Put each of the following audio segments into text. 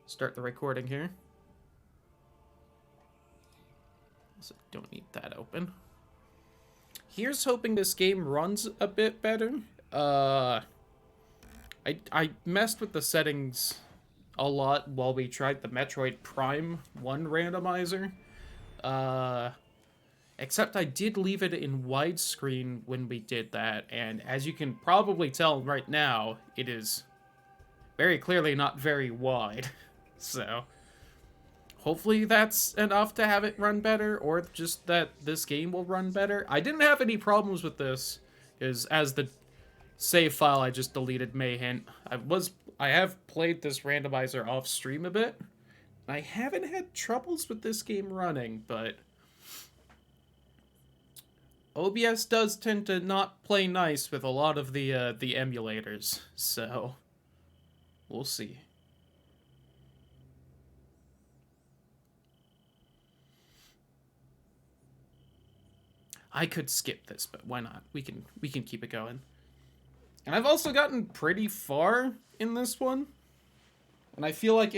start the recording here. So don't need that open. Here's hoping this game runs a bit better. I messed with the settings a lot while we tried the Metroid Prime 1 randomizer. Except I did leave it in widescreen when we did that, and as you can probably tell right now, it is very clearly not very wide. So, hopefully that's enough to have it run better, or just that this game will run better. I didn't have any problems with this, because as the save file I just deleted may hint, I have played this randomizer off stream a bit. I haven't had troubles with this game running, but OBS does tend to not play nice with a lot of the emulators, so we'll see. I could skip this, but why not? We can keep it going. And I've also gotten pretty far in this one. And I feel like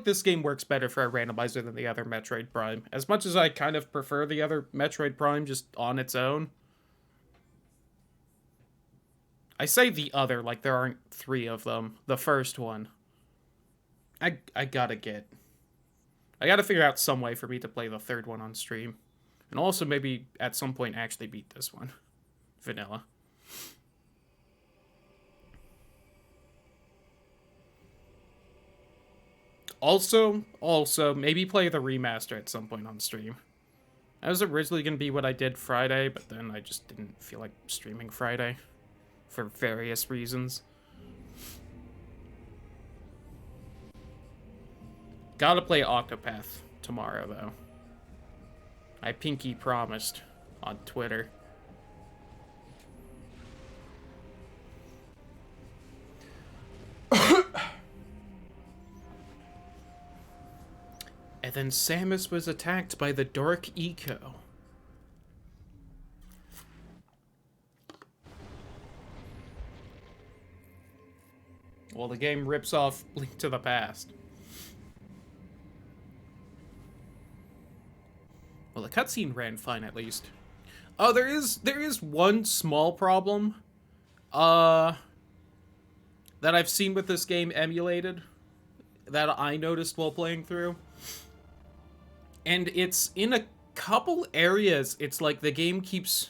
this game works better for a randomizer than the other Metroid Prime. As much as I kind of prefer the other Metroid Prime just on its own. I say the other, like there aren't three of them. The first one. I gotta figure out some way for me to play the third one on stream. And also maybe at some point actually beat this one. Vanilla. Also, maybe play the remaster at some point on stream. That was originally going to be what I did Friday, but then I just didn't feel like streaming Friday. For various reasons. Gotta play Octopath tomorrow, though. I pinky promised on Twitter. And then Samus was attacked by the Dark Eco. Well, the game rips off Link to the Past. Well, the cutscene ran fine, at least. Oh, there is one small problem that I've seen with this game emulated that I noticed while playing through. And it's in a couple areas, it's like the game keeps...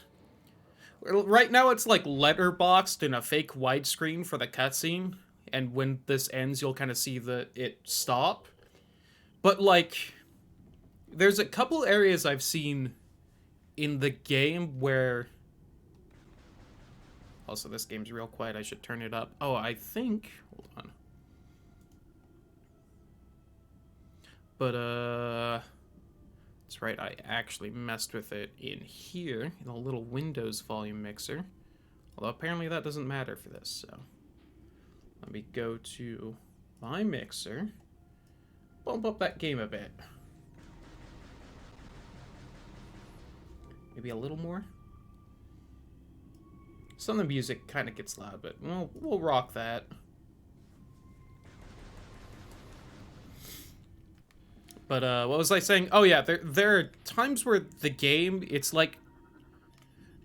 Right now it's like letterboxed in a fake widescreen for the cutscene, and when this ends you'll kind of see it stop. But like, there's a couple areas I've seen in the game where... Also, this game's real quiet, I should turn it up. Oh, I think... Hold on. But, that's right, I actually messed with it in here, in a little Windows volume mixer. Although apparently that doesn't matter for this, so... Let me go to my mixer. Bump up that game a bit. Maybe a little more? Some of the music kind of gets loud, but we'll rock that. But, what was I saying? Oh, yeah, there are times where the game, it's like,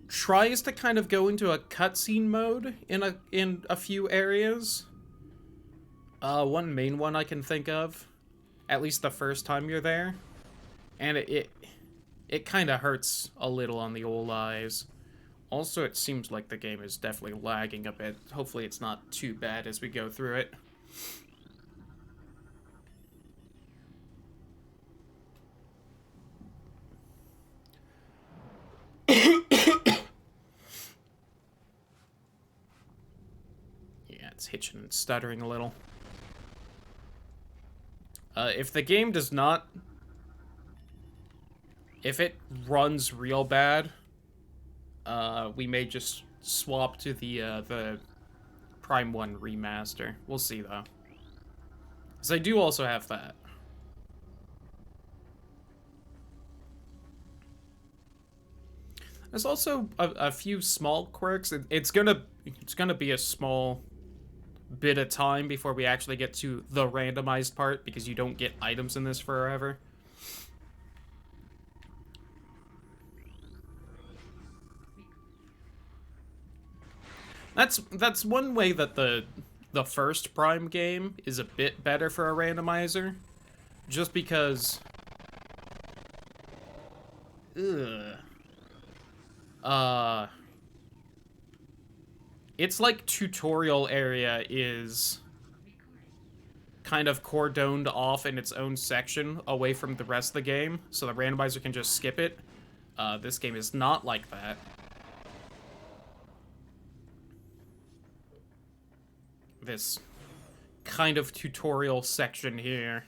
tries to kind of go into a cutscene mode in a few areas. One main one I can think of, at least the first time you're there. And it kind of hurts a little on the old eyes. Also, it seems like the game is definitely lagging a bit. Hopefully it's not too bad as we go through it. Yeah, it's hitching and stuttering a little. If the game does not... If it runs real bad, we may just swap to the Prime 1 remaster. We'll see, though. Because I do also have that. There's also a few small quirks. It's gonna be a small bit of time before we actually get to the randomized part, because you don't get items in this forever. That's one way that the first Prime game is a bit better for a randomizer, just because it's like tutorial area is kind of cordoned off in its own section away from the rest of the game, so the randomizer can just skip it. This game is not like that. This kind of tutorial section here,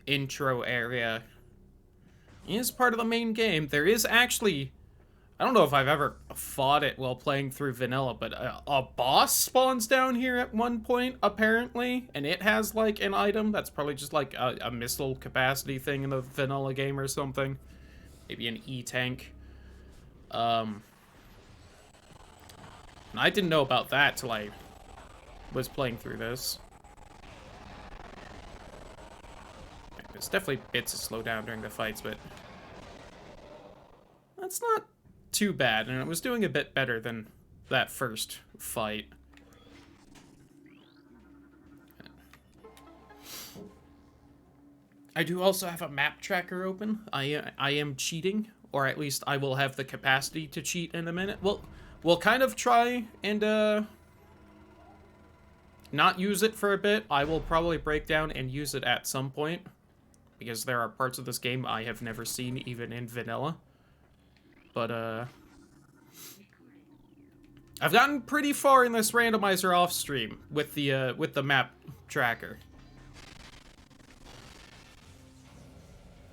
intro area, is part of the main game. There is actually, I don't know if I've ever fought it while playing through vanilla, but a boss spawns down here at one point, apparently, and it has, like, an item that's probably just, like, a missile capacity thing in the vanilla game or something. Maybe an E-tank. And I didn't know about that till I was playing through this. There's definitely bits that slow down during the fights, but that's not too bad, and it was doing a bit better than that first fight. I do also have a map tracker open. I am cheating, or at least I will have the capacity to cheat in a minute. We'll kind of try and not use it for a bit. I will probably break down and use it at some point, because there are parts of this game I have never seen, even in vanilla. But, I've gotten pretty far in this randomizer off stream with the map tracker.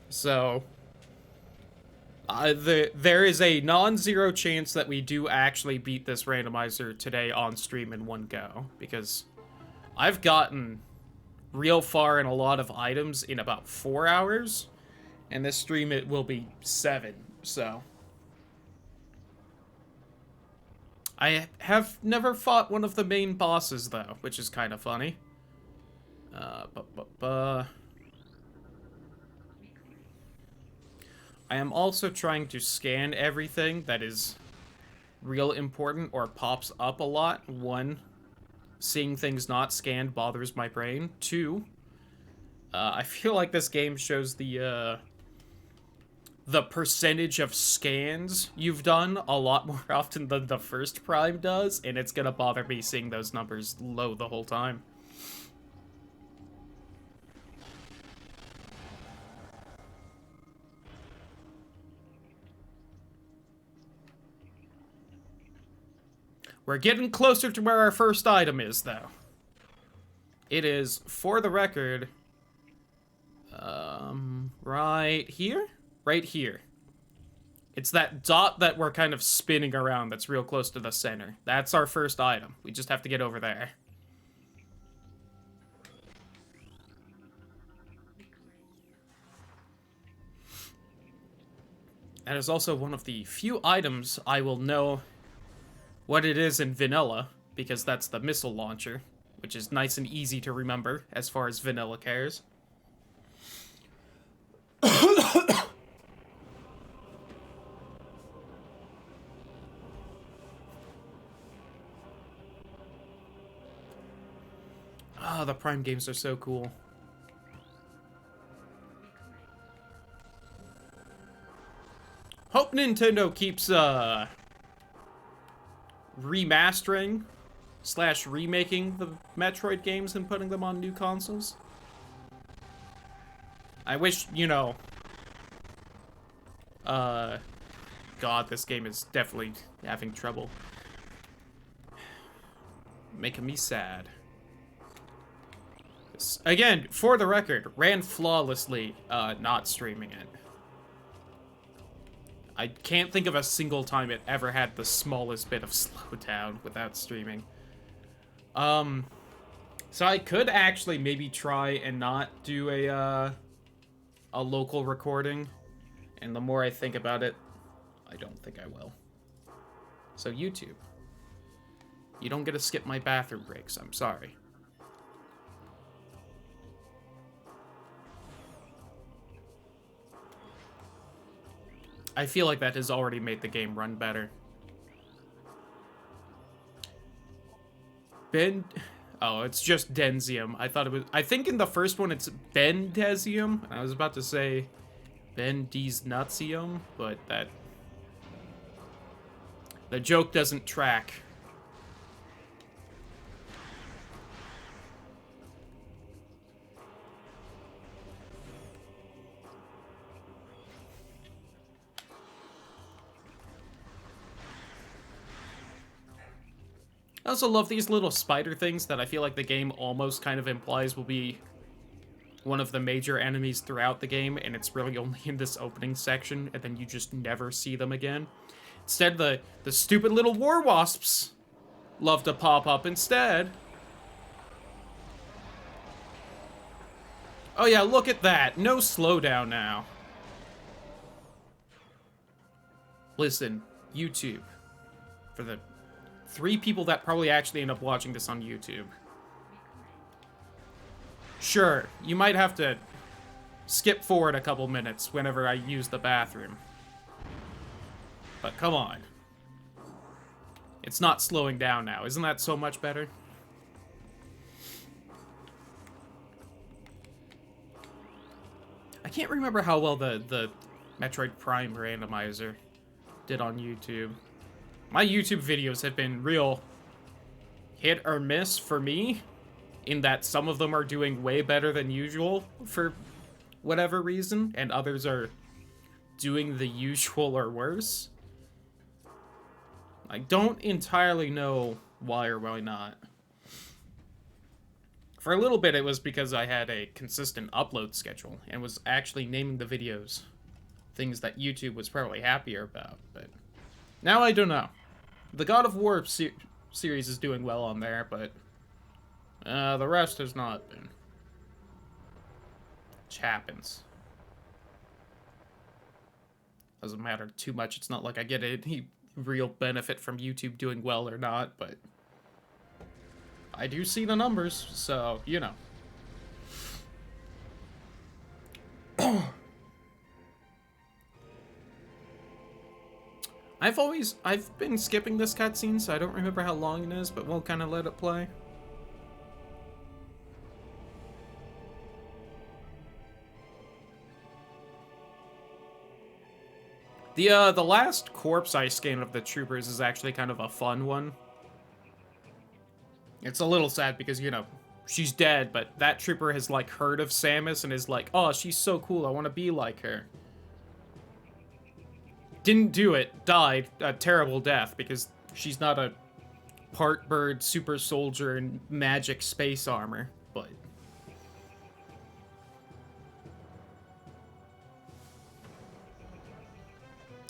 So, there is a non-zero chance that we do actually beat this randomizer today on stream in one go, because I've gotten real far in a lot of items in about 4 hours, and this stream it will be 7, so. I have never fought one of the main bosses, though, which is kind of funny. I am also trying to scan everything that is real important or pops up a lot. 1, seeing things not scanned bothers my brain. 2, I feel like this game shows the percentage of scans you've done a lot more often than the first Prime does, and it's gonna bother me seeing those numbers low the whole time. We're getting closer to where our first item is, though. It is, for the record, right here? Right here. It's that dot that we're kind of spinning around that's real close to the center. That's our first item. We just have to get over there. That is also one of the few items I will know what it is in vanilla, because that's the missile launcher, which is nice and easy to remember as far as vanilla cares. Ah, the Prime games are so cool. Hope Nintendo keeps, remastering / remaking the Metroid games and putting them on new consoles. I wish, you know, God, this game is definitely having trouble. Making me sad. Again, for the record, ran flawlessly, not streaming it. I can't think of a single time it ever had the smallest bit of slowdown without streaming. So I could actually maybe try and not do a local recording. And the more I think about it, I don't think I will. So YouTube. You don't get to skip my bathroom breaks. I'm sorry. I feel like that has already made the game run better. Oh, it's just Denzium. I thought it was... I think in the first one it's Bendesium. I was about to say Bendesnutium, but that... the joke doesn't track. I also love these little spider things that I feel like the game almost kind of implies will be one of the major enemies throughout the game, and it's really only in this opening section, and then you just never see them again. Instead, the stupid little war wasps love to pop up instead. Oh yeah, look at that. No slowdown now. Listen, YouTube, for the 3 people that probably actually end up watching this on YouTube. Sure, you might have to skip forward a couple minutes whenever I use the bathroom. But come on. It's not slowing down now. Isn't that so much better? I can't remember how well the Metroid Prime Randomizer did on YouTube. My YouTube videos have been real hit or miss for me, in that some of them are doing way better than usual for whatever reason, and others are doing the usual or worse. I don't entirely know why or why not. For a little bit, it was because I had a consistent upload schedule and was actually naming the videos things that YouTube was probably happier about, but now I don't know. The God of War series is doing well on there, but the rest has not been. Which happens. Doesn't matter too much. It's not like I get any real benefit from YouTube doing well or not, but I do see the numbers, so, you know. I've been skipping this cutscene, so I don't remember how long it is, but we'll kind of let it play. The last corpse I scanned of the troopers is actually kind of a fun one. It's a little sad because, you know, she's dead, but that trooper has, like, heard of Samus and is like, oh, she's so cool, I want to be like her. Didn't do it, died a terrible death because she's not a part bird, super soldier, and magic space armor, but...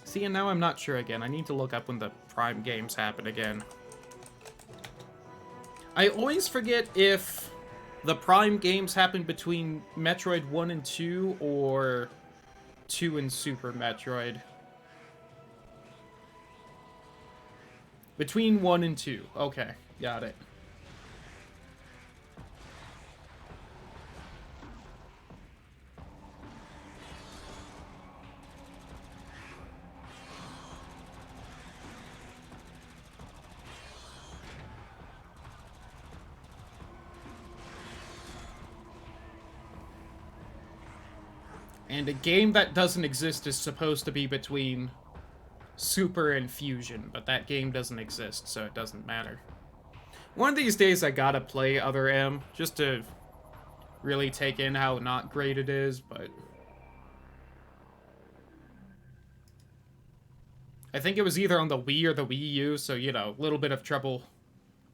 See, and now I'm not sure again. I need to look up when the Prime games happen again. I always forget if the Prime games happen between Metroid 1 and 2 or 2 and Super Metroid. Between 1 and 2. Okay, got it. And a game that doesn't exist is supposed to be between Super and Fusion, but that game doesn't exist, so it doesn't matter. One of these days I gotta play Other M, just to really take in how not great it is, but... I think it was either on the Wii or the Wii U, so, you know, a little bit of trouble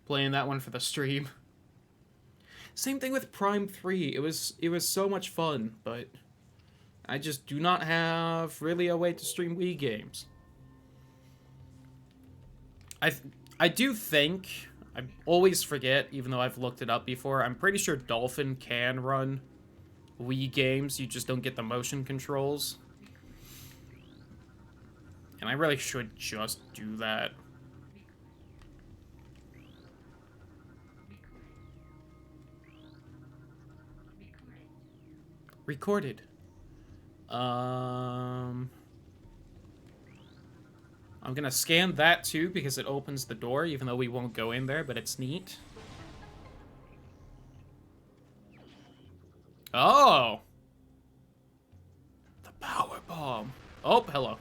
playing that one for the stream. Same thing with Prime 3, it was so much fun, but... I just do not have really a way to stream Wii games. I do think, I always forget, even though I've looked it up before, I'm pretty sure Dolphin can run Wii games, you just don't get the motion controls. And I really should just do that. Recorded. I'm gonna scan that too because it opens the door, even though we won't go in there, but it's neat. Oh! The power bomb. Oh, hello.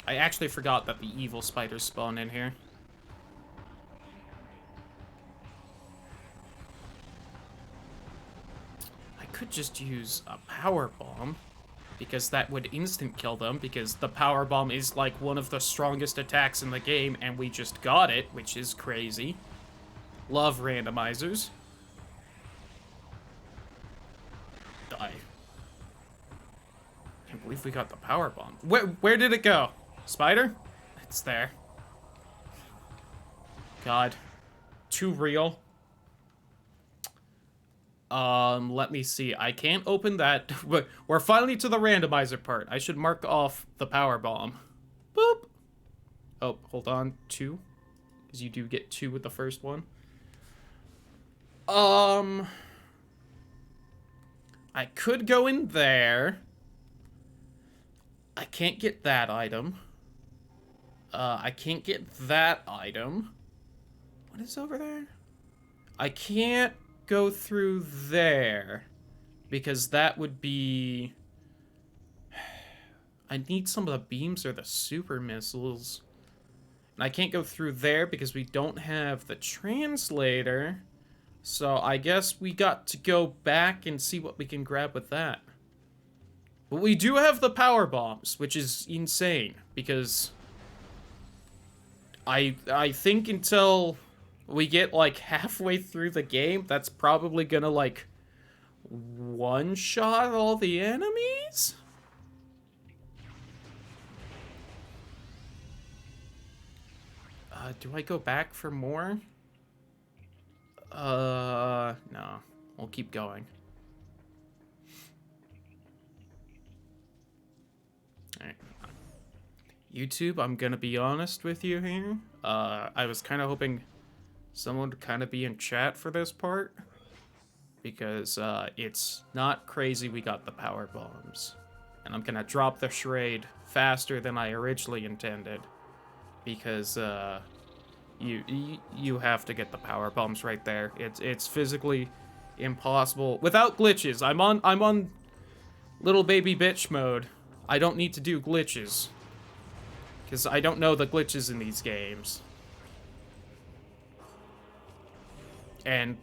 I actually forgot that the evil spiders spawn in here. I could just use a power bomb, because that would instant kill them, because the power bomb is like one of the strongest attacks in the game, and we just got it, which is crazy. Love randomizers. Die. Can't believe we got the power bomb. Where did it go? Spider? It's there. God. Too real. Let me see. I can't open that. We're finally to the randomizer part. I should mark off the power bomb. Boop. Oh, hold on. 2. Because you do get 2 with the first one. I could go in there. I can't get that item. I can't get that item. What is over there? I can't go through there, because that would be... I need some of the beams or the super missiles. And I can't go through there because we don't have the translator. So I guess we got to go back and see what we can grab with that. But we do have the power bombs, which is insane, because I think until we get like halfway through the game, that's probably gonna like one-shot all the enemies? Do I go back for more? No. We'll keep going. Alright. YouTube, I'm gonna be honest with you here. I was kind of hoping someone would kind of be in chat for this part, because it's not crazy we got the power bombs. And I'm gonna drop the charade faster than I originally intended, because you have to get the power bombs right there. It's physically impossible without glitches. I'm on little baby bitch mode. I don't need to do glitches, because I don't know the glitches in these games. And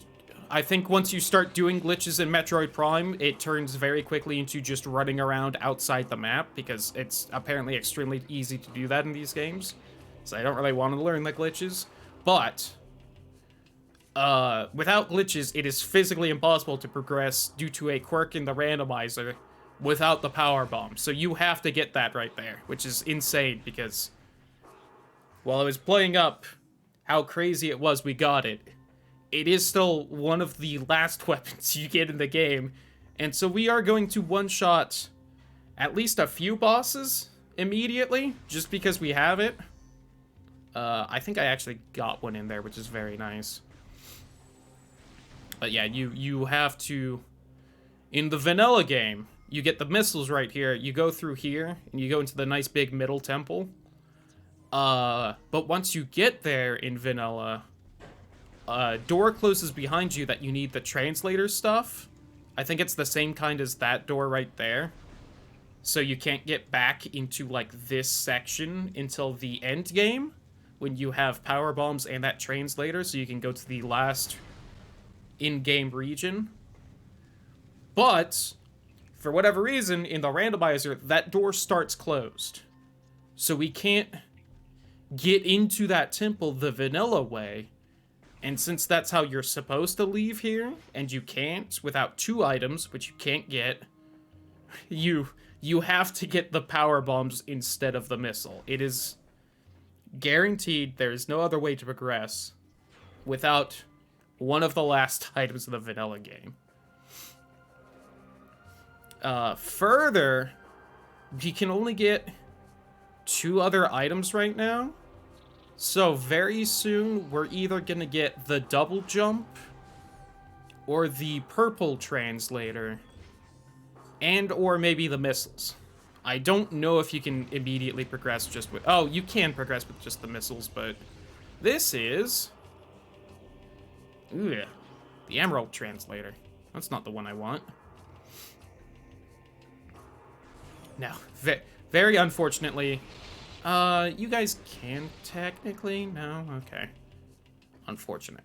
I think once you start doing glitches in Metroid Prime, it turns very quickly into just running around outside the map, because it's apparently extremely easy to do that in these games. So I don't really want to learn the glitches. But without glitches, it is physically impossible to progress due to a quirk in the randomizer without the power bomb. So you have to get that right there, which is insane, because while I was playing up how crazy it was we got it, it is still one of the last weapons you get in the game. And so we are going to one-shot at least a few bosses immediately, just because we have it. I think I actually got one in there, which is very nice. But yeah, you have to... In the vanilla game, you get the missiles right here. You go through here, and you go into the nice big middle temple. But once you get there in vanilla, door closes behind you that you need the translator stuff. I think it's the same kind as that door right there. So you can't get back into, like, this section until the end game, when you have power bombs and that translator, so you can go to the last in-game region. But for whatever reason, in the randomizer, that door starts closed. So we can't get into that temple the vanilla way. And since that's how you're supposed to leave here, and you can't without 2 items, which you can't get, you have to get the power bombs instead of the missile. It is guaranteed there is no other way to progress without one of the last items of the vanilla game. Further, we can only get 2 other items right now. So very soon, we're either gonna get the double jump or the purple translator. And or maybe the missiles. I don't know if you can immediately progress just with... Oh, you can progress with just the missiles, but... This is... Ugh. The Emerald Translator. That's not the one I want. No. Very unfortunately... you guys can technically? No? Okay. Unfortunate.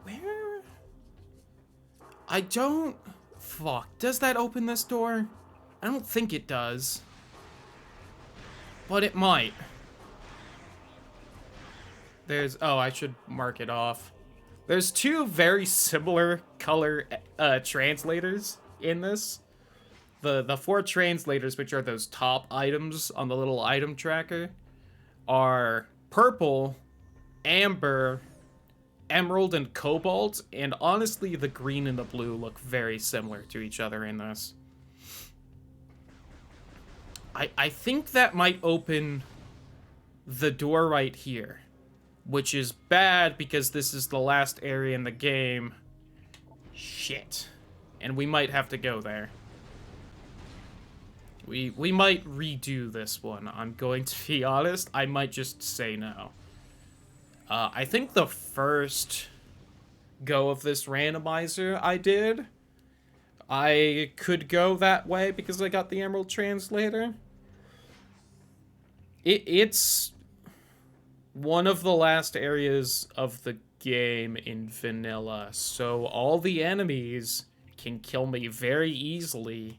Where? I don't... Fuck. Does that open this door? I don't think it does. But it might. There's... Oh, I should mark it off. There's two very similar color translators in this. The four translators, which are those top items on the little item tracker, are purple, amber, emerald, and cobalt. And honestly, the green and the blue look very similar to each other in this. I think that might open the door right here. Which is bad because this is the last area in the game. Shit. And we might have to go there. We might redo this one. I'm going to be honest. I might just say no. I think the first go of this randomizer I did, I could go that way because I got the Emerald Translator. It's one of the last areas of the game in vanilla, so all the enemies can kill me very easily,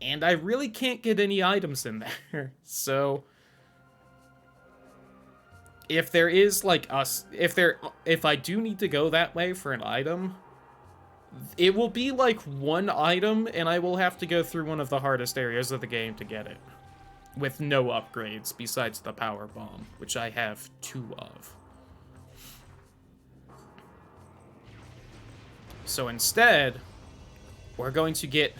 and I really can't get any items in there. So if there is like if I do need to go that way for an item, it will be like one item and I will have to go through one of the hardest areas of the game to get it. With no upgrades besides the power bomb, which I have 2 of. So instead, we're going to get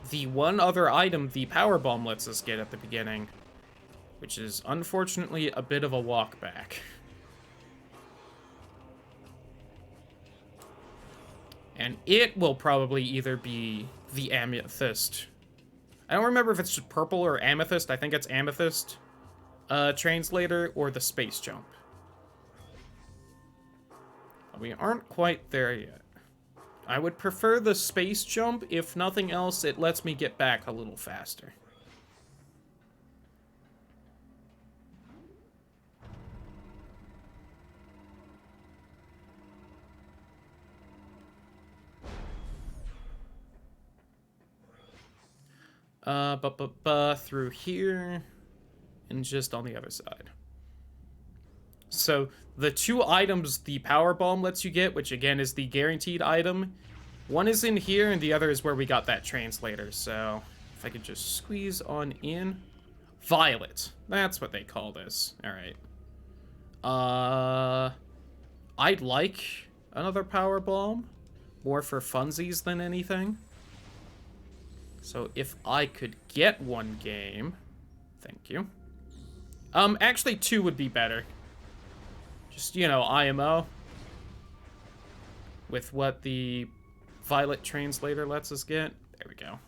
the one other item the power bomb lets us get at the beginning, which is unfortunately a bit of a walk back. And it will probably either be the amethyst. I don't remember if it's purple or amethyst. I think it's amethyst translator or the space jump. We aren't quite there yet. I would prefer the space jump. If nothing else, it lets me get back a little faster. Through here, and just on the other side. So, the 2 items the power bomb lets you get, which again is the guaranteed item, one is in here, and the other is where we got that translator. So, if I could just squeeze on in. Violet. That's what they call this. Alright. I'd like another power bomb. More for funsies than anything. So if I could get 1 game, thank you. Actually 2 would be better. Just, you know, IMO. With what the Violet Translator lets us get. There we go.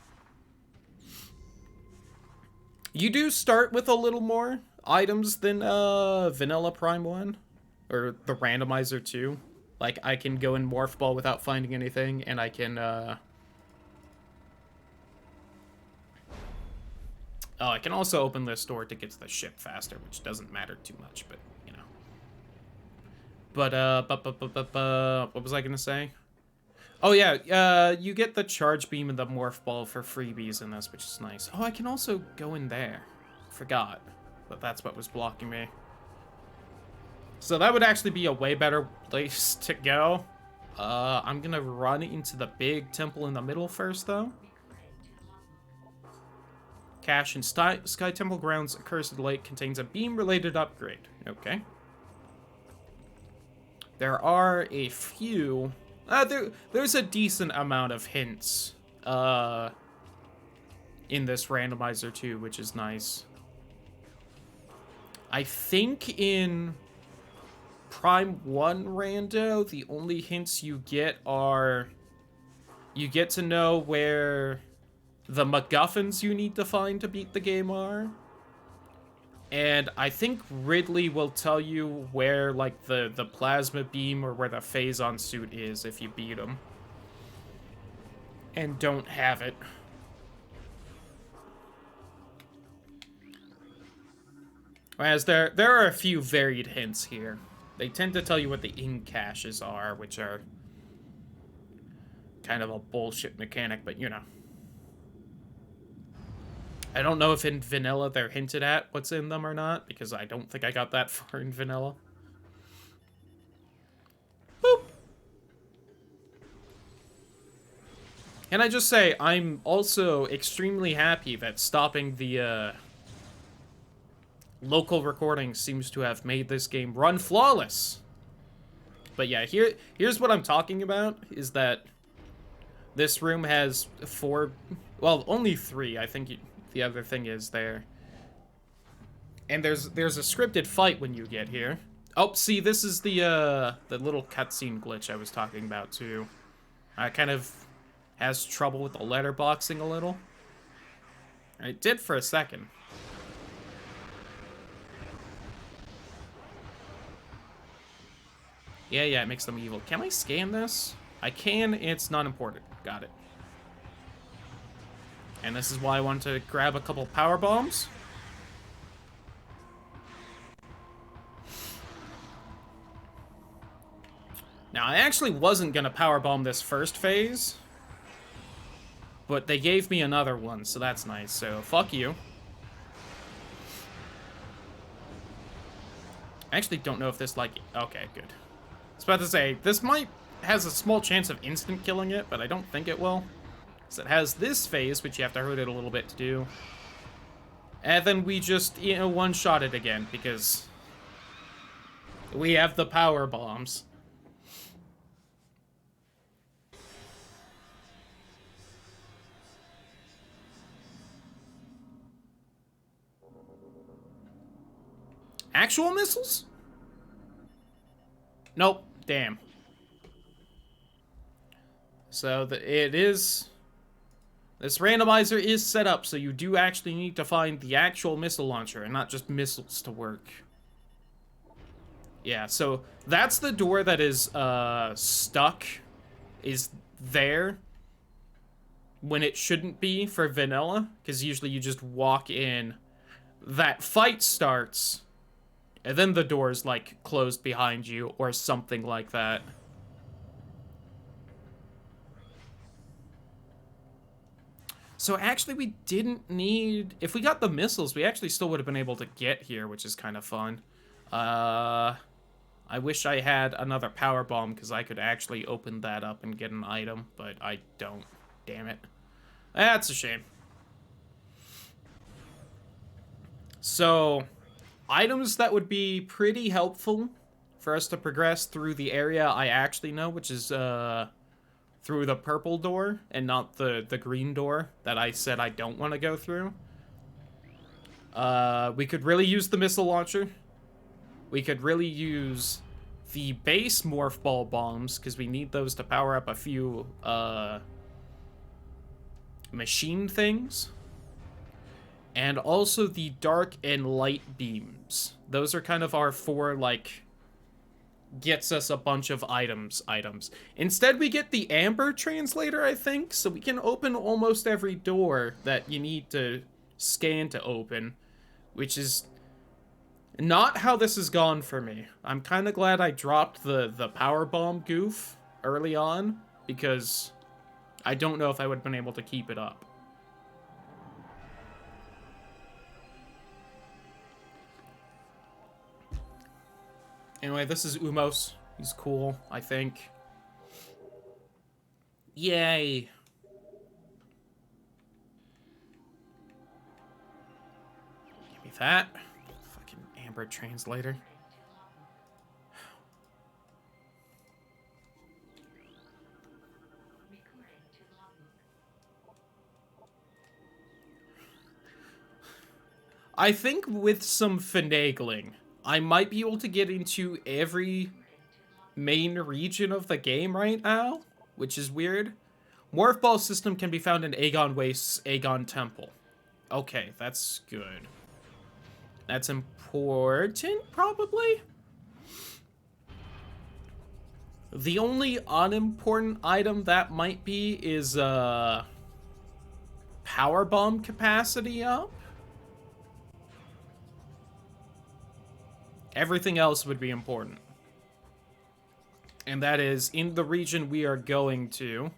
You do start with a little more items than Vanilla Prime 1. Or the Randomizer 2. Like, I can go in Morph Ball without finding anything, and I can, Oh, I can also open this door to get to the ship faster, which doesn't matter too much, but, you know. But, what was I gonna say? Oh, yeah, you get the Charge Beam and the Morph Ball for freebies in this, which is nice. Oh, I can also go in there. Forgot. But that's what was blocking me. So that would actually be a way better place to go. I'm gonna run into the big temple in the middle first, though. Cache in Sky Temple Grounds, Accursed Lake contains a beam-related upgrade. Okay. There are a few... there's a decent amount of hints in this randomizer, too, which is nice. I think in Prime 1 Rando, the only hints you get are You get to know where the MacGuffins you need to find to beat the game are. And I think Ridley will tell you where, like, the plasma beam or where the phazon suit is if you beat him. And don't have it. Whereas there are a few varied hints here. They tend to tell you what the in-caches are, which are kind of a bullshit mechanic, but you know. I don't know if in vanilla they're hinted at what's in them or not, because I don't think I got that far in vanilla. Boop! Can I just say, I'm also extremely happy that stopping the local recording seems to have made this game run flawless. But yeah, here's what I'm talking about, is that this room has 4, well, only 3, I think the other thing is there. And there's a scripted fight when you get here. Oh, see, this is the little cutscene glitch I was talking about, too. Kind of has trouble with the letterboxing a little. It did for a second. Yeah, it makes them evil. Can I scan this? I can, it's not important. Got it. And this is why I wanted to grab a couple power bombs. Now, I actually wasn't gonna power bomb this first phase, but they gave me another one, so that's nice. So, fuck you. I actually don't know if this, like... Okay, good. I was about to say, this has a small chance of instant killing it, but I don't think it will. So it has this phase, which you have to hurt it a little bit to do. And then we just, you know, one-shot it again, because we have the power bombs. Actual missiles? Nope. Damn. So this randomizer is set up so you do actually need to find the actual missile launcher and not just missiles to work. Yeah, so that's the door that is stuck, is there when it shouldn't be for vanilla, because usually you just walk in, that fight starts, and then the door's, like, closed behind you, or something like that. So actually we didn't need... If we got the missiles, we actually still would have been able to get here, which is kind of fun. I wish I had another power bomb, because I could actually open that up and get an item, but I don't. Damn it. That's a shame. So... items that would be pretty helpful for us to progress through the area I actually know, which is through the purple door and not the green door that I said I don't want to go through. We could really use the missile launcher. We could really use the base morph ball bombs, because we need those to power up a few machine things. And also the dark and light beams. Those are kind of our 4, like, gets us a bunch of items. Instead, we get the amber translator, I think, so we can open almost every door that you need to scan to open, which is not how this has gone for me. I'm kind of glad I dropped the power bomb goof early on, because I don't know if I would have been able to keep it up. Anyway, this is Umos. He's cool, I think. Yay. Give me that. Fucking Amber translator. I think with some finagling, I might be able to get into every main region of the game right now, which is weird. Morph Ball system can be found in Aegon Waste's Aegon Temple. Okay, that's good. That's important, probably? The only unimportant item that might be is, Power Bomb capacity up. Everything else would be important. And that is in the region we are going to.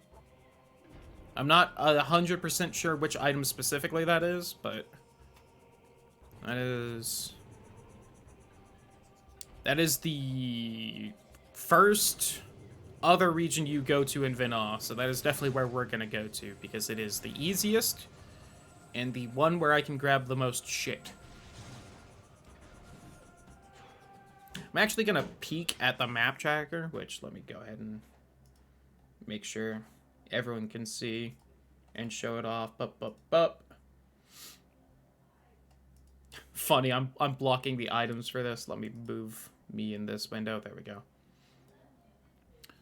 I'm not 100% sure which item specifically that is, but that is the first other region you go to in Vinaw, so that is definitely where we're gonna go to, because it is the easiest and the one where I can grab the most shit. I'm actually gonna peek at the map tracker, which let me go ahead and make sure everyone can see and show it off. Funny, I'm blocking the items for this. Let me move me in this window. There we go.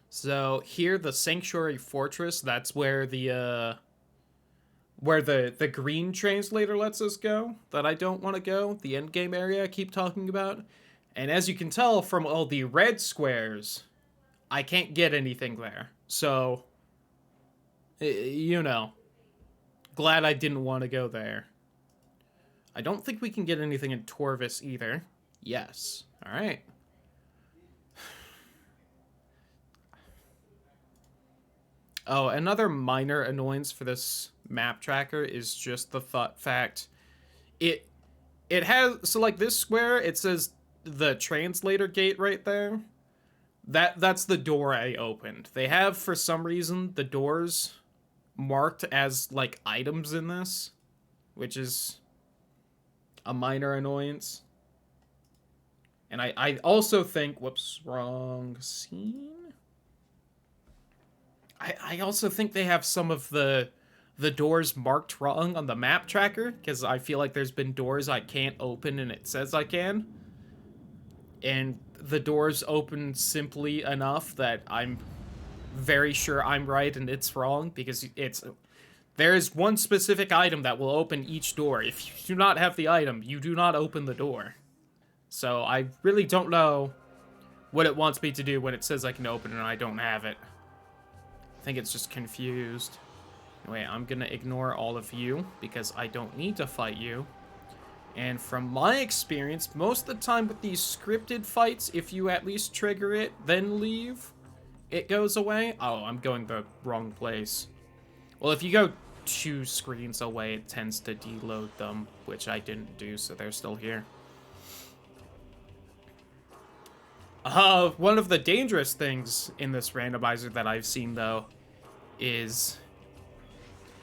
So here, the Sanctuary Fortress, that's where the green translator lets us go, that I don't want to go, the endgame area I keep talking about. And as you can tell from all the red squares, I can't get anything there. So, you know, glad I didn't want to go there. I don't think we can get anything in Torvis either. Yes. All right. Oh, another minor annoyance for this map tracker is just the fact it has, so like this square, it says the translator gate right there. That's the door I opened. They have, for some reason, the doors marked as like items in this, which is a minor annoyance. And I also think, whoops, wrong scene. I also think they have some of the doors marked wrong on the map tracker, because I feel like there's been doors I can't open and it says I can. And the doors open simply enough that I'm very sure I'm right and it's wrong, because there is one specific item that will open each door. If you do not have the item, you do not open the door. So I really don't know what it wants me to do when it says I can open it and I don't have it. I think it's just confused. Anyway, I'm gonna ignore all of you because I don't need to fight you. And from my experience, most of the time with these scripted fights, if you at least trigger it, then leave, it goes away. Oh, I'm going the wrong place. Well, if you go 2 screens away, it tends to deload them, which I didn't do, so they're still here. One of the dangerous things in this randomizer that I've seen, though, is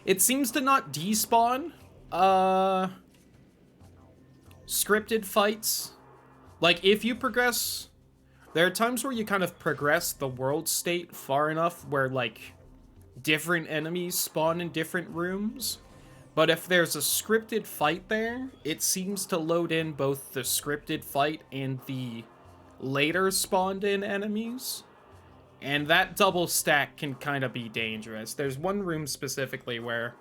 it seems to not despawn scripted fights. Like, if you progress, there are times where you kind of progress the world state far enough where, like, different enemies spawn in different rooms. But if there's a scripted fight there, it seems to load in both the scripted fight and the later spawned in enemies. And that double stack can kind of be dangerous. There's one room specifically where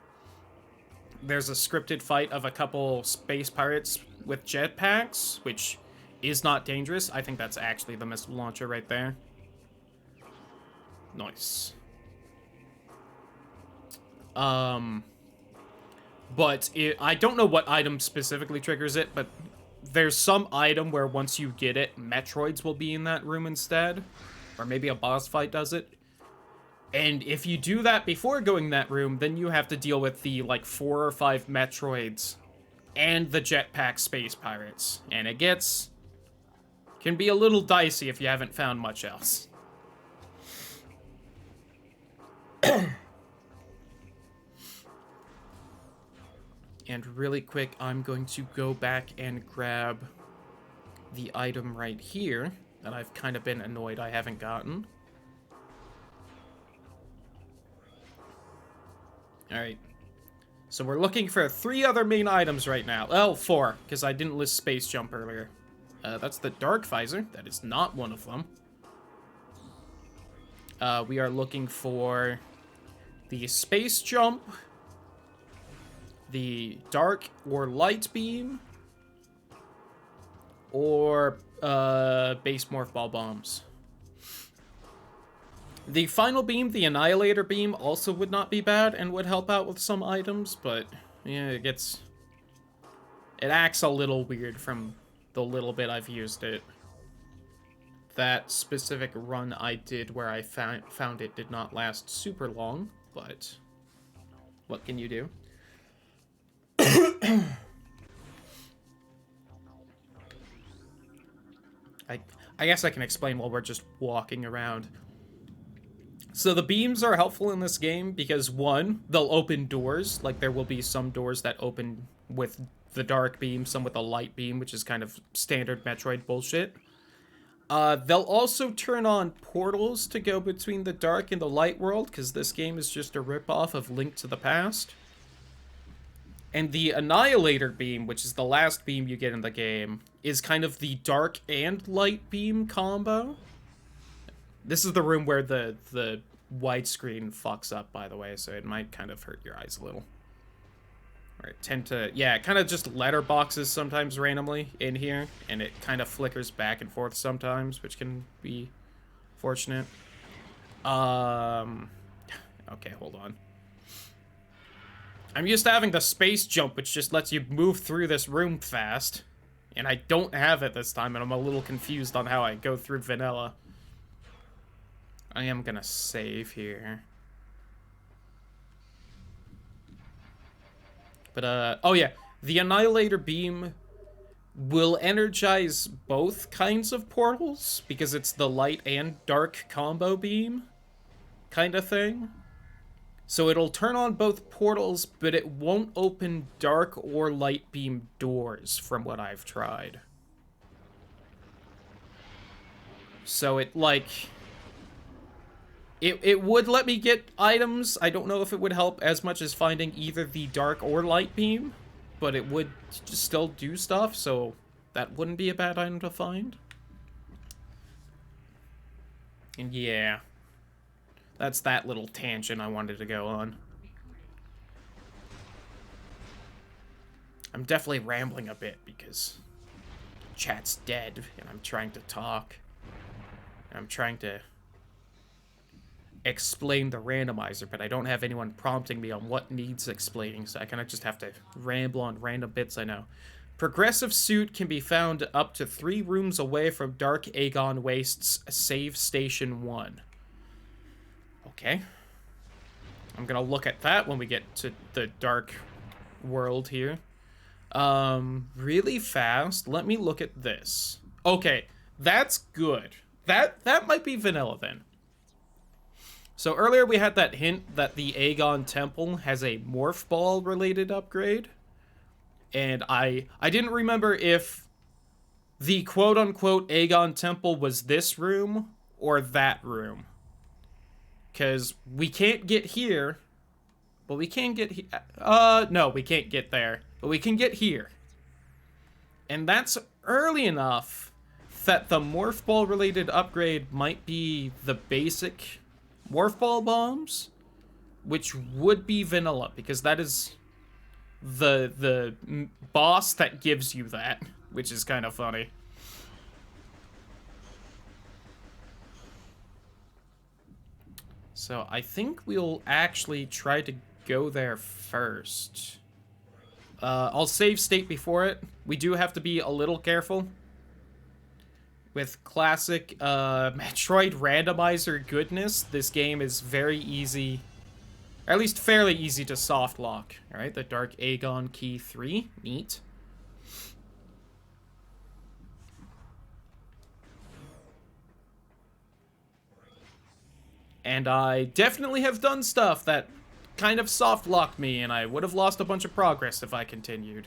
there's a scripted fight of a couple space pirates with jetpacks, which is not dangerous. I think that's actually the missile launcher right there. Nice. But I don't know what item specifically triggers it, but there's some item where once you get it, Metroids will be in that room instead. Or maybe a boss fight does it. And if you do that before going in that room, then you have to deal with the, like, 4 or 5 Metroids and the jetpack space pirates. And it can be a little dicey if you haven't found much else. And really quick, I'm going to go back and grab the item right here that I've kind of been annoyed I haven't gotten. Alright. So we're looking for 3 other main items right now. Well, 4, because I didn't list Space Jump earlier. That's the Dark Visor. That is not one of them. We are looking for the space jump, the dark or light beam, or base morph ball bombs. The final beam, the annihilator beam, also would not be bad and would help out with some items, but yeah, it acts a little weird from the little bit I've used it. That specific run I did where I found it did not last super long, but what can you do? I guess I can explain while we're just walking around. So the beams are helpful in this game because, one, they'll open doors. Like, there will be some doors that open with the dark beam, some with a light beam, which is kind of standard Metroid bullshit. They'll also turn on portals to go between the dark and the light world, because this game is just a ripoff of Link to the Past. And the Annihilator beam, which is the last beam you get in the game, is kind of the dark and light beam combo. This is the room where the widescreen fucks up, by the way, so it might kind of hurt your eyes a little. Alright, it kind of just letterboxes sometimes randomly in here, and it kind of flickers back and forth sometimes, which can be fortunate. Okay, hold on. I'm used to having the space jump, which just lets you move through this room fast, and I don't have it this time, and I'm a little confused on how I go through vanilla. I am gonna save here. But, oh yeah, the Annihilator beam will energize both kinds of portals, because it's the light and dark combo beam kind of thing. So it'll turn on both portals, but it won't open dark or light beam doors, from what I've tried. So it, like... It would let me get items. I don't know if it would help as much as finding either the dark or light beam, but it would just still do stuff, so that wouldn't be a bad item to find. And yeah, that's that little tangent I wanted to go on. I'm definitely rambling a bit because chat's dead and I'm trying to talk. I'm trying to explain the randomizer, but I don't have anyone prompting me on what needs explaining, so I kind of just have to ramble on random bits I know. Progressive suit can be found up to 3 rooms away from Dark Aegon Waste's Save Station 1. Okay. I'm gonna look at that when we get to the dark world here. Really fast, let me look at this. Okay, that's good. That might be vanilla then. So earlier we had that hint that the Aegon Temple has a Morph Ball related upgrade. And I didn't remember if the quote-unquote Aegon Temple was this room or that room. Because we can't get here, but we can get here. No, we can't get there, but we can get here. And that's early enough that the Morph Ball related upgrade might be the basic Morph Ball bombs, which would be vanilla, because that is the boss that gives you that, which is kind of funny. So I think we'll actually try to go there first. I'll save state before it. We do have to be a little careful with classic Metroid randomizer goodness. This game is very easy, or at least fairly easy to soft lock. All right, the Dark Aegon Key 3, neat. And I definitely have done stuff that kind of soft locked me, and I would have lost a bunch of progress if I continued.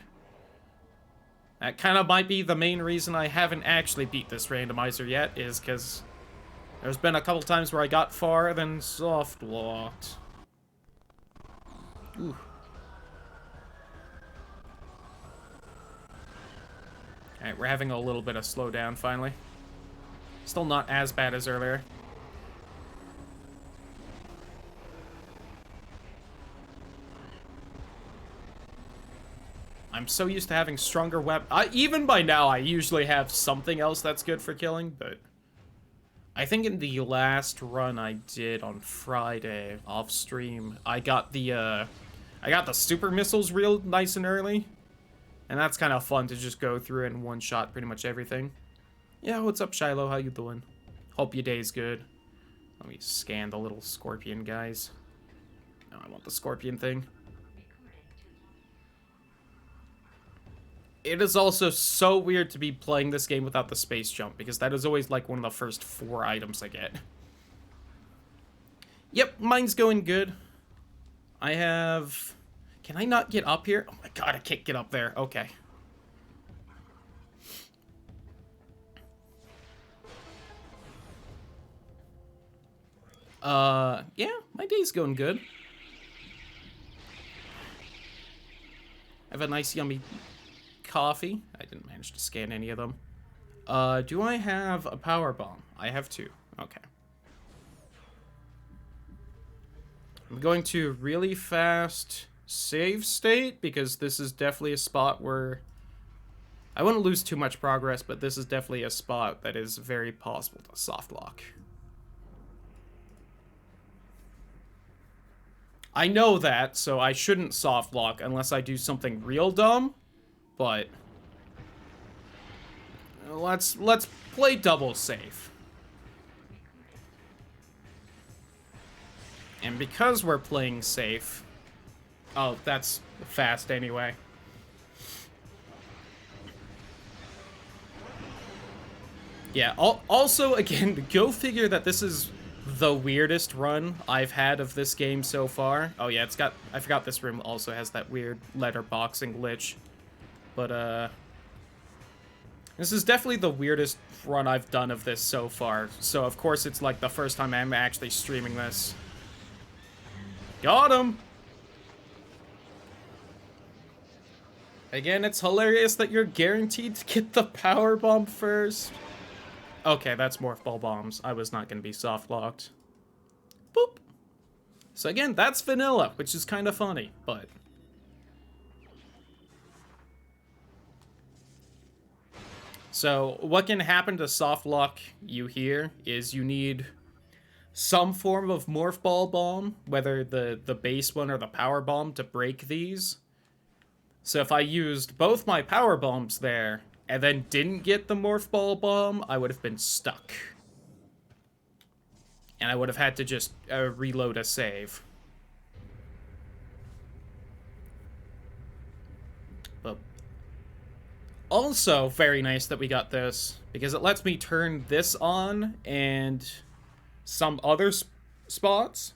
That kind of might be the main reason I haven't actually beat this randomizer yet, is because there's been a couple times where I got far, then soft locked. Ooh. Alright, we're having a little bit of slowdown finally. Still not as bad as earlier. I'm so used to having stronger weapons. Even by now, I usually have something else that's good for killing, but I think in the last run I did on Friday off stream, I got the super missiles real nice and early, and that's kind of fun to just go through and one-shot pretty much everything. Yeah, what's up, Shiloh? How you doing? Hope your day's good. Let me scan the little scorpion guys. No, I want the scorpion thing. It is also so weird to be playing this game without the space jump, because that is always like one of the first 4 items I get. Yep, mine's going good. I have... Can I not get up here? Oh my god, I can't get up there. Okay. Yeah, my day's going good. I have a nice yummy coffee. I didn't manage to scan any of them. Do I have a power bomb? I have 2. Okay. I'm going to really fast save state, because this is definitely a spot where I wouldn't lose too much progress, but this is definitely a spot that is very possible to soft lock. I know that, so I shouldn't soft lock unless I do something real dumb, but let's play double safe. And because we're playing safe... Oh, that's fast anyway. Yeah, also, again, go figure that this is the weirdest run I've had of this game so far. Oh yeah, it's got... I forgot this room also has that weird letterboxing glitch. But, this is definitely the weirdest run I've done of this so far. So, of course, it's like the first time I'm actually streaming this. Got him! Again, it's hilarious that you're guaranteed to get the power bomb first. Okay, that's morph ball bombs. I was not going to be soft locked. Boop. So again, that's vanilla, which is kind of funny, but... So, what can happen to soft lock you here is you need some form of morph ball bomb, whether the base one or the power bomb, to break these. So if I used both my power bombs there, and then didn't get the morph ball bomb, I would have been stuck. And I would have had to just reload a save. But also very nice that we got this, because it lets me turn this on and some other spots,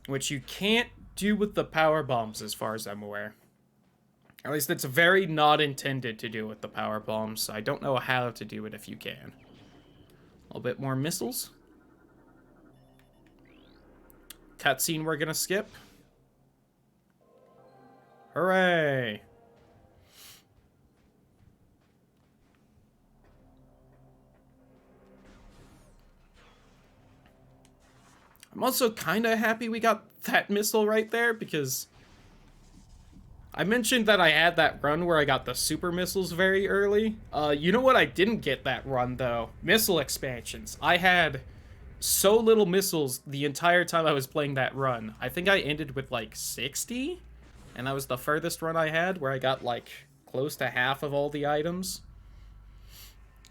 which you can't do with the power bombs as far as I'm aware. At least it's very not intended to do with the power bombs, so I don't know how to do it if you can. A little bit more missiles. Cutscene we're gonna skip. Hooray! I'm also kinda happy we got that missile right there, because I mentioned that I had that run where I got the super missiles very early. You know what I didn't get that run, though? Missile expansions. I had so little missiles the entire time I was playing that run. I think I ended with, like, 60? And that was the furthest run I had, where I got, like, close to half of all the items.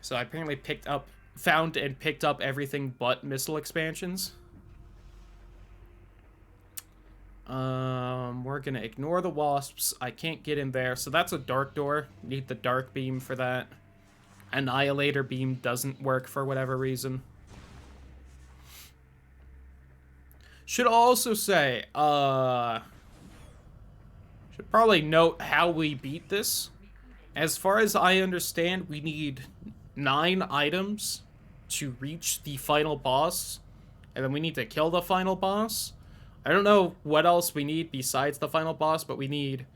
So I apparently found and picked up everything but missile expansions. We're gonna ignore the wasps. I can't get in there, so that's a dark door. Need the dark beam for that. Annihilator beam doesn't work for whatever reason. Should also say, should probably note how we beat this. As far as I understand, we need 9 items to reach the final boss, and then we need to kill the final boss. I don't know what else we need besides the final boss, but we need,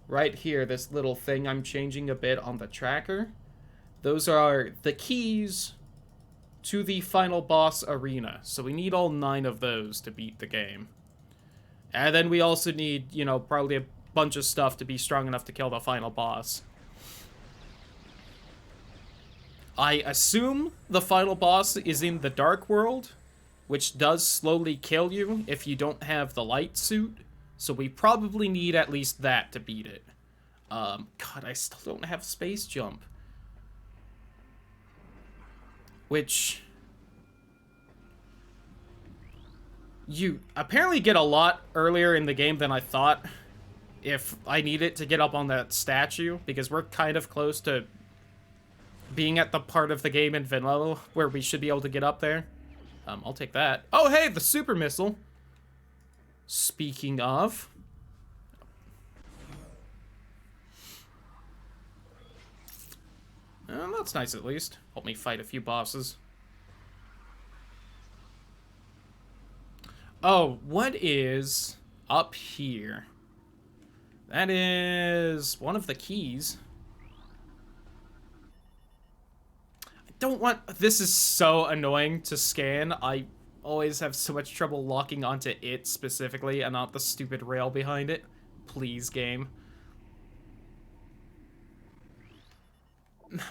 right here, this little thing I'm changing a bit on the tracker. Those are the keys to the final boss arena. So we need all 9 of those to beat the game. And then we also need, you know, probably bunch of stuff to be strong enough to kill the final boss. I assume the final boss is in the Dark World, which does slowly kill you if you don't have the light suit, so we probably need at least that to beat it. God, I still don't have space jump. Which... you apparently get a lot earlier in the game than I thought if I need it to get up on that statue, because we're kind of close to being at the part of the game in vanilla where we should be able to get up there. I'll take that. Oh, hey, the super missile. Speaking of... that's nice, at least. Help me fight a few bosses. Oh, what is up here? That is one of the keys. I don't want... this is so annoying to scan. I always have so much trouble locking onto it specifically and not the stupid rail behind it. Please, game.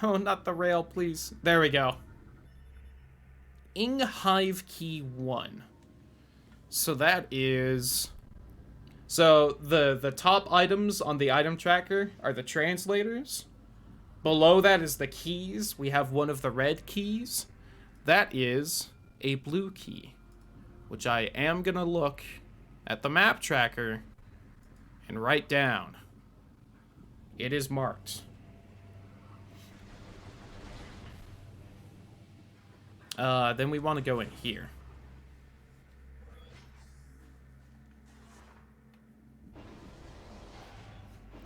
No, not the rail, please. There we go. Hive key 1. So that is... so the top items on the item tracker are the translators. Below that is the keys. We have one of the red keys. That is a blue key, which I am gonna look at the map tracker and write down. It is marked. Then we want to go in here.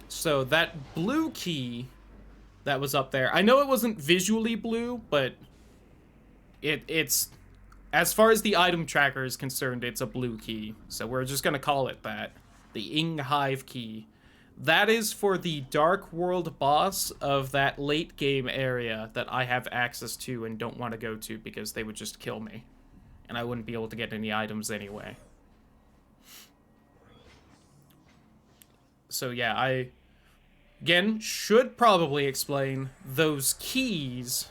So that blue key that was up there, I know it wasn't visually blue, but it's, as far as the item tracker is concerned, it's a blue key. So we're just going to call it that. The Hive key. That is for the Dark World boss of that late game area that I have access to and don't want to go to because they would just kill me. And I wouldn't be able to get any items anyway. So yeah, I... again, should probably explain those keys,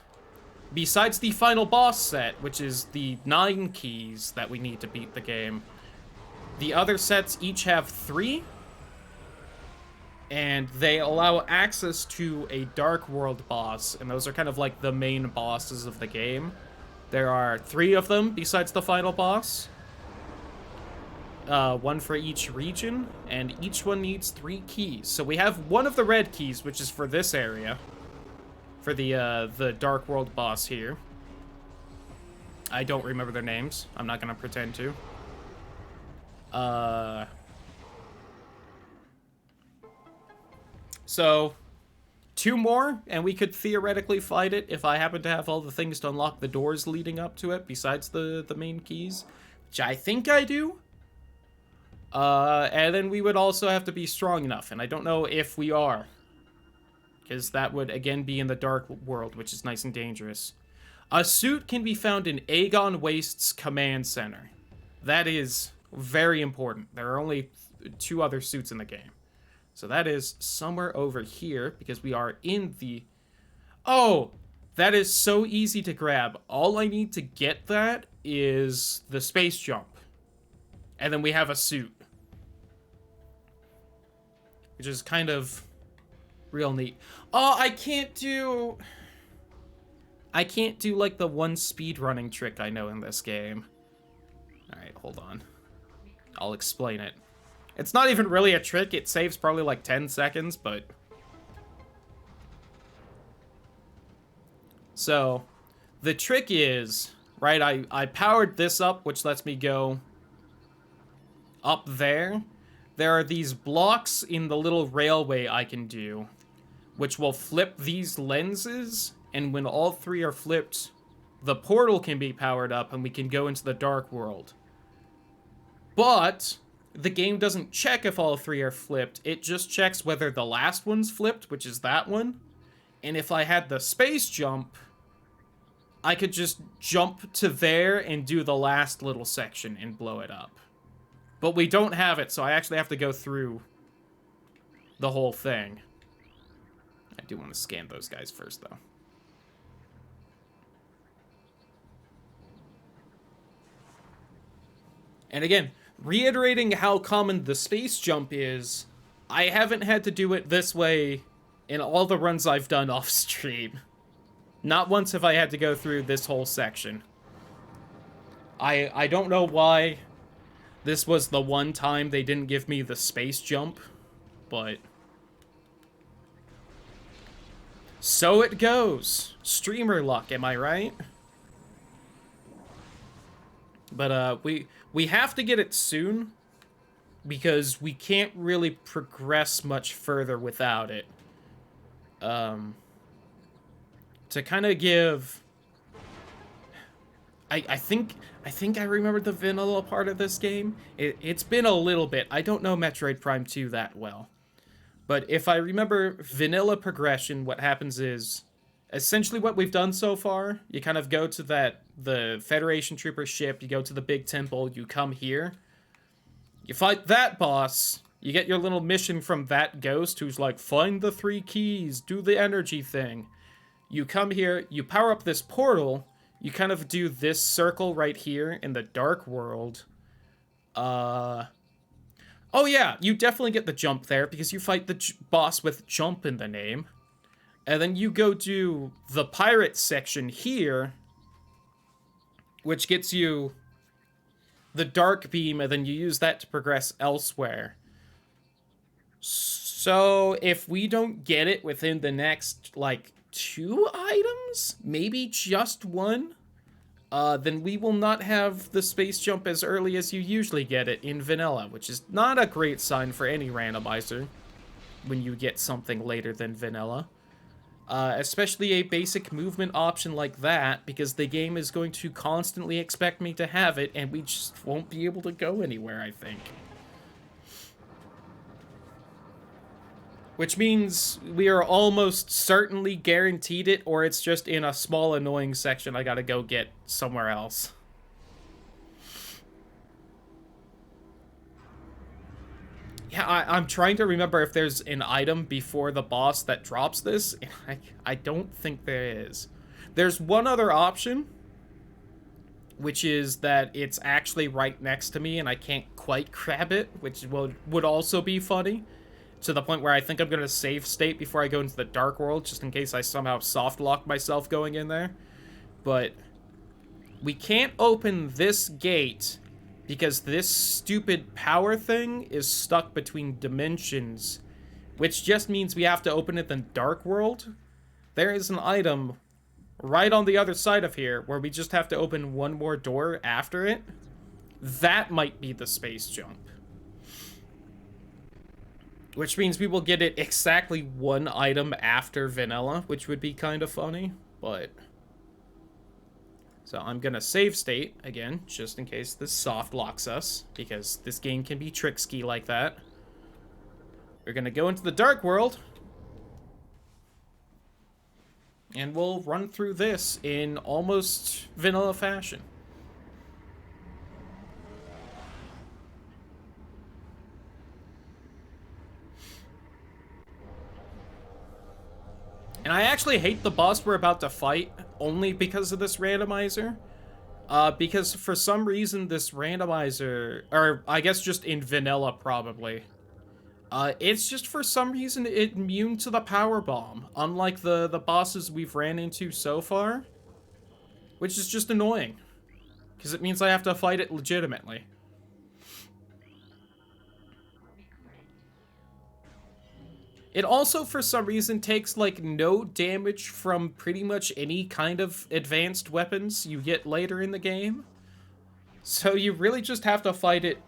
besides the final boss set, which is the 9 keys that we need to beat the game. The other sets each have 3, and they allow access to a Dark World boss, and those are kind of like the main bosses of the game. There are 3 of them besides the final boss. 1 for each region, and each one needs 3 keys. So we have one of the red keys, which is for this area, for the Dark World boss here. I don't remember their names. I'm not gonna pretend to. So 2 more, and we could theoretically fight it if I happen to have all the things to unlock the doors leading up to it, besides the main keys, which I think I do. And then we would also have to be strong enough, and I don't know if we are. Because that would, again, be in the Dark World, which is nice and dangerous. A suit can be found in Aegon Waste's command center. That is very important. There are only 2 other suits in the game. So that is somewhere over here, because we are in the... oh! That is so easy to grab. All I need to get that is the space jump. And then we have a suit. Which is kind of real neat. Oh, I can't do like the one speedrunning trick I know in this game. Alright, hold on. I'll explain it. It's not even really a trick. It saves probably like 10 seconds, but... so, the trick is, right, I powered this up, which lets me go up there. There are these blocks in the little railway I can do, which will flip these lenses, and when all 3 are flipped, the portal can be powered up and we can go into the Dark World. But the game doesn't check if all 3 are flipped, it just checks whether the last one's flipped, which is that one. And if I had the space jump, I could just jump to there and do the last little section and blow it up. But we don't have it, so I actually have to go through the whole thing. I do want to scan those guys first, though. And again, reiterating how common the space jump is, I haven't had to do it this way in all the runs I've done off stream. Not once have I had to go through this whole section. I don't know why this was the one time they didn't give me the space jump, but so it goes. Streamer luck, am I right? But we have to get it soon, because we can't really progress much further without it. To kind of give... I think I remembered the vanilla part of this game. It's been a little bit. I don't know Metroid Prime 2 that well. But if I remember vanilla progression, what happens is... essentially what we've done so far, you kind of go to the Federation Trooper ship, you go to the big temple, you come here. You fight that boss, you get your little mission from that ghost who's like, find the 3 keys, do the energy thing. You come here, you power up this portal, you kind of do this circle right here in the Dark World. Oh yeah, you definitely get the jump there because you fight the boss with jump in the name. And then you go to the pirate section here, which gets you the dark beam, and then you use that to progress elsewhere. So if we don't get it within the next, like, 2 items, maybe just 1, then we will not have the space jump as early as you usually get it in vanilla, which is not a great sign for any randomizer when you get something later than vanilla. Especially a basic movement option like that, because the game is going to constantly expect me to have it, and we just won't be able to go anywhere, I think. Which means we are almost certainly guaranteed it, or it's just in a small annoying section I gotta go get somewhere else. Yeah, I'm trying to remember if there's an item before the boss that drops this. I don't think there is. There's one other option, which is that it's actually right next to me and I can't quite grab it, which would also be funny. To the point where I think I'm going to save state before I go into the Dark World, just in case I somehow soft lock myself going in there. But we can't open this gate because this stupid power thing is stuck between dimensions, which just means we have to open it in Dark World. There is an item right on the other side of here where we just have to open one more door after it. That might be the space jump. Which means we will get it exactly 1 item after vanilla, which would be kind of funny, but... So I'm gonna save state, again, just in case this soft locks us, because this game can be tricksky like that. We're gonna go into the Dark World, and we'll run through this in almost vanilla fashion. And I actually hate the boss we're about to fight only because of this randomizer. Because for some reason this randomizer, or I guess just in vanilla probably, it's just for some reason immune to the power bomb, unlike the bosses we've ran into so far, which is just annoying, because it means I have to fight it legitimately. It also, for some reason, takes, like, no damage from pretty much any kind of advanced weapons you get later in the game. So you really just have to fight it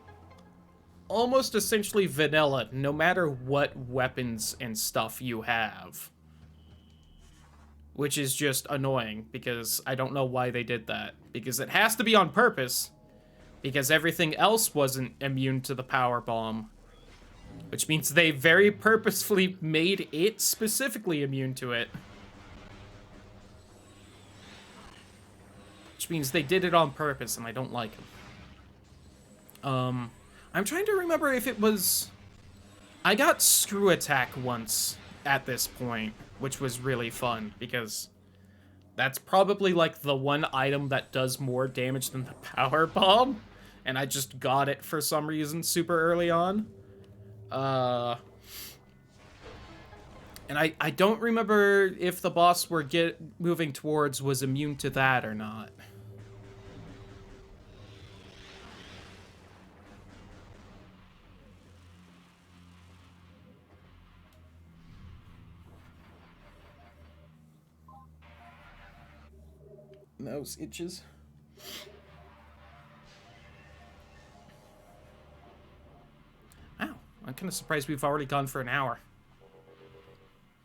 almost essentially vanilla, no matter what weapons and stuff you have. Which is just annoying, because I don't know why they did that. Because it has to be on purpose, because everything else wasn't immune to the power bomb. Which means they very purposefully made it specifically immune to it. Which means they did it on purpose, and I don't like them. I'm trying to remember if it was... I got Screw Attack once at this point, which was really fun, because that's probably, like, the one item that does more damage than the Power Bomb, and I just got it for some reason super early on. And I don't remember if the boss we're moving towards was immune to that or not. Nose itches. Ow, I'm kind of surprised we've already gone for an hour.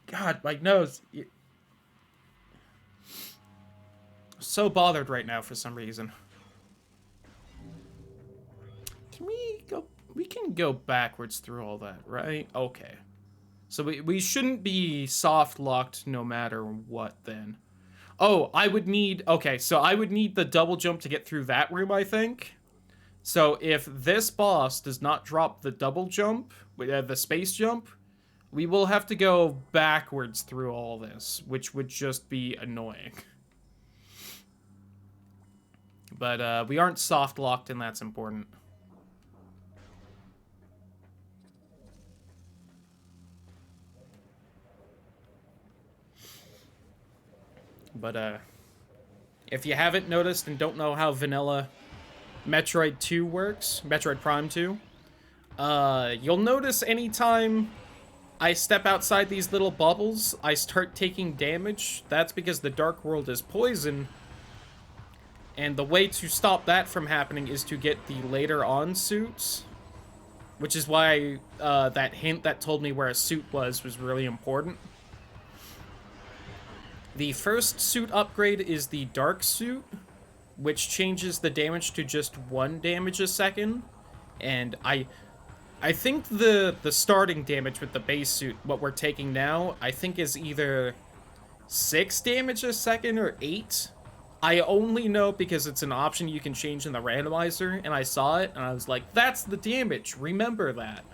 God, my nose. So bothered right now for some reason. Can we go? We can go backwards through all that, right? Okay. So we shouldn't be soft locked no matter what then. Oh, I would need... Okay, so I would need the double jump to get through that room, I think. So if this boss does not drop the double jump, the space jump, we will have to go backwards through all this, which would just be annoying. But we aren't soft locked, and that's important. But if you haven't noticed and don't know how vanilla Metroid 2 works, Metroid Prime 2, you'll notice anytime I step outside these little bubbles, I start taking damage. That's because the Dark World is poison. And the way to stop that from happening is to get the later on suits. Which is why that hint that told me where a suit was really important. The first suit upgrade is the Dark Suit, which changes the damage to just 1 damage a second. And I think the starting damage with the base suit, what we're taking now, I think is either 6 damage a second or 8. I only know because it's an option you can change in the randomizer, and I saw it, and I was like, that's the damage, remember that.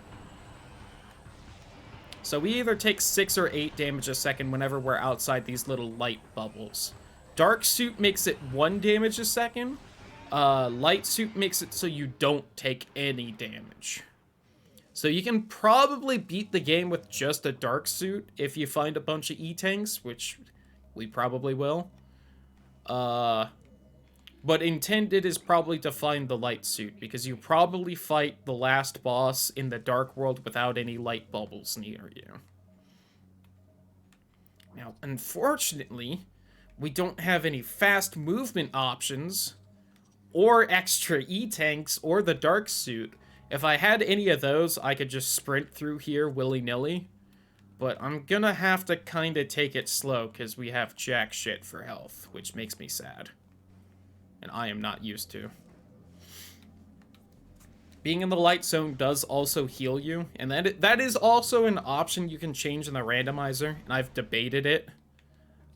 So we either take 6 or 8 damage a second whenever we're outside these little light bubbles. Dark Suit makes it 1 damage a second. Light Suit makes it so you don't take any damage. So you can probably beat the game with just a Dark Suit if you find a bunch of E-Tanks, which we probably will. But intended is probably to find the Light Suit, because you probably fight the last boss in the Dark World without any light bubbles near you. Now, unfortunately, we don't have any fast movement options, or extra E-Tanks, or the Dark Suit. If I had any of those, I could just sprint through here willy-nilly. But I'm gonna have to kinda take it slow, because we have jack shit for health, which makes me sad. And I am not used to. Being in the light zone does also heal you, and that is also an option you can change in the randomizer, and I've debated it.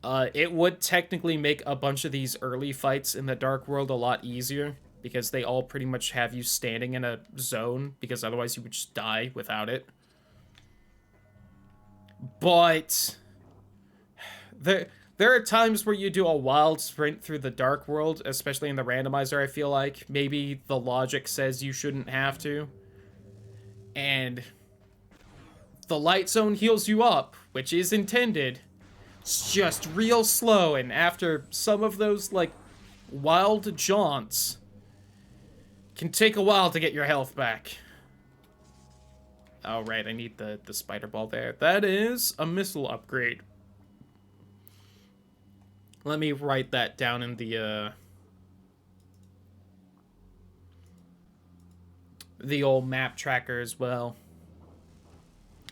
It would technically make a bunch of these early fights in the Dark World a lot easier, because they all pretty much have you standing in a zone, because otherwise you would just die without it. But there are times where you do a wild sprint through the Dark World, especially in the randomizer, I feel like. Maybe the logic says you shouldn't have to. And the light zone heals you up, which is intended. It's just real slow, and after some of those, like, wild jaunts, can take a while to get your health back. Oh, right, I need the spider ball there. That is a missile upgrade. Let me write that down in the old map tracker as well.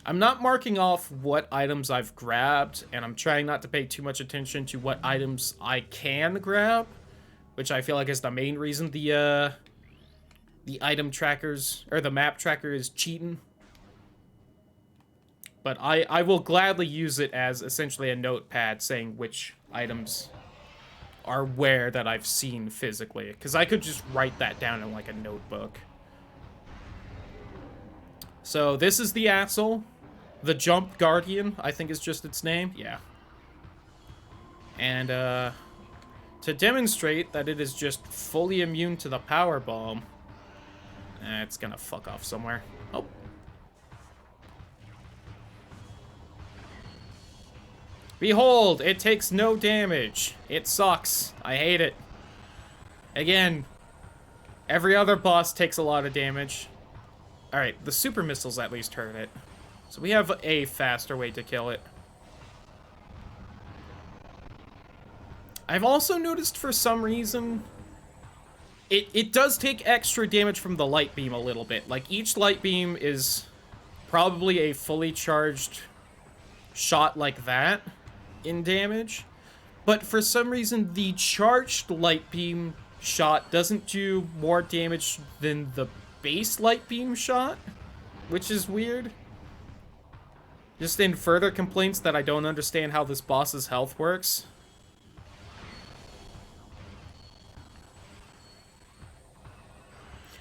I'm not marking off what items I've grabbed, and I'm trying not to pay too much attention to what items I can grab, which I feel like is the main reason the item trackers, or the map tracker is cheating. But I will gladly use it as essentially a notepad saying which items are where that I've seen physically. Because I could just write that down in like a notebook. So this is the asshole. The Jump Guardian, I think is just its name. Yeah. And, to demonstrate that it is just fully immune to the power bomb, it's gonna fuck off somewhere. Oh. Behold, it takes no damage. It sucks. I hate it. Again, every other boss takes a lot of damage. Alright, the super missiles at least hurt it. So we have a faster way to kill it. I've also noticed for some reason, it does take extra damage from the light beam a little bit. Like, each light beam is probably a fully charged shot like that in damage. But for some reason, the charged light beam shot doesn't do more damage than the base light beam shot, which is weird. Just in further complaints that I don't understand how this boss's health works.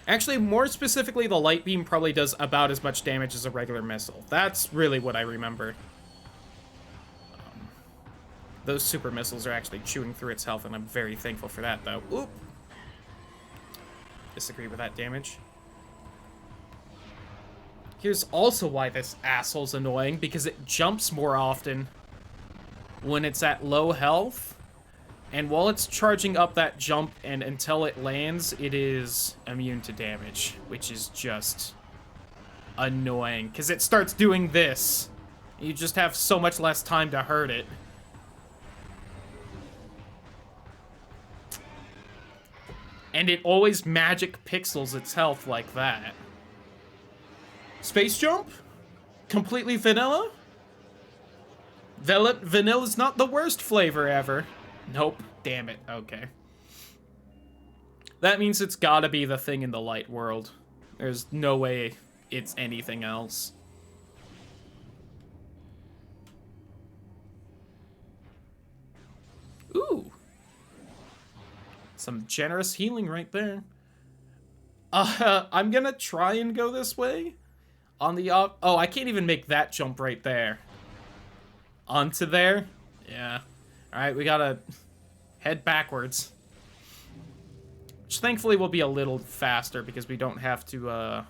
Actually, more specifically, the light beam probably does about as much damage as a regular missile. That's really what I remember. Those super missiles are actually chewing through its health, and I'm very thankful for that, though. Oop. Disagree with that damage. Here's also why this asshole's annoying, because it jumps more often when it's at low health. And while it's charging up that jump and until it lands, it is immune to damage, which is just annoying, because it starts doing this. You just have so much less time to hurt it. And it always magic pixels its health like that. Space jump? Completely vanilla? Vanilla's not the worst flavor ever. Nope. Damn it. Okay. That means it's gotta be the thing in the light world. There's no way it's anything else. Ooh. Some generous healing right there. I'm gonna try and go this way. On the up. Oh, I can't even make that jump right there. Onto there? Yeah. Alright, we gotta head backwards. Which thankfully will be a little faster because we don't have to,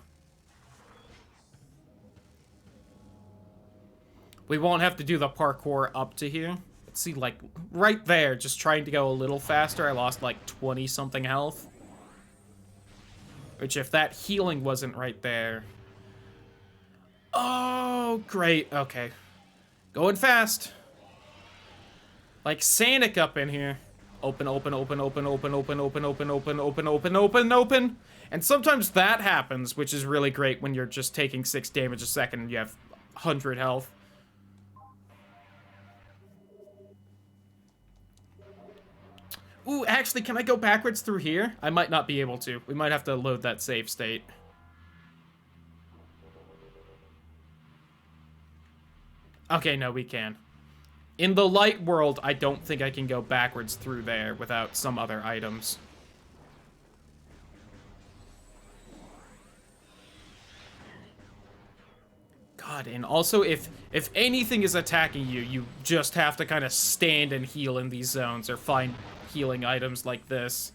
we won't have to do the parkour up to here. Let's see, like, right there, just trying to go a little faster, I lost like 20-something health. Which, if that healing wasn't right there... Oh, great, okay. Going fast. Like Sonic up in here. Open, open, open, open, open, open, open, open, open, open, open, open, open. And sometimes that happens, which is really great when you're just taking 6 damage a second and you have 100 health. Ooh, actually, can I go backwards through here? I might not be able to. We might have to load that save state. Okay, no, we can. In the light world, I don't think I can go backwards through there without some other items. God, and also, if anything is attacking you, you just have to kind of stand and heal in these zones or find healing items like this.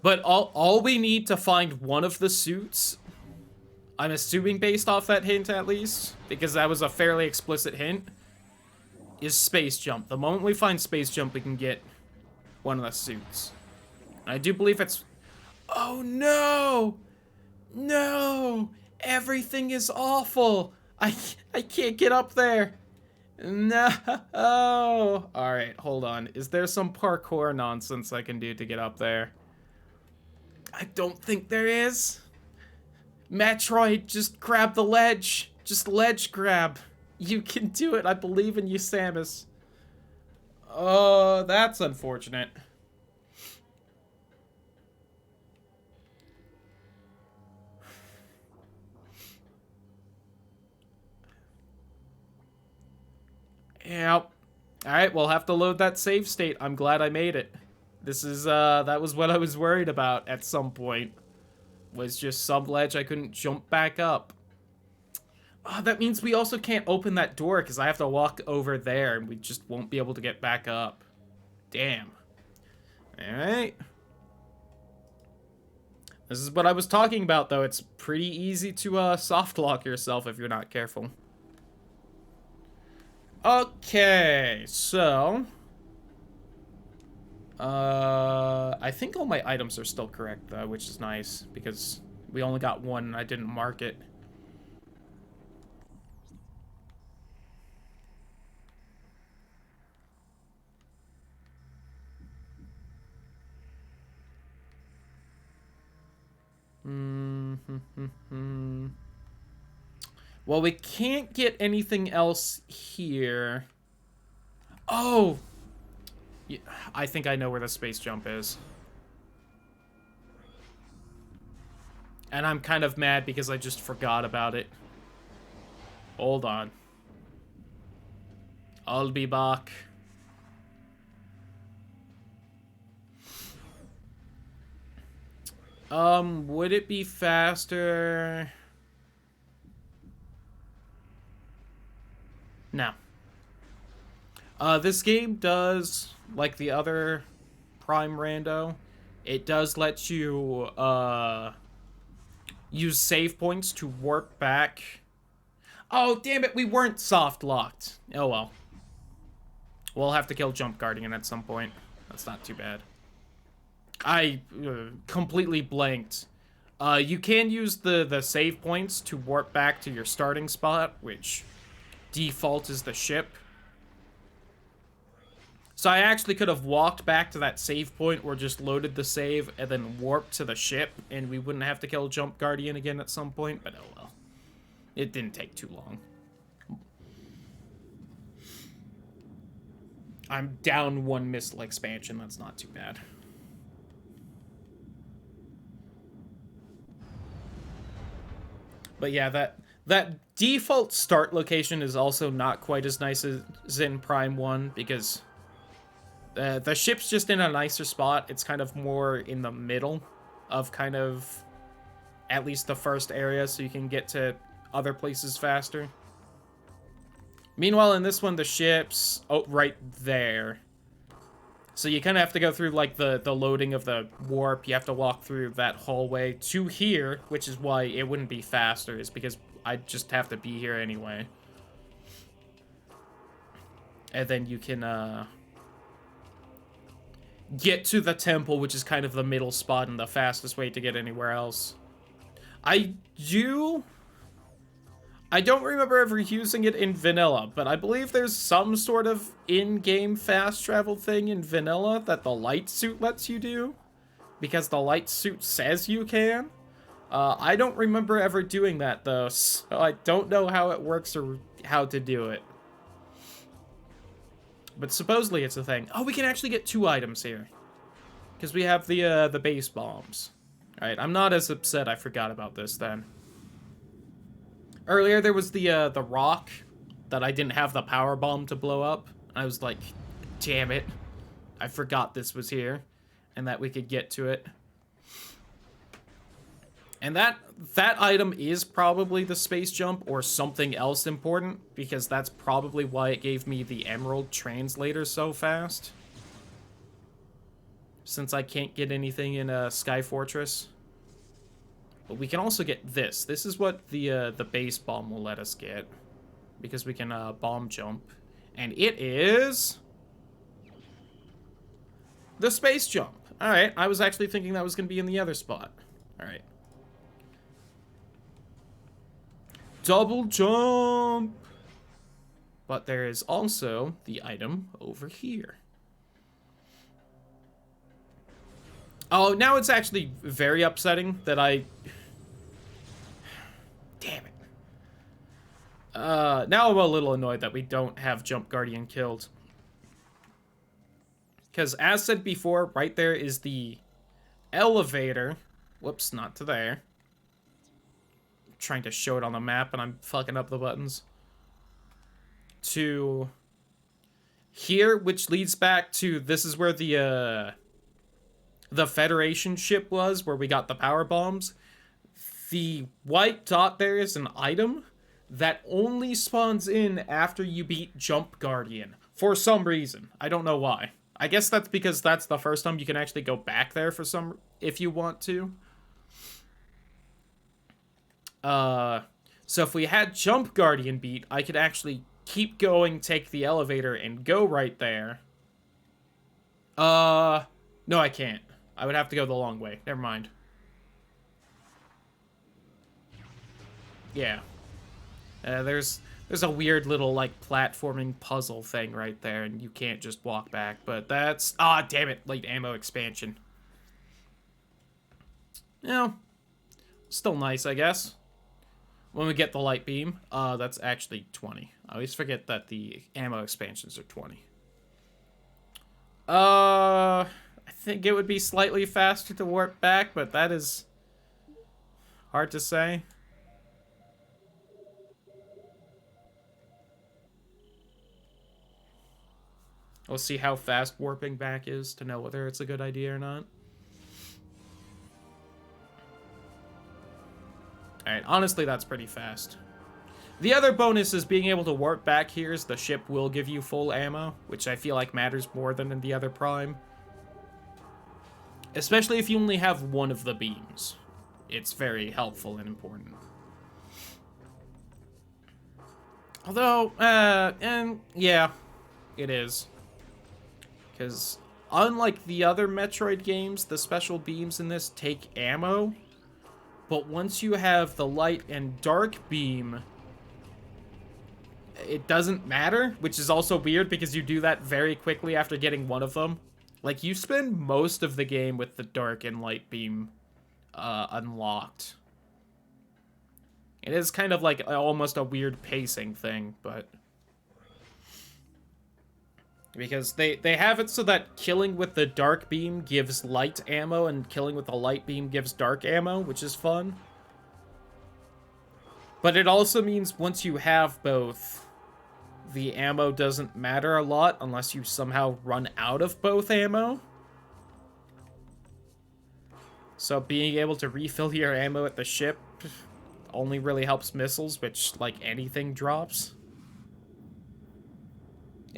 But all we need to find one of the suits, I'm assuming based off that hint at least, because that was a fairly explicit hint, is Space Jump. The moment we find Space Jump, we can get one of the suits. I do believe it's... Oh no! No! Everything is awful! I can't get up there! No! Alright, hold on. Is there some parkour nonsense I can do to get up there? I don't think there is. Metroid, just grab the ledge. Just ledge grab. You can do it. I believe in you, Samus. Oh, that's unfortunate. Yep. Alright, we'll have to load that save state. I'm glad I made it. This is, that was what I was worried about at some point. Was just some ledge I couldn't jump back up. Oh, that means we also can't open that door because I have to walk over there and we just won't be able to get back up. Damn. Alright. This is what I was talking about, though. It's pretty easy to soft lock yourself if you're not careful. Okay, so... I think all my items are still correct, though, which is nice, because we only got one and I didn't mark it. Well, we can't get anything else here. Oh! Yeah, I think I know where the space jump is. And I'm kind of mad because I just forgot about it. Hold on. I'll be back. Would it be faster? No. This game does, like the other Prime Rando, it does let you, use save points to warp back. Oh, damn it, we weren't soft locked. Oh, well. We'll have to kill Jump Guardian at some point. That's not too bad. I completely blanked. You can use the save points to warp back to your starting spot, which default is the ship. So I actually could have walked back to that save point or just loaded the save and then warped to the ship, and we wouldn't have to kill Jump Guardian again at some point, but oh well. It didn't take too long. I'm down one missile expansion, that's not too bad. But yeah, that default start location is also not quite as nice as in Prime 1, because the ship's just in a nicer spot. It's kind of more in the middle of kind of at least the first area, so you can get to other places faster. Meanwhile, in this one, the ship's right there. So you kind of have to go through, like, the loading of the warp. You have to walk through that hallway to here, which is why it wouldn't be faster, is because I'd just have to be here anyway. And then you can, get to the temple, which is kind of the middle spot and the fastest way to get anywhere else. I don't remember ever using it in vanilla, but I believe there's some sort of in-game fast travel thing in vanilla that the light suit lets you do, because the light suit says you can. I don't remember ever doing that, though, so I don't know how it works or how to do it. But supposedly it's a thing. Oh, we can actually get 2 items here, because we have the base bombs. Alright, I'm not as upset I forgot about this then. Earlier, there was the rock that I didn't have the power bomb to blow up. I was like, damn it. I forgot this was here and that we could get to it. And that item is probably the space jump or something else important, because that's probably why it gave me the Emerald Translator so fast. Since I can't get anything in Sky Fortress. But we can also get this. This is what the base bomb will let us get, because we can bomb jump, and it is the space jump. All right, I was actually thinking that was going to be in the other spot. All right, double jump. But there is also the item over here. Oh, now it's actually very upsetting that I... Damn it. Now I'm a little annoyed that we don't have Jump Guardian killed. Because, as said before, right there is the elevator. Whoops, not to there. I'm trying to show it on the map and I'm fucking up the buttons. To here, which leads back to... This is where the the Federation ship was, where we got the power bombs, the white dot there is an item that only spawns in after you beat Jump Guardian. For some reason. I don't know why. I guess that's because that's the first time you can actually go back there for some, if you want to. So if we had Jump Guardian beat, I could actually keep going, take the elevator, and go right there. No, I can't. I would have to go the long way. Never mind. Yeah. There's a weird little, like, platforming puzzle thing right there, and you can't just walk back, but that's... Ah, damn it, late ammo expansion. Yeah. Still nice, I guess. When we get the light beam, that's actually 20. I always forget that the ammo expansions are 20. I think it would be slightly faster to warp back, but that is hard to say. We'll see how fast warping back is to know whether it's a good idea or not. Alright, honestly, that's pretty fast. The other bonus is being able to warp back here is the ship will give you full ammo, which I feel like matters more than in the other Prime. Especially if you only have one of the beams. It's very helpful and important. Although, and yeah, it is. Because unlike the other Metroid games, the special beams in this take ammo. But once you have the light and dark beam, it doesn't matter, which is also weird because you do that very quickly after getting one of them. Like, you spend most of the game with the dark and light beam unlocked. It is kind of like almost a weird pacing thing, but... Because they have it so that killing with the dark beam gives light ammo and killing with the light beam gives dark ammo, which is fun. But it also means once you have both, the ammo doesn't matter a lot unless you somehow run out of both ammo. So being able to refill your ammo at the ship only really helps missiles, which, like, anything drops.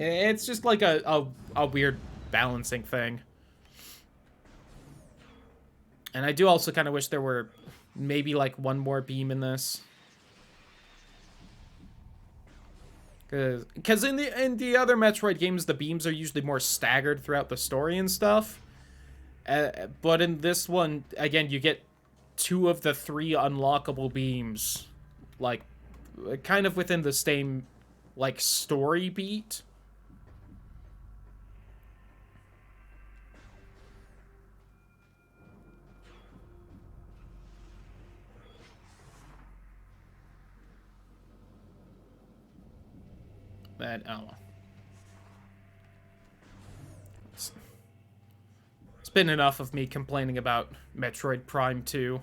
It's just like a weird balancing thing. And I do also kind of wish there were maybe like one more beam in this. Because in the other Metroid games, the beams are usually more staggered throughout the story and stuff. But in this one, again, you get 2 of the 3 unlockable beams. Like, kind of within the same, like, story beat. That, oh. It's been enough of me complaining about Metroid Prime 2.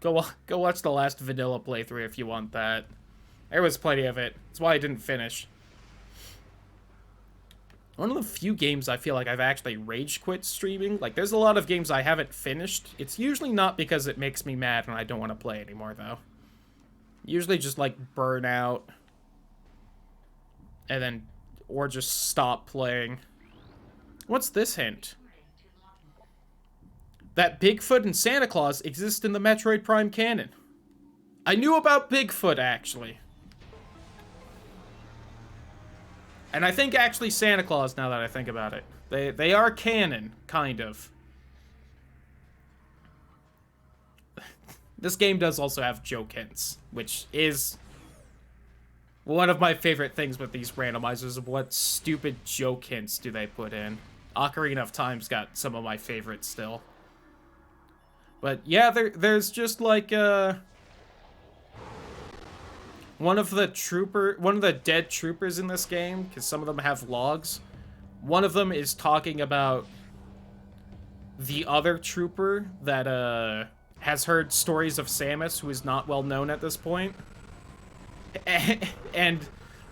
Go watch the last vanilla playthrough if you want that. There was plenty of it. That's why I didn't finish. One of the few games I feel like I've actually rage quit streaming. Like, there's a lot of games I haven't finished. It's usually not because it makes me mad and I don't want to play anymore, though. Usually just, like, burnout. And then, or just stop playing. What's this hint? That Bigfoot and Santa Claus exist in the Metroid Prime canon. I knew about Bigfoot, actually. And I think actually Santa Claus, now that I think about it. They are canon, kind of. This game does also have joke hints, which is one of my favorite things with these randomizers of what stupid joke hints do they put in. Ocarina of Time's got some of my favorites still. But yeah, there's just like one of the dead troopers in this game, because some of them have logs. One of them is talking about the other trooper that has heard stories of Samus, who is not well known at this point. And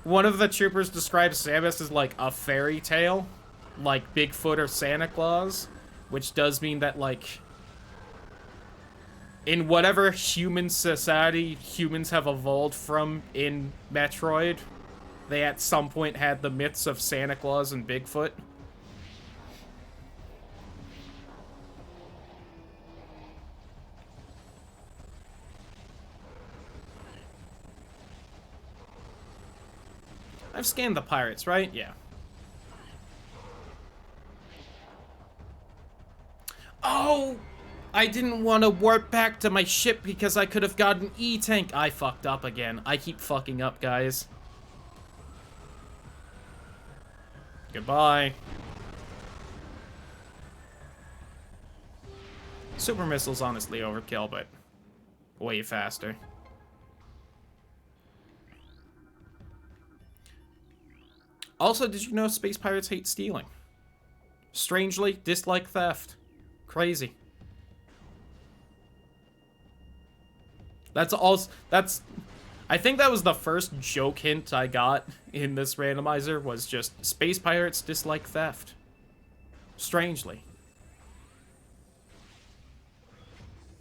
one of the troopers describes Samus as like a fairy tale, like Bigfoot or Santa Claus. which does mean that, like, in whatever human society humans have evolved from in Metroid, they at some point had the myths of Santa Claus and Bigfoot. I've scanned the pirates, right? Yeah. Oh! I didn't want to warp back to my ship because I could have gotten E-Tank. I fucked up again. I keep fucking up, guys. Goodbye. Super missile's honestly overkill, but way faster. Also, did you know space pirates hate stealing? Strangely, dislike theft. Crazy. I think that was the first joke hint I got in this randomizer, was just space pirates dislike theft. Strangely.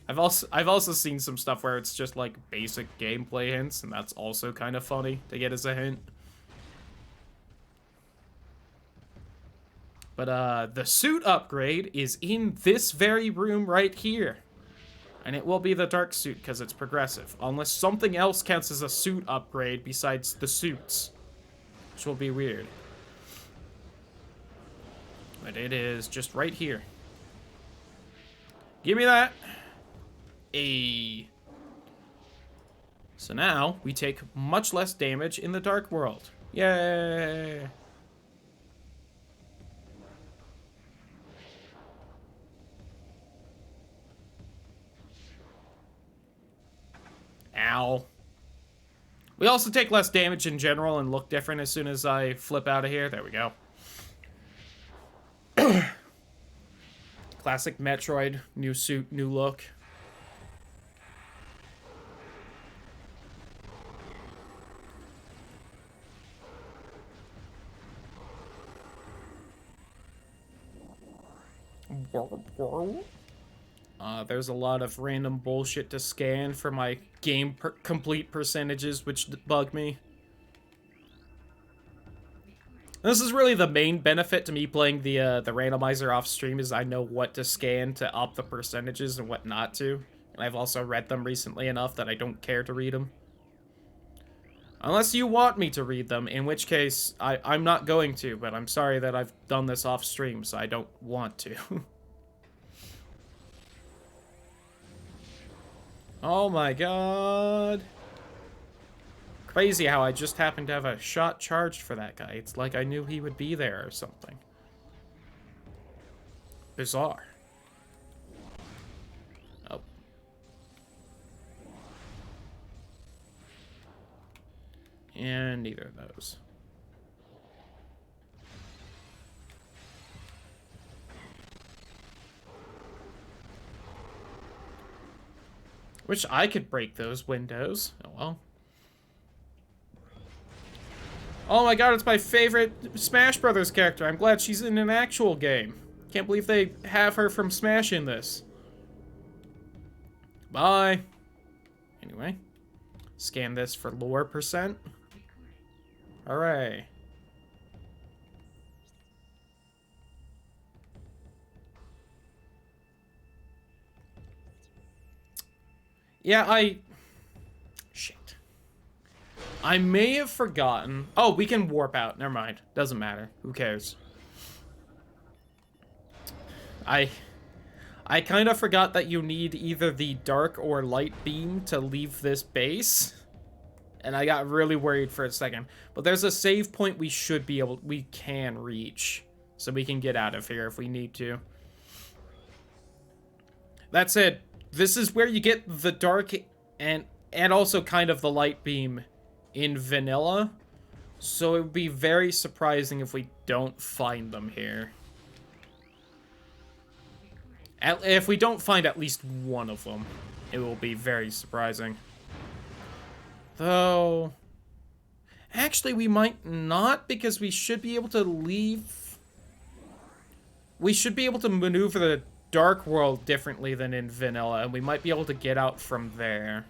I've also seen some stuff where it's just like basic gameplay hints, and that's also kind of funny to get as a hint. But the suit upgrade is in this very room right here. And it will be the dark suit because it's progressive. Unless something else counts as a suit upgrade besides the suits. Which will be weird. But it is just right here. Give me that. So now, we take much less damage in the dark world. Yay! Ow. We also take less damage in general and look different as soon as I flip out of here. There we go. Classic Metroid. New suit, new look. There's a lot of random bullshit to scan for my game complete percentages, which bug me. This is really the main benefit to me playing the randomizer off stream, is I know what to scan to up the percentages and what not to. And I've also read them recently enough that I don't care to read them. Unless you want me to read them, in which case I'm not going to, but I'm sorry that I've done this off stream, so I don't want to. Oh my god. Crazy how I just happened to have a shot charged for that guy. It's like I knew he would be there or something. Bizarre. Oh. And neither of those. Wish I could break those windows. Oh well. Oh my god, it's my favorite Smash Brothers character. I'm glad she's in an actual game. Can't believe they have her from Smash in this. Bye. Anyway. Scan this for lore percent. Hooray. Yeah, shit. I may have forgotten. Oh, we can warp out. Never mind. Doesn't matter. Who cares? I kind of forgot that you need either the dark or light beam to leave this base. And I got really worried for a second. But there's a save point we can reach. So we can get out of here if we need to. That's it. This is where you get the dark and also kind of the light beam in vanilla. So it would be very surprising if we don't find them here. If we don't find at least one of them, it will be very surprising. Though, actually we might not, because we should be able to leave. we should be able to maneuver the Dark World differently than in Vanilla, and we might be able to get out from there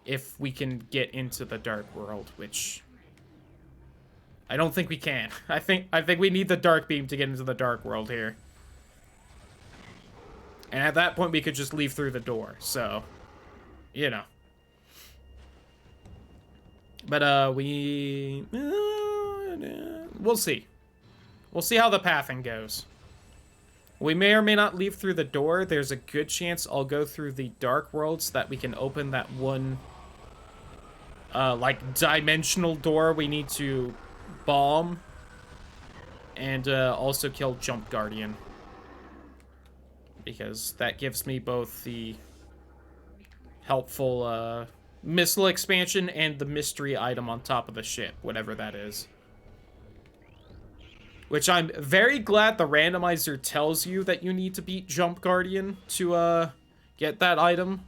if we can get into the Dark World, which I don't think we can. I think we need the Dark Beam to get into the Dark World here. And at that point, we could just leave through the door, so, you know. But, we'll see. We'll see how the pathing goes. We may or may not leave through the door. There's a good chance I'll go through the Dark World so that we can open that one, like, dimensional door we need to bomb. And, also kill Jump Guardian. Because that gives me both the helpful, missile expansion and the mystery item on top of the ship, whatever that is. Which I'm very glad the randomizer tells you that you need to beat Jump Guardian to, get that item.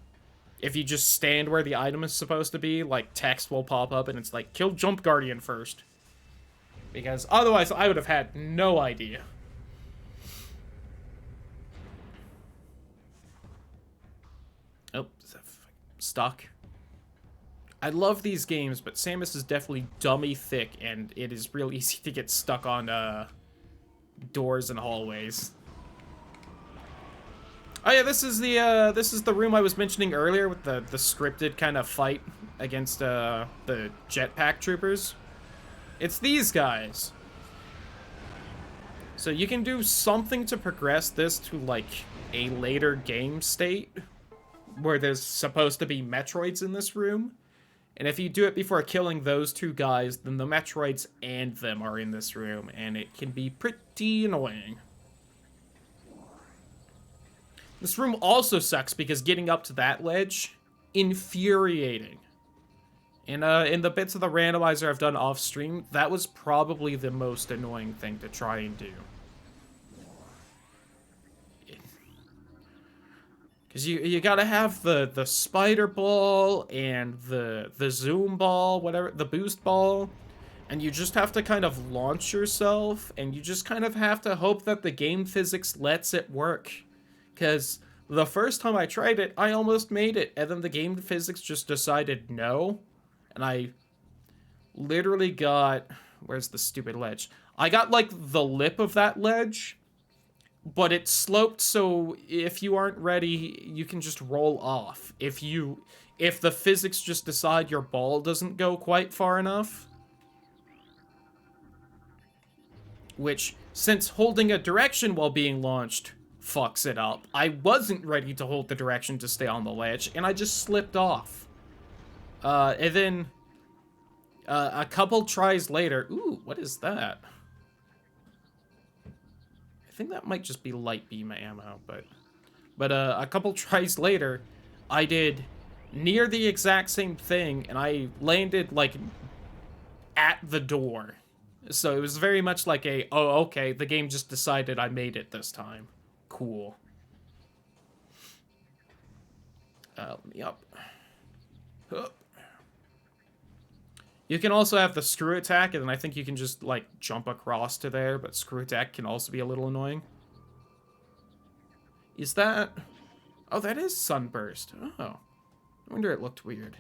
If you just stand where the item is supposed to be, like, text will pop up and it's like, kill Jump Guardian first. Because otherwise I would have had no idea. Oh, is that stuck? I love these games, but Samus is definitely dummy thick, and it is real easy to get stuck on, doors and hallways. Oh yeah, this is the room I was mentioning earlier with the scripted kind of fight against, the jetpack troopers. It's these guys. So you can do something to progress this to, like, a later game state, where there's supposed to be Metroids in this room. And if you do it before killing those two guys, then the Metroids and them are in this room, and it can be pretty annoying. This room also sucks because getting up to that ledge, infuriating. In the bits of the randomizer I've done off stream, that was probably the most annoying thing to try and do. Because you gotta have the spider ball and the zoom ball, whatever, the boost ball, and you just have to kind of launch yourself, and you just kind of have to hope that the game physics lets it work. Because the first time I tried it, I almost made it, and then the game physics just decided no, and I literally got, where's the stupid ledge? I got, like, the lip of that ledge, but it sloped, so if you aren't ready, you can just roll off. If the physics just decide your ball doesn't go quite far enough. Which, since holding a direction while being launched fucks it up, I wasn't ready to hold the direction to stay on the ledge, and I just slipped off. And then, a couple tries later, ooh, what is that? I think that might just be light beam ammo, but a couple tries later, I did near the exact same thing, and I landed, like, at the door. So it was very much like a, oh, okay, the game just decided I made it this time. Cool. Let me up. Hup. You can also have the screw attack, and then I think you can just, like, jump across to there, but screw attack can also be a little annoying. Is that... Oh, that is Sunburst. Oh. I wonder it looked weird.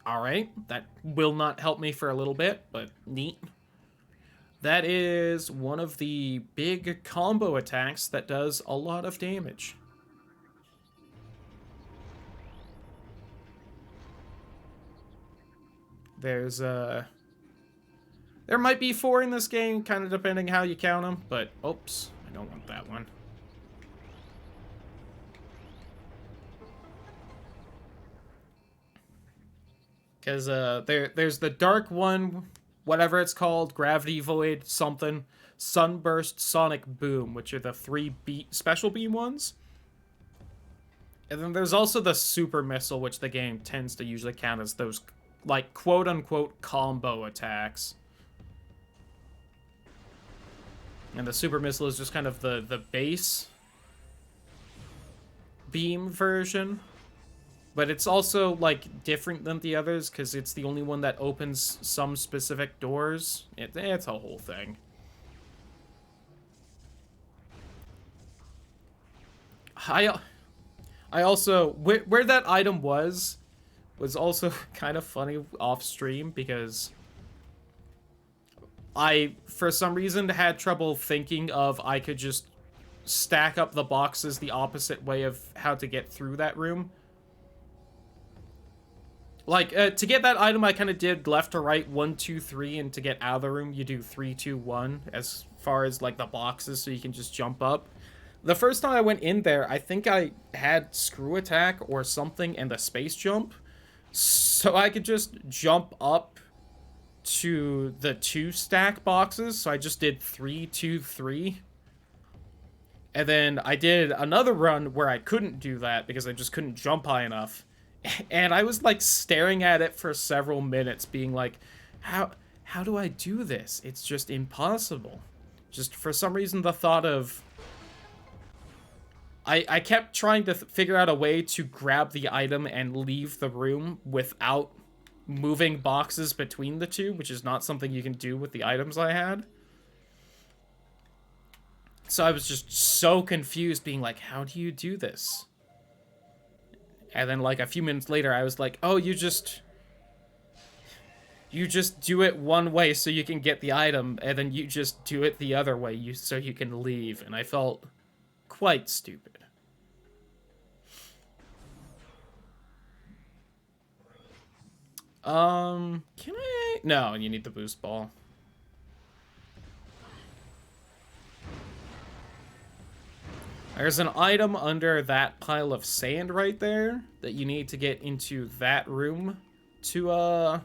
Alright, that will not help me for a little bit, but neat. That is one of the big combo attacks that does a lot of damage. There's, there might be 4 in this game, kind of depending how you count them, but, oops, I don't want that one. Because, there's the dark one, whatever it's called, Gravity Void, something, Sunburst, Sonic Boom, which are the 3 special beam ones. And then there's also the Super Missile, which the game tends to usually count as those, like, quote-unquote combo attacks. And the Super Missile is just kind of the base beam version. But it's also, like, different than the others, because it's the only one that opens some specific doors. It's a whole thing. I also where that item was also kind of funny off stream because I for some reason had trouble thinking of I could just stack up the boxes the opposite way of how to get through that room. Like, to get that item, I kind of did left to right, 1, 2, 3, and to get out of the room, you do 3, 2, 1, as far as, like, the boxes, so you can just jump up. The first time I went in there, I think I had screw attack or something and the space jump, so I could just jump up to the 2 stack boxes, so I just did 3, 2, 3. And then I did another run where I couldn't do that because I just couldn't jump high enough. And I was like staring at it for several minutes being like, how do I do this? It's just impossible. Just for some reason the thought of I kept trying to figure out a way to grab the item and leave the room without moving boxes between the two, which is not something you can do with the items I had. So I was just so confused being like, how do you do this? And then, like, a few minutes later, I was like, oh, you just do it one way so you can get the item, and then you just do it the other way so you can leave. And I felt quite stupid. Can I? No, you need the boost ball. There's an item under that pile of sand right there that you need to get into that room to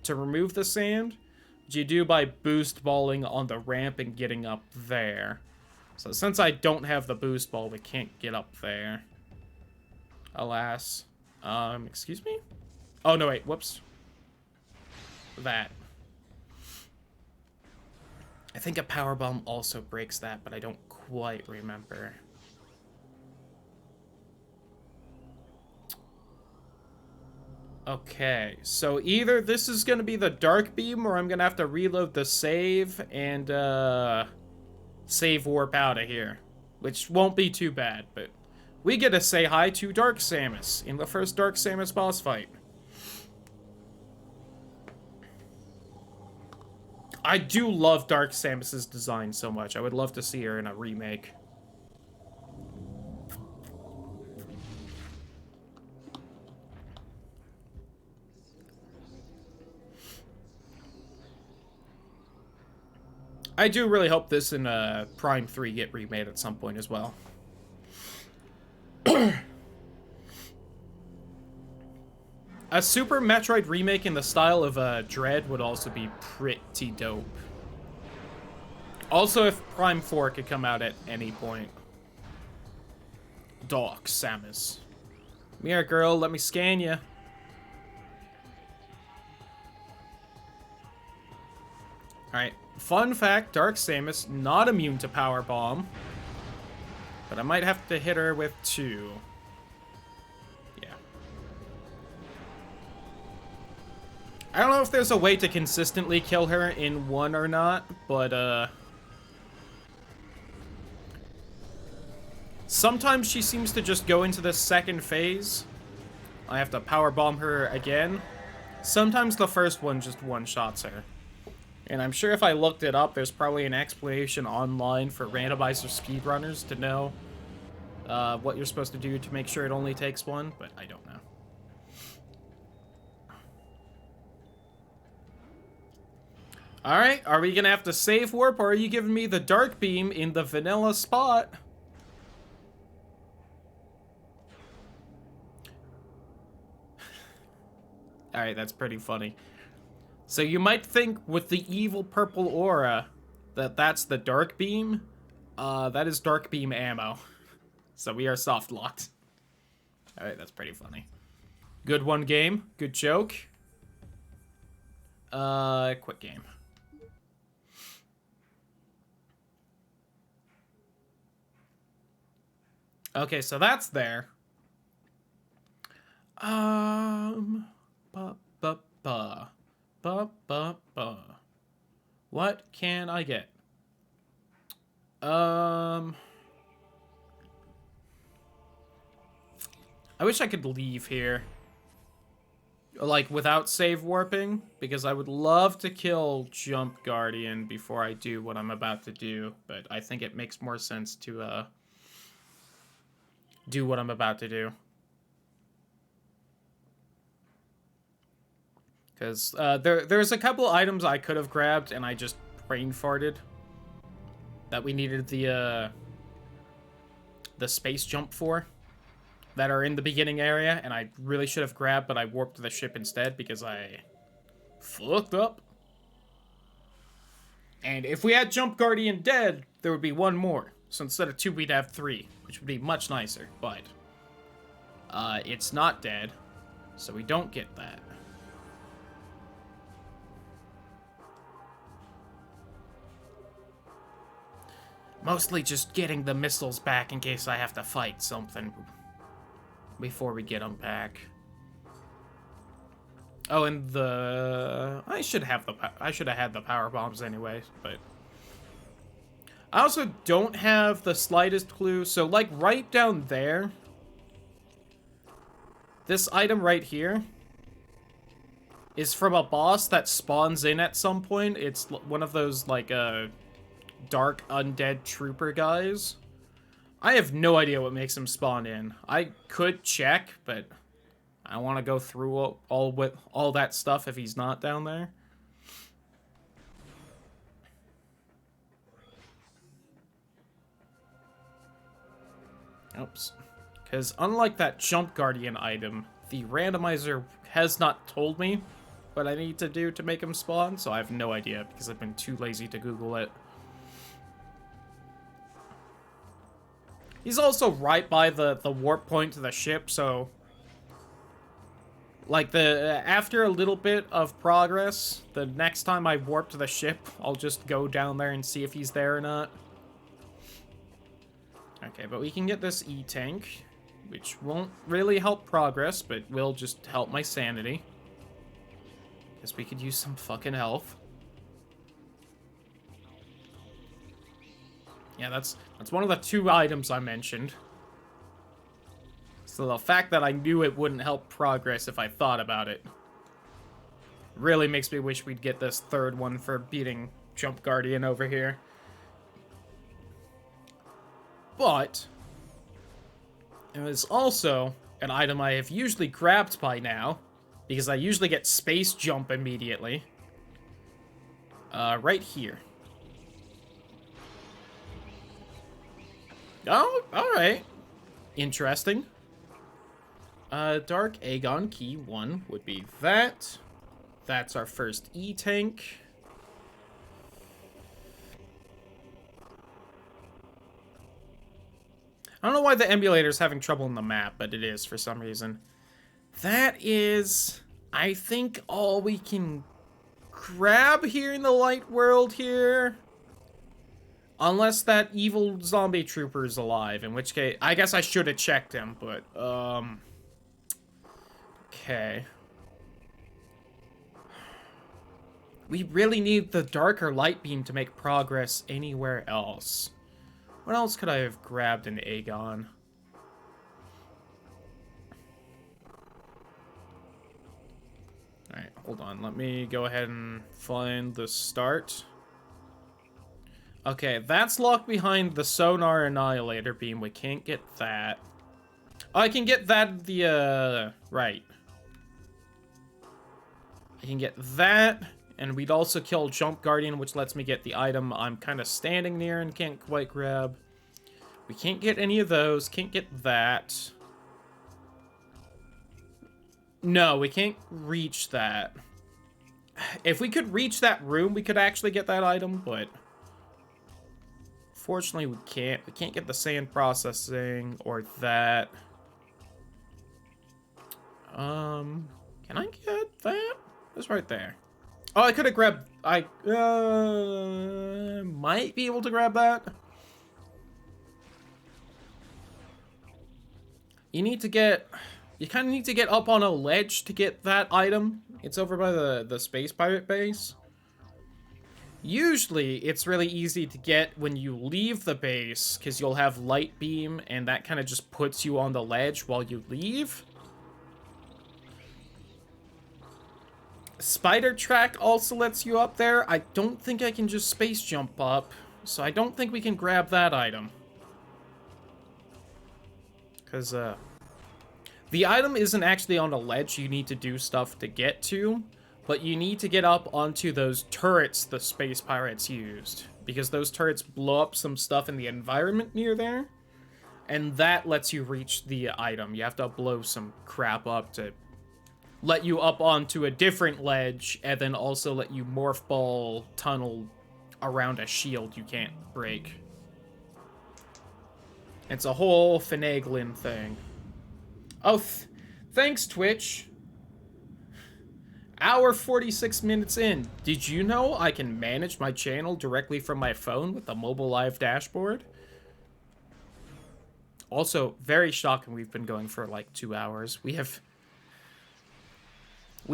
remove the sand, which you do by boost balling on the ramp and getting up there. So since I don't have the boost ball, we can't get up there. Alas. Excuse me? Oh, no, wait, whoops. That. I think a power bomb also breaks that, but I don't quite remember. Okay, so either this is going to be the dark beam, or I'm going to have to reload the save and, save warp out of here. Which won't be too bad, but we get to say hi to Dark Samus in the first Dark Samus boss fight. I do love Dark Samus's design so much. I would love to see her in a remake. I do really hope this and Prime 3 get remade at some point as well. A Super Metroid remake in the style of Dread would also be pretty dope. Also, if Prime 4 could come out at any point. Dark Samus. Come here, girl. Let me scan you. Alright. Fun fact, Dark Samus, not immune to Power Bomb. But I might have to hit her with 2. Yeah. I don't know if there's a way to consistently kill her in 1 or not, but, sometimes she seems to just go into the second phase. I have to Power Bomb her again. Sometimes the first one just one-shots her. And I'm sure if I looked it up, there's probably an explanation online for Randomizer speedrunners to know what you're supposed to do to make sure it only takes 1, but I don't know. Alright, are we gonna have to save warp, or are you giving me the dark beam in the vanilla spot? Alright, that's pretty funny. So you might think with the evil purple aura that that's the dark beam. That is dark beam ammo. So we are soft locked. Alright, that's pretty funny. Good one game. Good joke. Quick game. Okay, so that's there. What can I get? I wish I could leave here. Like, without save warping, because I would love to kill Jump Guardian before I do what I'm about to do, but I think it makes more sense to, do what I'm about to do. Because, there's a couple items I could have grabbed, and I just brain farted. That we needed the space jump for. That are in the beginning area, and I really should have grabbed, but I warped the ship instead because I fucked up. And if we had Jump Guardian dead, there would be one more. So instead of 2, we'd have 3, which would be much nicer, but it's not dead, so we don't get that. Mostly just getting the missiles back in case I have to fight something before we get them back. Oh, and I should have had the power bombs anyway, but I also don't have the slightest clue. So, like, right down there, this item right here is from a boss that spawns in at some point. It's one of those, like, dark undead trooper guys. I have no idea what makes him spawn in. I could check, but I want to go through all that stuff if he's not down there. Oops. Because unlike that Jump Guardian item, the randomizer has not told me what I need to do to make him spawn, so I have no idea because I've been too lazy to Google it. He's also right by the warp point to the ship, so like after a little bit of progress, the next time I warp to the ship, I'll just go down there and see if he's there or not. Okay, but we can get this E-tank, which won't really help progress, but will just help my sanity. Guess we could use some fucking health. Yeah, that's one of the 2 items I mentioned. So the fact that I knew it wouldn't help progress if I thought about it really makes me wish we'd get this 3rd one for beating Jump Guardian over here. But it was also an item I have usually grabbed by now, because I usually get space jump immediately. Right here. Oh, alright. Interesting. Dark Aegon Key 1 would be that. That's our first E-tank. I don't know why the emulator's having trouble in the map, but it is for some reason. That is, I think, all we can grab here in the light world here. Unless that evil zombie trooper is alive, in which case, I guess I should have checked him, but, okay. We really need the darker light beam to make progress anywhere else. What else could I have grabbed in Aegon? Alright, hold on. Let me go ahead and find the start. Okay, that's locked behind the sonar annihilator beam. We can't get that. Oh, I can get that right. I can get that, and we'd also kill Jump Guardian, which lets me get the item I'm kind of standing near and can't quite grab. We can't get any of those. Can't get that. No, we can't reach that. If we could reach that room, we could actually get that item, but fortunately we can't. We can't get the sand processing or that. Can I get that? It's right there. Oh, I could have grabbed... I might be able to grab that. You need to get... You kind of need to get up on a ledge to get that item. It's over by the space pirate base. Usually, it's really easy to get when you leave the base, because you'll have light beam, and that kind of just puts you on the ledge while you leave. Spider track also lets you up there. I don't think I can just space jump up, so I don't think we can grab that item. Because, the item isn't actually on a ledge you need to do stuff to get to, but you need to get up onto those turrets the space pirates used, because those turrets blow up some stuff in the environment near there, and that lets you reach the item. You have to blow some crap up to let you up onto a different ledge, and then also let you morph ball tunnel around a shield you can't break. It's a whole finagling thing. Oh, thanks, Twitch. Hour 46 minutes in. Did you know I can manage my channel directly from my phone with the mobile live dashboard? Also, very shocking we've been going for like 2 hours. We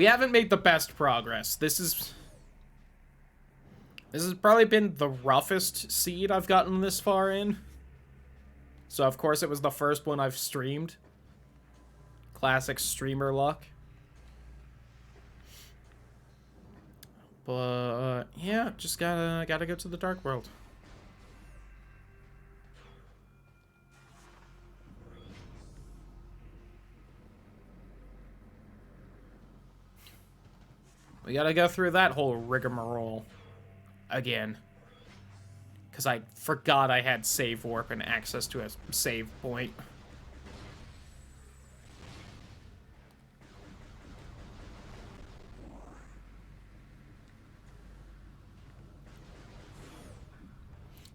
haven't made the best progress. This has probably been the roughest seed I've gotten this far in. So, of course, it was the first one I've streamed. Classic streamer luck. But, yeah, just gotta go to the Dark World. We gotta go through that whole rigmarole again. Because I forgot I had save warp and access to a save point.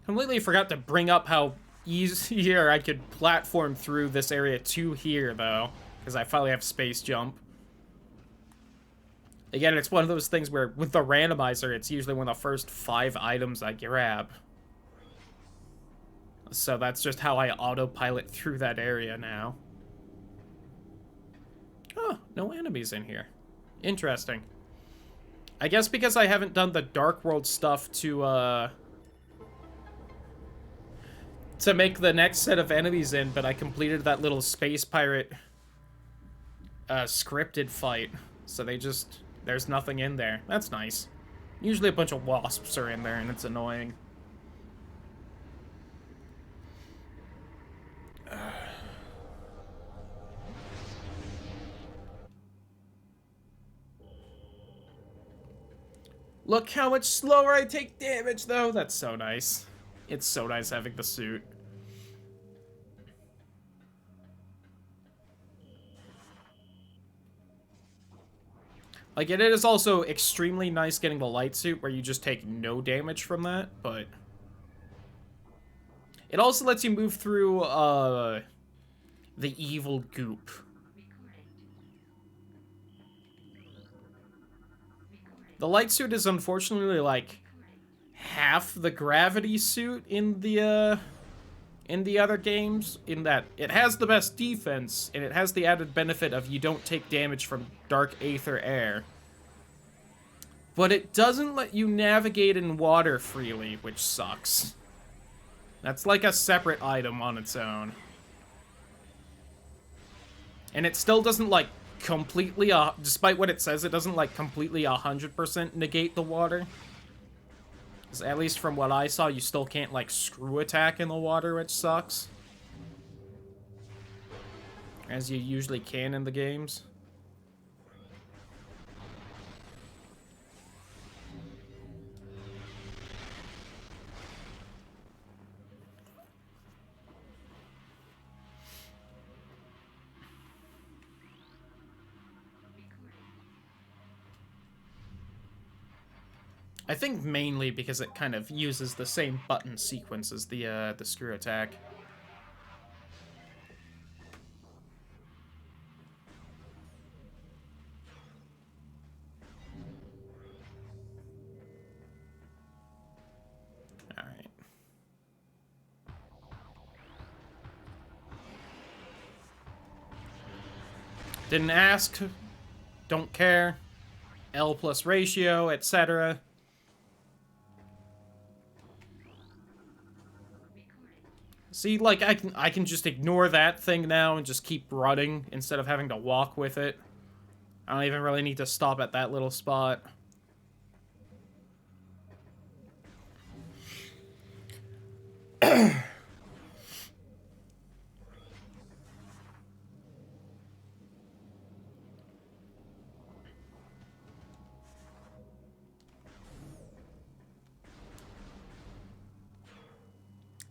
Completely forgot to bring up how easier I could platform through this area to here, though. Because I finally have space jump. Again, it's one of those things where, with the randomizer, it's usually one of the first 5 items I grab. So that's just how I autopilot through that area now. Oh, no enemies in here. Interesting. I guess because I haven't done the Dark World stuff to make the next set of enemies in, but I completed that little space pirate scripted fight. So there's nothing in there. That's nice. Usually a bunch of wasps are in there, and it's annoying. Look how much slower I take damage, though. That's so nice. It's so nice having the suit. Like, it is also extremely nice getting the light suit where you just take no damage from that, but it also lets you move through, the evil goop. The light suit is unfortunately, like, half the gravity suit in the other games, in that it has the best defense, and it has the added benefit of you don't take damage from dark aether air. But it doesn't let you navigate in water freely, which sucks. That's like a separate item on its own. And it still doesn't, like, completely, despite what it says, it doesn't, like, completely 100% negate the water. Because at least from what I saw, you still can't, like, screw attack in the water, which sucks. As you usually can in the games. I think mainly because it kind of uses the same button sequence as the screw attack. Alright. Didn't ask. Don't care. L plus ratio, etc. See, like, I can just ignore that thing now and just keep running instead of having to walk with it. I don't even really need to stop at that little spot.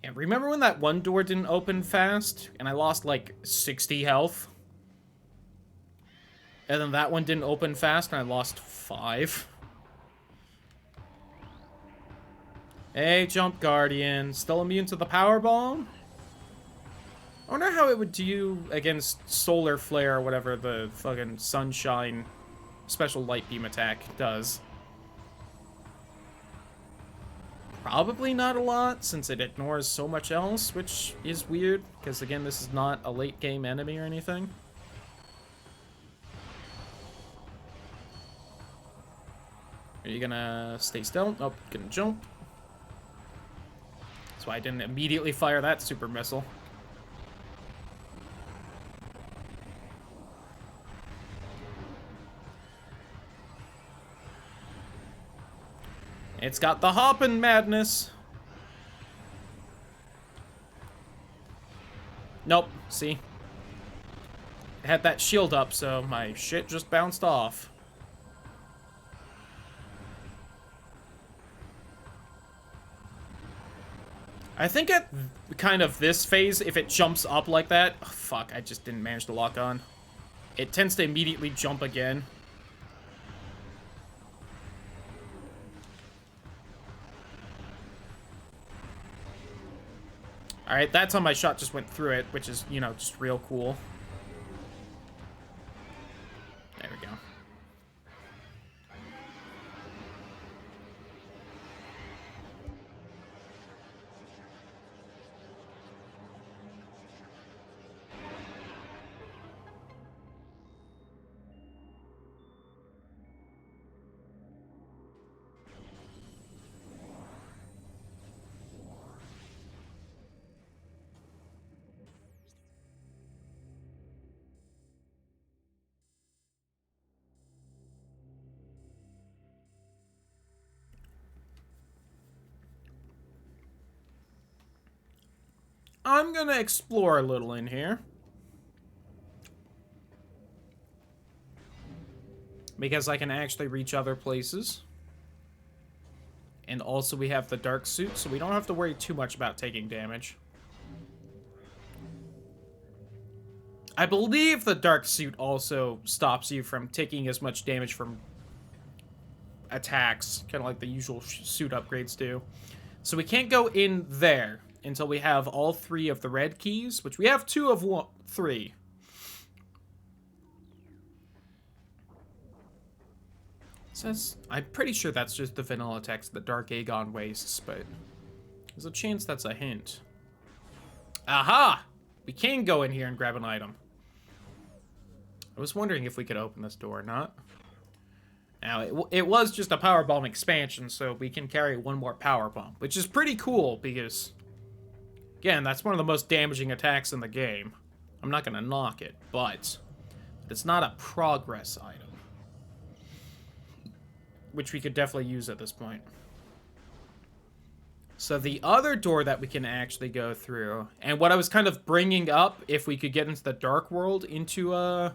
And remember when that one door didn't open fast and I lost like 60 health? And then that one didn't open fast and I lost 5. Hey, Jump Guardian. Still immune to the power bomb? I wonder how it would do against Solar Flare or whatever the fucking Sunshine special light beam attack does. Probably not a lot, since it ignores so much else, which is weird, because again, this is not a late game enemy or anything. Are you gonna stay still? Nope, gonna jump. That's why I didn't immediately fire that super missile. It's got the hoppin' madness. Nope, see? It had that shield up, so my shit just bounced off. I think at kind of this phase, if it jumps up like that... Oh, fuck, I just didn't manage to lock on. It tends to immediately jump again. Alright, that's how my shot just went through it, which is, you know, just real cool. There we go. I'm gonna explore a little in here. Because I can actually reach other places. And also we have the dark suit, so we don't have to worry too much about taking damage. I believe the dark suit also stops you from taking as much damage from attacks, kind of like the usual suit upgrades do. So we can't go in there until we have all 3 of the red keys, which we have 2 of 3. Says, I'm pretty sure that's just the vanilla text, the Dark Aegon wastes, but there's a chance that's a hint. Aha! We can go in here and grab an item. I was wondering if we could open this door or not. Now, it was just a power bomb expansion, so we can carry 1 more power bomb, which is pretty cool because, again, that's one of the most damaging attacks in the game. I'm not gonna knock it, but it's not a progress item, which we could definitely use at this point. So the other door that we can actually go through, and what I was kind of bringing up, if we could get into the Dark World into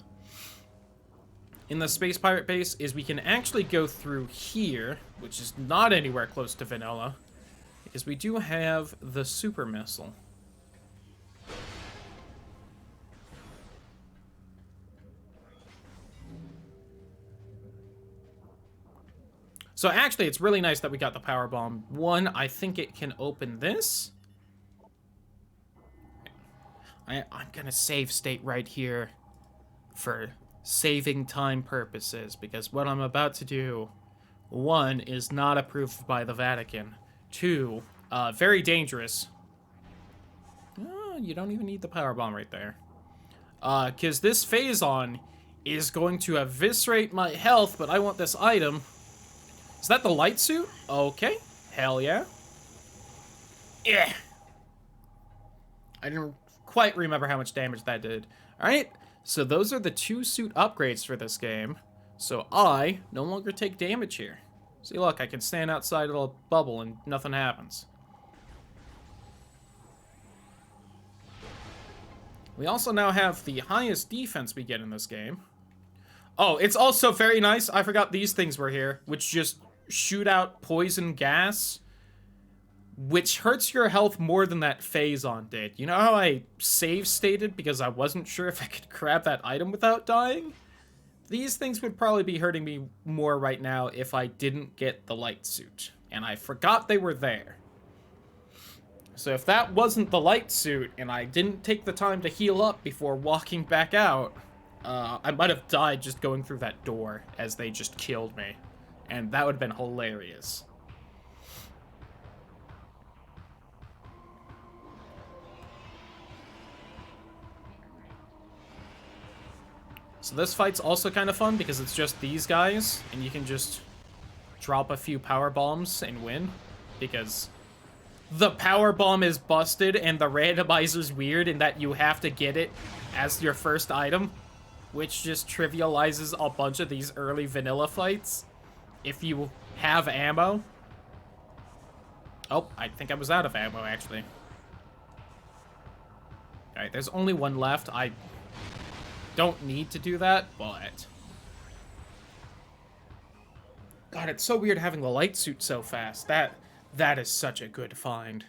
in the Space Pirate base, is we can actually go through here, which is not anywhere close to vanilla, because we do have the super missile. So actually, it's really nice that we got the power bomb. 1, I think it can open this. I'm gonna save state right here for saving time purposes, because what I'm about to do, 1, is not approved by the Vatican. 2, very dangerous. Oh, you don't even need the power bomb right there. Because this Phazon is going to eviscerate my health, but I want this item. Is that the light suit? Okay. Hell yeah. Yeah. I didn't quite remember how much damage that did. Alright, so those are the 2 suit upgrades for this game. So I no longer take damage here. See, look, I can stand outside of a bubble and nothing happens. We also now have the highest defense we get in this game. Oh, it's also very nice. I forgot these things were here, which just shoot out poison gas, which hurts your health more than that Phazon did. You know how I save stated because I wasn't sure if I could grab that item without dying? These things would probably be hurting me more right now if I didn't get the light suit. And I forgot they were there. So if that wasn't the light suit and I didn't take the time to heal up before walking back out, I might have died just going through that door as they just killed me. And that would have been hilarious. So this fight's also kind of fun because it's just these guys, and you can just drop a few power bombs and win. Because the power bomb is busted and the randomizer's weird in that you have to get it as your first item, which just trivializes a bunch of these early vanilla fights if you have ammo. Oh, I think I was out of ammo, actually. Alright, there's only one left. I don't need to do that, but... God, it's so weird having the light suit so fast. That is such a good find.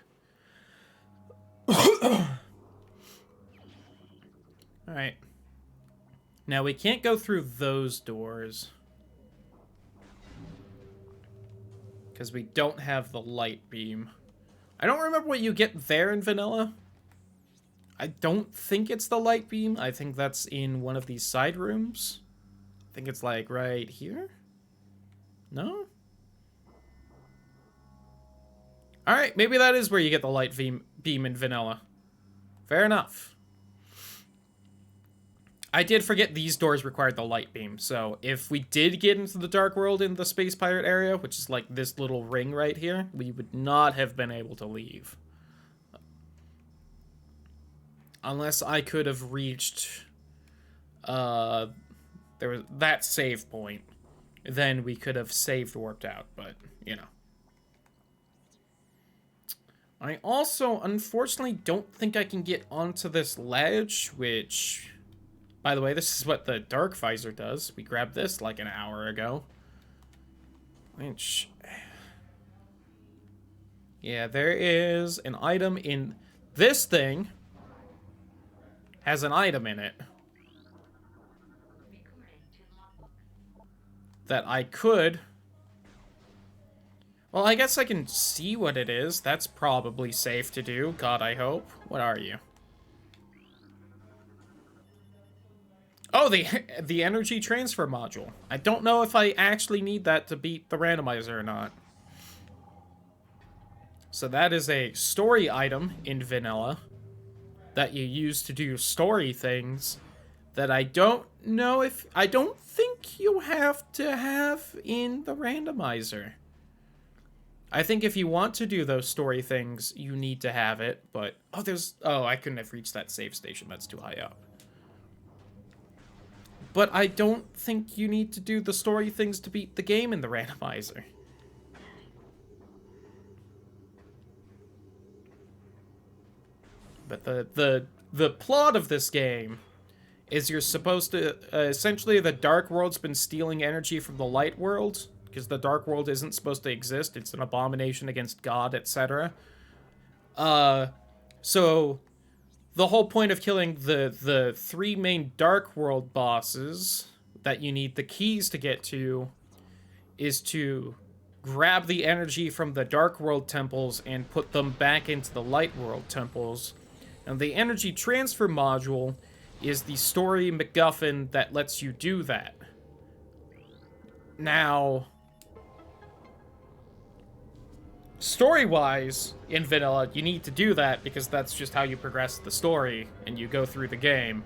Alright. Now, we can't go through those doors. Because we don't have the light beam. I don't remember what you get there in vanilla. I don't think it's the light beam. I think that's in one of these side rooms. I think it's like right here. No? Alright, maybe that is where you get the light beam in vanilla. Fair enough. I did forget these doors required the light beam, so if we did get into the Dark World in the Space Pirate area, which is like this little ring right here, we would not have been able to leave. Unless I could have reached there was that save point, then we could have saved warped out, but you know. I also unfortunately don't think I can get onto this ledge, which, by the way, this is what the Dark Visor does. We grabbed this like an hour ago. Which, yeah, there is an item in this thing. Has an item in it that I could... Well, I guess I can see what it is. That's probably safe to do. God, I hope. What are you? Oh, the energy transfer module. I don't know if I actually need that to beat the randomizer or not. So that is a story item in vanilla that you use to do story things that I don't know if... I don't think you have to have in the randomizer. I think if you want to do those story things, you need to have it, but... Oh, there's... Oh, I couldn't have reached that save station. That's too high up. But I don't think you need to do the story things to beat the game in the randomizer. But the plot of this game is you're supposed to... essentially, the Dark World's been stealing energy from the Light World, because the Dark World isn't supposed to exist. It's an abomination against God, etc. So the whole point of killing the 3 main Dark World bosses that you need the keys to get to is to grab the energy from the Dark World temples and put them back into the Light World temples. And the energy transfer module is the story MacGuffin that lets you do that. Now, story-wise, in vanilla, you need to do that because that's just how you progress the story and you go through the game.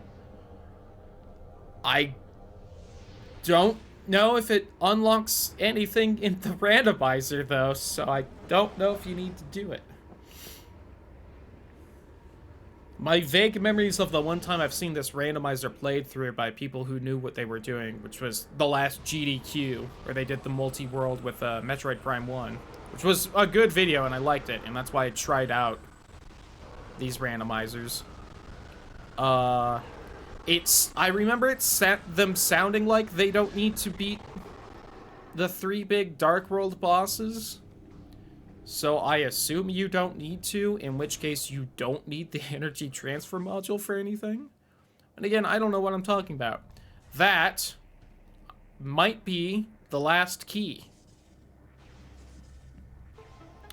I don't know if it unlocks anything in the randomizer, though, so I don't know if you need to do it. My vague memories of the one time I've seen this randomizer played through by people who knew what they were doing, which was the last GDQ, where they did the multi-world with Metroid Prime 1, which was a good video and I liked it, and that's why I tried out these randomizers. I remember them sounding like they don't need to beat the 3 big Dark World bosses. So I assume you don't need to, in which case you don't need the energy transfer module for anything. And again, I don't know what I'm talking about. That might be the last key.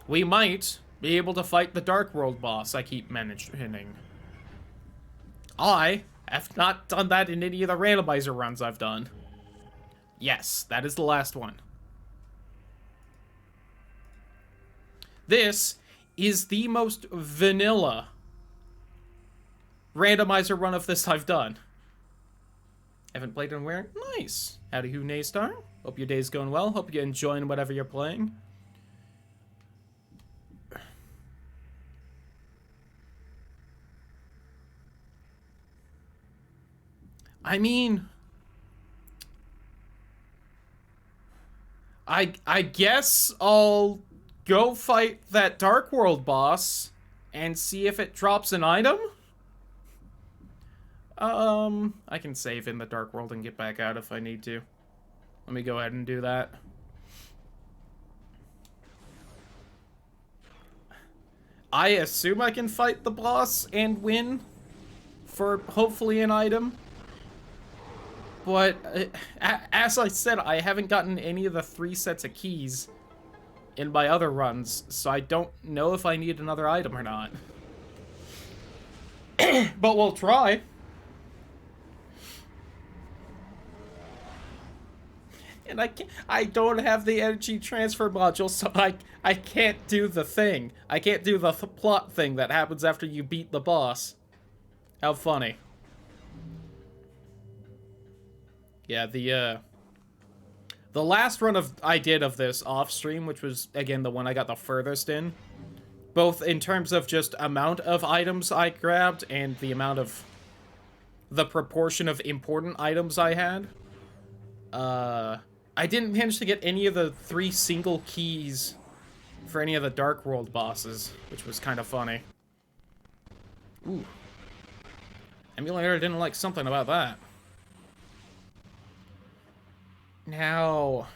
We might be able to fight the Dark World boss I keep mentioning. I have not done that in any of the randomizer runs I've done. Yes, that is the last one. This is the most vanilla randomizer run of this I've done. Haven't played in where? Nice. Howdy who, Naystar. Hope your day's going well. Hope you're enjoying whatever you're playing. I mean, I guess I'll go fight that Dark World boss and see if it drops an item. I can save in the Dark World and get back out if I need to. Let me go ahead and do that. I assume I can fight the boss and win for hopefully an item. But as I said, I haven't gotten any of the 3 sets of keys in my other runs, so I don't know if I need another item or not. But we'll try. And I don't have the energy transfer module, so I can't do the thing. I can't do the plot thing that happens after you beat the boss. How funny. Yeah, the last run I did of this off stream, which was again the one I got the furthest in, both in terms of just amount of items I grabbed and the proportion of important items I had. I didn't manage to get any of the 3 single keys for any of the Dark World bosses, which was kind of funny. Ooh. Emulator didn't like something about that. Now,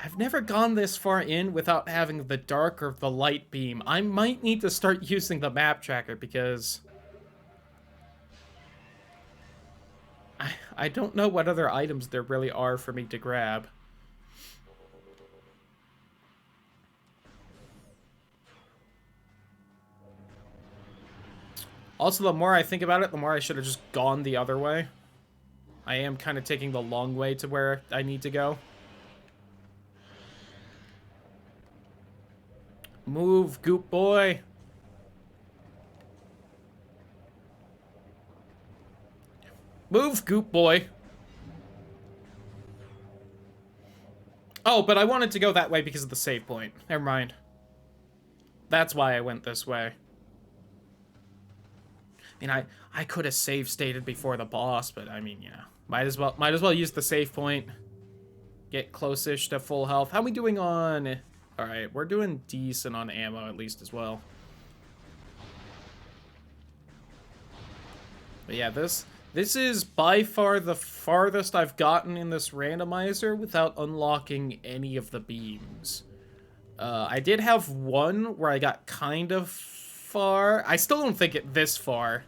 I've never gone this far in without having the dark or the light beam. I might need to start using the map tracker because I don't know what other items there really are for me to grab. Also, the more I think about it, the more I should have just gone the other way. I am kind of taking the long way to where I need to go. Move, goop boy. Move, goop boy. Oh, but I wanted to go that way because of the save point. Never mind. That's why I went this way. I mean, I could have save stated before the boss, but I mean, yeah. Might as well use the save point. Get close-ish to full health. How are we doing on... Alright, we're doing decent on ammo at least as well. But yeah, this is by far the farthest I've gotten in this randomizer without unlocking any of the beams. I did have one where I got kind of far. I still don't think it this far.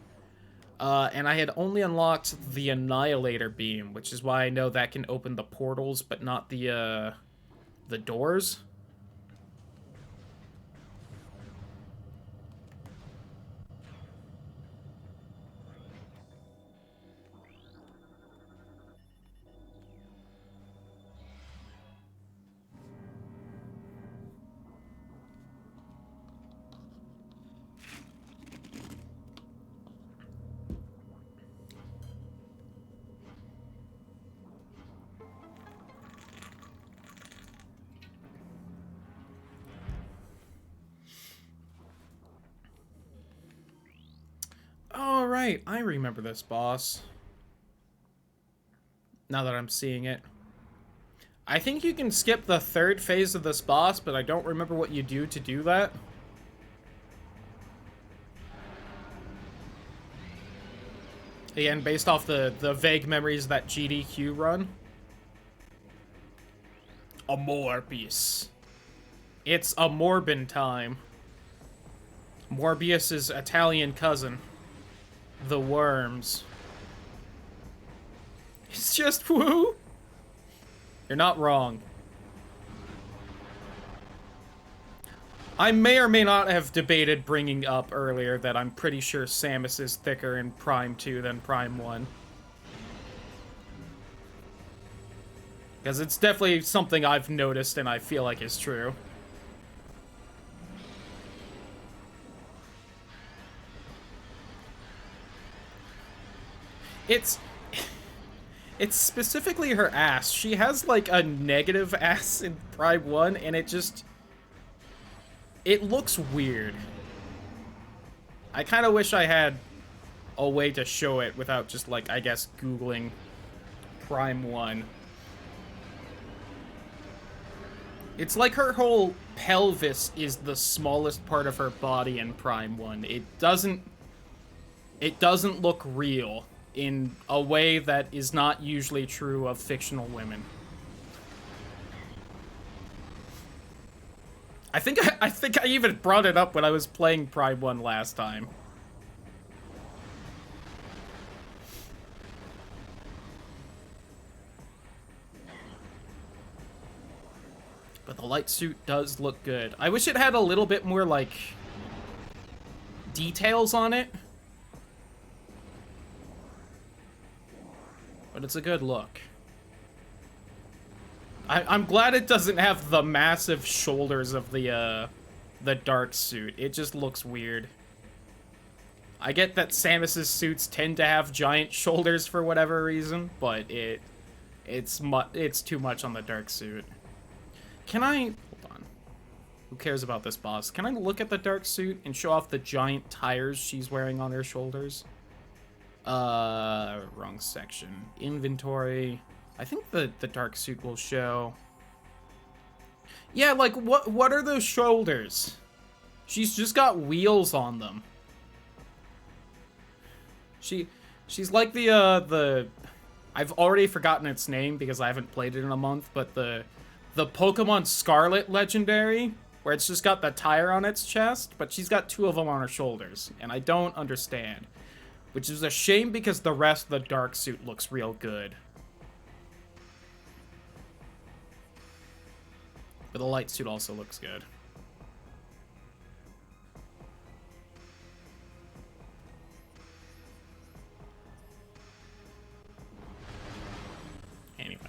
And I had only unlocked the Annihilator beam, which is why I know that can open the portals, but not the doors. right, I remember this boss. Now that I'm seeing it. I think you can skip the third phase of this boss, but I don't remember what you do to do that. Again, based off the vague memories that GDQ run. A Morbius. It's a Morbin time. Morbius's Italian cousin. The Worms. It's just woo. You're not wrong. I may or may not have debated bringing up earlier that I'm pretty sure Samus is thicker in Prime 2 than Prime 1. Because it's definitely something I've noticed and I feel like is true. It's specifically her ass. She has like a negative ass in Prime 1 and it looks weird. I kind of wish I had a way to show it without just like, I guess, Googling Prime 1. It's like her whole pelvis is the smallest part of her body in Prime 1. It doesn't look real in a way that is not usually true of fictional women. I think I even brought it up when I was playing Prime 1 last time. But the light suit does look good. I wish it had a little bit more, like, details on it. But it's a good look. I'm glad it doesn't have the massive shoulders of the dark suit. It just looks weird. I get that Samus's suits tend to have giant shoulders for whatever reason, but it's too much on the dark suit. Can I... Hold on. Who cares about this boss? Can I look at the dark suit and show off the giant tires she's wearing on her shoulders? Wrong section. Inventory. I think the dark suit will show... Yeah, like, what are those shoulders? She's just got wheels on them. She's like the... I've already forgotten its name because I haven't played it in a month, but the Pokemon Scarlet Legendary, where it's just got the tire on its chest, but she's got two of them on her shoulders, and I don't understand. Which is a shame because the rest of the dark suit looks real good. But the light suit also looks good. Anyway.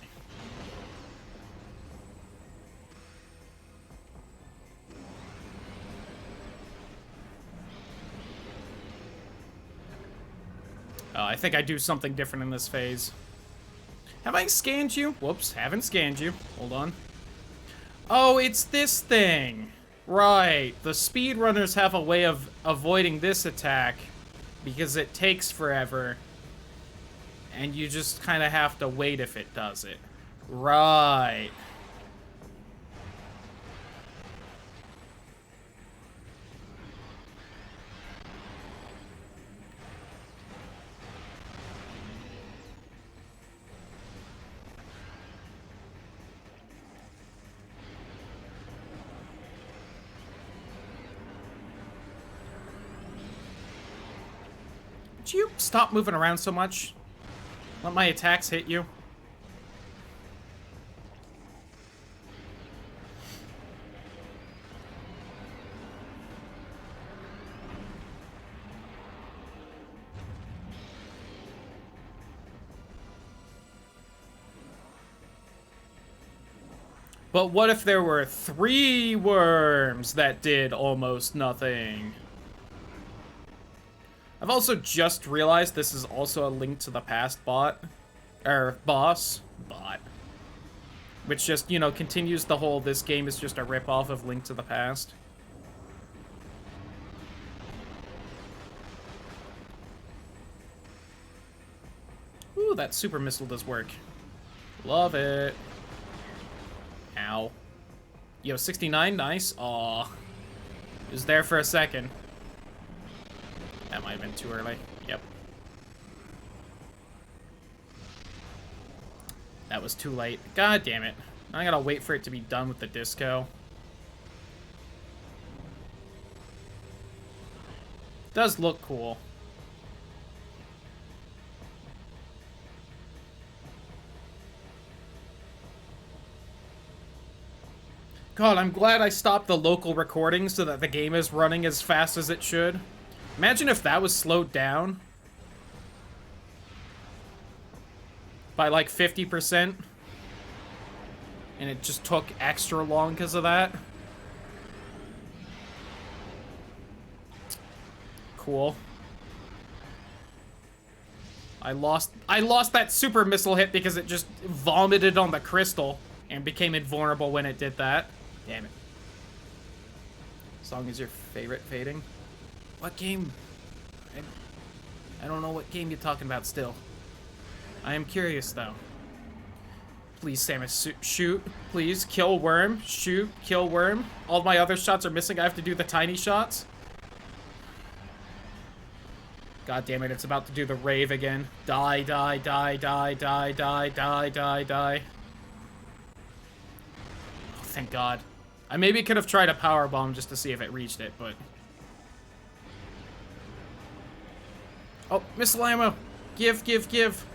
I think I do something different in this phase. Have I scanned you? Whoops, haven't scanned you. Hold on. Oh, it's this thing. Right. The speedrunners have a way of avoiding this attack because it takes forever. And you just kind of have to wait if it does it. Right. Would you stop moving around so much? Let my attacks hit you. But what if there were 3 worms that did almost nothing? I've also just realized this is also a Link to the Past boss. Which just, you know, continues the whole, this game is just a ripoff of Link to the Past. Ooh, that super missile does work. Love it. Ow. Yo, 69, nice. Aw. It was there for a second. That might have been too early. Yep. That was too late. God damn it. I gotta wait for it to be done with the disco. Does look cool. God, I'm glad I stopped the local recording so that the game is running as fast as it should. Imagine if that was slowed down by like 50% and it just took extra long because of that. Cool. I lost that super missile hit because it just vomited on the crystal and became invulnerable when it did that. Damn it. Song is your favorite fading? What game? I don't know what game you're talking about still. I am curious though. Please, Samus, shoot. Please, kill worm. Shoot, kill worm. All my other shots are missing. I have to do the tiny shots. God damn it, it's about to do the rave again. Die, die, die, die, die, die, die, die, die. Oh, thank God. I maybe could have tried a power bomb just to see if it reached it, but... Oh, missile ammo! Give, give, give!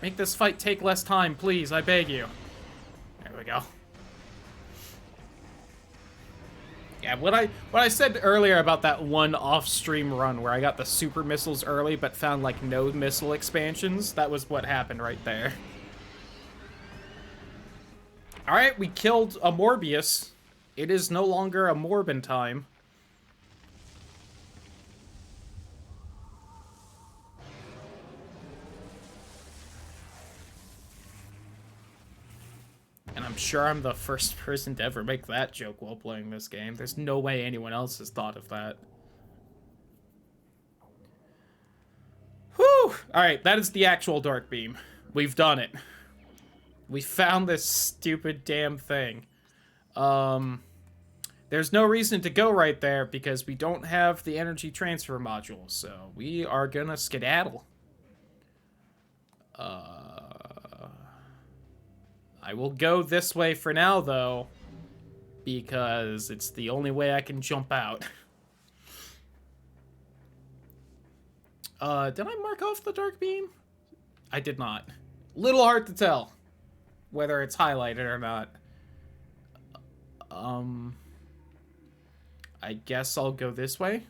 Make this fight take less time, please, I beg you. There we go. Yeah, what I said earlier about that one off-stream run where I got the super missiles early but found, like, no missile expansions, that was what happened right there. Alright, we killed a Morbius. It is no longer a Morbin time. And I'm sure I'm the first person to ever make that joke while playing this game. There's no way anyone else has thought of that. Whew! Alright, that is the actual Dark Beam. We've done it. We found this stupid damn thing. There's no reason to go right there because we don't have the energy transfer module, so we are gonna skedaddle. I will go this way for now, though, because it's the only way I can jump out. Did I mark off the Dark Beam? I did not. Little hard to tell whether it's highlighted or not. I guess I'll go this way.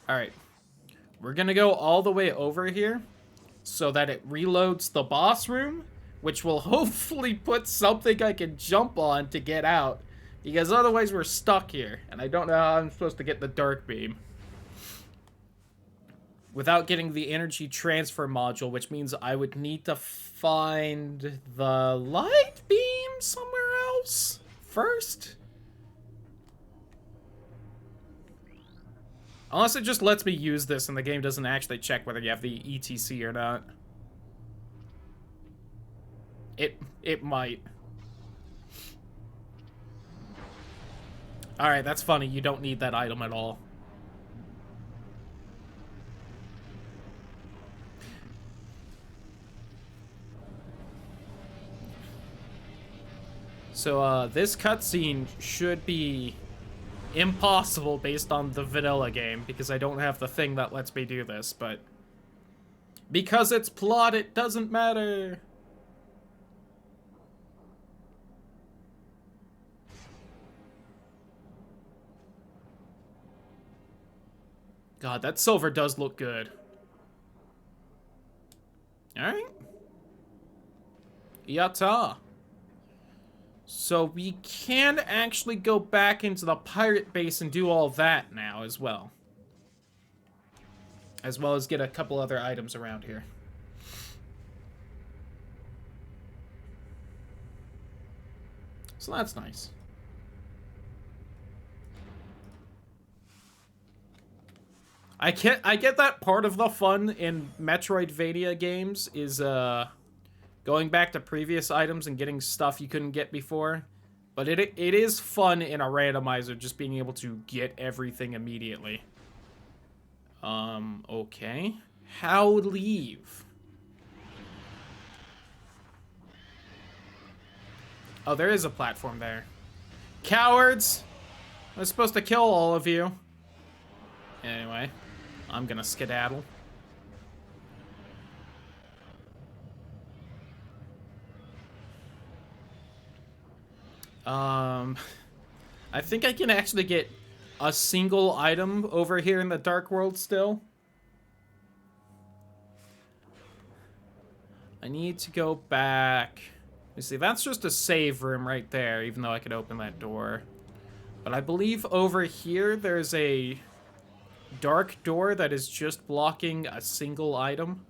Alright. We're gonna go all the way over here so that it reloads the boss room, which will hopefully put something I can jump on to get out. Because otherwise we're stuck here, and I don't know how I'm supposed to get the Dark Beam without getting the energy transfer module, which means I would need to find the light beam somewhere else first. Unless it just lets me use this and the game doesn't actually check whether you have the ETC or not. It might. Alright, that's funny. You don't need that item at all. So, this cutscene should be impossible based on the vanilla game, because I don't have the thing that lets me do this, but because it's plot, it doesn't matter. God, that silver does look good. Alright. Yatta. So we can actually go back into the pirate base and do all that now as well. As well as get a couple other items around here. So that's nice. I get that part of the fun in Metroidvania games is going back to previous items and getting stuff you couldn't get before. But it is fun in a randomizer just being able to get everything immediately. Okay. How leave? Oh, there is a platform there. Cowards! I was supposed to kill all of you. Anyway, I'm gonna skedaddle. I think I can actually get a single item over here in the Dark World still. I need to go back. You see, that's just a save room right there, even though I could open that door. But I believe over here there's a dark door that is just blocking a single item.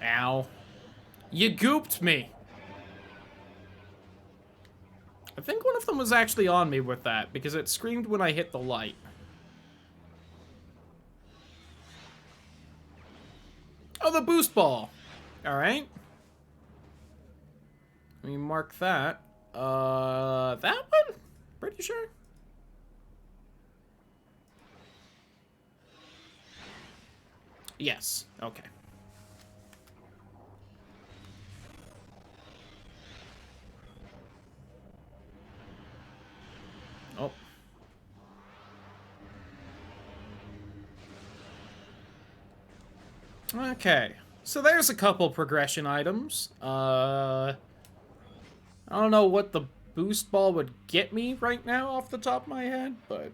Ow. You gooped me. I think one of them was actually on me with that, because it screamed when I hit the light. Oh, the boost ball. Alright. Let me mark that. That one? Pretty sure. Yes. Okay. Oh. Okay. So there's a couple progression items. I don't know what the boost ball would get me right now off the top of my head, but...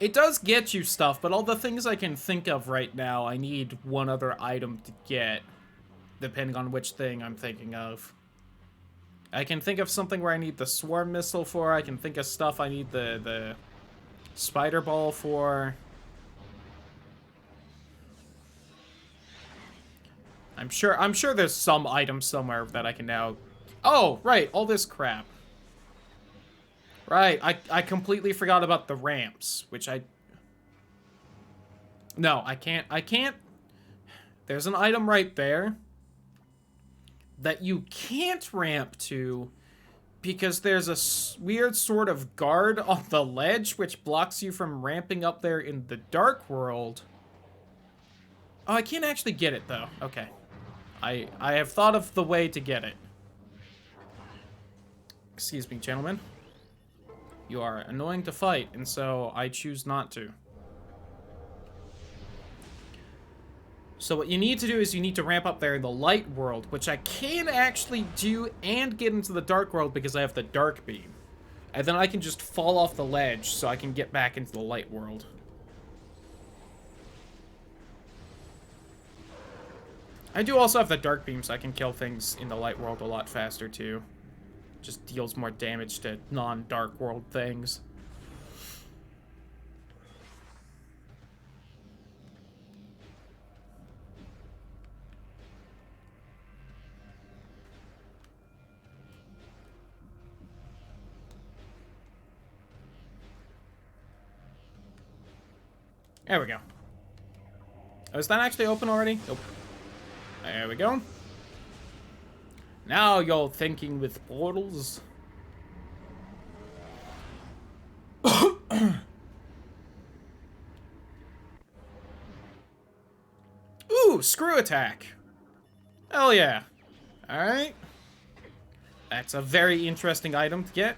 It does get you stuff, but all the things I can think of right now, I need one other item to get, depending on which thing I'm thinking of. I can think of something where I need the swarm missile for, I can think of stuff I need the spider ball for. I'm sure there's some item somewhere that I can now... Oh, right, all this crap. Right, I completely forgot about the ramps, which No, I can't... There's an item right there that you can't ramp to because there's a weird sort of guard on the ledge which blocks you from ramping up there in the Dark World. Oh, I can't actually get it, though. Okay. I have thought of the way to get it. Excuse me, gentlemen. You are annoying to fight, and so I choose not to. So what you need to do is you need to ramp up there in the Light World, which I can actually do and get into the Dark World because I have the Dark Beam. And then I can just fall off the ledge so I can get back into the Light World. I do also have the Dark Beam, so I can kill things in the Light World a lot faster, too. Just deals more damage to non-Dark World things. There we go. Oh, is that actually open already? Nope. There we go. Now you're thinking with portals. Ooh, screw attack. Hell yeah. Alright. That's a very interesting item to get.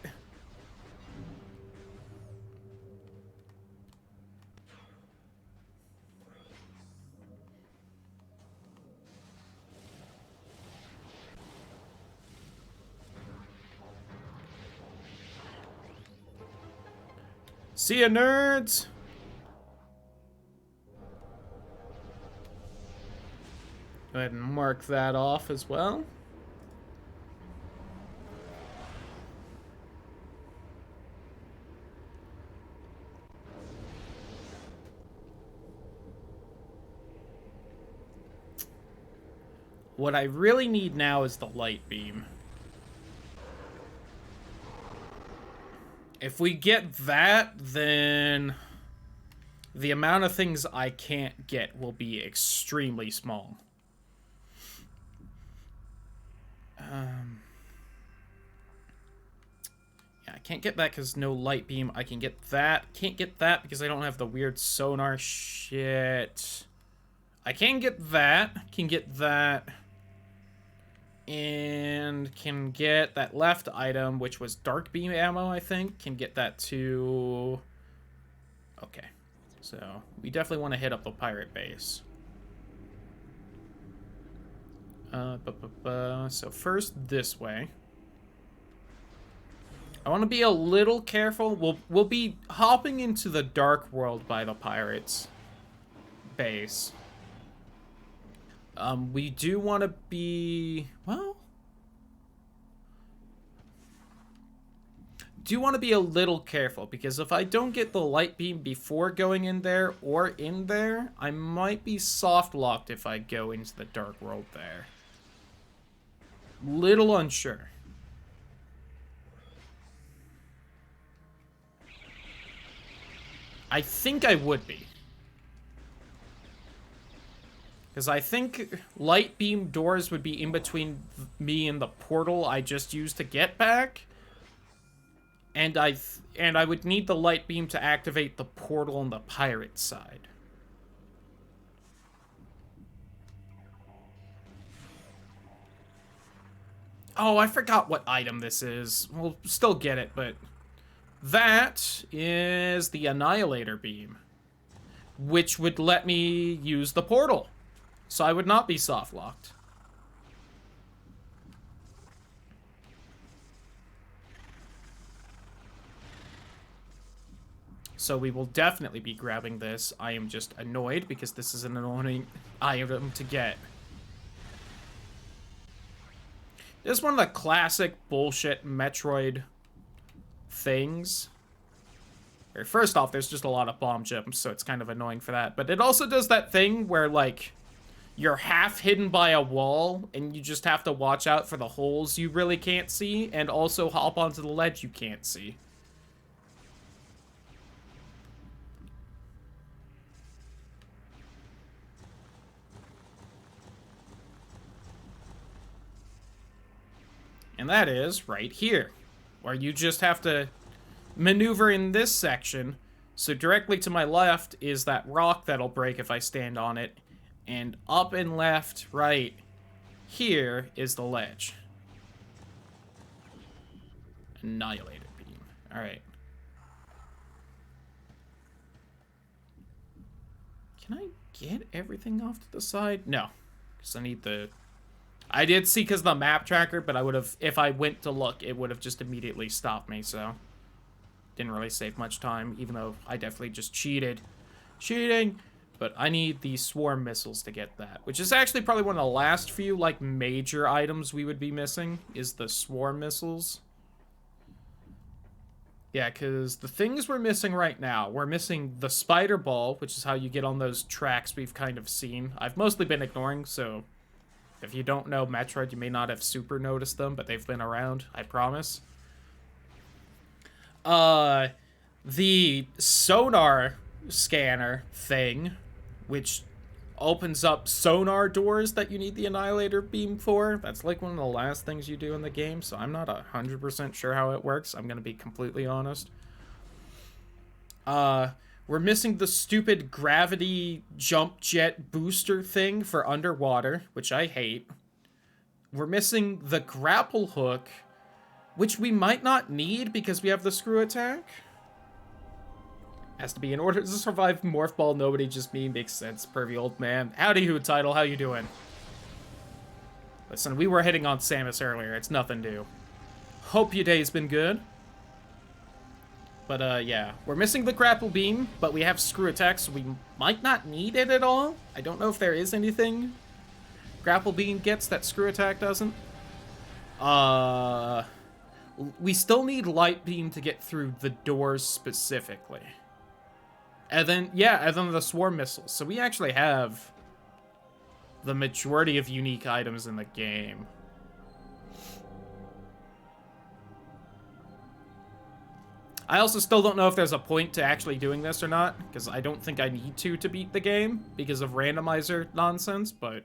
See ya, nerds! Go ahead and mark that off as well. What I really need now is the light beam. If we get that, then the amount of things I can't get will be extremely small. Yeah, I can't get that because no light beam. I can get that. Can't get that because I don't have the weird sonar shit. I can get that. Can get that. And can get that left item, which was dark beam ammo, I think. Can get that too. Okay. So, we definitely want to hit up the pirate base. So first, this way. I want to be a little careful. We'll be hopping into the dark world by the pirates' base. We do want to be, well, do want to be a little careful, because if I don't get the light beam before going in there or in there, I might be soft locked if I go into the dark world there. Little unsure. I think I would be. Because I think light beam doors would be in between me and the portal I just used to get back. And I would need the light beam to activate the portal on the pirate side. Oh, I forgot what item this is. We'll still get it, but that is the Annihilator beam, which would let me use the portal. So I would not be soft-locked. So we will definitely be grabbing this. I am just annoyed because this is an annoying item to get. This is one of the classic bullshit Metroid things. First off, there's just a lot of bomb jumps, so it's kind of annoying for that. But it also does that thing where, like, you're half hidden by a wall, and you just have to watch out for the holes you really can't see, and also hop onto the ledge you can't see. And that is right here, where you just have to maneuver in this section. So directly to my left is that rock that'll break if I stand on it. And up and left, right, here is the ledge. Annihilator beam. Alright. Can I get everything off to the side? No. Because I need the... I did see because of the map tracker, but I would have, if I went to look, it would have just immediately stopped me, so... Didn't really save much time, even though I definitely just cheated. Cheating! But I need the swarm missiles to get that, which is actually probably one of the last few, like, major items we would be missing, is the swarm missiles. Yeah, because the things we're missing right now, we're missing the spider ball, which is how you get on those tracks we've kind of seen. I've mostly been ignoring, so if you don't know Metroid, you may not have super noticed them, but they've been around, I promise. The sonar scanner thing, which opens up sonar doors that you need the Annihilator beam for. That's like one of the last things you do in the game, so I'm not 100% sure how it works. I'm gonna be completely honest. We're missing the stupid gravity jump jet booster thing for underwater, which I hate. We're missing the grapple hook, which we might not need because we have the screw attack. Has to be in order to survive Morph Ball, nobody, just me, makes sense, pervy old man. Howdy, Who Title, how you doing? Listen, we were hitting on Samus earlier, it's nothing new. Hope your day's been good. But, yeah. We're missing the grapple beam, but we have screw attack, so we might not need it at all. I don't know if there is anything grapple beam gets that screw attack doesn't. We still need light beam to get through the doors specifically. And then, yeah, and then the swarm missiles. So we actually have the majority of unique items in the game. I also still don't know if there's a point to actually doing this or not, because I don't think I need to beat the game because of randomizer nonsense, but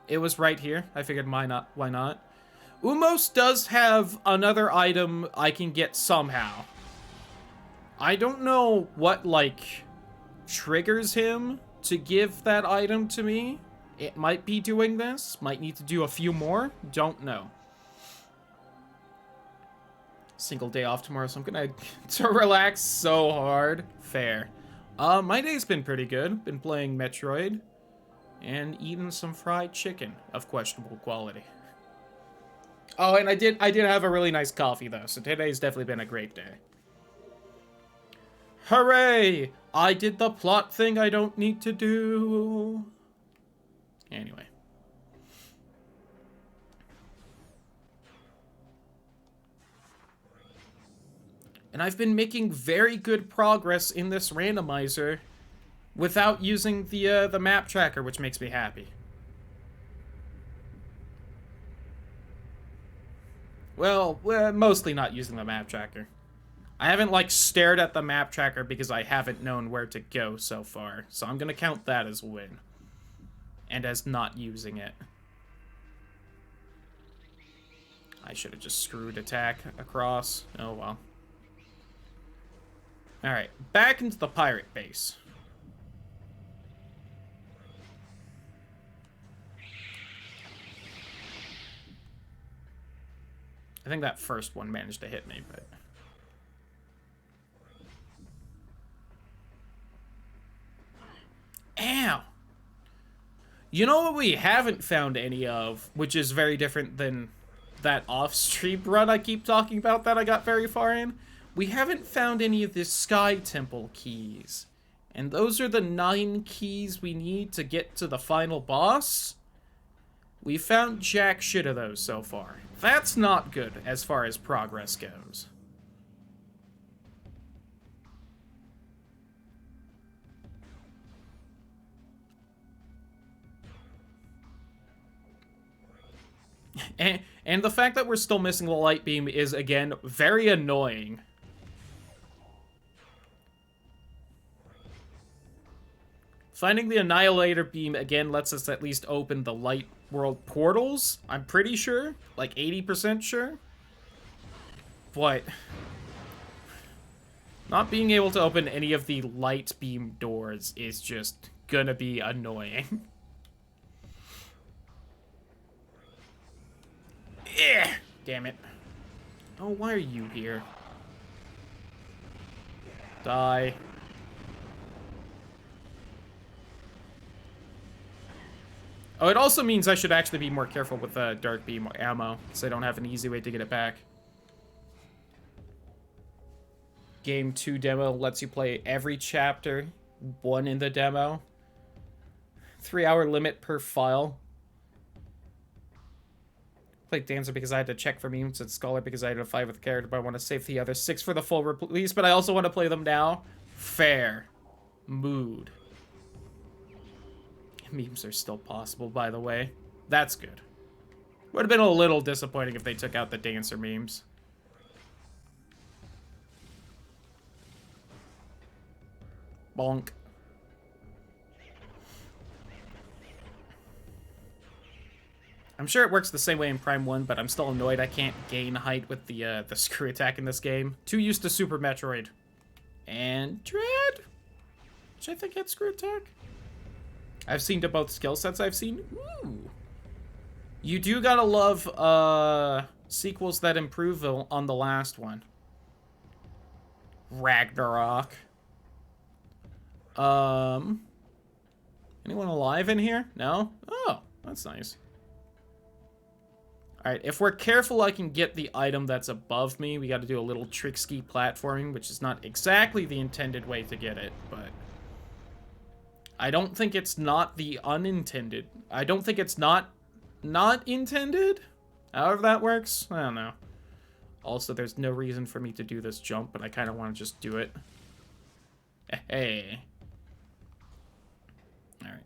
it was right here. I figured why not? Umos does have another item I can get somehow. I don't know what, like, triggers him to give that item to me. It might be doing this. Might need to do a few more. Don't know. Single day off tomorrow, so I'm gonna to relax so hard. Fair. My day's been pretty good. Been playing Metroid and eating some fried chicken of questionable quality. Oh, and I did have a really nice coffee though, so today's definitely been a great day. Hooray! I did the plot thing I don't need to do. Anyway. And I've been making very good progress in this randomizer without using the map tracker, which makes me happy. Well, mostly not using the map tracker. I haven't, like, stared at the map tracker because I haven't known where to go so far. So I'm gonna count that as a win. And as not using it. I should have just screwed attack across. Oh, well. Alright, back into the pirate base. I think that first one managed to hit me, but... Ow! You know what we haven't found any of, which is very different than that off-stream run I keep talking about that I got very far in? We haven't found any of the Sky Temple keys. And those are the 9 keys we need to get to the final boss. We found jack shit of those so far. That's not good as far as progress goes. And the fact that we're still missing the light beam is, again, very annoying. Finding the Annihilator beam, again, lets us at least open the light world portals. I'm pretty sure. Like, 80% sure. But not being able to open any of the light beam doors is just gonna be annoying. Yeah, damn it. Oh, why are you here? Die. Oh, it also means I should actually be more careful with dark beam ammo, so I don't have an easy way to get it back. Game 2 demo lets you play every chapter, 1 in the demo. 3-hour limit per file. Played Dancer because I had to check for memes, and Scholar because I had to fight with the character, but I want to save the other 6 for the full release, but I also want to play them now. Fair. Mood. Memes are still possible, by the way. That's good. Would have been a little disappointing if they took out the Dancer memes. Bonk. I'm sure it works the same way in Prime 1, but I'm still annoyed I can't gain height with the screw attack in this game. Too used to Super Metroid. And Dread, which I think had screw attack. I've seen to both skill sets I've seen. Ooh. You do gotta love sequels that improve on the last one. Ragnarok. Anyone alive in here? No? Oh, that's nice. Alright, if we're careful, I can get the item that's above me. We gotta do a little tricksky platforming, which is not exactly the intended way to get it, but... I don't think it's not the unintended. I don't think it's not intended? However that works? I don't know. Also, there's no reason for me to do this jump, but I kind of want to just do it. Hey. Alright.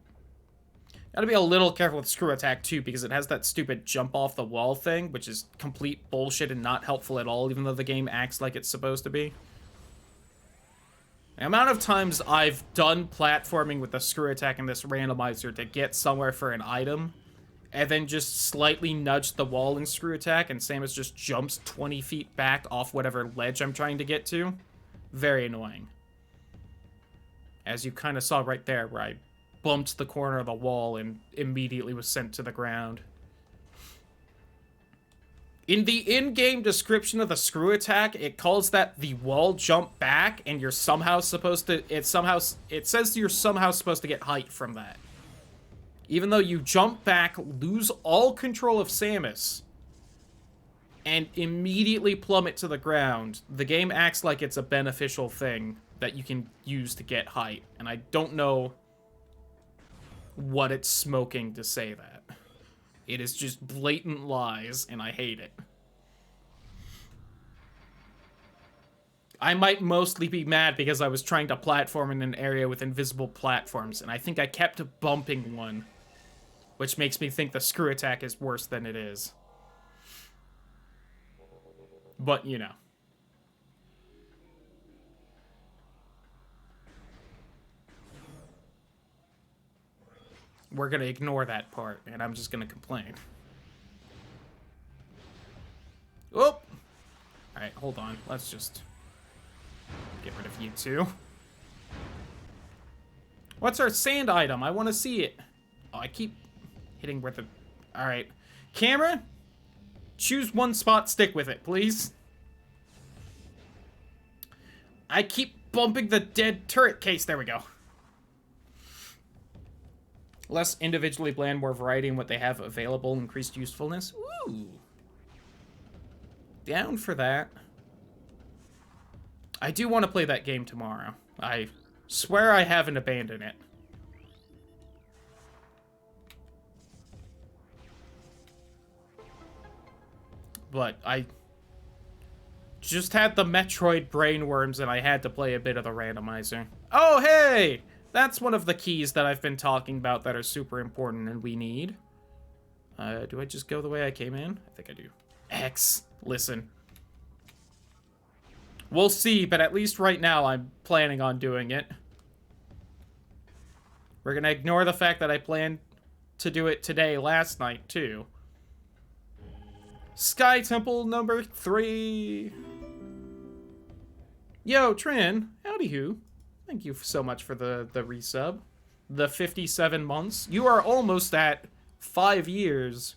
Gotta be a little careful with screw attack, too, because it has that stupid jump off the wall thing, which is complete bullshit and not helpful at all, even though the game acts like it's supposed to be. The amount of times I've done platforming with the screw attack and this randomizer to get somewhere for an item, and then just slightly nudge the wall in screw attack, and Samus just jumps 20 feet back off whatever ledge I'm trying to get to. Very annoying. As you kind of saw right there, where I bumped the corner of the wall and immediately was sent to the ground. In the in-game description of the screw attack, it calls that the wall jump back, and you're somehow supposed to, it says you're somehow supposed to get height from that. Even though you jump back, lose all control of Samus, and immediately plummet to the ground, the game acts like it's a beneficial thing that you can use to get height, and I don't know what it's smoking to say that. It is just blatant lies, and I hate it. I might mostly be mad because I was trying to platform in an area with invisible platforms, and I think I kept bumping one, which makes me think the screw attack is worse than it is. But, you know. We're gonna ignore that part, and I'm just gonna complain. Oop! Alright, hold on. Let's just get rid of you two. What's our sand item? I want to see it. Oh, I keep hitting where the... Alright. Camera? Choose one spot, stick with it, please. I keep bumping the dead turret case. There we go. Less individually bland, more variety in what they have available, increased usefulness. Ooh. Down for that. I do want to play that game tomorrow. I swear I haven't abandoned it. But I just had the Metroid brainworms and I had to play a bit of the randomizer. Oh, hey! That's one of the keys that I've been talking about that are super important and we need. Do I just go the way I came in? I think I do. X. Listen. We'll see, but at least right now I'm planning on doing it. We're gonna ignore the fact that I planned to do it today last night, too. Sky Temple number 3. Yo, Trin. Howdy who. Thank you so much for the resub. The 57 months. You are almost at 5 years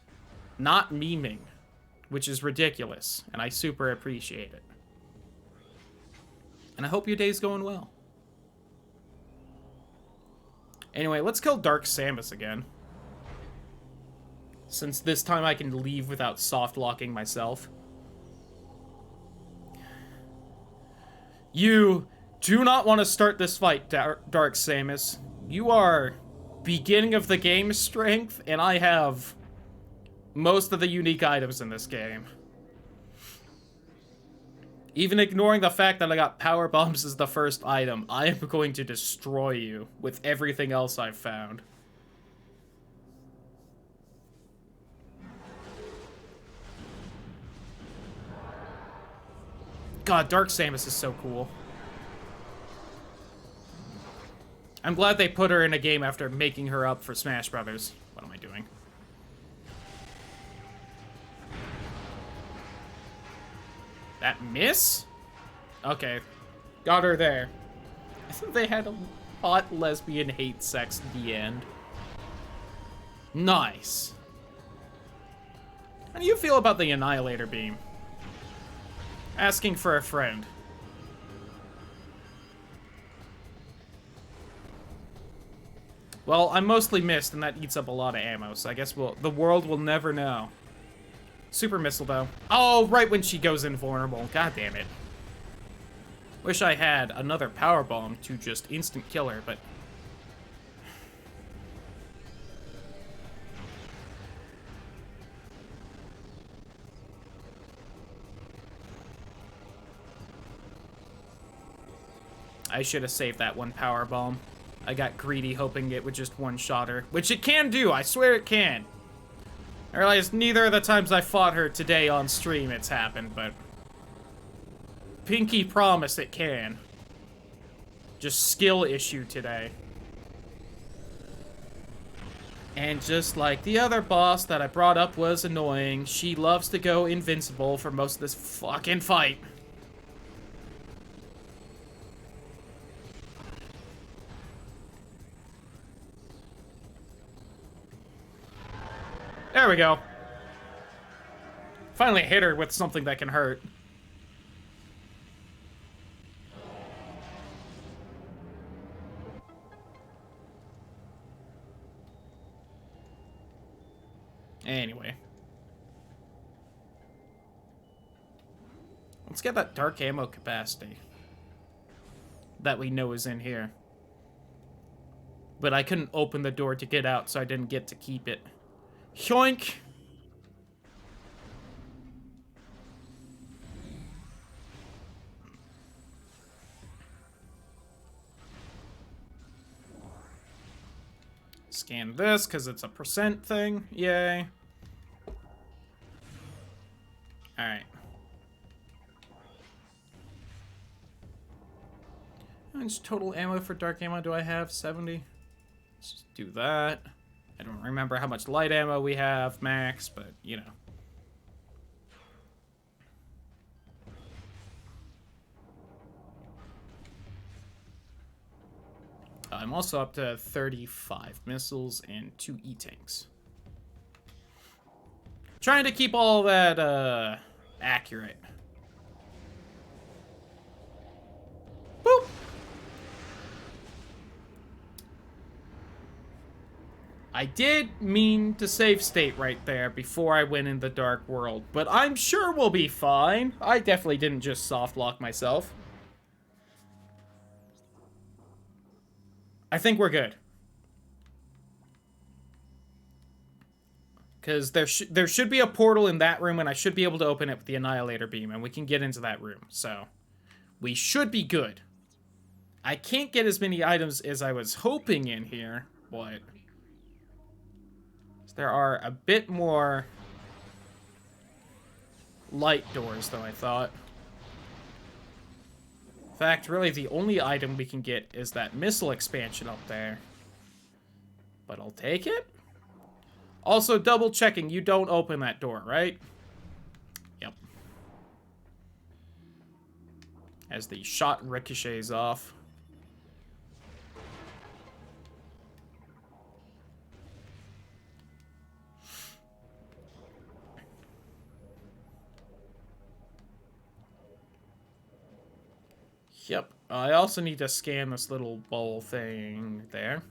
not memeing, which is ridiculous, and I super appreciate it. And I hope your day's going well. Anyway, let's kill Dark Samus again. Since this time I can leave without soft-locking myself. You do not want to start this fight, Dark Samus. You are beginning of the game strength, and I have most of the unique items in this game. Even ignoring the fact that I got power bombs as the first item, I am going to destroy you with everything else I've found. God, Dark Samus is so cool. I'm glad they put her in a game after making her up for Smash Brothers. What am I doing? That miss? Okay. Got her there. I think they had a hot lesbian hate sex at the end. Nice. How do you feel about the Annihilator Beam? Asking for a friend. Well, I'm mostly missed, and that eats up a lot of ammo, so I guess the world will never know. Super missile, though. Oh, right when she goes invulnerable. God damn it. Wish I had another power bomb to just instant kill her, but I should have saved that one power bomb. I got greedy hoping it would just one-shot her, which it can do, I swear it can. I realize neither of the times I fought her today on stream it's happened, but pinky promise it can. Just skill issue today. And just like the other boss that I brought up was annoying, she loves to go invincible for most of this fucking fight. There we go. Finally hit her with something that can hurt. Anyway. Let's get that dark ammo capacity that we know is in here. But I couldn't open the door to get out, so I didn't get to keep it. Yoink! Scan this, because it's a percent thing. Yay. Alright. How much total ammo for dark ammo do I have? 70? Let's just do that. I don't remember how much light ammo we have max, but, you know. I'm also up to 35 missiles and 2 E-tanks. Trying to keep all that, accurate. Boop! I did mean to save state right there before I went in the dark world, but I'm sure we'll be fine. I definitely didn't just soft lock myself. I think we're good. Because there should be a portal in that room, and I should be able to open it with the Annihilator beam, and we can get into that room. So, we should be good. I can't get as many items as I was hoping in here, but there are a bit more light doors than I thought. In fact, really the only item we can get is that missile expansion up there. But I'll take it. Also, double checking, you don't open that door, right? Yep. As the shot ricochets off. Yep. I also need to scan this little bowl thing there.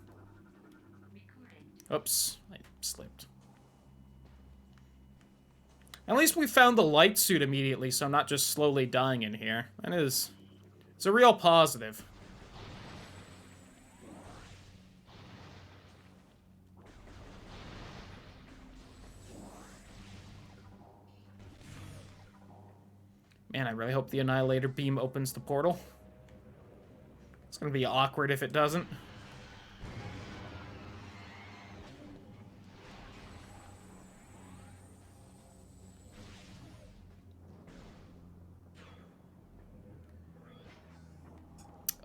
Oops. I slipped. At least we found the light suit immediately, so I'm not just slowly dying in here. That is... It's a real positive. Man, I really hope the Annihilator beam opens the portal. It's gonna be awkward if it doesn't.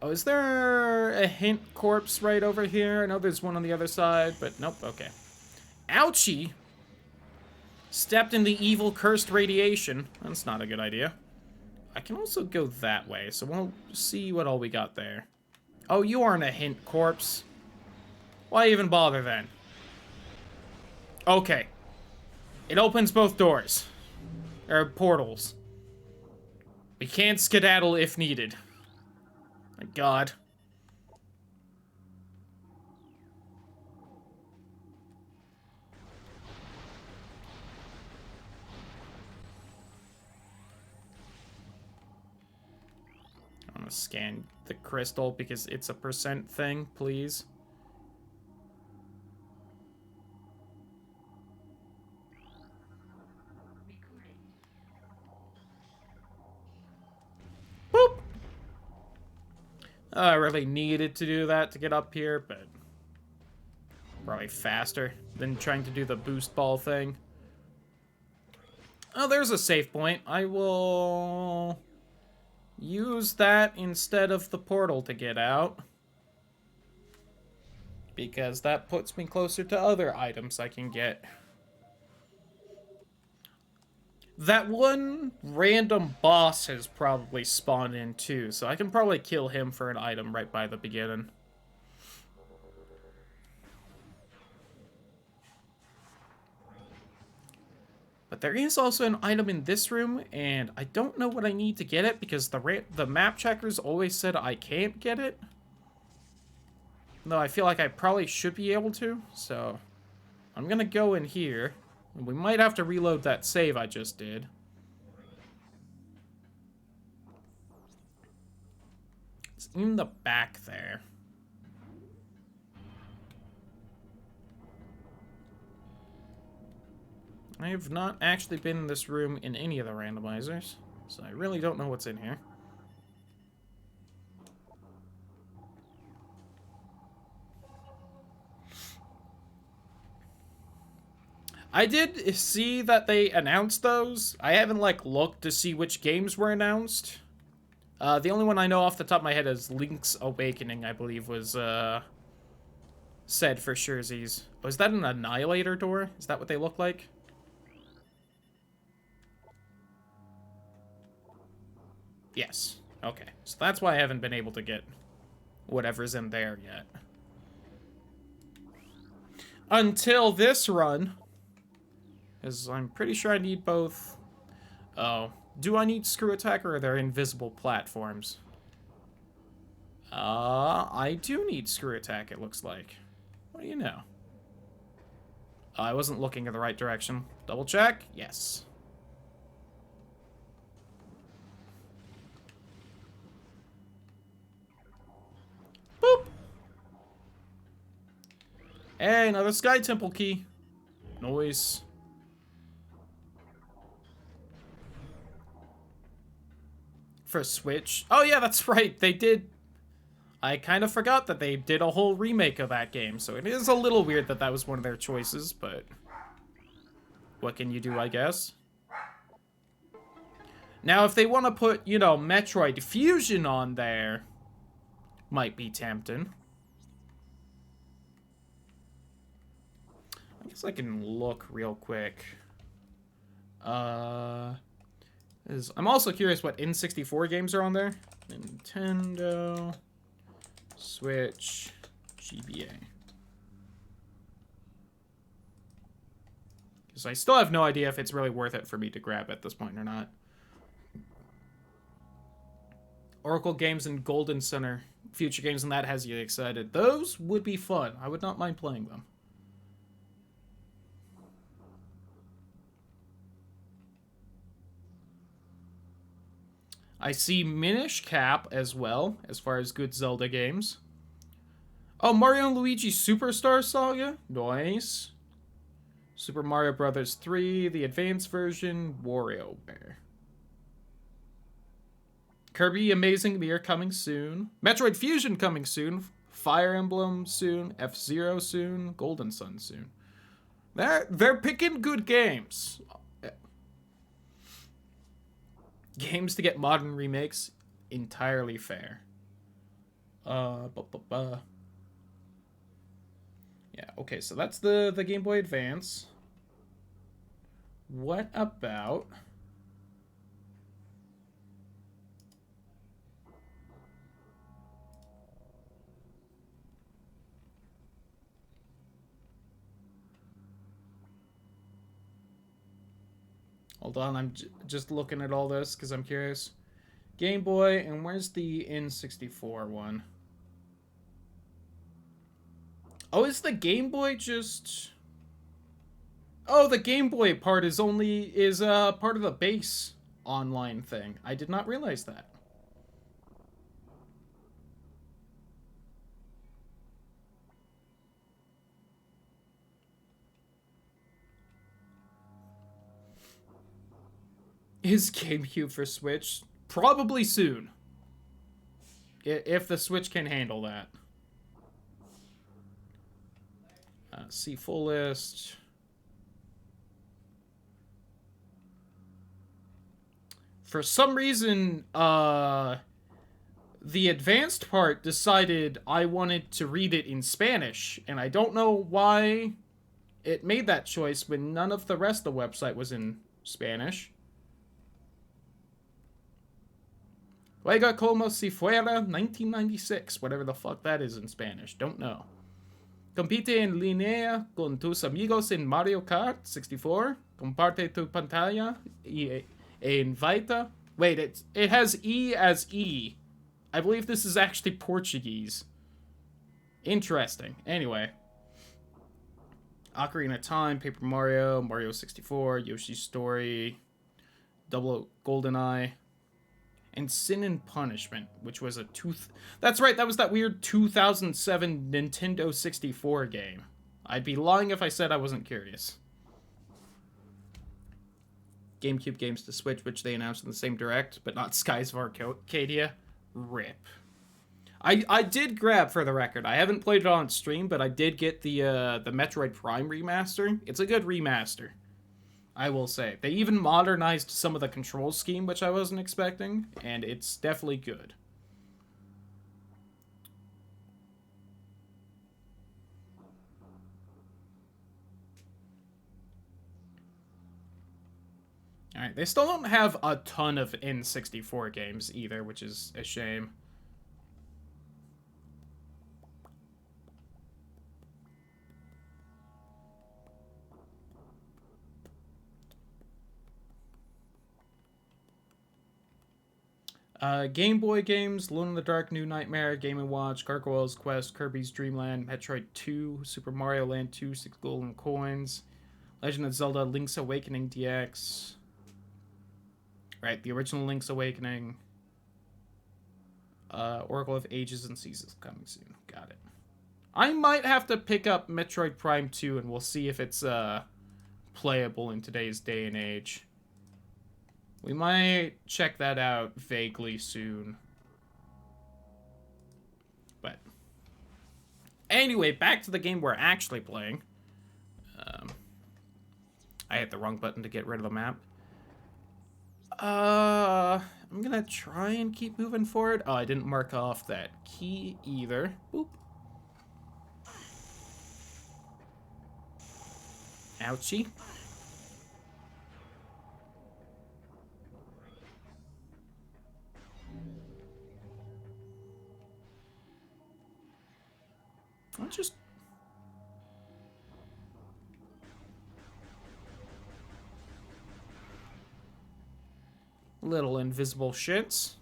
Oh, is there a hint corpse right over here? I know there's one on the other side, but nope, okay. Ouchie! Stepped in the evil cursed radiation. That's not a good idea. I can also go that way, so we'll see what all we got there. Oh, you aren't a hint corpse. Why even bother then? Okay. It opens both doors. Or portals. We can't skedaddle if needed. My God. I'm gonna scan the crystal because it's a percent thing, please. Boop! I really needed to do that to get up here, but probably faster than trying to do the boost ball thing. Oh, there's a save point. I will use that instead of the portal to get out, because that puts me closer to other items I can get. That one random boss has probably spawned in too, so I can probably kill him for an item right by the beginning. But there is also an item in this room, and I don't know what I need to get it because the map checkers always said I can't get it. Though I feel like I probably should be able to, so I'm gonna go in here. And we might have to reload that save I just did. It's in the back there. I have not actually been in this room in any of the randomizers, so I really don't know what's in here. I did see that they announced those. I haven't, like, looked to see which games were announced. The only one I know off the top of my head is Link's Awakening, I believe, was, said for surezies. Was that an Annihilator door? Is that what they look like? Yes. Okay. So that's why I haven't been able to get whatever's in there yet. Until this run. Because I'm pretty sure I need both. Oh. Do I need Screw Attack or are there invisible platforms? I do need Screw Attack, it looks like. What do you know? I wasn't looking in the right direction. Double check? Yes. Boop! Hey, another Sky Temple key. Noise. For Switch. Oh yeah, that's right. They did. I kind of forgot that they did a whole remake of that game, so it is a little weird that that was one of their choices, but what can you do, I guess? Now, if they want to put, you know, Metroid Fusion on there, might be tempting. I guess I can look real quick. I'm also curious what N64 games are on there. Nintendo, Switch, GBA. Because I still have no idea if it's really worth it for me to grab at this point or not. Oracle Games and Golden Center. Future games and that has you excited. Those would be fun. I would not mind playing them. I see Minish Cap as well, as far as good Zelda games. Oh, Mario and Luigi Superstar Saga? Nice. Super Mario Bros. 3, the advanced version, WarioWare. Kirby Amazing Mirror coming soon. Metroid Fusion coming soon. Fire Emblem soon. F-Zero soon. Golden Sun soon. They're picking good games. Games to get modern remakes, entirely fair. Yeah, okay, so that's the Game Boy Advance. What about... Hold on, I'm just looking at all this because I'm curious. Game Boy, and where's the N64 one? Oh, is the Game Boy just... Oh, the Game Boy part is part of the base online thing. I did not realize that. Is GameCube for Switch? Probably soon. If the Switch can handle that. See full list. For some reason, the advanced part decided I wanted to read it in Spanish, and I don't know why it made that choice when none of the rest of the website was in Spanish. Juega como si fuera 1996, whatever the fuck that is in Spanish, don't know. Compite en línea con tus amigos en Mario Kart 64. Comparte tu pantalla e invita. Wait, it has E as E. I believe this is actually Portuguese. Interesting. Anyway. Ocarina of Time, Paper Mario, Mario 64, Yoshi's Story, Double GoldenEye, and Sin and Punishment, which was a That's right, that was that weird 2007 Nintendo 64 game. I'd be lying if I said I wasn't curious. GameCube games to Switch, which they announced in the same direct, but not Skies of Arcadia. RIP. I did grab, for the record, I haven't played it on stream, but I did get the Metroid Prime remaster. It's a good remaster, I will say. They even modernized some of the control scheme, which I wasn't expecting, and it's definitely good. Alright, they still don't have a ton of N64 games either, which is a shame. Game Boy games, Alone in the Dark, New Nightmare, Game & Watch, Gargoyles Quest, Kirby's Dream Land, Metroid 2, Super Mario Land 2, 6 Golden Coins, Legend of Zelda, Link's Awakening DX. Right, the original Link's Awakening. Oracle of Ages and Seasons coming soon. Got it. I might have to pick up Metroid Prime 2 and we'll see if it's playable in today's day and age. We might check that out vaguely soon. But anyway, back to the game we're actually playing. I hit the wrong button to get rid of the map. I'm gonna try and keep moving forward. Oh, I didn't mark off that key either. Boop. Ouchie. I'll just... Little invisible shits.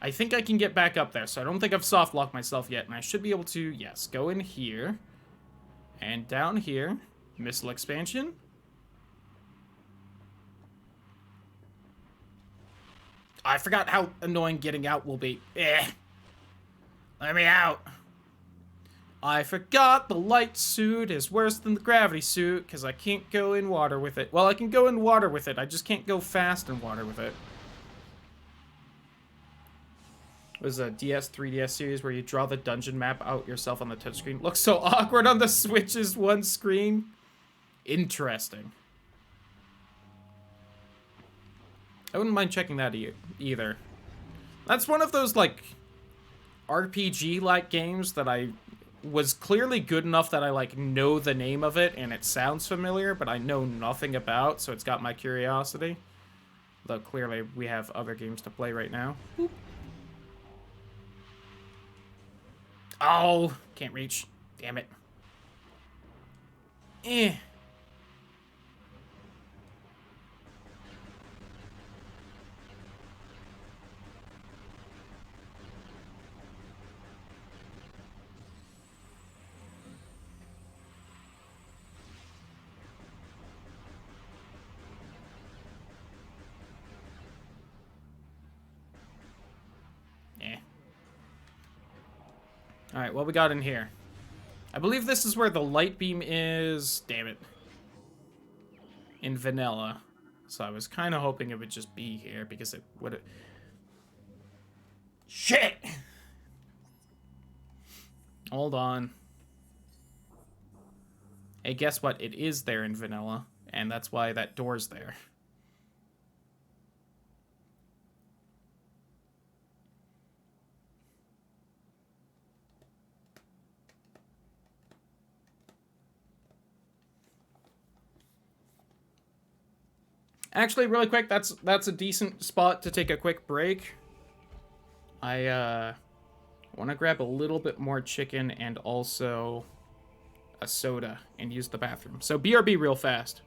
I think I can get back up there, so I don't think I've soft locked myself yet, and I should be able to, yes, go in here, and down here, missile expansion. I forgot how annoying getting out will be. Let me out. I forgot the light suit is worse than the gravity suit, because I can't go in water with it. Well, I can go in water with it, I just can't go fast in water with it. It was a 3DS series where you draw the dungeon map out yourself on the touchscreen. Looks so awkward on the Switch's one screen. Interesting. I wouldn't mind checking that either. That's one of those, like, RPG-like games that I was clearly good enough that I, like, know the name of it and it sounds familiar, but I know nothing about, so it's got my curiosity. Though clearly we have other games to play right now. Boop. Oh, can't reach. Damn it. Eh. Alright, what we got in here? I believe this is where the light beam is. Damn it. In vanilla. So I was kind of hoping it would just be here because it would. Shit! Hold on. Hey, guess what? It is there in vanilla, and that's why that door's there. Actually, really quick, that's a decent spot to take a quick break. I want to grab a little bit more chicken and also a soda and use the bathroom. So BRB real fast.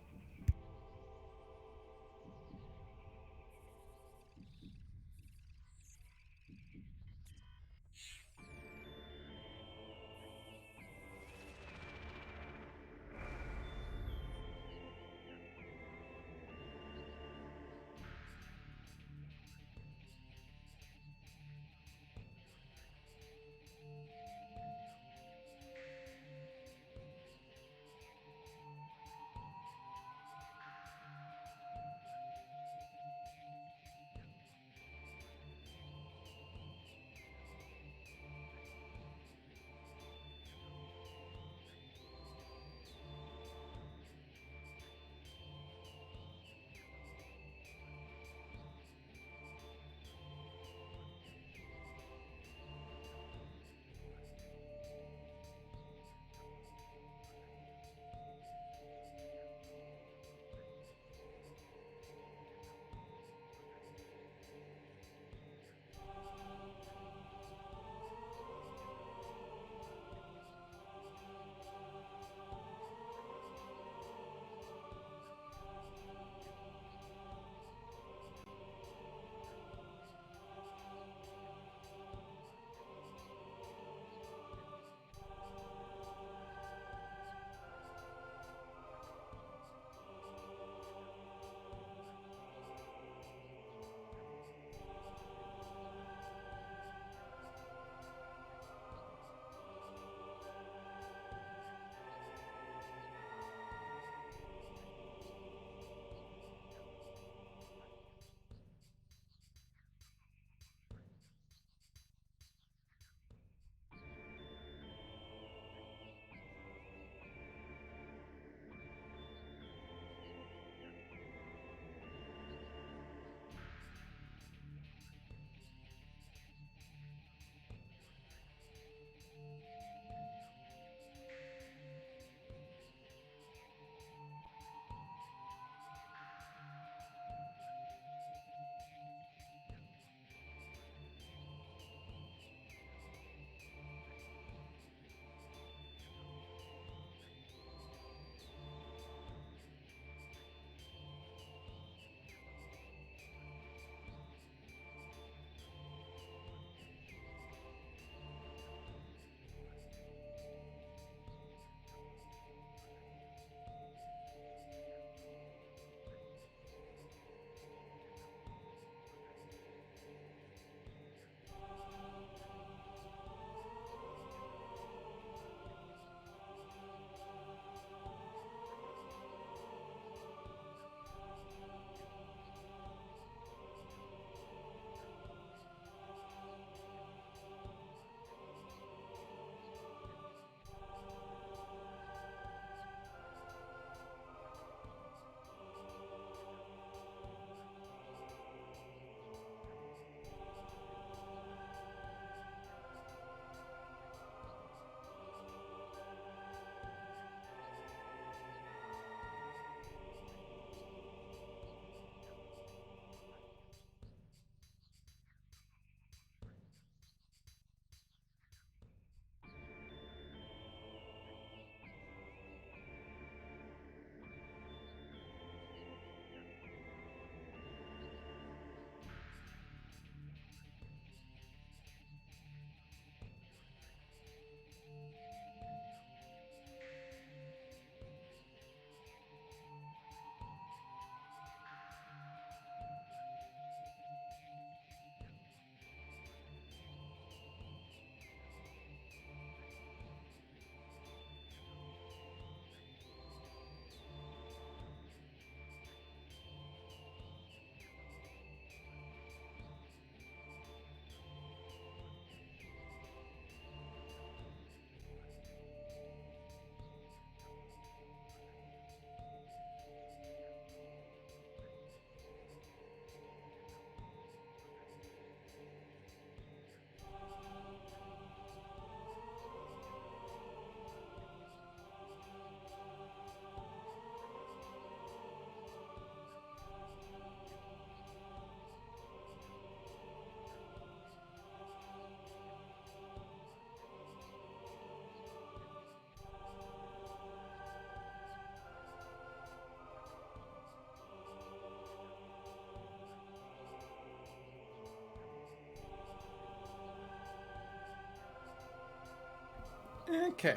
Okay.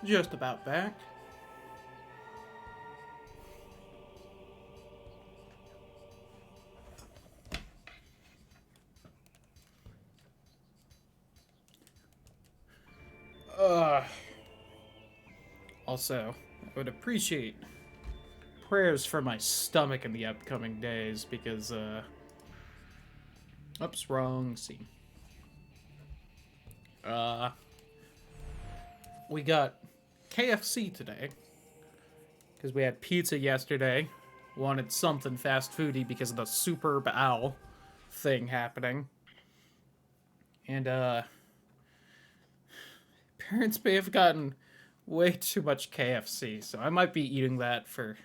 Just about back. Also, I would appreciate prayers for my stomach in the upcoming days because, oops, wrong scene. We got KFC today because we had pizza yesterday. Wanted something fast foody because of the Super Bowl thing happening. And, parents may have gotten way too much KFC, so I might be eating that for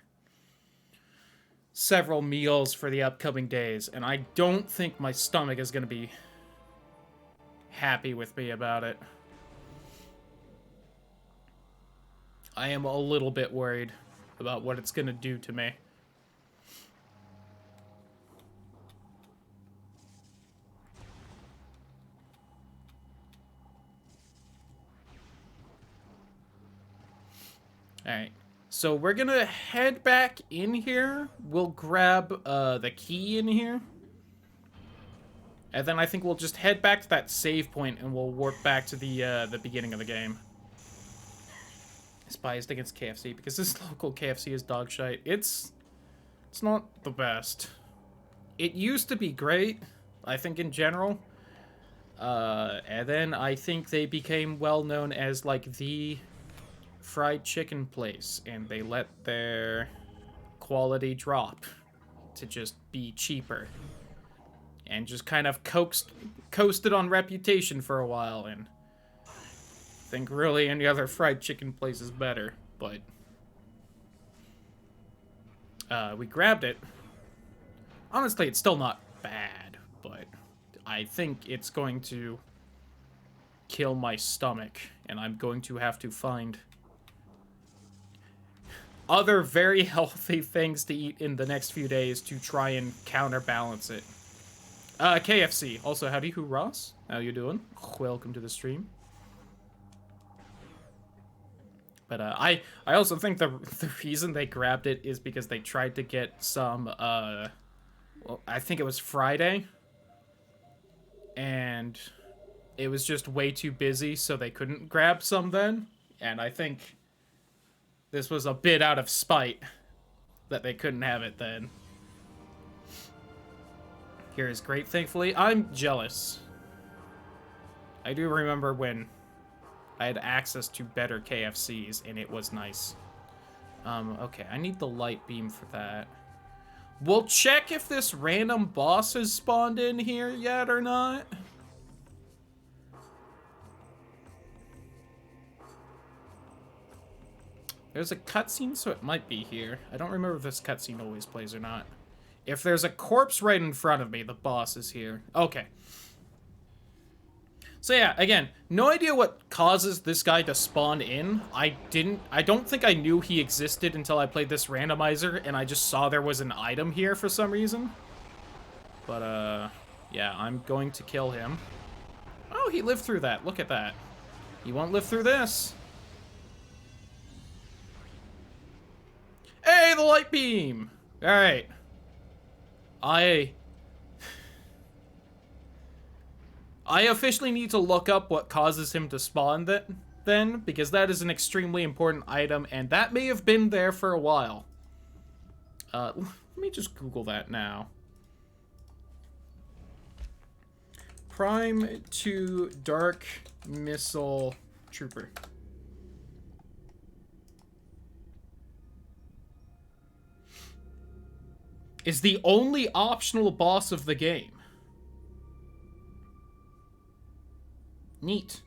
several meals for the upcoming days, and I don't think my stomach is going to be happy with me about it. I am a little bit worried about what it's going to do to me. Alright, so we're going to head back in here. We'll grab the key in here. And then I think we'll just head back to that save point and we'll warp back to the beginning of the game. Biased against KFC because this local KFC is dog shite. It's not the best. It used to be great, I think, in general. And then I think they became well known as like the fried chicken place, and they let their quality drop to just be cheaper. And just kind of coasted on reputation for a while, and I think really any other fried chicken place is better, but we grabbed it. Honestly, it's still not bad, but I think it's going to kill my stomach, and I'm going to have to find other very healthy things to eat in the next few days to try and counterbalance it. KFC. Also, howdy, who Ross? How you doing? Welcome to the stream. But I also think the reason they grabbed it is because they tried to get some, well, I think it was Friday, and it was just way too busy, so they couldn't grab some then, and I think this was a bit out of spite that they couldn't have it then. Here is great, thankfully. I'm jealous. I do remember when I had access to better KFCs, and it was nice. Okay, I need the light beam for that. We'll check if this random boss has spawned in here yet or not. There's a cutscene, so it might be here. I don't remember if this cutscene always plays or not. If there's a corpse right in front of me, the boss is here. Okay. So yeah, again, no idea what causes this guy to spawn in. I don't think I knew he existed until I played this randomizer, and I just saw there was an item here for some reason. But, yeah, I'm going to kill him. Oh, he lived through that. Look at that. He won't live through this. Hey, the light beam! Alright. I officially need to look up what causes him to spawn then, because that is an extremely important item, and that may have been there for a while. Let me just Google that now. Prime to Dark Missile Trooper. Is the only optional boss of the game. Neat.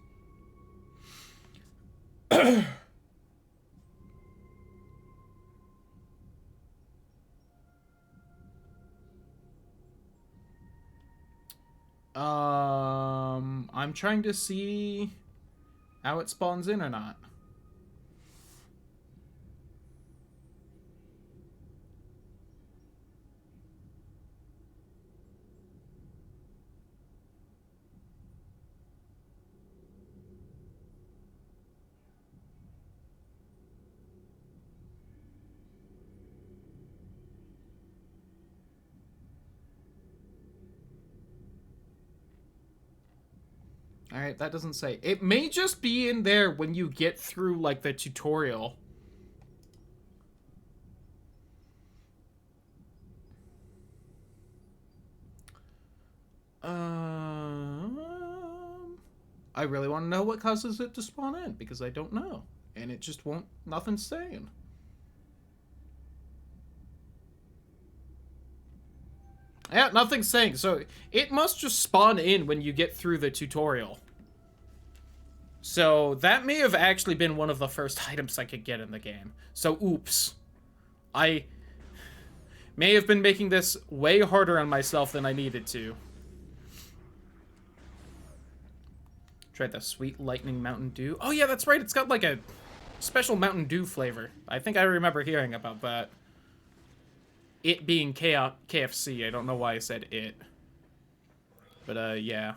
I'm trying to see how it spawns in or not. Alright, that doesn't say. It may just be in there when you get through, like, the tutorial. I really want to know what causes it to spawn in, because I don't know. And it just won't... Nothing's saying. Yeah, nothing's saying. So, it must just spawn in when you get through the tutorial. So, that may have actually been one of the first items I could get in the game. So, oops. I may have been making this way harder on myself than I needed to. Tried the Sweet Lightning Mountain Dew. Oh yeah, that's right. It's got like a special Mountain Dew flavor. I think I remember hearing about that. It being KFC. I don't know why I said it. But yeah.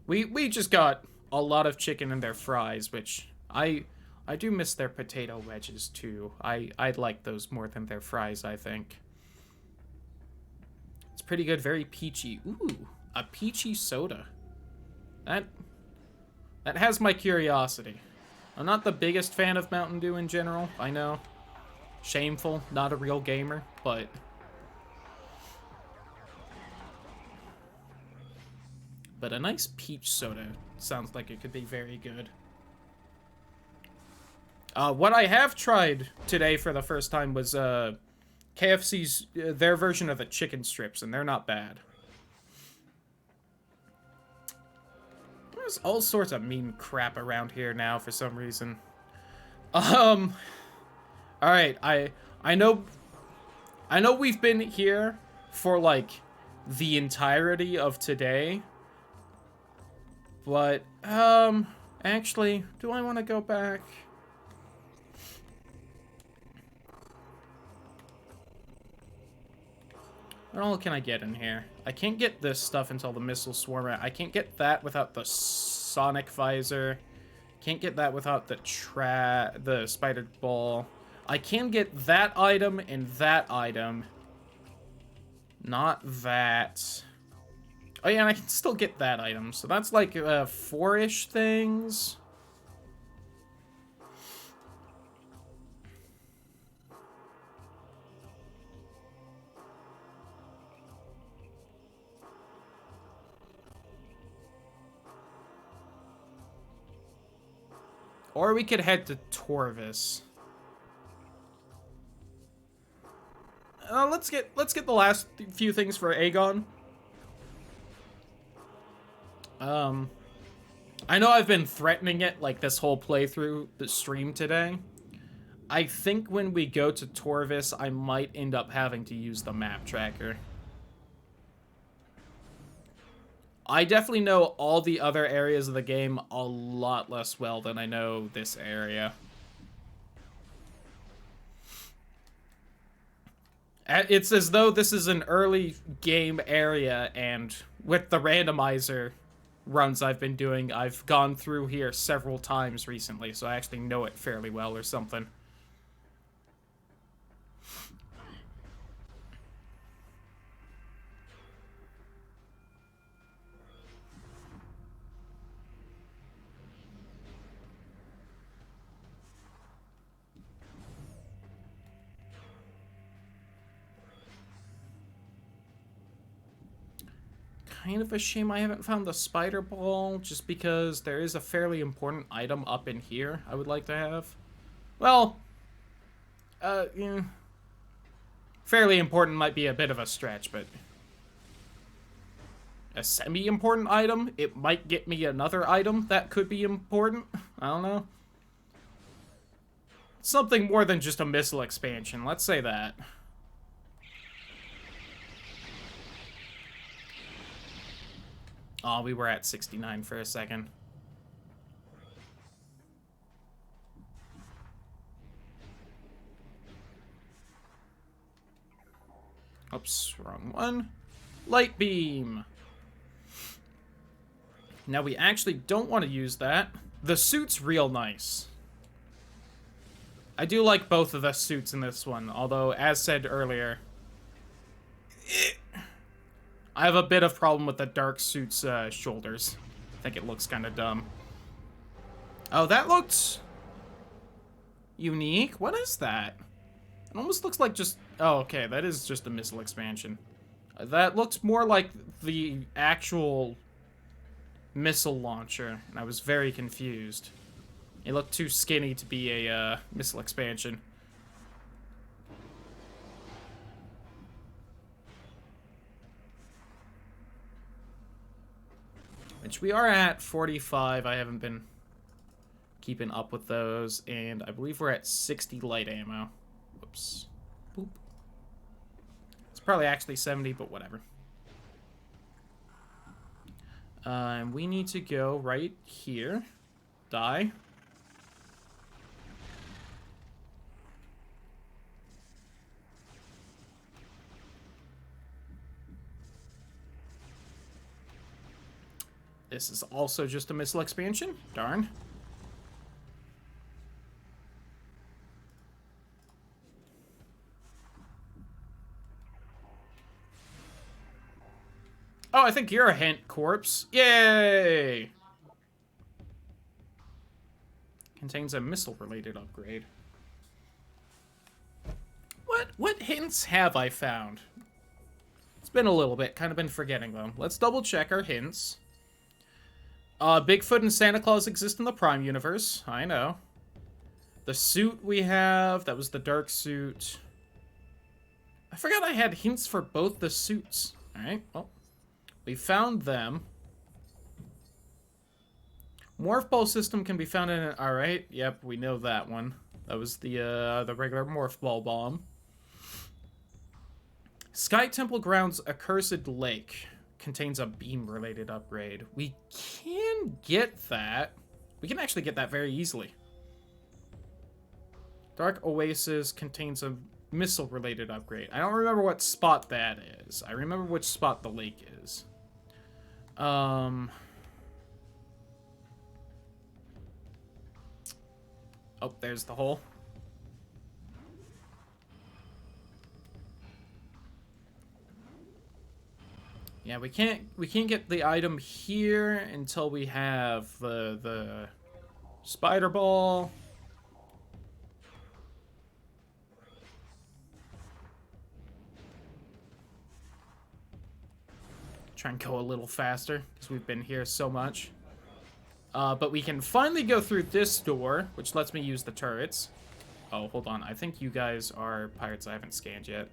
We just got a lot of chicken in their fries, which I do miss their potato wedges too. I like those more than their fries, I think. It's pretty good, very peachy. Ooh, a peachy soda. That has my curiosity. I'm not the biggest fan of Mountain Dew in general, I know. Shameful, not a real gamer, but... But a nice peach soda sounds like it could be very good. What I have tried today for the first time was KFC's, their version of the chicken strips, and they're not bad. There's all sorts of mean crap around here now for some reason. Alright, I know we've been here for, like, the entirety of today. But, actually, do I want to go back? What all can I get in here? I can't get this stuff until the missile swarmer. I can't get that without the sonic visor. Can't get that without the spider ball. I can get that item and that item. Not that. Oh yeah, and I can still get that item. So that's like 4-ish things. Or we could head to Torvis. Let's get the last few things for Aegon. I know I've been threatening it like this whole playthrough, the stream today. I think when we go to Torvis, I might end up having to use the map tracker. I definitely know all the other areas of the game a lot less well than I know this area. It's as though this is an early game area, and with the randomizer runs I've been doing, I've gone through here several times recently, so I actually know it fairly well or something. Kind of a shame I haven't found the spider ball, just because there is a fairly important item up in here I would like to have. Well, yeah. Fairly important might be a bit of a stretch, but a semi-important item? It might get me another item that could be important? I don't know. Something more than just a missile expansion, let's say that. Oh, we were at 69 for a second. Oops, wrong one. Light beam. Now we actually don't want to use that. The suit's real nice. I do like both of the suits in this one, although, as said earlier, I have a bit of problem with the dark suit's shoulders. I think it looks kind of dumb. Oh, that looked unique. What is that? It almost looks like just... Oh, okay, that is just a missile expansion. That looks more like the actual missile launcher, and I was very confused. It looked too skinny to be a missile expansion. Which we are at 45. I haven't been keeping up with those, and I believe we're at 60 light ammo. Whoops. Boop. It's probably actually 70, but whatever. And we need to go right here. Die. This is also just a missile expansion. Darn. Oh, I think you're a hint, corpse. Yay! Contains a missile-related upgrade. What hints have I found? It's been a little bit. Kind of been forgetting them. Let's double-check our hints. Bigfoot and Santa Claus exist in the Prime universe. I know. The suit we have, that was the dark suit. I forgot I had hints for both the suits. Alright, well. We found them. Morph ball system can be found in it. Alright, yep, we know that one. That was the regular morph ball bomb. Sky Temple Grounds Accursed Lake contains a beam-related upgrade. We can get that. We can actually get that very easily. Dark Oasis contains a missile-related upgrade. I don't remember what spot that is. I remember which spot the lake is. Oh, there's the hole. Yeah, we can't get the item here until we have the spider ball. Try and go a little faster because we've been here so much. But we can finally go through this door, which lets me use the turrets. Oh, hold on. I think you guys are pirates I haven't scanned yet.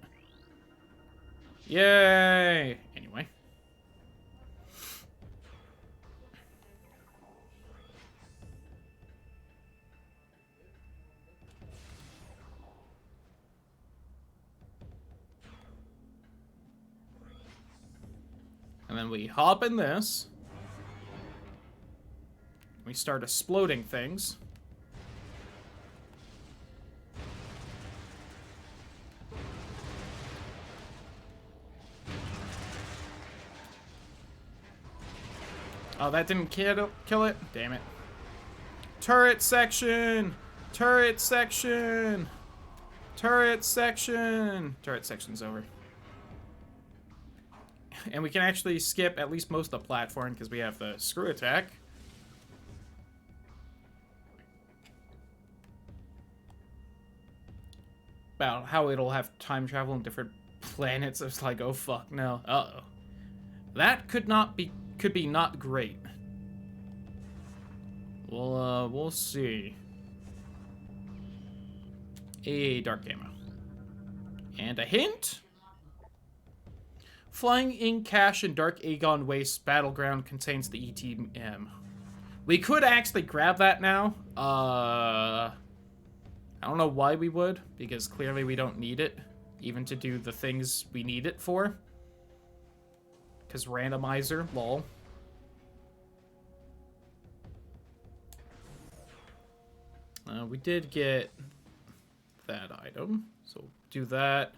Yay! Anyway. And then we hop in this. We start exploding things. Oh, that didn't kill it? Damn it. Turret section! Turret section! Turret section! Turret section's over. And we can actually skip at least most of the platform because we have the screw attack. About how it'll have time travel in different planets. It's like, oh fuck, no. Uh-oh. That could be not great. We'll see. A dark ammo. And a hint. Flying Ink Cache and Dark Aegon Waste Battleground contains the ETM. We could actually grab that now. I don't know why we would, because clearly we don't need it, even to do the things we need it for. Because randomizer, lol. We did get that item, so do that.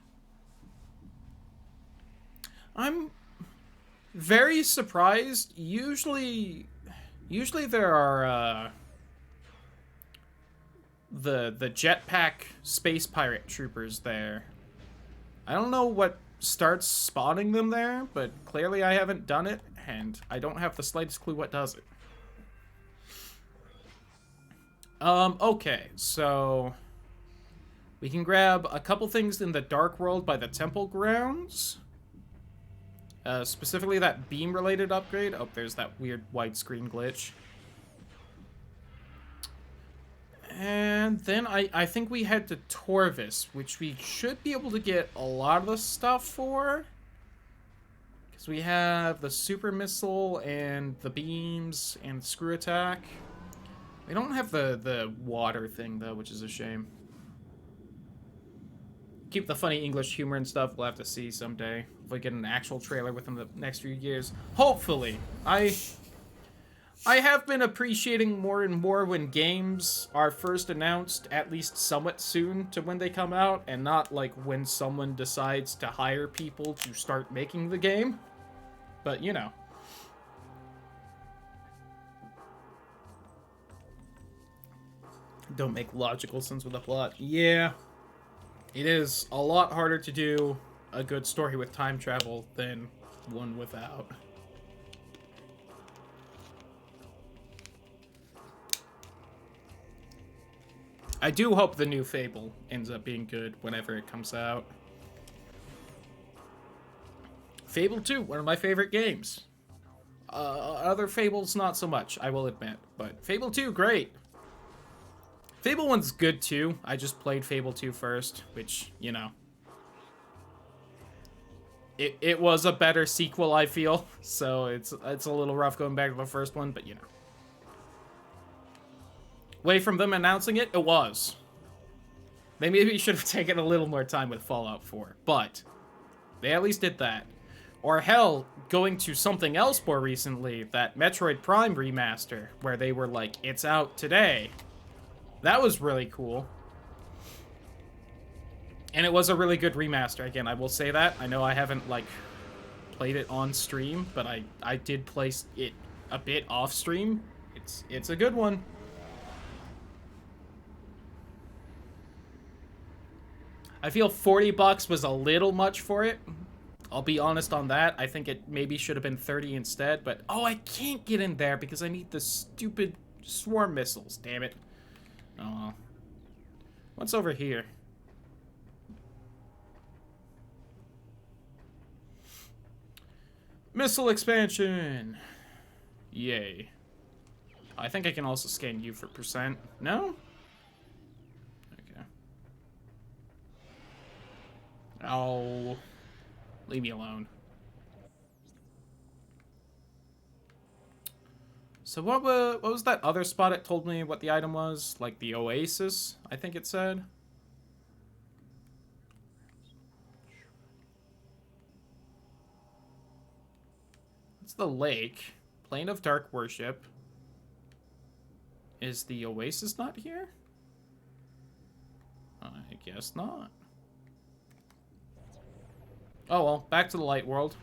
I'm very surprised. Usually there are the jetpack space pirate troopers there. I don't know what starts spawning them there, but clearly I haven't done it, and I don't have the slightest clue what does it. Okay, so we can grab a couple things in the Dark World by the Temple Grounds. Specifically that beam-related upgrade. Oh, there's that weird widescreen glitch. And then I think we head to Torvis, which we should be able to get a lot of the stuff for. Because we have the super missile and the beams and screw attack. We don't have the water thing, though, which is a shame. Keep the funny English humor and stuff. We'll have to see someday if we get an actual trailer within the next few years. Hopefully. I have been appreciating more and more when games are first announced at least somewhat soon to when they come out, and not like when someone decides to hire people to start making the game. But, you know. Don't make logical sense with the plot. Yeah. It is a lot harder to do a good story with time travel than one without. I do hope the new Fable ends up being good whenever it comes out. Fable 2, one of my favorite games. Other Fables, not so much, I will admit. But Fable 2, great. Fable 1's good too. I just played Fable 2 first, which, you know. It was a better sequel, I feel. So it's a little rough going back to the first one, but you know. Way from them announcing it, it was. They maybe should have taken a little more time with Fallout 4, but they at least did that. Or hell, going to something else more recently, that Metroid Prime remaster, where they were like, it's out today. That was really cool. And it was a really good remaster. Again, I will say that. I know I haven't, like, played it on stream, but I did play it a bit off stream. It's a good one. I feel $40 was a little much for it. I'll be honest on that. I think it maybe should have been 30 instead, but oh, I can't get in there because I need the stupid swarm missiles, damn it. Oh well. What's over here? Missile expansion! Yay. I think I can also scan you for percent. No? Okay. Oh. Leave me alone. So what was that other spot it told me what the item was? Like the Oasis, I think it said. It's the lake. Plane of Dark Worship. Is the Oasis not here? I guess not. Oh well, back to the light world.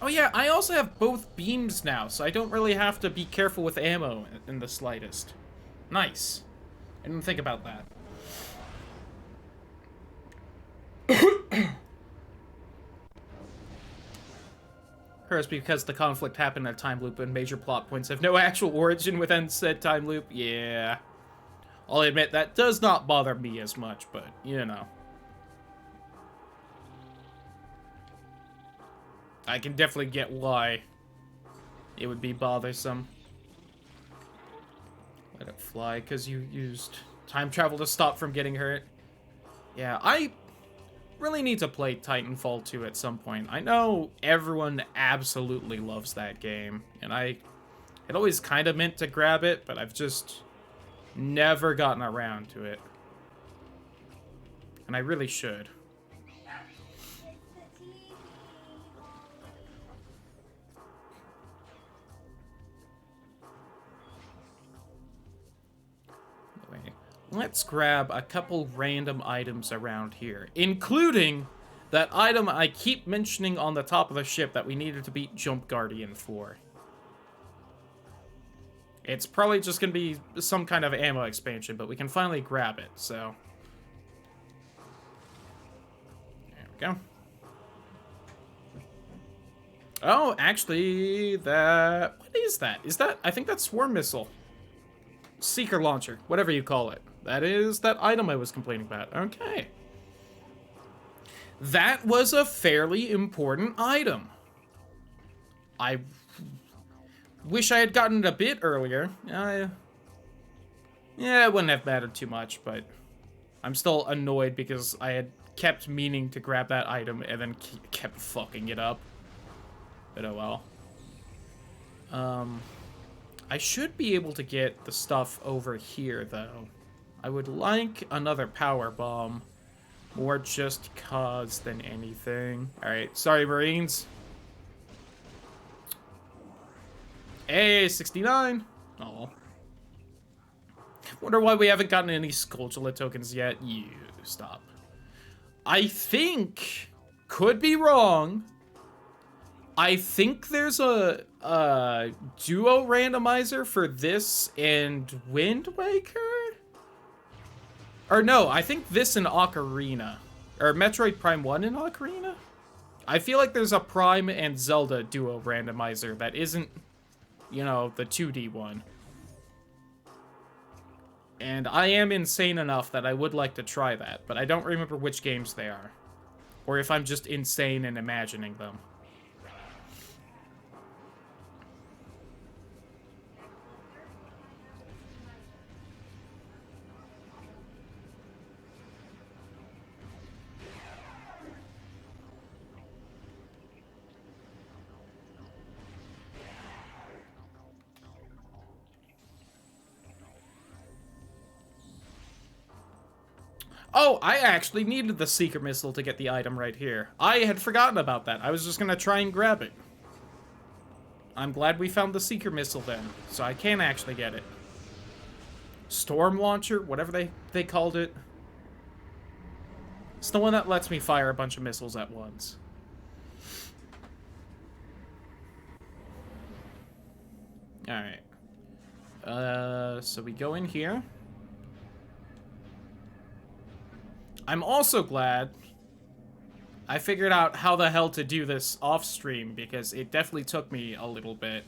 Oh yeah, I also have both beams now, so I don't really have to be careful with ammo in the slightest. Nice. I didn't think about that. Perhaps because the conflict happened in a time loop and major plot points have no actual origin within said time loop. Yeah. I'll admit that does not bother me as much, but, you know. I can definitely get why it would be bothersome. Let it fly, because you used time travel to stop from getting hurt. Yeah, I really need to play Titanfall 2 at some point. I know everyone absolutely loves that game, and I had always kind of meant to grab it, but I've just never gotten around to it. And I really should. Let's grab a couple random items around here, including that item I keep mentioning on the top of the ship that we needed to beat Jump Guardian for. It's probably just going to be some kind of ammo expansion, but we can finally grab it, so. There we go. Oh, actually, that... What is that? Is that... I think that's Swarm Missile. Seeker Launcher. Whatever you call it. That is that item I was complaining about. Okay. That was a fairly important item. I wish I had gotten it a bit earlier. Yeah, it wouldn't have mattered too much, but I'm still annoyed because I had kept meaning to grab that item and then kept fucking it up. But oh well. I should be able to get the stuff over here, though. I would like another power bomb. More just cause than anything. Alright, sorry, Marines. Hey, 69. Oh. Wonder why we haven't gotten any Skulltula tokens yet. You stop. I think, could be wrong, I think there's a duo randomizer for this and Wind Waker? Or no, I think this and Ocarina. Or Metroid Prime 1 and Ocarina? I feel like there's a Prime and Zelda duo randomizer that isn't, you know, the 2D one. And I am insane enough that I would like to try that, but I don't remember which games they are. Or if I'm just insane and imagining them. Oh, I actually needed the Seeker Missile to get the item right here. I had forgotten about that. I was just gonna try and grab it. I'm glad we found the Seeker Missile then, so I can actually get it. Storm Launcher, whatever they called it. It's the one that lets me fire a bunch of missiles at once. Alright. So we go in here. I'm also glad I figured out how the hell to do this off stream, because it definitely took me a little bit.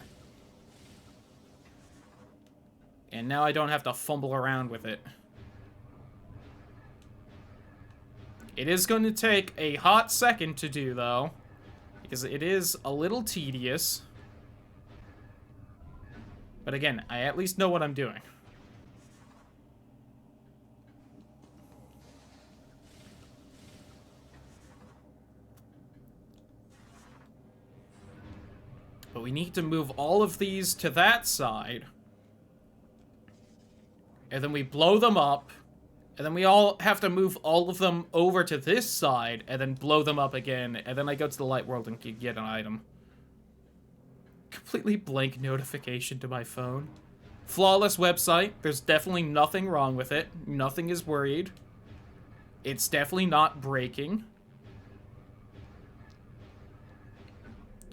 And now I don't have to fumble around with it. It is going to take a hot second to do, though, because it is a little tedious. But again, I at least know what I'm doing. But we need to move all of these to that side. And then we blow them up. And then we all have to move all of them over to this side. And then blow them up again. And then I go to the light world and get an item. Completely blank notification to my phone. Flawless website. There's definitely nothing wrong with it. Nothing is worried. It's definitely not breaking.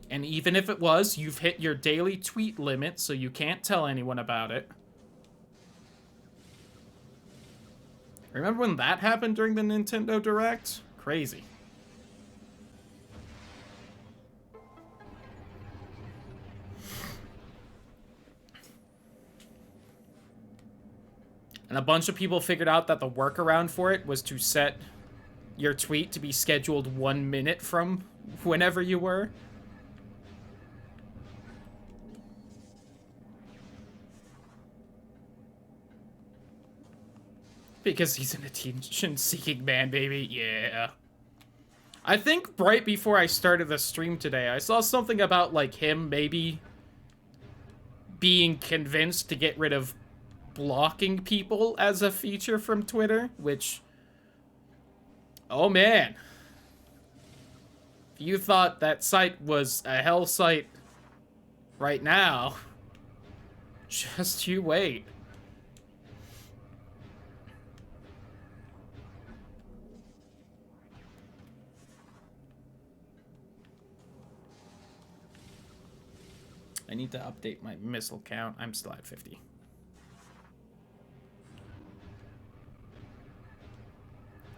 And even if it was, you've hit your daily tweet limit, so you can't tell anyone about it. Remember when that happened during the Nintendo Direct? Crazy. And a bunch of people figured out that the workaround for it was to set your tweet to be scheduled 1 minute from whenever you were. Because he's an attention-seeking man, baby. Yeah. I think right before I started the stream today, I saw something about, like, him maybe being convinced to get rid of blocking people as a feature from Twitter, which... Oh, man. If you thought that site was a hell site right now, just you wait. I need to update my missile count. I'm still at 50.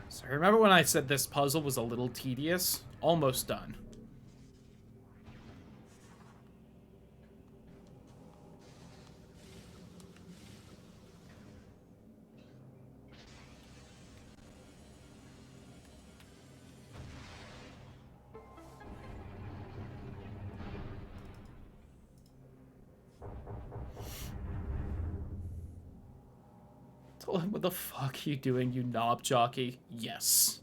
So remember when I said this puzzle was a little tedious? Almost done. Tell him, what the fuck are you doing, you knob jockey? Yes.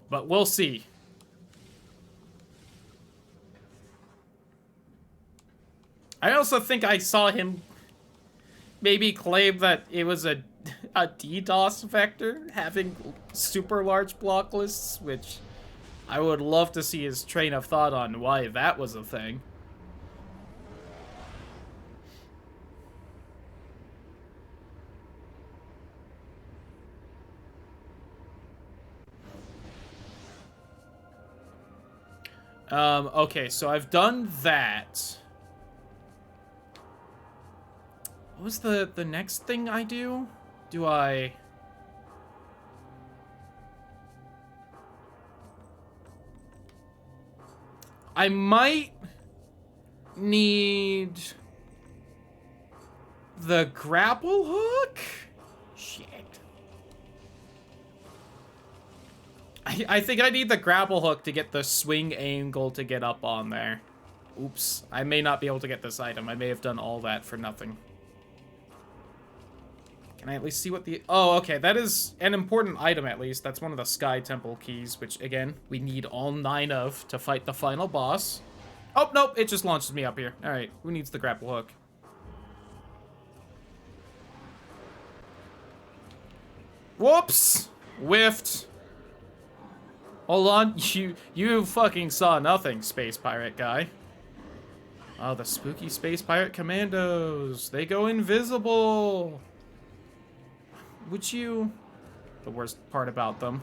But we'll see. I also think I saw him maybe claim that it was a DDoS vector having super large block lists, which I would love to see his train of thought on why that was a thing. Okay, so I've done that. What was the next thing I do? Do I... I might need the grapple hook? Shit. I think I need the grapple hook to get the swing angle to get up on there. Oops. I may not be able to get this item. I may have done all that for nothing. Can I at least see what the... Oh, okay. That is an important item, at least. That's one of the Sky Temple keys, which, again, we need all 9 of to fight the final boss. Oh, nope. It just launches me up here. All right. Who needs the grapple hook? Whoops! Whiffed. Hold on. You fucking saw nothing, Space Pirate guy. Oh, the spooky Space Pirate Commandos. They go invisible. Would you... The worst part about them.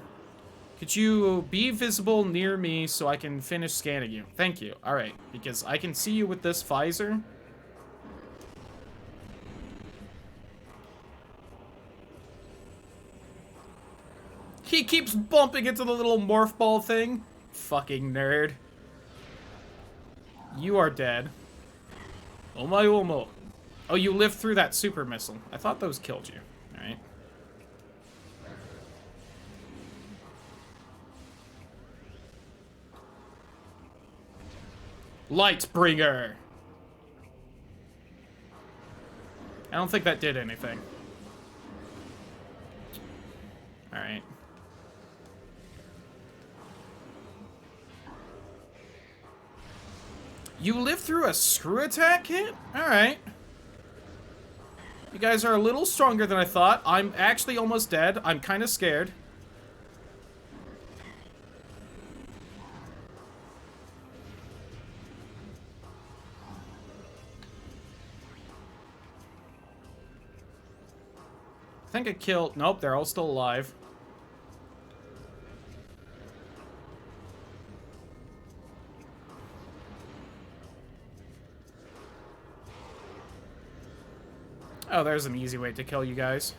Could you be visible near me so I can finish scanning you? Thank you. Alright, because I can see you with this visor. He keeps bumping into the little morph ball thing. Fucking nerd. You are dead. Oh my omo. Oh, you lived through that super missile. I thought those killed you. Alright. Lightbringer! I don't think that did anything. Alright. You lived through a screw attack hit? Alright. You guys are a little stronger than I thought. I'm actually almost dead. I'm kind of scared. I think I killed... Nope, they're all still alive. Oh, there's an easy way to kill you guys.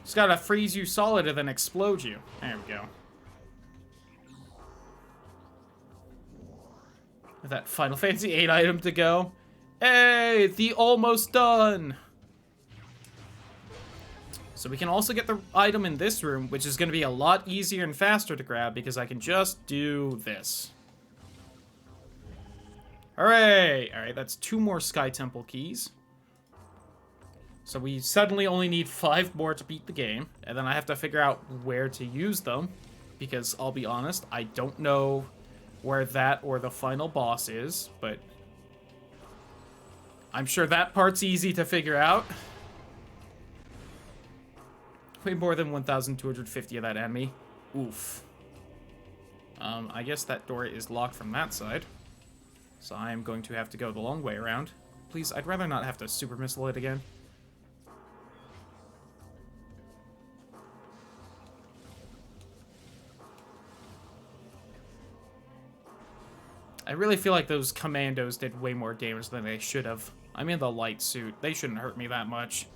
Just gotta freeze you solid and then explode you. There we go. With that Final Fantasy VIII item to go. Hey, the almost done! So we can also get the item in this room, which is going to be a lot easier and faster to grab because I can just do this. Hooray! Alright, that's 2 more Sky Temple keys. So we suddenly only need 5 more to beat the game, and then I have to figure out where to use them, because I'll be honest, I don't know where that or the final boss is, but I'm sure that part's easy to figure out. Way more than 1,250 of that enemy. Oof. I guess that door is locked from that side. So I am going to have to go the long way around. Please, I'd rather not have to super missile it again. I really feel like those commandos did way more damage than they should have. I'm in the light suit. They shouldn't hurt me that much.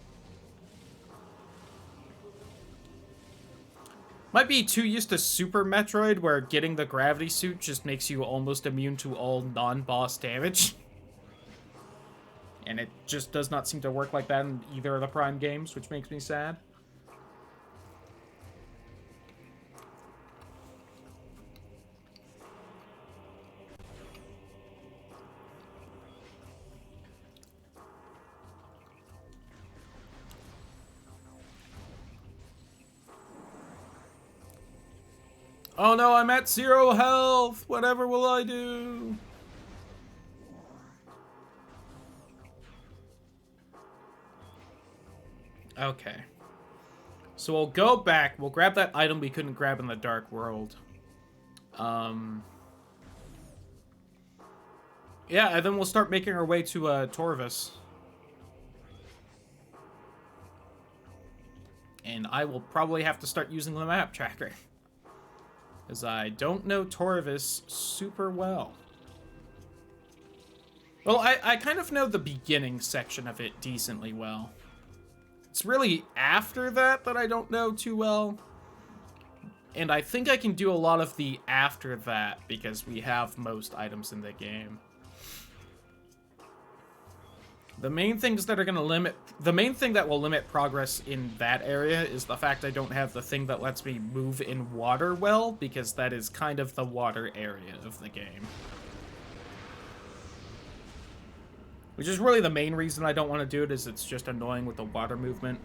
Might be too used to Super Metroid, where getting the gravity suit just makes you almost immune to all non-boss damage. And it just does not seem to work like that in either of the Prime games, which makes me sad. Oh no, I'm at 0 health. Whatever will I do? Okay. So we'll go back. We'll grab that item we couldn't grab in the Dark World. Yeah, and then we'll start making our way to Torvus. And I will probably have to start using the map tracker. Because I don't know Torvus super well. Well, I kind of know the beginning section of it decently well. It's really after that that I don't know too well. And I think I can do a lot of the after that because we have most items in the game. The main things that are going to limit... The main thing that will limit progress in that area is the fact I don't have the thing that lets me move in water well, because that is kind of the water area of the game. Which is really the main reason I don't want to do it, is it's just annoying with the water movement.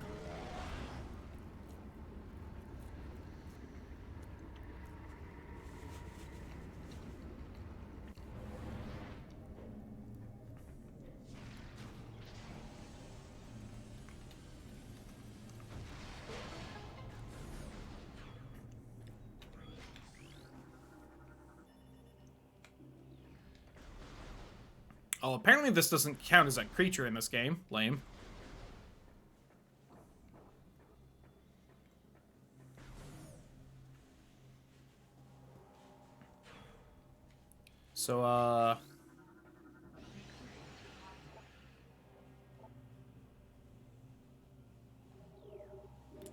Oh, apparently this doesn't count as a creature in this game. Lame. So,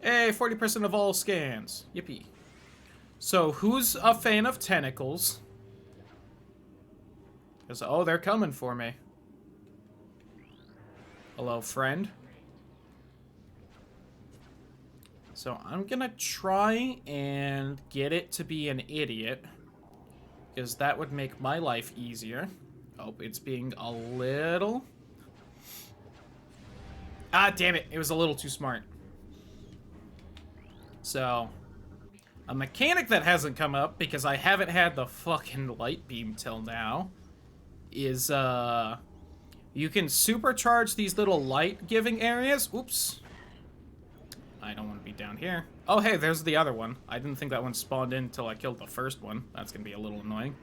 hey, 40% of all scans. Yippee. So, who's a fan of tentacles? Because, oh, they're coming for me. Hello, friend. So, I'm gonna try and get it to be an idiot. Because that would make my life easier. Oh, it's being a little... Ah, damn it. It was a little too smart. So, a mechanic that hasn't come up, because I haven't had the fucking light beam till now, is, you can supercharge these little light-giving areas. Oops. I don't want to be down here. Oh, hey, there's the other one. I didn't think that one spawned in until I killed the first one. That's going to be a little annoying.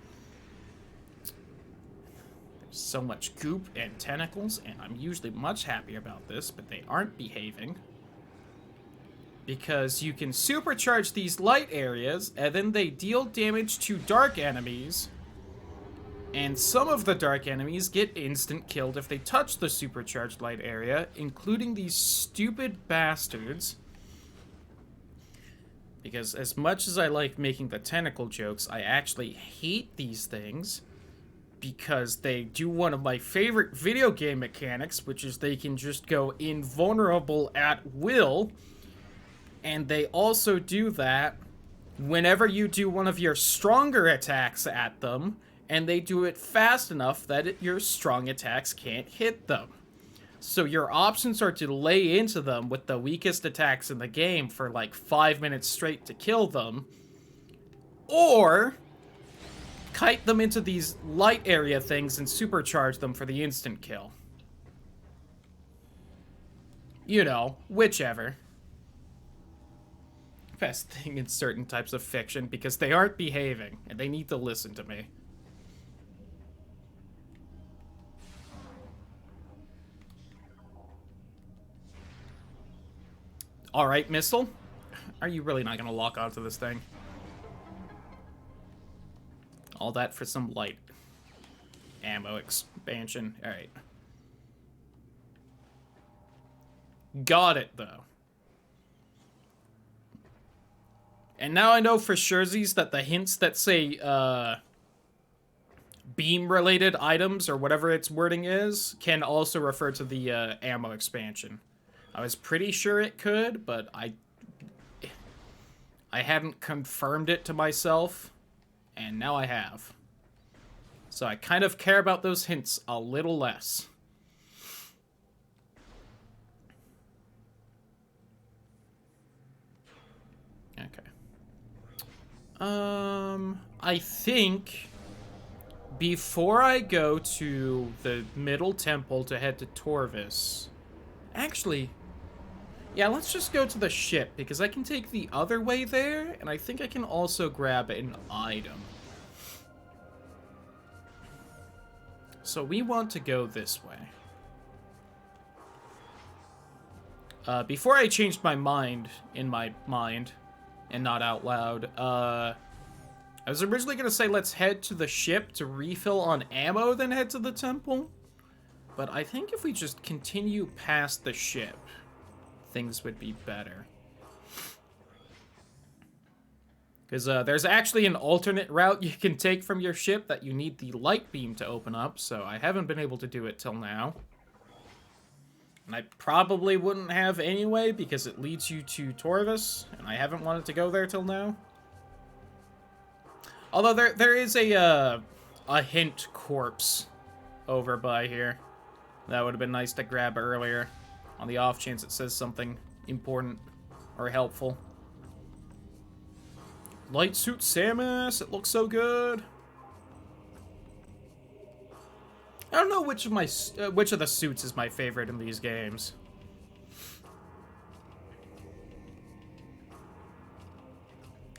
There's so much goop and tentacles, and I'm usually much happier about this, but they aren't behaving. Because you can supercharge these light areas, and then they deal damage to dark enemies. And some of the dark enemies get instant killed if they touch the supercharged light area, including these stupid bastards. Because as much as I like making the tentacle jokes, I actually hate these things. Because they do one of my favorite video game mechanics, which is they can just go invulnerable at will. And they also do that whenever you do one of your stronger attacks at them, and they do it fast enough that your strong attacks can't hit them. So your options are to lay into them with the weakest attacks in the game for like 5 minutes straight to kill them, or kite them into these light area things and supercharge them for the instant kill. You know, whichever. Best thing in certain types of fiction, because they aren't behaving, and they need to listen to me. Alright, missile. Are you really not gonna lock onto this thing? All that for some light ammo expansion. Alright. Got it, though. And now I know for surezies that the hints that say, beam-related items, or whatever its wording is, can also refer to the, ammo expansion. I was pretty sure it could, but I hadn't confirmed it to myself, and now I have. So I kind of care about those hints a little less. Okay. I think before I go to the middle temple to head to Torvis, actually, yeah, let's just go to the ship because I can take the other way there, and I think I can also grab an item. So we want to go this way. Before I changed my mind in my mind, and not out loud, I was originally going to say let's head to the ship to refill on ammo, then head to the temple. But I think if we just continue past the ship, things would be better. Because there's actually an alternate route you can take from your ship that you need the light beam to open up, so I haven't been able to do it till now. And I probably wouldn't have anyway, because it leads you to Torvis, and I haven't wanted to go there till now. Although there is a hint corpse over by here. That would have been nice to grab earlier, on the off chance it says something important or helpful. Light suit Samus, it looks so good. I don't know which of the suits is my favorite in these games.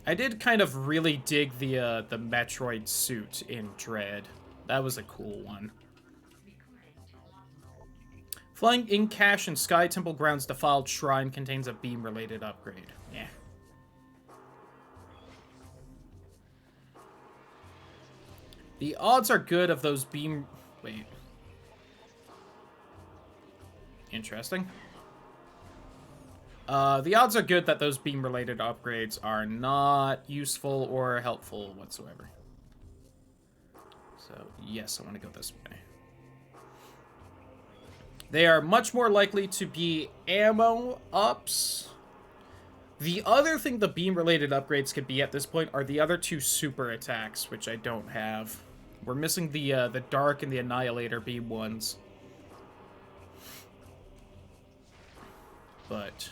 I did kind of really dig the Metroid suit in Dread. That was a cool one. Flying in Cache and Sky Temple Grounds Defiled Shrine contains a beam-related upgrade. Yeah. The odds are good of those beam... Wait. Interesting. The odds are good that those beam-related upgrades are not useful or helpful whatsoever. So, yes, I want to go this way. They are much more likely to be ammo ups. The other thing the beam-related upgrades could be at this point are the other two super attacks, which I don't have. We're missing the Dark and the Annihilator beam ones. But...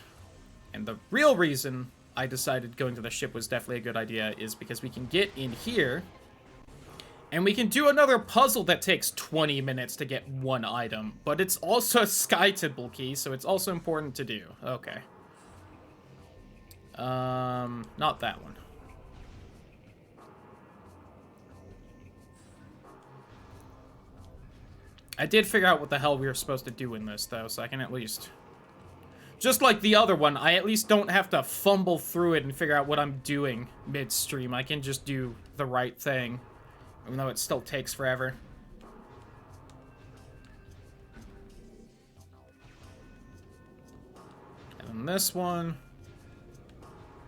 And the real reason I decided going to the ship was definitely a good idea is because we can get in here, and we can do another puzzle that takes 20 minutes to get one item, but it's also a Sky Temple key, so it's also important to do. Okay. Not that one. I did figure out what the hell we were supposed to do in this, though, so I can at least... Just like the other one, I at least don't have to fumble through it and figure out what I'm doing midstream. I can just do the right thing, even though it still takes forever. And then this one...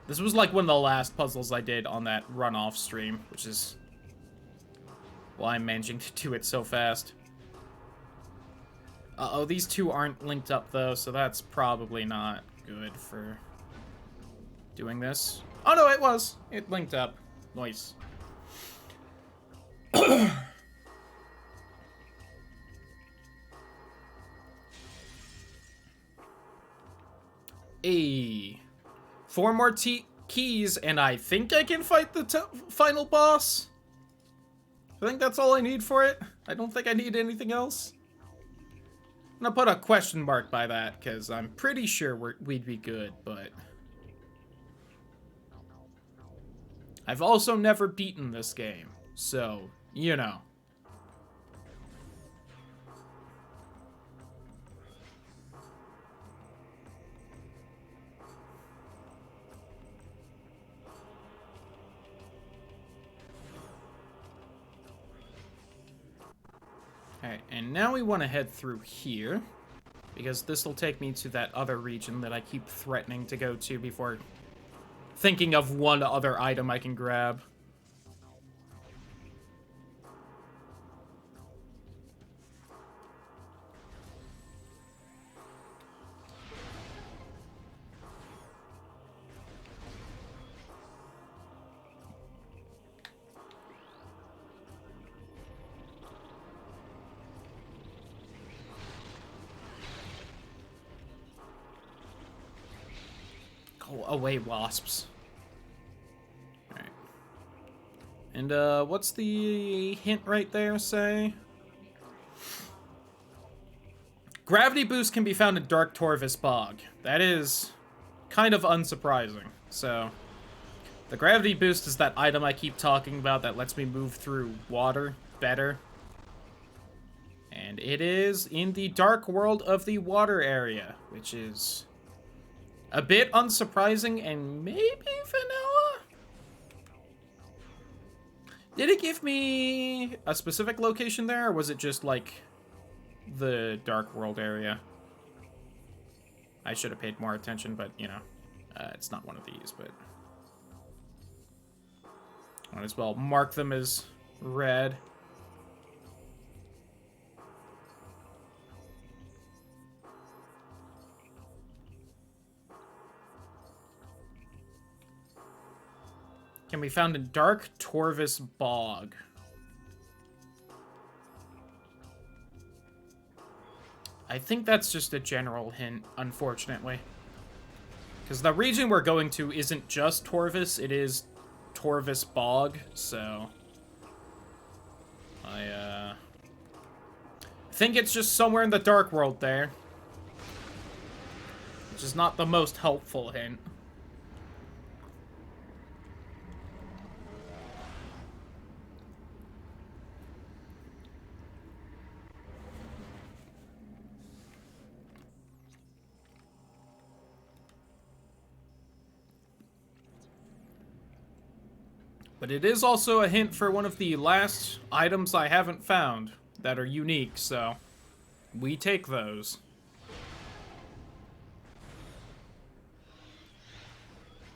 This was like one of the last puzzles I did on that runoff stream, which is why I'm managing to do it so fast. Uh-oh, these two aren't linked up, though, so that's probably not good for doing this. Oh, no, it was. It linked up. Nice. Hey. 4 more keys, and I think I can fight the final boss. I think that's all I need for it. I don't think I need anything else. I'm gonna put a question mark by that, because I'm pretty sure we'd be good, but... I've also never beaten this game, so, you know. Alright, and now we want to head through here, because this will take me to that other region that I keep threatening to go to before thinking of one other item I can grab. Go away, wasps. Alright. And, what's the hint right there, say? Gravity boost can be found in Dark Torvus Bog. That is kind of unsurprising. So, the gravity boost is that item I keep talking about that lets me move through water better. And it is in the Dark World of the Water area, which is a bit unsurprising and maybe vanilla? Did it give me a specific location there, or was it just, like, the Dark World area? I should have paid more attention, but, you know, it's not one of these, but... might as well mark them as red. Can be found in Dark Torvus Bog. I think that's just a general hint, unfortunately. Because the region we're going to isn't just Torvus, it is Torvus Bog, so... I think it's just somewhere in the Dark World there. Which is not the most helpful hint. But it is also a hint for one of the last items I haven't found that are unique, so we take those.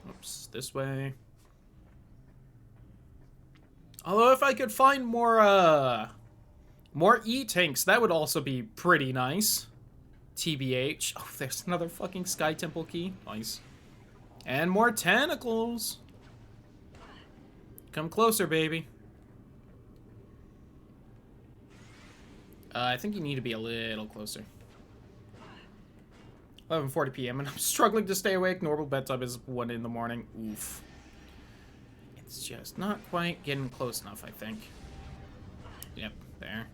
Oops, this way. Although if I could find more E-tanks, that would also be pretty nice. TBH. Oh, there's another fucking Sky Temple key. Nice. And more tentacles. Come closer, baby. I think you need to be a little closer. 11:40 p.m. and I'm struggling to stay awake. Normal bedtime is 1 in the morning. Oof. It's just not quite getting close enough, I think. Yep, there.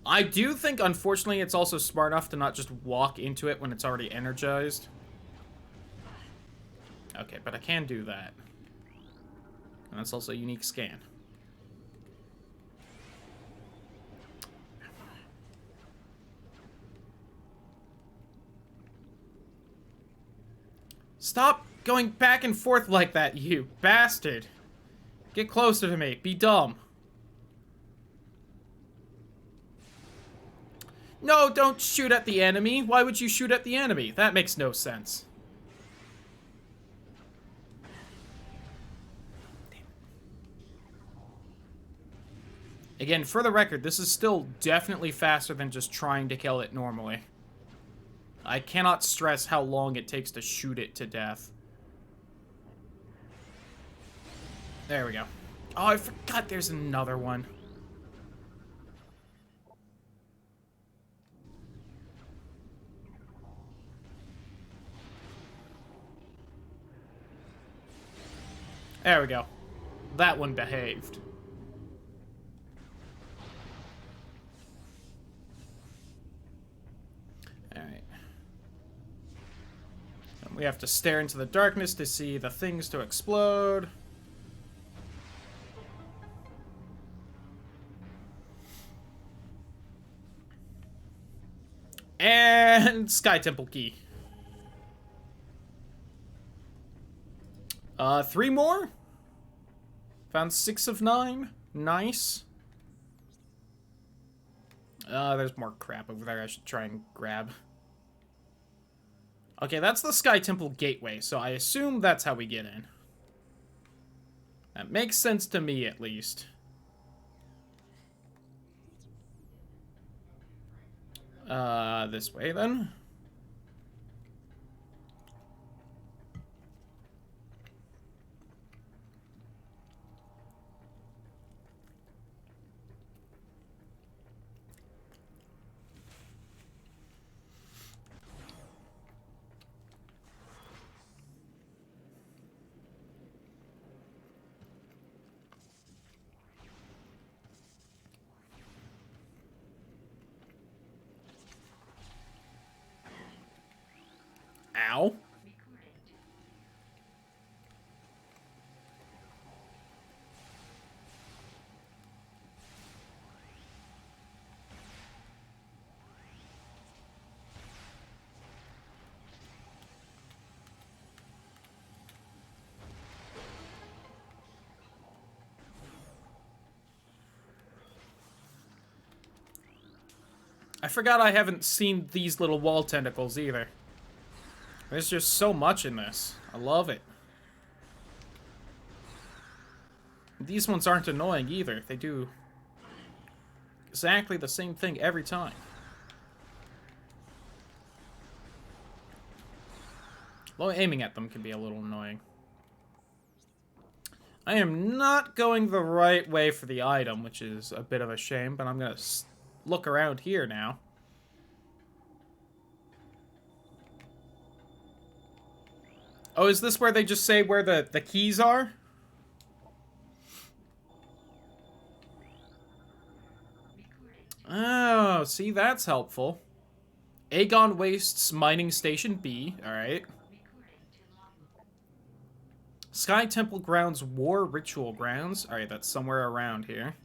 I do think, unfortunately, it's also smart enough to not just walk into it when it's already energized. Okay, but I can do that. And that's also a unique scan. Stop going back and forth like that, you bastard. Get closer to me. Be dumb. No, don't shoot at the enemy. Why would you shoot at the enemy? That makes no sense. Again, for the record, this is still definitely faster than just trying to kill it normally. I cannot stress how long it takes to shoot it to death. There we go. Oh, I forgot there's another one. There we go. That one behaved. Alright. We have to stare into the darkness to see the things to explode. And Sky Temple key. 3 more? Found 6 of 9. Nice. There's more crap over there I should try and grab. Okay, that's the Sky Temple gateway, so I assume that's how we get in. That makes sense to me, at least. This way, then. Ow. I forgot I haven't seen these little wall tentacles either. There's just so much in this. I love it. These ones aren't annoying either. They do exactly the same thing every time. Although aiming at them can be a little annoying. I am not going the right way for the item, which is a bit of a shame, but I'm going to look around here now. Oh, is this where they just say where the keys are? Oh, see, that's helpful. Aegon Wastes Mining Station B, alright. Sky Temple Grounds War Ritual Grounds. Alright, that's somewhere around here.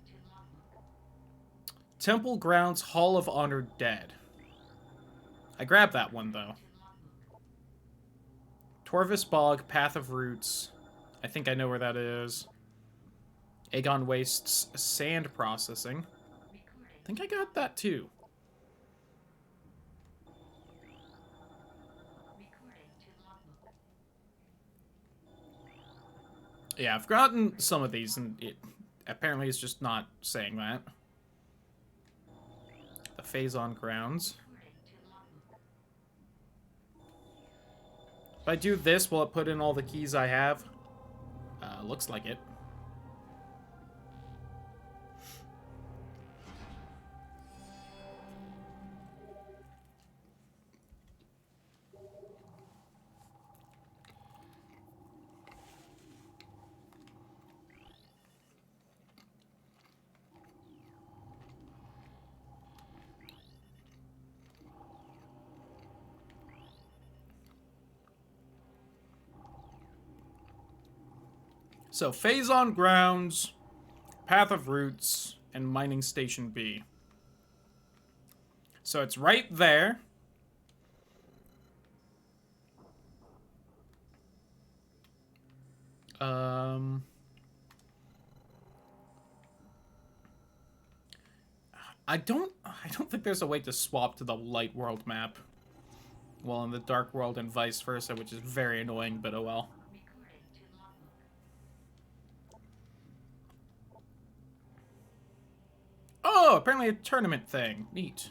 Temple Grounds Hall of Honored Dead. I grabbed that one, though. Torvis Bog, Path of Roots. I think I know where that is. Aegon Wastes Sand Processing. I think I got that, too. Yeah, I've gotten some of these, and it apparently is just not saying that. The Phazon Grounds. If I do this, will it put in all the keys I have? Looks like it. So, Phazon Grounds, Path of Roots, and Mining Station B. So it's right there. I don't think there's a way to swap to the light world map. Well, in the dark world and vice versa, which is very annoying, but oh well. Oh, apparently a tournament thing. Neat.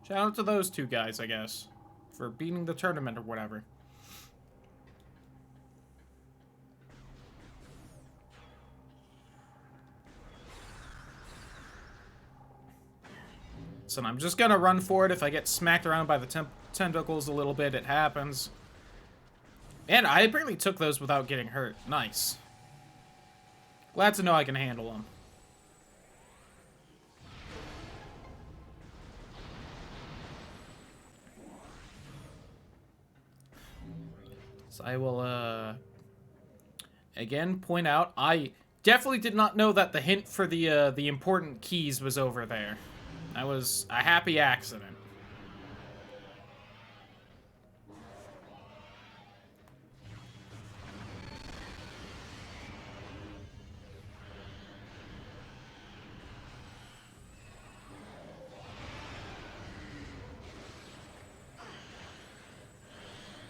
Shout out to those two guys, I guess, for beating the tournament or whatever. So I'm just gonna run for it. If I get smacked around by the tentacles a little bit, it happens. And I apparently took those without getting hurt. Nice. Glad to know I can handle them. So I will, again, point out, I definitely did not know that the hint for the important keys was over there. That was a happy accident.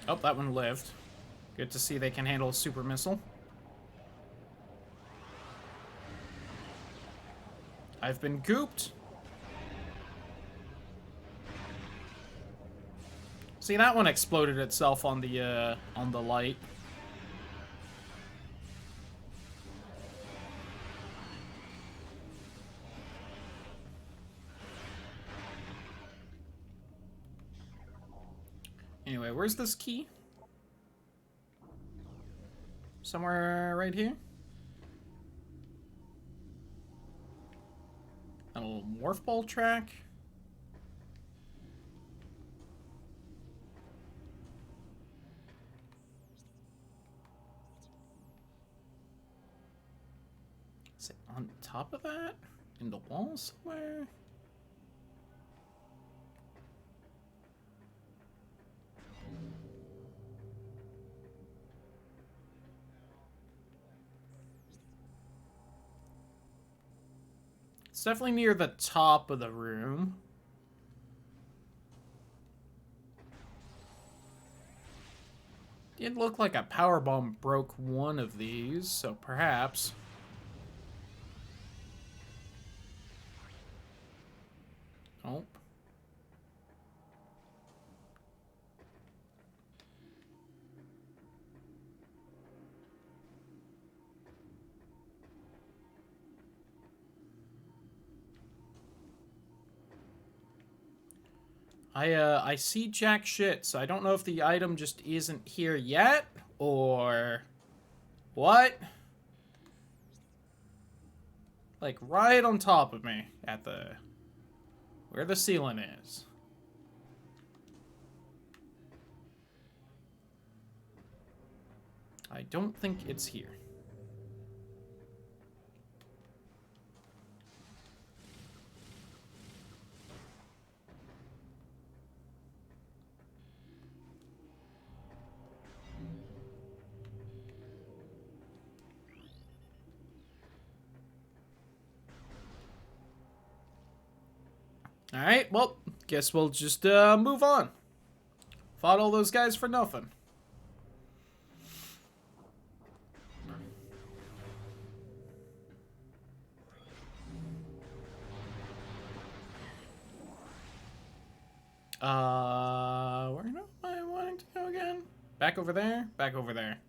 Oh, that one lived. Good to see they can handle a super missile. I've been gooped. See, that one exploded itself on the light. Anyway, where's this key? Somewhere right here? A little morph ball track. Is it on top of that? In the wall somewhere? It's definitely near the top of the room. It looked like a power bomb broke one of these, so perhaps. Oh. I see jack shit, so I don't know if the item just isn't here yet, or what? Like, right on top of me, at the... where the ceiling is. I don't think it's here. Alright, well, guess we'll just move on. Fought all those guys for nothing. Where am I wanting to go again? Back over there? Back over there.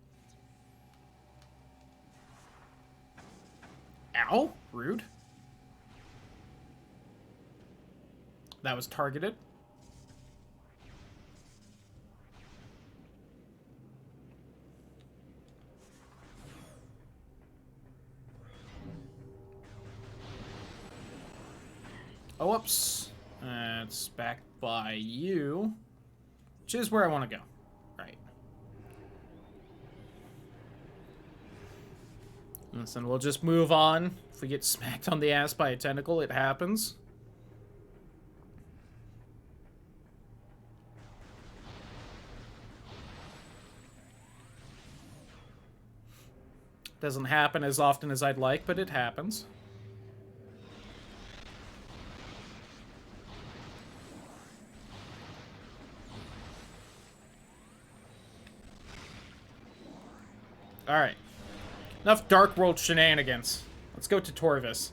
Ow! Rude. That was targeted. Oh, whoops. It's back by you. Which is where I want to go. Right. Listen, we'll just move on. If we get smacked on the ass by a tentacle, it happens. Doesn't happen as often as I'd like, but it happens. Alright. Enough Dark World shenanigans. Let's go to Torvis.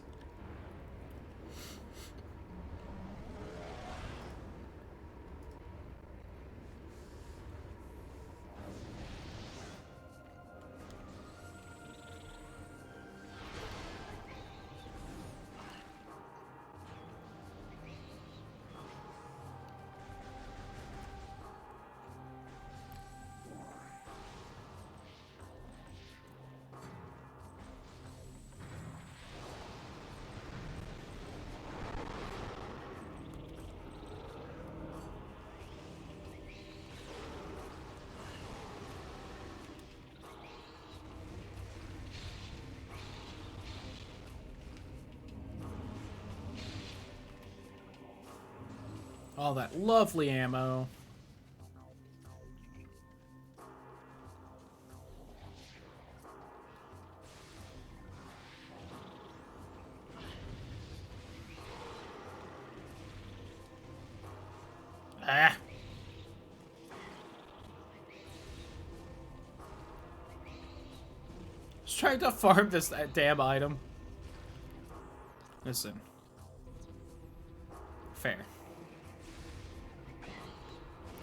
All that lovely ammo. Ah. Just trying to farm this damn item. Listen. Fair.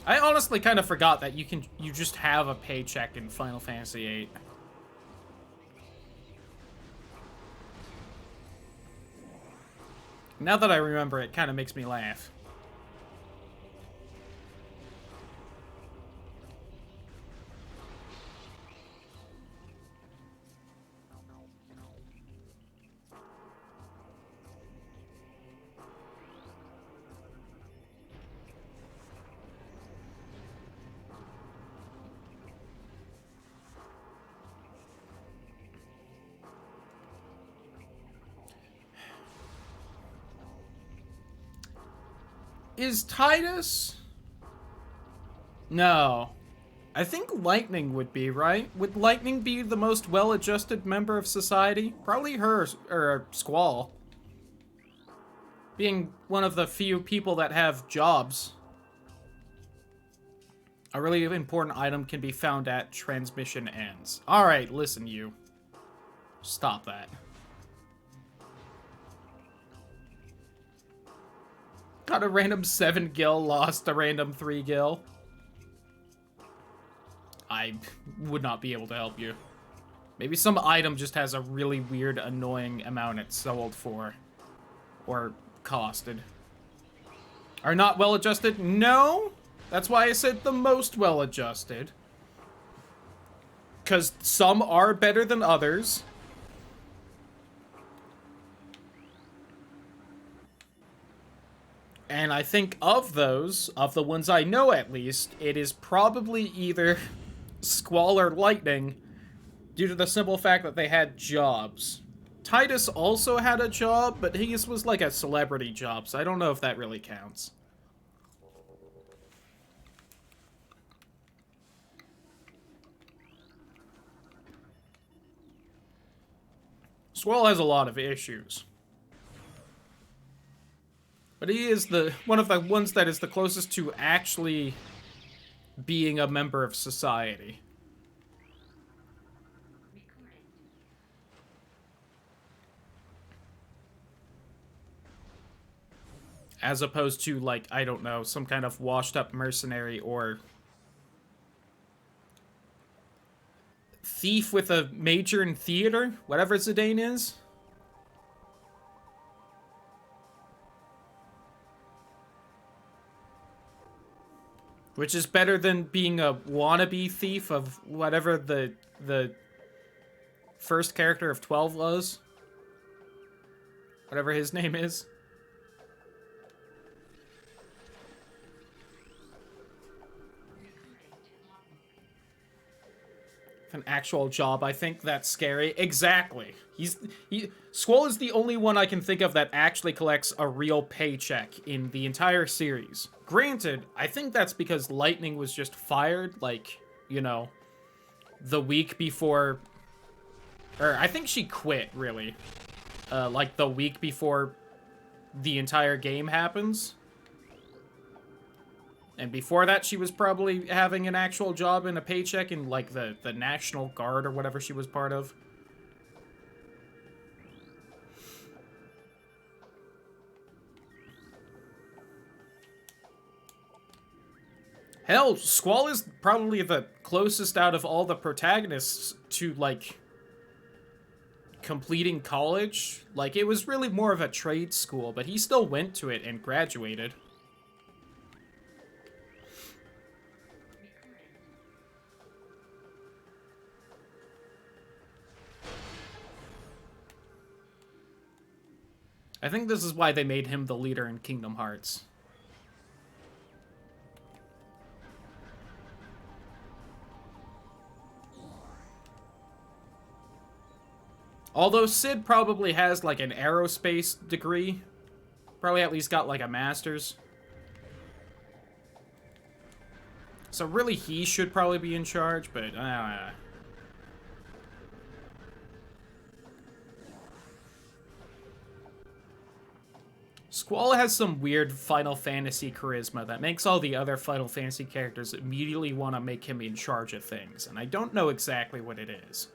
I honestly kind of forgot that you just have a paycheck in Final Fantasy VIII. Now that I remember, it kind of makes me laugh. Is Titus? No. I think Lightning would be, right? Would Lightning be the most well-adjusted member of society? Probably her, or Squall. Being one of the few people that have jobs. A really important item can be found at transmission ends. Alright, listen, you. Stop that. Got a random 7 gil, lost a random 3 gil. I would not be able to help you. Maybe some item just has a really weird, annoying amount it's sold for. Or costed. Are not well adjusted? No! That's why I said the most well adjusted. Because some are better than others. And I think of those, of the ones I know at least, it is probably either Squall or Lightning, due to the simple fact that they had jobs. Titus also had a job, but his was like a celebrity job, so I don't know if that really counts. Squall has a lot of issues. But he is one of the ones that is the closest to actually being a member of society. As opposed to, like, I don't know, some kind of washed-up mercenary or thief with a major in theater, whatever Zidane is. Which is better than being a wannabe thief of whatever the first character of 12 was. Whatever his name is. An actual job, I think that's scary. Exactly. Squall is the only one I can think of that actually collects a real paycheck in the entire series. Granted, I think that's because Lightning was just fired, like, you know, the week before... Or, I think she quit, really. Like, the week before the entire game happens. And before that, she was probably having an actual job and a paycheck in, like, the National Guard or whatever she was part of. Hell, Squall is probably the closest out of all the protagonists to, like, completing college. Like, it was really more of a trade school, but he still went to it and graduated. I think this is why they made him the leader in Kingdom Hearts. Although Sid probably has, like, an aerospace degree. Probably at least got, like, a master's. So really, he should probably be in charge, but... Squall has some weird Final Fantasy charisma that makes all the other Final Fantasy characters immediately want to make him in charge of things, and I don't know exactly what it is.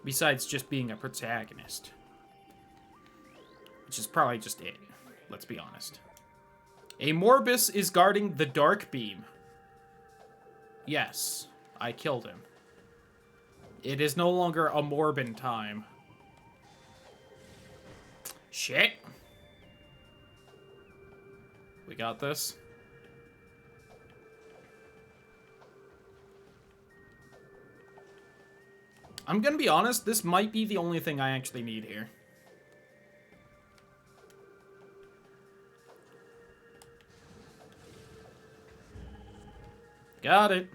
Besides just being a protagonist. Which is probably just it, let's be honest. A Morbus is guarding the Dark Beam. Yes, I killed him. It is no longer a Morbin time. Shit. We got this. I'm gonna be honest, this might be the only thing I actually need here. Got it.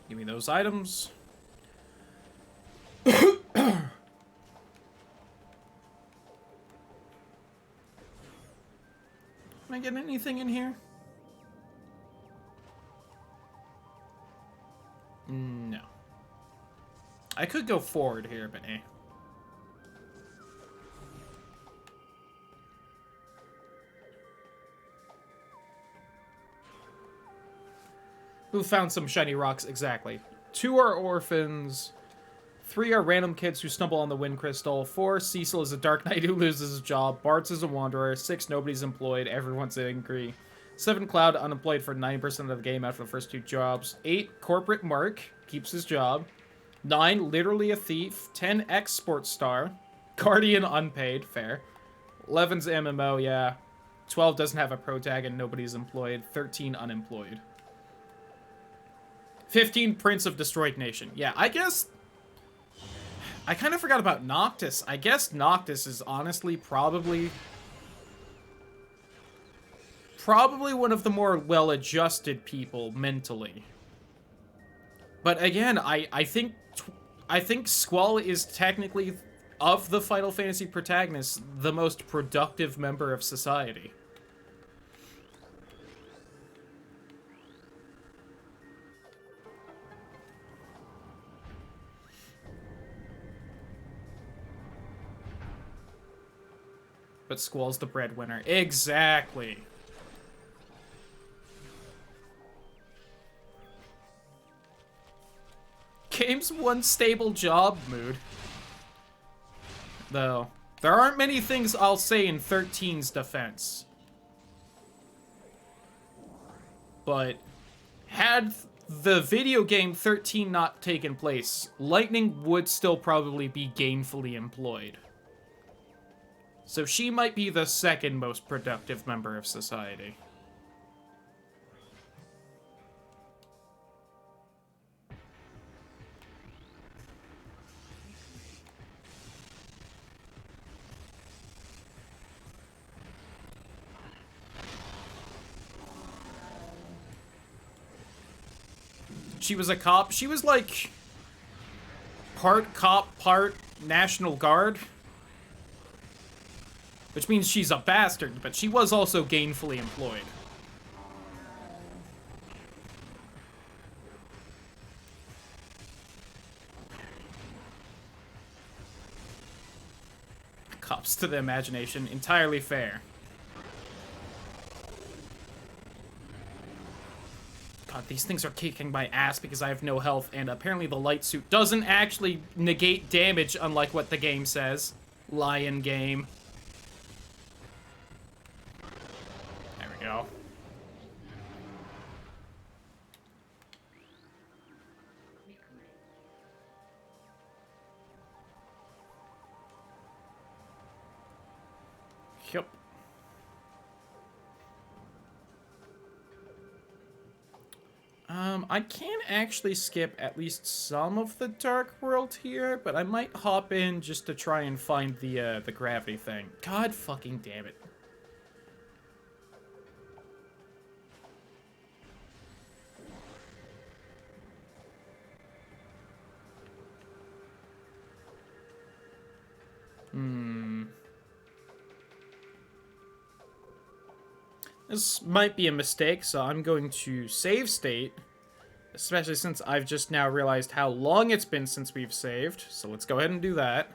Give me those items. Am I getting anything in here? No. I could go forward here, but eh. Who found some shiny rocks? Exactly. 2 are orphans. 3 are random kids who stumble on the wind crystal. 4, Cecil is a dark knight who loses his job. Bart's is a wanderer. 6, nobody's employed. Everyone's angry. 7, Cloud, unemployed for 90% of the game after the first 2 jobs. 8, corporate Mark, keeps his job. 9, literally a thief. 10, ex-sports star. Guardian, unpaid, fair. 11's MMO, yeah. 12 doesn't have a pro tag and nobody's employed. 13, unemployed. 15, Prince of Destroyed Nation. Yeah, I guess... I kind of forgot about Noctis. I guess Noctis is honestly probably one of the more well-adjusted people mentally. But again, I think Squall is technically, of the Final Fantasy protagonists, the most productive member of society. But Squall's the breadwinner. Exactly. Game's one stable job mood. Though, there aren't many things I'll say in 13's defense. But, had the video game 13 not taken place, Lightning would still probably be gainfully employed. So she might be the second most productive member of society. She was a cop. She was like part cop, part National Guard. Which means she's a bastard, but she was also gainfully employed. Cops to the imagination. Entirely fair. God, these things are kicking my ass because I have no health, and apparently the light suit doesn't actually negate damage, unlike what the game says. Lion game. Go. Yep. I can actually skip at least some of the Dark World here, but I might hop in just to try and find the gravity thing. God fucking damn it. This might be a mistake, so I'm going to save state, especially since I've just now realized how long it's been since we've saved, so let's go ahead and do that.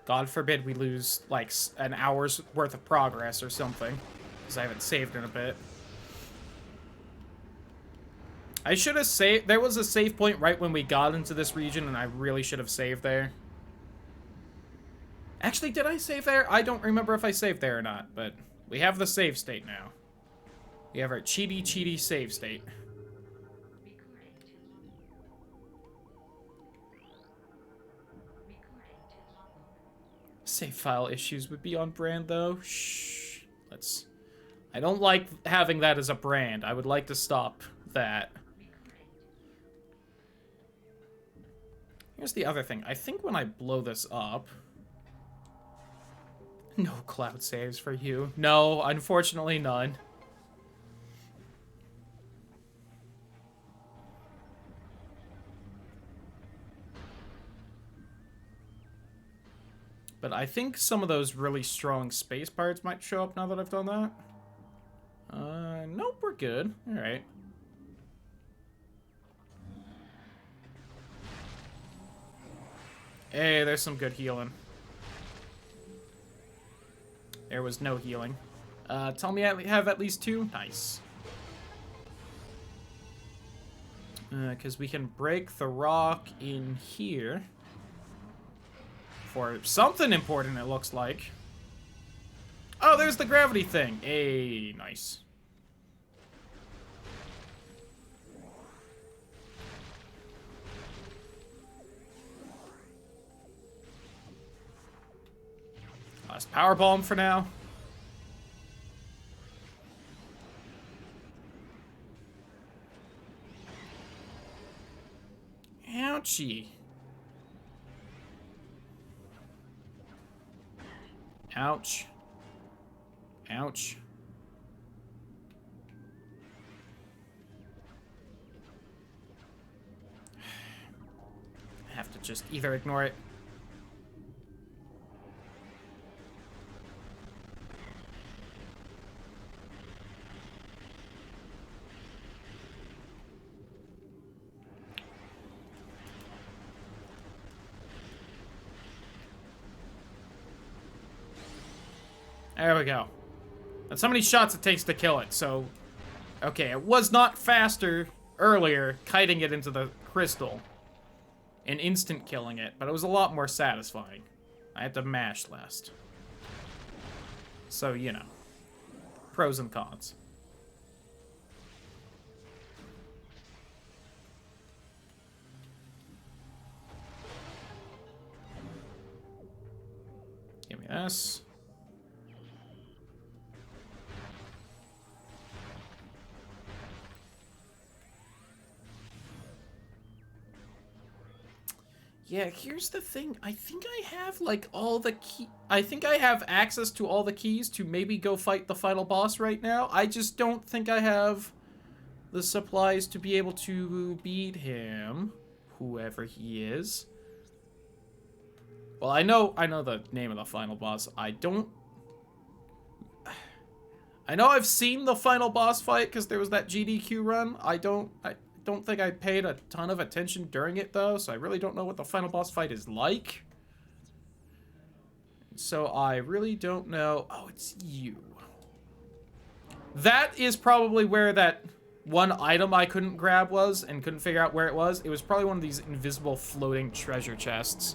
God forbid we lose, like, an hour's worth of progress or something, because I haven't saved in a bit. I should have saved. There was a save point right when we got into this region, and I really should have saved there. Actually, did I save there? I don't remember if I saved there or not, but we have the save state now. We have our cheaty save state. Save file issues would be on brand, though. Shh. Let's... I don't like having that as a brand. I would like to stop that. Here's the other thing. I think when I blow this up... No cloud saves for you. No, unfortunately none. But I think some of those really strong space parts might show up now that I've done that. Nope, we're good. Alright. Hey, there's some good healing. There was no healing. Tell me I have at least 2? Nice. Because we can break the rock in here. For something important, it looks like. Oh, there's the gravity thing. Hey, nice. Last power bomb for now. Ouchie. Ouch. Ouch. I have to just either ignore it. There we go. That's how many shots it takes to kill it, so... Okay, it was not faster earlier kiting it into the crystal and instant killing it, but it was a lot more satisfying. I had to mash less. So, you know. Pros and cons. Give me this. Yeah, here's the thing. I think I have, like, all the key... I think I have access to all the keys to maybe go fight the final boss right now. I just don't think I have the supplies to be able to beat him. Whoever he is. Well, I know the name of the final boss. I know I've seen the final boss fight because there was that GDQ run. I don't think I paid a ton of attention during it, though, so I really don't know what the final boss fight is like. So I really don't know. Oh, it's you. That is probably where that one item I couldn't grab was and couldn't figure out where it was. It was probably one of these invisible floating treasure chests.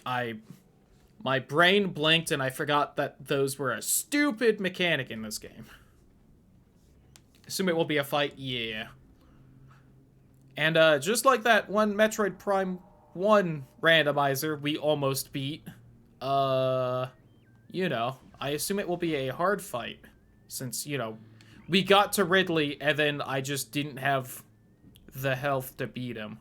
My brain blinked and I forgot that those were a stupid mechanic in this game. Assume it will be a fight? Yeah. And just like that one Metroid Prime 1 randomizer we almost beat, you know, I assume it will be a hard fight. Since, you know, we got to Ridley and then I just didn't have the health to beat him.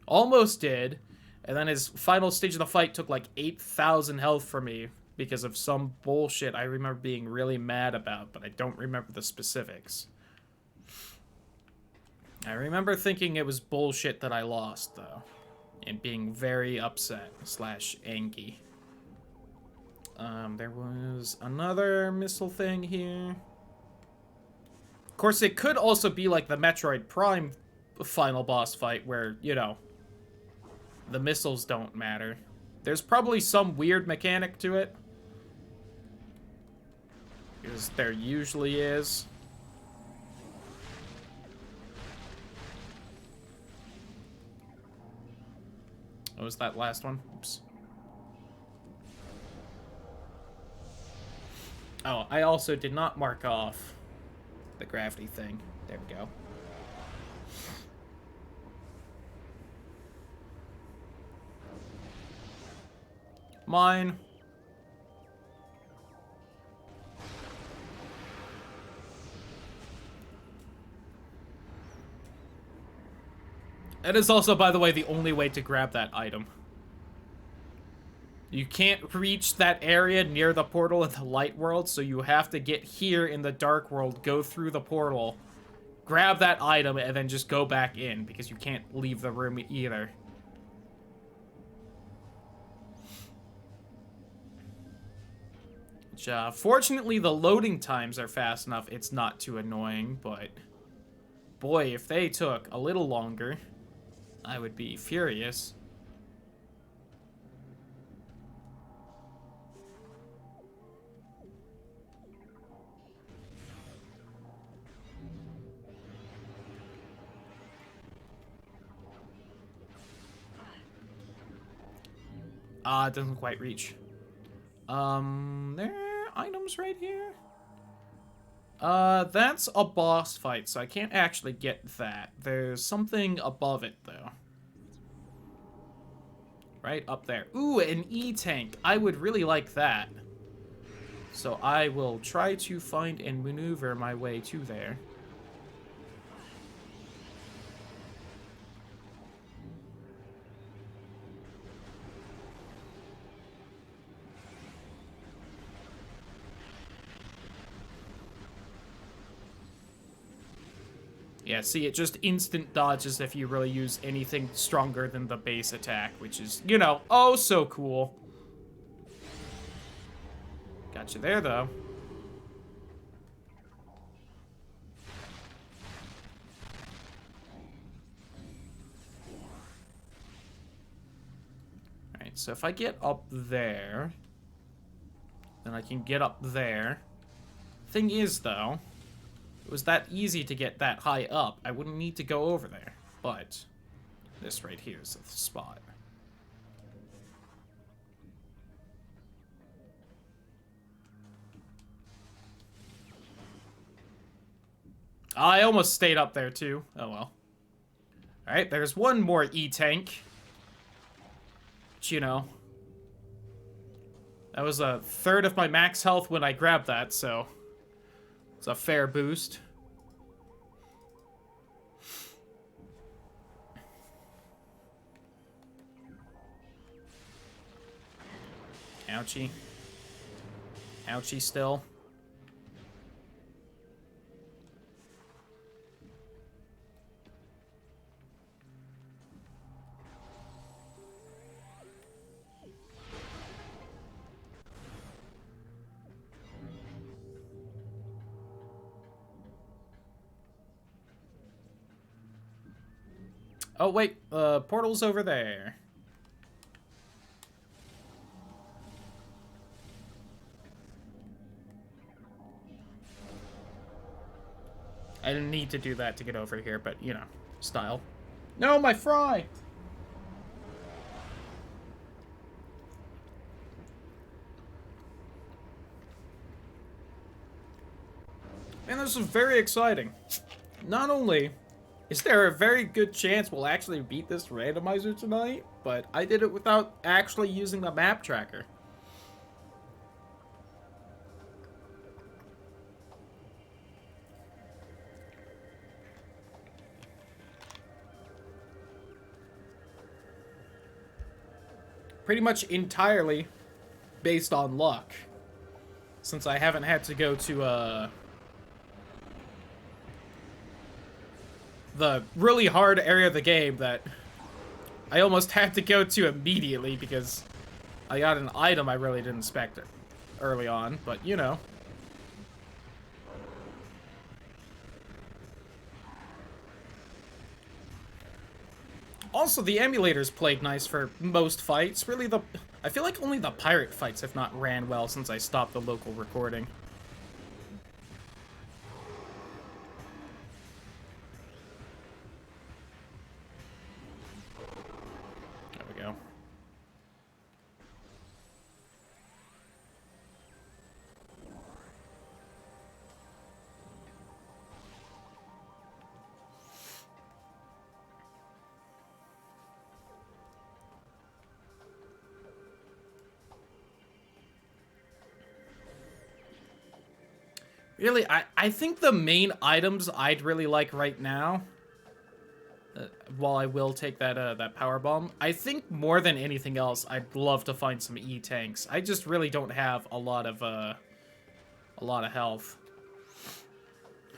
Almost did. And then his final stage of the fight took like 8,000 health from me because of some bullshit I remember being really mad about, but I don't remember the specifics. I remember thinking it was bullshit that I lost, though. And being very upset / angry. There was another missile thing here. Of course, it could also be like the Metroid Prime final boss fight where, you know, the missiles don't matter. There's probably some weird mechanic to it. Because there usually is. What was that last one? Oops. Oh, I also did not mark off the gravity thing. There we go. Mine. It is also, by the way, the only way to grab that item. You can't reach that area near the portal in the light world, so you have to get here in the dark world, go through the portal, grab that item, and then just go back in, because you can't leave the room either. Which, fortunately, the loading times are fast enough. It's not too annoying, but... Boy, if they took a little longer, I would be furious. It doesn't quite reach. There are items right here? That's a boss fight, so I can't actually get that. There's something above it, though. Right up there. Ooh, an E-tank. I would really like that. So I will try to find and maneuver my way to there. Yeah, see, it just instant dodges if you really use anything stronger than the base attack, which is, you know, oh so cool. Gotcha there, though. Alright, so if I get up there, then I can get up there. Thing is, though, it was that easy to get that high up. I wouldn't need to go over there. But this right here is the spot. I almost stayed up there, too. Oh, well. Alright, there's one more E-tank. But, you know, that was a third of my max health when I grabbed that, so... It's a fair boost. Ouchie. Ouchie still. Oh, wait. Portal's over there. I didn't need to do that to get over here, but, you know, style. No, my fry! Man, this is very exciting. Not only is there a very good chance we'll actually beat this randomizer tonight, but I did it without actually using the map tracker. Pretty much entirely based on luck, since I haven't had to go to, the really hard area of the game that I almost had to go to immediately because I got an item I really didn't expect early on, but you know. Also, the emulators played nice for most fights. Really, I feel like only the pirate fights have not ran well since I stopped the local recording. Really, I think the main items I'd really like right now, while I will take that that power bomb, I think more than anything else, I'd love to find some E-tanks. I just really don't have a lot of health.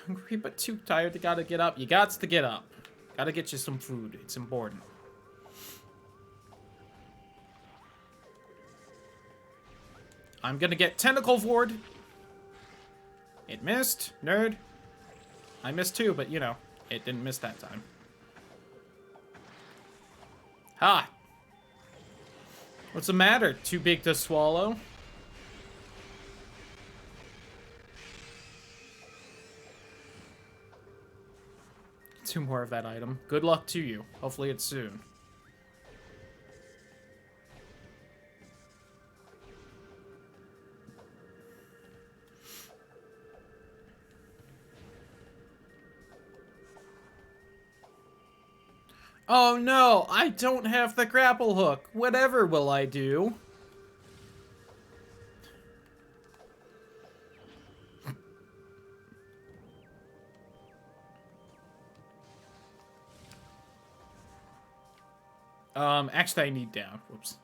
Hungry but too tired to gotta get up. You gots to get up. Gotta get you some food. It's important. I'm gonna get tentacle vored. It missed. Nerd. I missed too, but you know, it didn't miss that time. Ha! What's the matter? Too big to swallow? Two more of that item. Good luck to you. Hopefully it's soon. Oh no, I don't have the grapple hook. Whatever will I do? Actually I need down. Whoops.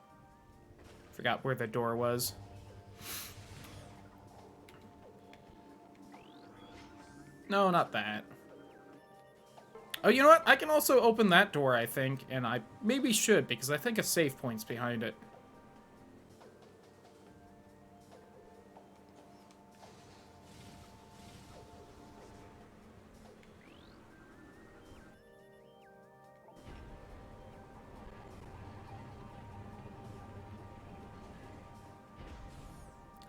Forgot where the door was. No, not that. Oh, you know what? I can also open that door, I think, and I maybe should, because I think a save point's behind it.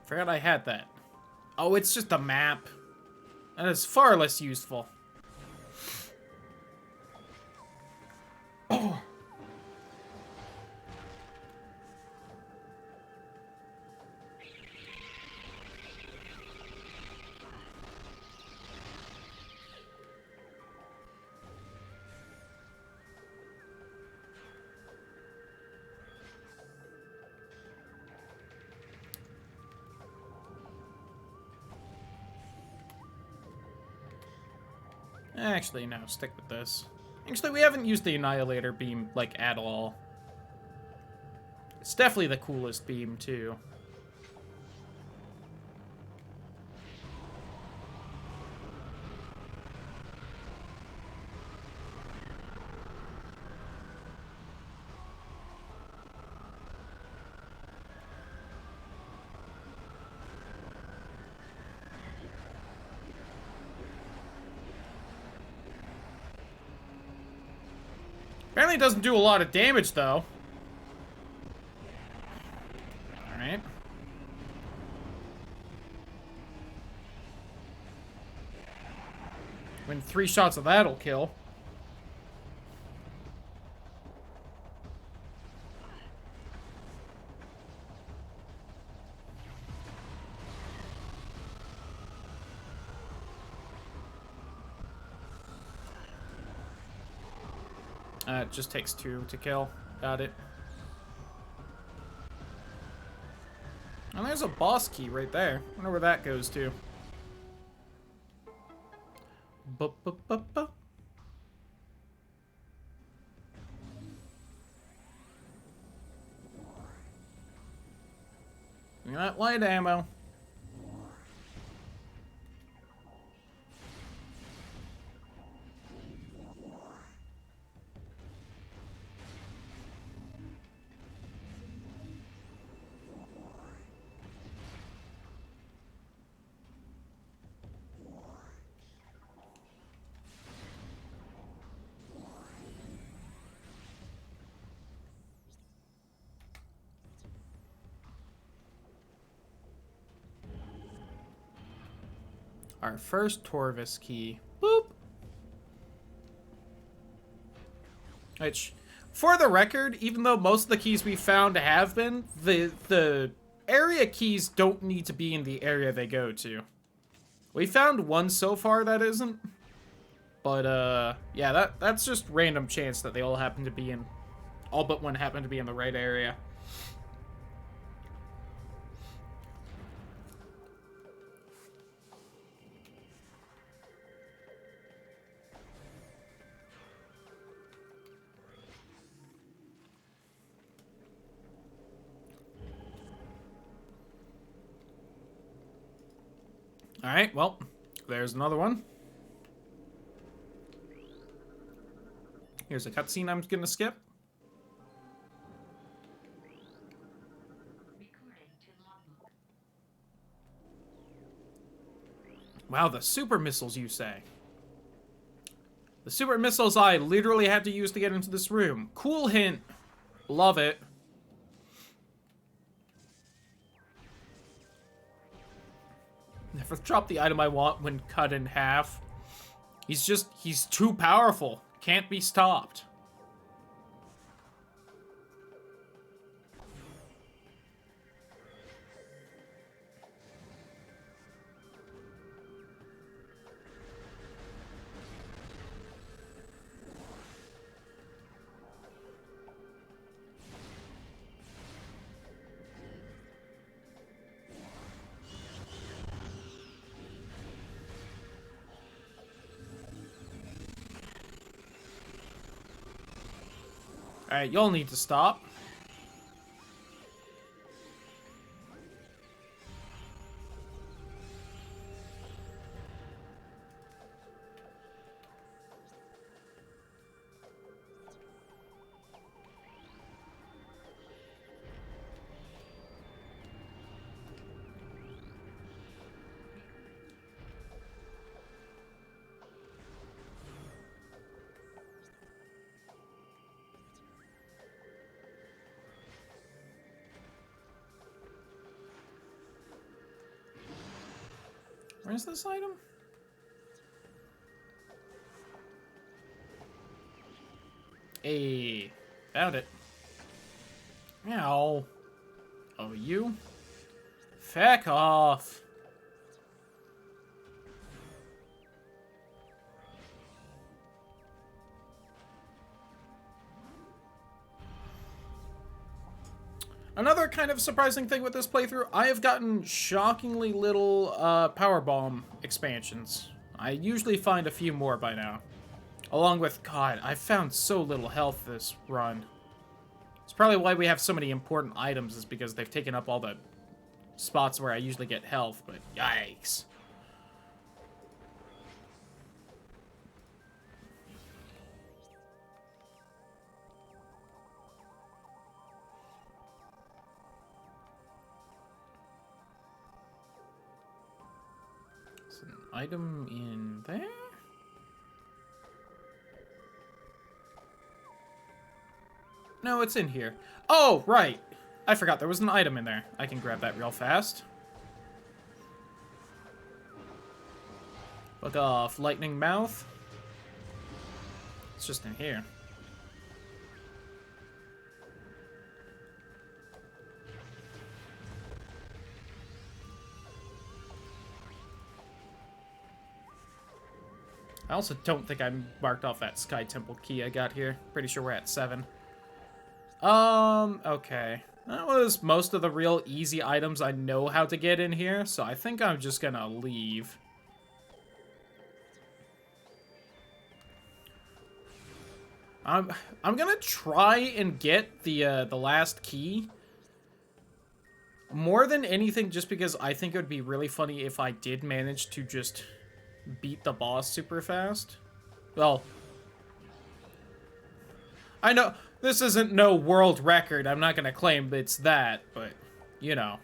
Forgot I had that. Oh, it's just a map. That is far less useful. Oh. Actually, no, stick with this. Actually, we haven't used the Annihilator beam, like, at all. It's definitely the coolest beam, too. Apparently it doesn't do a lot of damage, though. Alright. When 3 shots of that'll kill. It just takes 2 to kill. Got it. And there's a boss key right there. Wonder where that goes to. Ba-ba-ba-ba. That light ammo. Our first Torvis key. Boop. Which, for the record, even though most of the keys we found have been, the area keys don't need to be in the area they go to. We found one so far that isn't. But, yeah, that's just random chance that they all happen to be in... All but one happen to be in the right area. Alright, well, there's another one. Here's a cutscene I'm gonna skip. Wow, the super missiles, you say? The super missiles I literally had to use to get into this room. Cool hint. Love it. Never drop the item I want when cut in half. He's too powerful. Can't be stopped. Alright, you'll need to stop. Where's this item? Hey, found it. Ow. Oh, you? Feck off. Another kind of surprising thing with this playthrough, I have gotten shockingly little power bomb expansions. I usually find a few more by now. Along with, God, I've found so little health this run. It's probably why we have so many important items, is because they've taken up all the spots where I usually get health, but yikes. Is an item in there? No, it's in here. Oh, right. I forgot there was an item in there. I can grab that real fast. Look off, lightning mouth. It's just in here. I also don't think I marked off that Sky Temple key I got here. Pretty sure we're at 7. Okay. That was most of the real easy items I know how to get in here, so I think I'm just gonna leave. I'm gonna try and get the last key. More than anything, just because I think it would be really funny if I did manage to just beat the boss super fast. Well, I know this isn't no world record. I'm not gonna claim it's that, but, you know.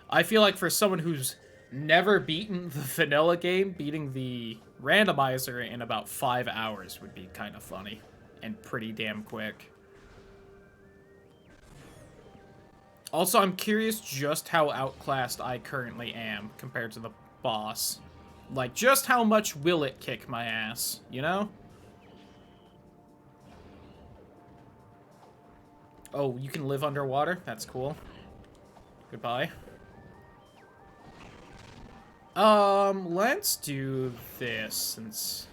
I feel like for someone who's never beaten the vanilla game, beating the randomizer in about 5 hours would be kind of funny. And pretty damn quick. Also, I'm curious just how outclassed I currently am compared to the boss. Like, just how much will it kick my ass, you know? Oh, you can live underwater? That's cool. Goodbye. Let's do this, since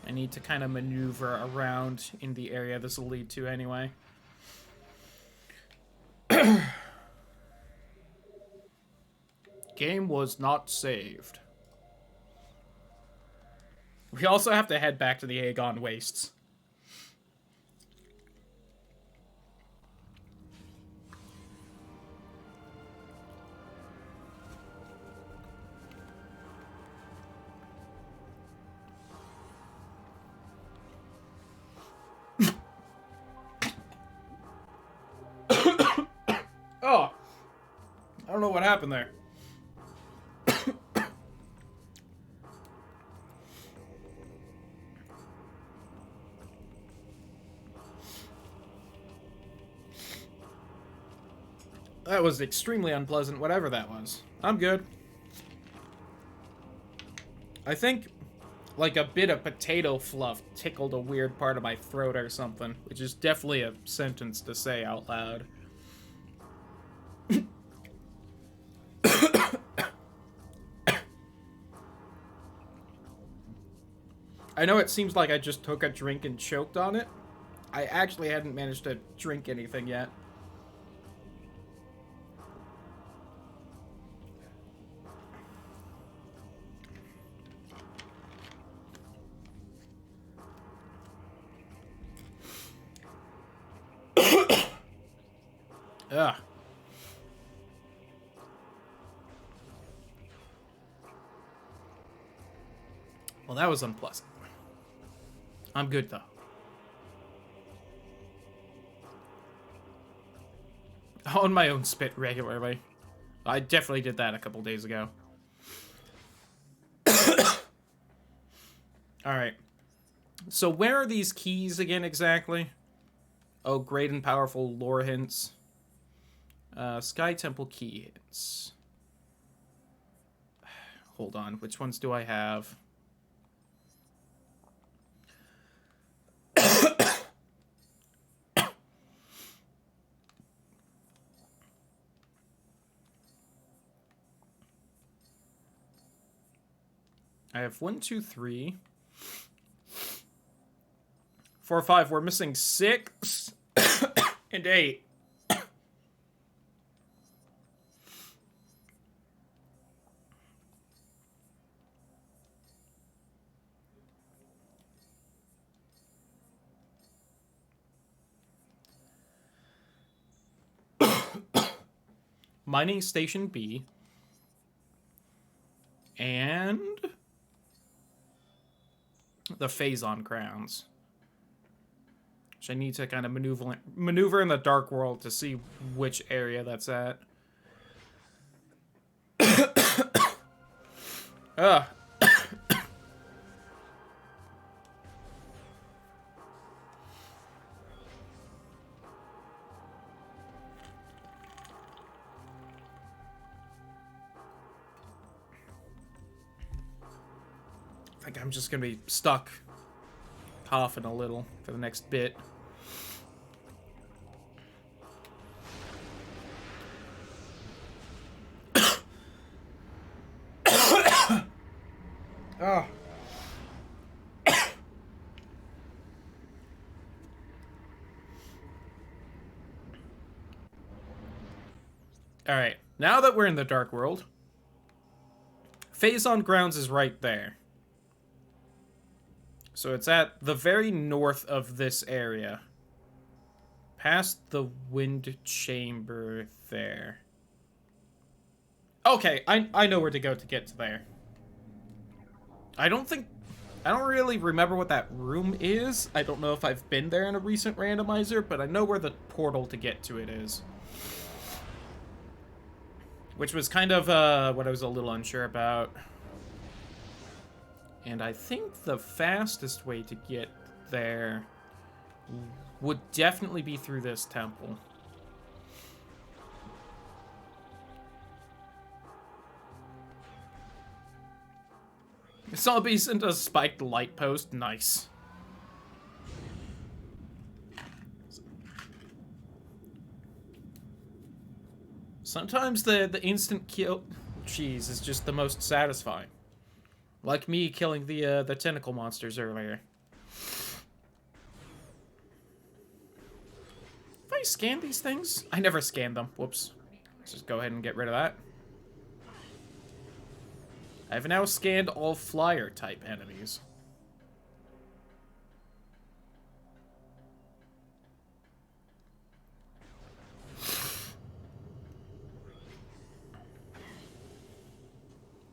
I need to kind of maneuver around in the area this will lead to anyway. Game was not saved. We also have to head back to the Aegon Wastes. Oh, I don't know what happened there. That was extremely unpleasant, whatever that was. I'm good. I think, like, a bit of potato fluff tickled a weird part of my throat or something, which is definitely a sentence to say out loud. I know it seems like I just took a drink and choked on it. I actually hadn't managed to drink anything yet. Ugh. Well, that was unpleasant. I'm good, though. I own my own spit regularly. I definitely did that a couple days ago. Alright. So where are these keys again exactly? Oh, great and powerful lore hints. Sky Temple key hints. Hold on, which ones do I have? I have 1, 2, 3, 4, 5. We're missing 6 and 8. Mining Station B. And the Phazon Grounds. Which I need to kind of maneuver in the Dark World to see which area that's at. Ugh. I think I'm just gonna be stuck coughing a little for the next bit. Oh. Alright, now that we're in the Dark World, Phazon Grounds is right there. So it's at the very north of this area. Past the wind chamber there. Okay, I know where to go to get to there. I don't really remember what that room is. I don't know if I've been there in a recent randomizer, but I know where the portal to get to it is. Which was kind of what I was a little unsure about. And I think the fastest way to get there would definitely be through this temple. Zombies and a spiked light post. Nice. Sometimes the instant kill cheese is just the most satisfying. Like me killing the tentacle monsters earlier. Have I scanned these things? I never scanned them. Whoops. Let's just go ahead and get rid of that. I've now scanned all flyer-type enemies.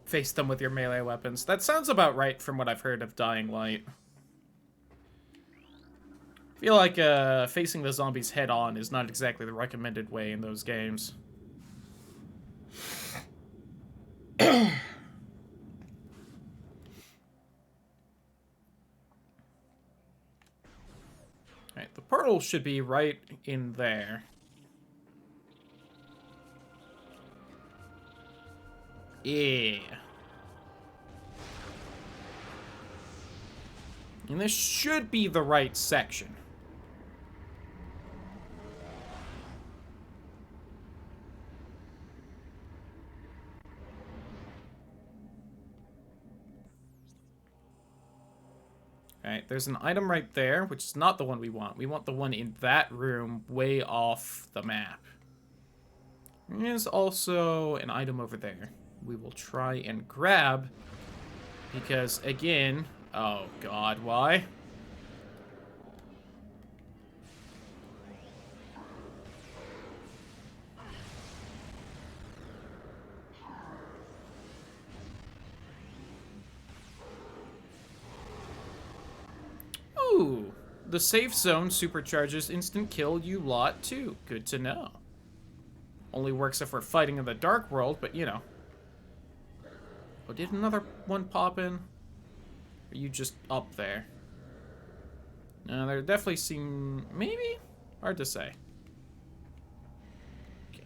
Face them with your melee weapons. That sounds about right from what I've heard of Dying Light. I feel like facing the zombies head-on is not exactly the recommended way in those games. Alright, the portal should be right in there. Yeah. And this should be the right section. Alright, there's an item right there, which is not the one we want. We want the one in that room way off the map. There's also an item over there. We will try and grab, because again, oh god, why? Ooh, the safe zone supercharges instant kill you lot too. Good to know. Only works if we're fighting in the dark world, but you know. Oh, did another one pop in? Are you just up there? No, there definitely seem... maybe? Hard to say.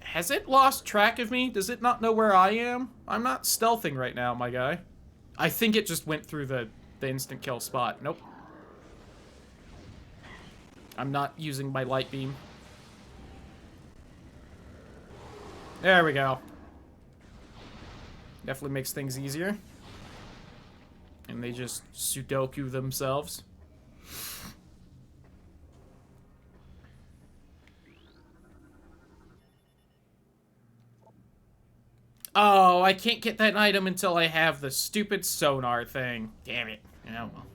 Has it lost track of me? Does it not know where I am? I'm not stealthing right now, my guy. I think it just went through the instant kill spot. Nope. I'm not using my light beam. There we go. Definitely makes things easier. And they just Sudoku themselves. Oh, I can't get that item until I have the stupid sonar thing. Damn it. Yeah, well.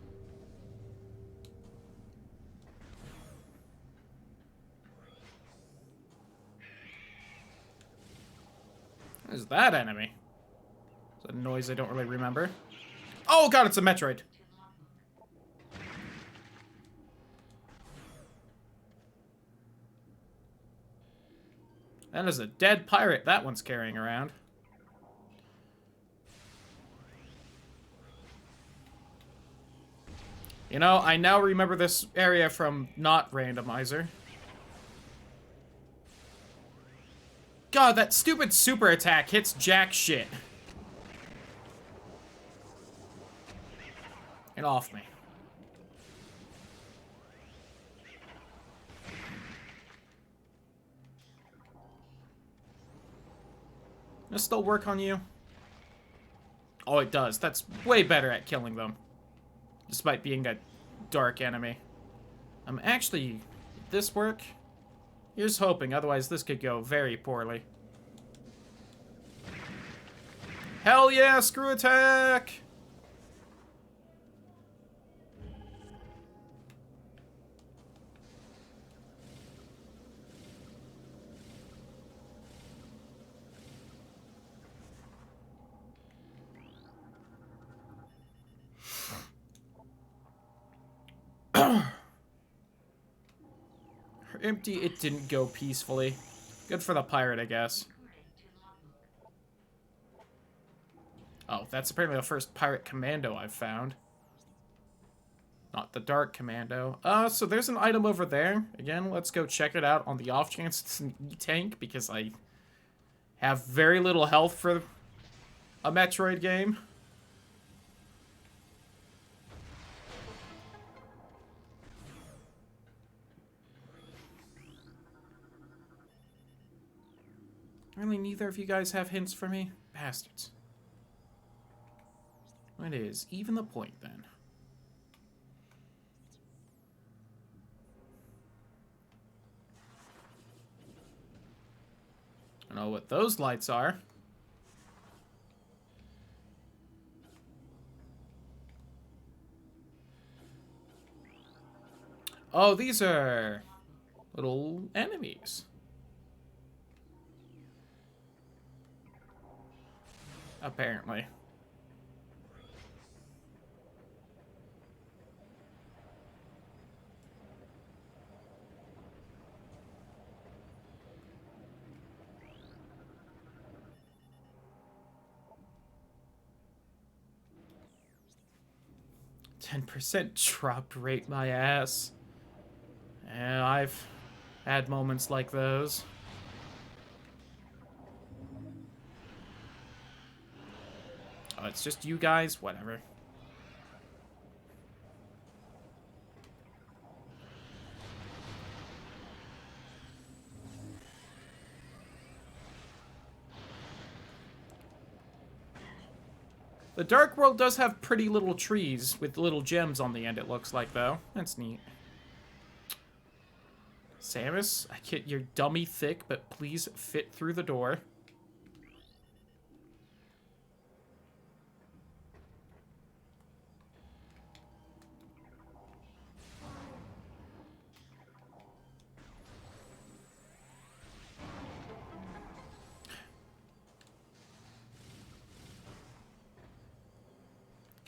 What is that enemy? It's a noise I don't really remember. Oh god, it's a Metroid. That is a dead pirate that one's carrying around. You know, I now remember this area from not Randomizer. God, that stupid super attack hits jack shit. Get off me. Does it still work on you? Oh, it does. That's way better at killing them. Despite being a dark enemy. Actually, did this work? Here's hoping, otherwise this could go very poorly. Hell yeah, screw attack! Empty, it didn't go peacefully. Good for the pirate, I guess. Oh, that's apparently the first pirate commando I've found. Not the dark commando. So there's an item over there. Again, let's go check it out on the off chance it's an E-tank, because I have very little health for a Metroid game. Really, neither of you guys have hints for me? Bastards. What is even the point, then? I don't know what those lights are. Oh, these are little enemies. Apparently. %, drop rate my ass. Yeah, I've had moments like those. Oh, it's just you guys? Whatever. The Dark World does have pretty little trees with little gems on the end, it looks like, though. That's neat. Samus, I get you're dummy thick, but please fit through the door.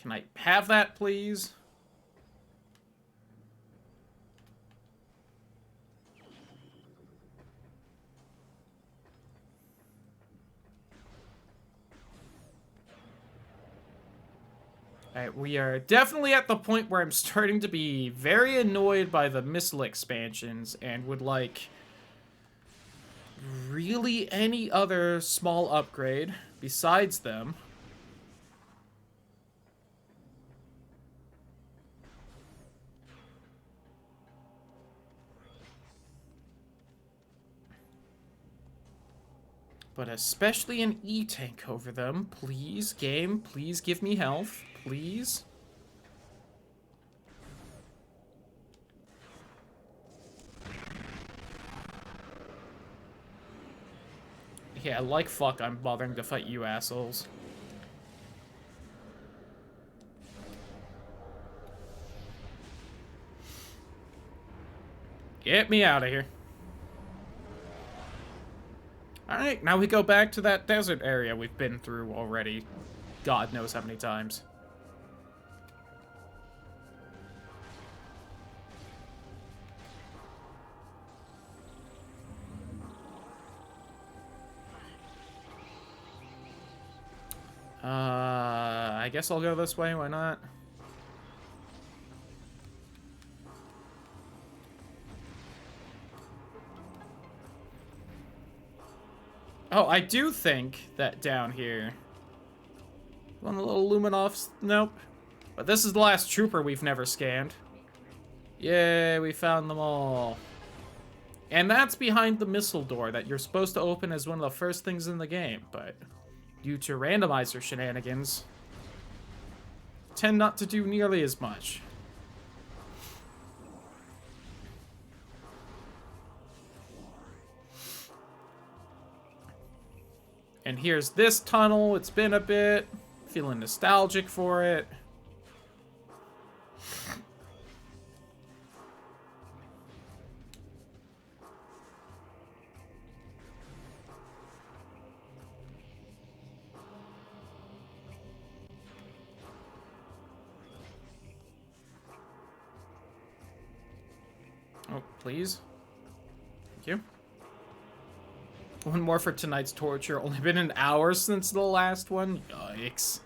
Can I have that, please? Alright, we are definitely at the point where I'm starting to be very annoyed by the missile expansions and would like really any other small upgrade besides them. But especially an E-tank over them. Please, game, please give me health. Please. Yeah, like fuck I'm bothering to fight you assholes. Get me out of here. Alright, now we go back to that desert area we've been through already. God knows how many times. I guess I'll go this way, why not? Oh, I do think that down here... On the little Luminoffs? Nope. But this is the last trooper we've never scanned. Yay, we found them all. And that's behind the missile door that you're supposed to open as one of the first things in the game, but due to randomizer shenanigans, tend not to do nearly as much. And here's this tunnel. It's been a bit. Feeling nostalgic for it. Oh, please. Thank you. One more for tonight's torture. Only been an hour since the last one. Yikes.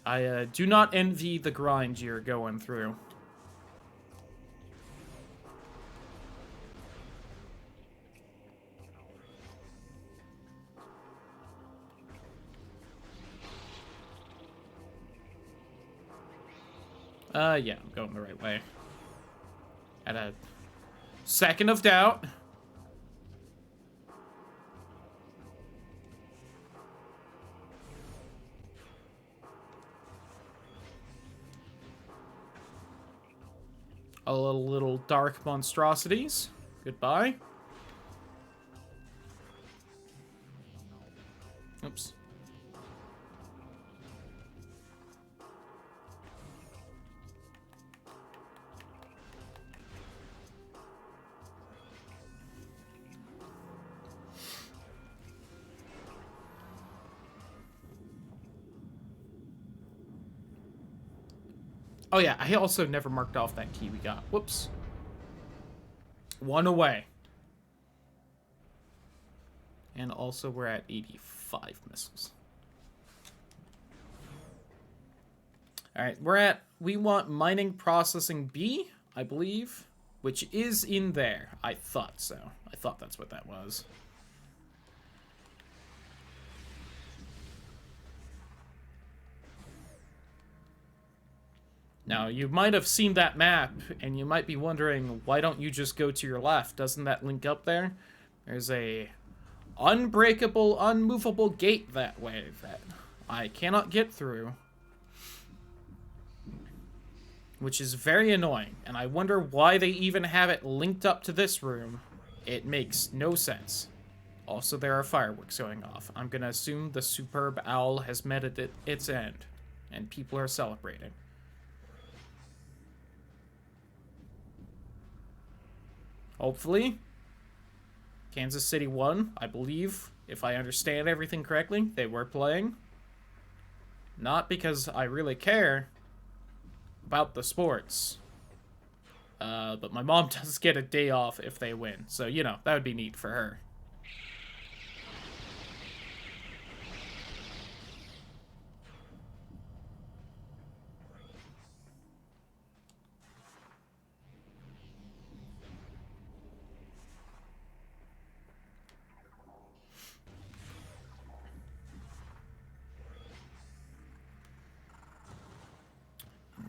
I do not envy the grind you're going through. Yeah, I'm going the right way. At a second of doubt. A little dark monstrosities. Goodbye. Oops. Oh yeah, I also never marked off that key we got. Whoops. One away. And also we're at 85 missiles. Alright, we want mining processing B, I believe, which is in there. I thought so. I thought that's what that was. Now, you might have seen that map, and you might be wondering, why don't you just go to your left? Doesn't that link up there? There's a unbreakable, unmovable gate that way that I cannot get through. Which is very annoying, and I wonder why they even have it linked up to this room. It makes no sense. Also, there are fireworks going off. I'm gonna assume the superb owl has met its end, and people are celebrating. Hopefully. Kansas City won, I believe. If I understand everything correctly, they were playing. Not because I really care about the sports. But my mom does get a day off if they win. So, you know, that would be neat for her.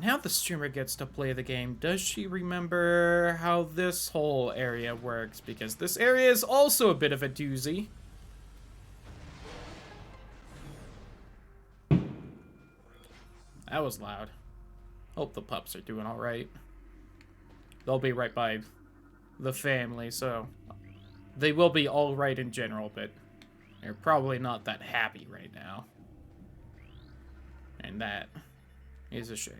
Now the streamer gets to play the game. Does she remember how this whole area works? Because this area is also a bit of a doozy. That was loud. Hope the pups are doing alright. They'll be right by the family, so they will be alright in general, but they're probably not that happy right now. And that is a shame.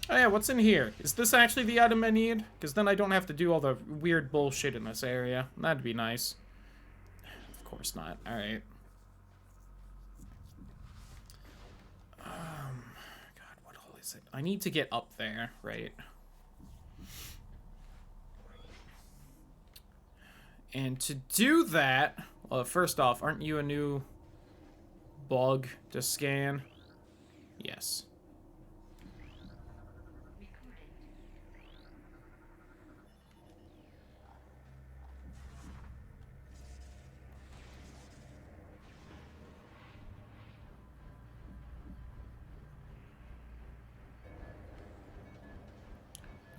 Oh yeah, what's in here? Is this actually the item I need? Because then I don't have to do all the weird bullshit in this area. That'd be nice. Of course not. Alright. God, what hole is it? I need to get up there, right? And to do that... Well, first off, aren't you a new bug to scan? Yes.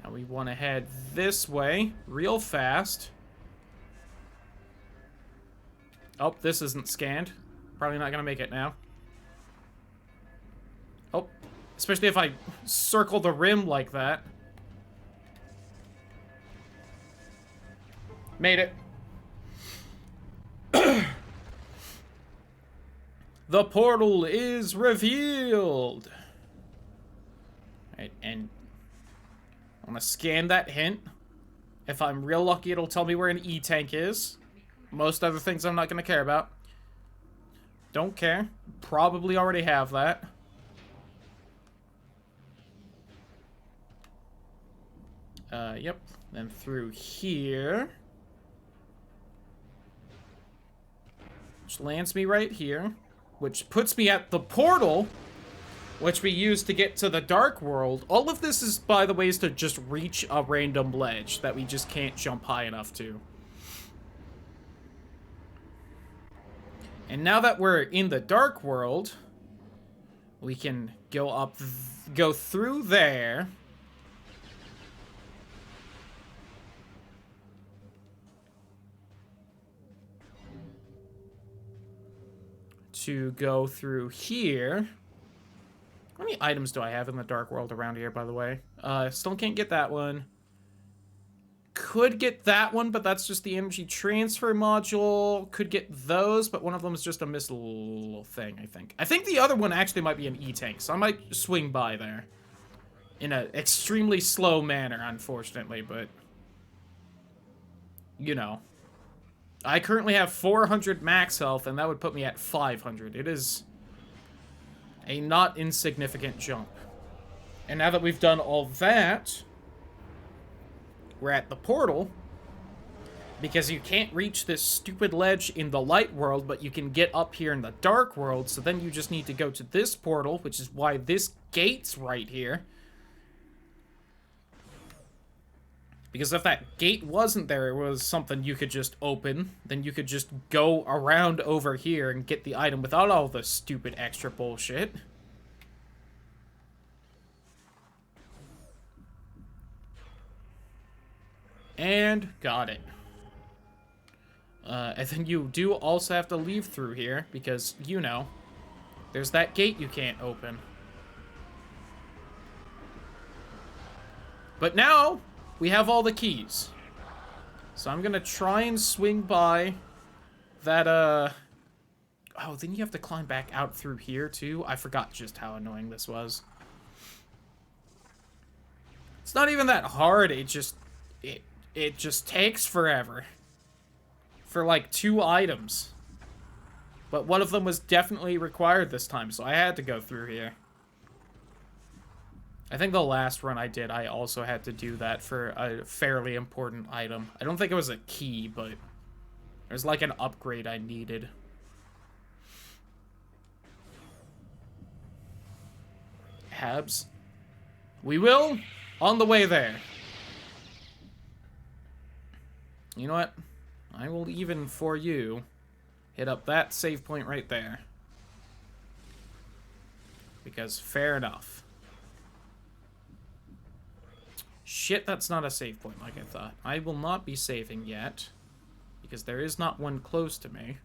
Now we want to head this way real fast. Oh, this isn't scanned. Probably not going to make it now. Oh, especially if I circle the rim like that. Made it. The portal is revealed. Right, and I'm gonna scan that hint. If I'm real lucky, it'll tell me where an E-tank is. Most other things I'm not gonna care about. Don't care. Probably already have that. Yep. Then through here. Which lands me right here. Which puts me at the portal, which we use to get to the Dark World. All of this is, by the way, is to just reach a random ledge that we just can't jump high enough to. And now that we're in the Dark World, we can go up, go through there. To go through here. How many items do I have in the Dark World around here, by the way? Still can't get that one. Could get that one, but that's just the energy transfer module. Could get those, but one of them is just a missile thing, I think. I think the other one actually might be an E-tank, so I might swing by there. In an extremely slow manner, unfortunately, but... You know. I currently have 400 max health, and that would put me at 500. It is a not insignificant jump. And now that we've done all that, we're at the portal, because you can't reach this stupid ledge in the light world, but you can get up here in the dark world, so then you just need to go to this portal, which is why this gate's right here. Because if that gate wasn't there, it was something you could just open, then you could just go around over here and get the item without all the stupid extra bullshit. And got it. And then you do also have to leave through here, because, you know, there's that gate you can't open. But now, we have all the keys. So I'm gonna try and swing by that, Oh, then you have to climb back out through here, too? I forgot just how annoying this was. It's not even that hard, it just takes forever. For, like, 2 items. But one of them was definitely required this time, so I had to go through here. I think the last run I did, I also had to do that for a fairly important item. I don't think it was a key, but it was like an upgrade I needed. Habs. We will on the way there. You know what? I will even, for you, hit up that save point right there. Because fair enough. Shit, that's not a save point like I thought. I will not be saving yet, because there is not one close to me.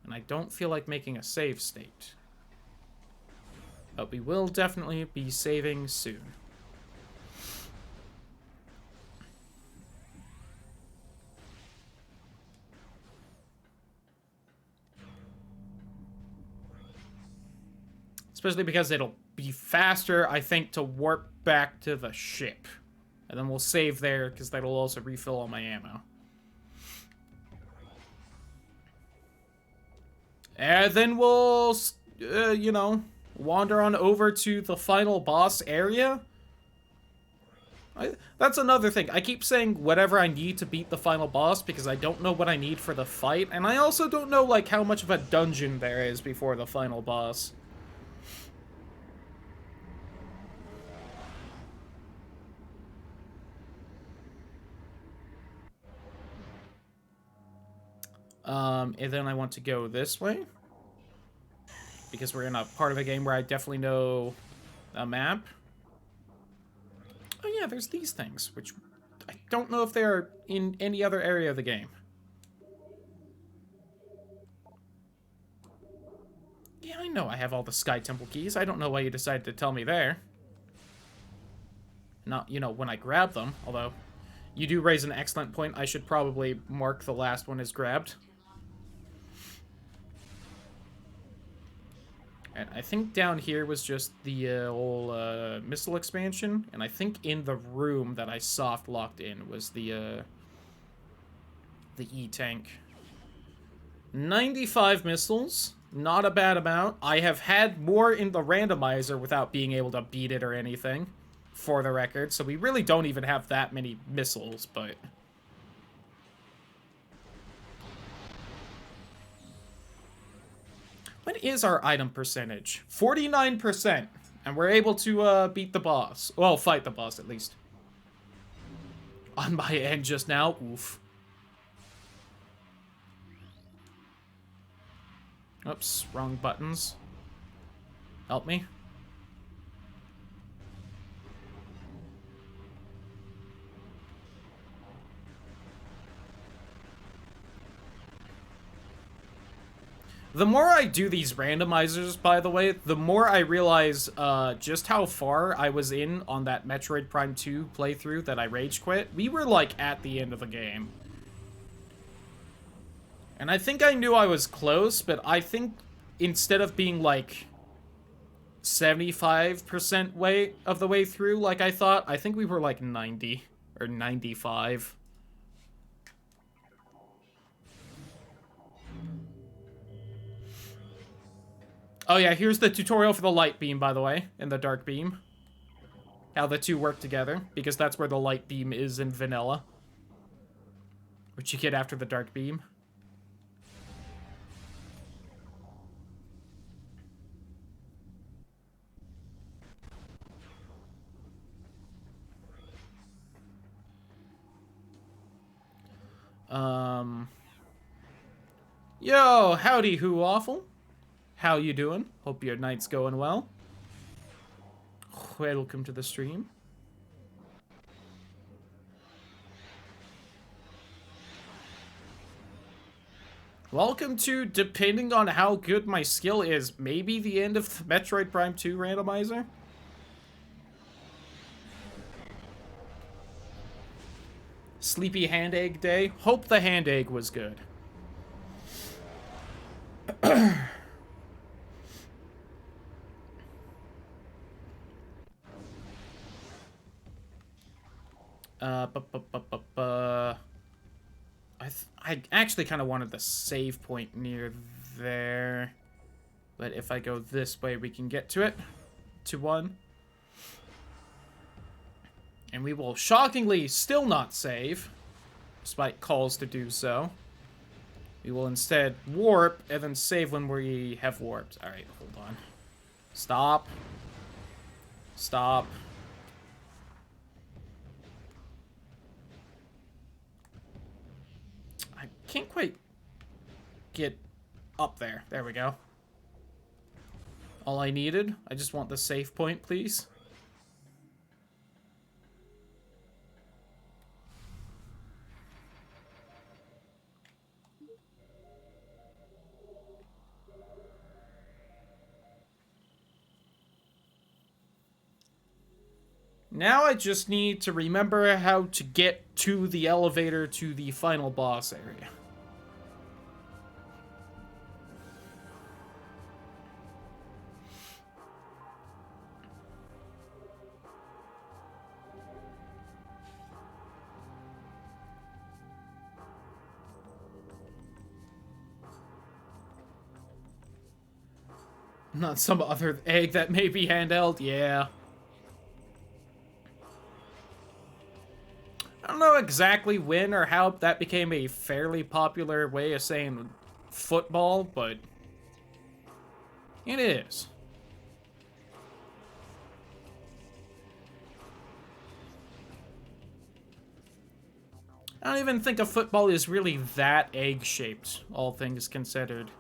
And I don't feel like making a save state. But we will definitely be saving soon. Especially because it'll be faster, I think, to warp back to the ship. And then we'll save there, because that'll also refill all my ammo. And then we'll, you know, wander on over to the final boss area. That's another thing. I keep saying whatever I need to beat the final boss, because I don't know what I need for the fight. And I also don't know, like, how much of a dungeon there is before the final boss. And then I want to go this way. Because we're in a part of the game where I definitely know a map. Oh yeah, there's these things, which I don't know if they're in any other area of the game. Yeah, I know I have all the Sky Temple keys. I don't know why you decided to tell me there. Not, you know, when I grab them, although you do raise an excellent point. I should probably mark the last one as grabbed. And I think down here was just the old missile expansion, and I think in the room that I soft locked in was the E-tank. 95 missiles, not a bad amount. I have had more in the randomizer without being able to beat it or anything, for the record, so we really don't even have that many missiles, but... What is our item percentage? 49%. And we're able to beat the boss. Well, fight the boss, at least. On my end just now. Oof. Oops, wrong buttons. Help me. The more I do these randomizers, by the way, the more I realize just how far I was in on that Metroid Prime 2 playthrough that I rage quit. We were, like, at the end of the game. And I think I knew I was close, but I think instead of being, like, 75% way of the way through, like I thought, I think we were, like, 90 or 95. Oh yeah, here's the tutorial for the light beam, by the way, and the dark beam. How the two work together, because that's where the light beam is in vanilla. Which you get after the dark beam. Yo, howdy, Who Waffle. How you doing? Hope your night's going well. Welcome to the stream. Welcome to, depending on how good my skill is, maybe the end of the Metroid Prime 2 randomizer? Sleepy hand egg day? Hope the hand egg was good. I actually kind of wanted the save point near there. But if I go this way, we can get to it. To one. And we will shockingly still not save, despite calls to do so. We will instead warp and then save when we have warped. Alright, hold on. Stop. Stop. I can't quite get up there. There we go. All I needed. I just want the save point, please. Now I just need to remember how to get to the elevator to the final boss area. Not some other egg that may be handheld, yeah. I don't know exactly when or how that became a fairly popular way of saying football, but it is. I don't even think a football is really that egg-shaped, all things considered.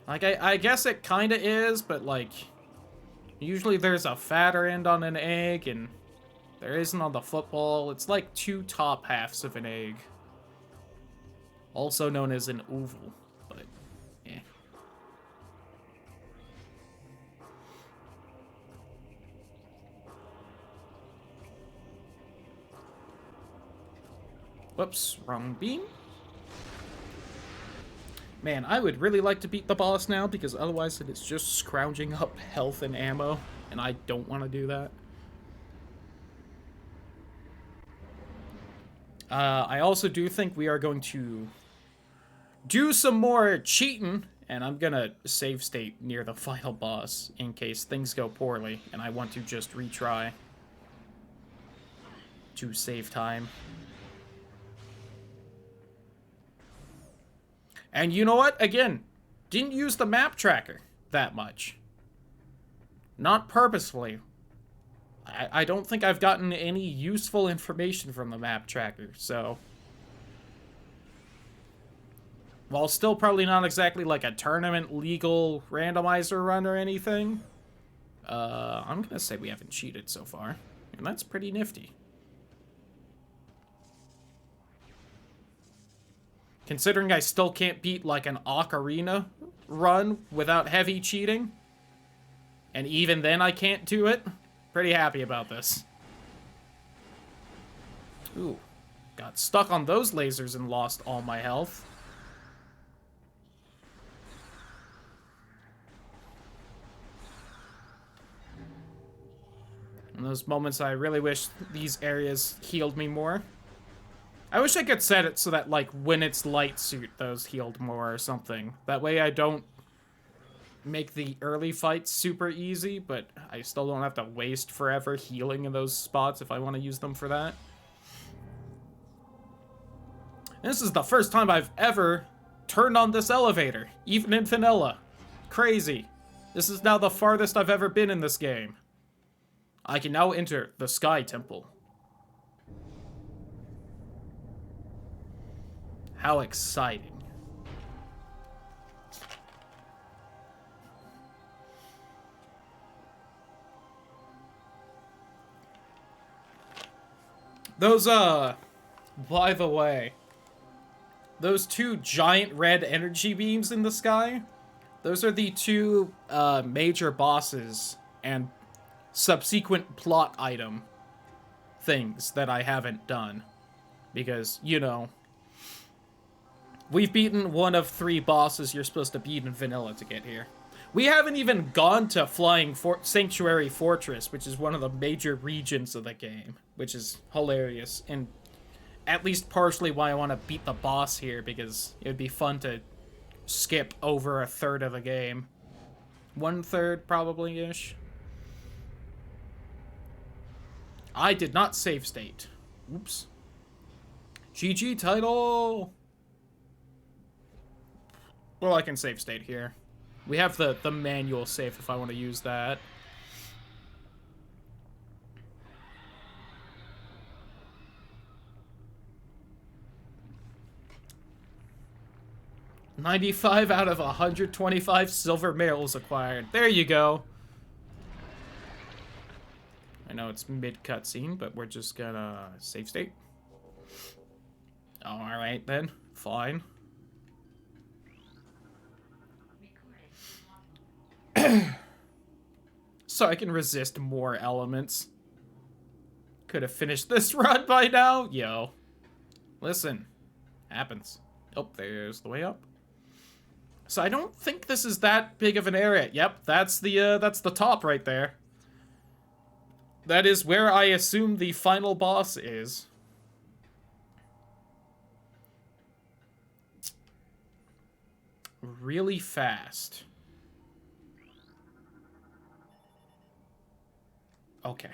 Like, I guess it kinda is, but like, usually there's a fatter end on an egg, and there isn't on the football. It's like two top halves of an egg. Also known as an oval, but, eh. Whoops, wrong beam. Man, I would really like to beat the boss now, because otherwise it is just scrounging up health and ammo, and I don't want to do that. I also do think we are going to do some more cheating, and I'm gonna save state near the final boss in case things go poorly, and I want to just retry to save time. And you know what? Again, didn't use the map tracker that much. Not purposefully. I don't think I've gotten any useful information from the map tracker, so... While still probably not exactly like a tournament legal randomizer run or anything, I'm gonna say we haven't cheated so far. And that's pretty nifty. Considering I still can't beat, like, an ocarina run without heavy cheating. And even then I can't do it. Pretty happy about this. Ooh. Got stuck on those lasers and lost all my health. In those moments, I really wish these areas healed me more. I wish I could set it so that, like, when it's light suit, those healed more or something. That way I don't make the early fights super easy, but I still don't have to waste forever healing in those spots if I want to use them for that. And this is the first time I've ever turned on this elevator, even in vanilla. Crazy. This is now the farthest I've ever been in this game. I can now enter the Sky Temple. How exciting. Those, by the way, those two giant red energy beams in the sky, those are the two, major bosses and subsequent plot item things that I haven't done. Because, you know, we've beaten one of 3 bosses you're supposed to beat in vanilla to get here. We haven't even gone to Flying Sanctuary Fortress, which is one of the major regions of the game, which is hilarious, and at least partially why I want to beat the boss here, because it would be fun to skip over a third of the game. 1/3, probably-ish. I did not save state. Oops. GG title! Well, I can save state here. We have the manual save if I want to use that. $95 out of 125 silver medals acquired. There you go. I know it's mid-cutscene, but we're just gonna save state. Oh, alright then. Fine. So I can resist more elements. Could have finished this run by now. Yo. Listen. Happens. Oh, there's the way up. So I don't think this is that big of an area. Yep, that's the top right there. That is where I assume the final boss is. Really fast. Okay.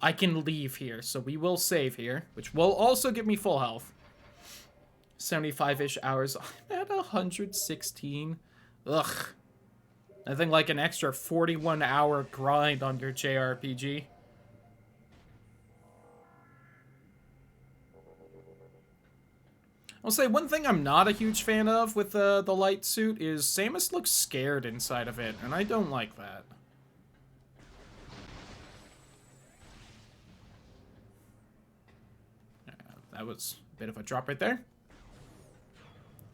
I can leave here, so we will save here, which will also give me full health. 75-ish hours. I'm at 116. Ugh. Nothing like an extra 41-hour grind on your JRPG. I'll say one thing I'm not a huge fan of with the light suit is Samus looks scared inside of it, and I don't like that. That was a bit of a drop right there.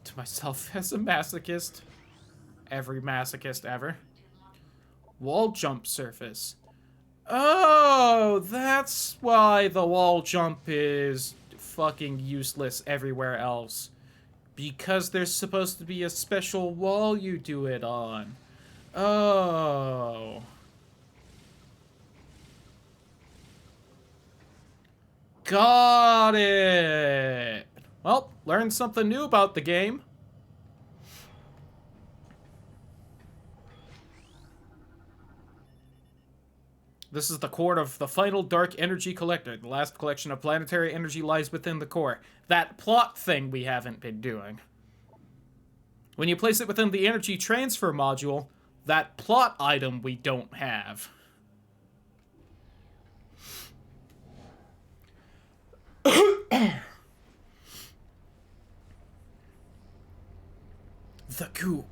To myself as a masochist. Every masochist ever. Wall jump surface. Oh, that's why the wall jump is fucking useless everywhere else. Because there's supposed to be a special wall you do it on. Oh. Got it! Well, learned something new about the game. This is the core of the final Dark Energy Collector. The last collection of planetary energy lies within the core. That plot thing we haven't been doing. When you place it within the energy transfer module, that plot item we don't have. The coop.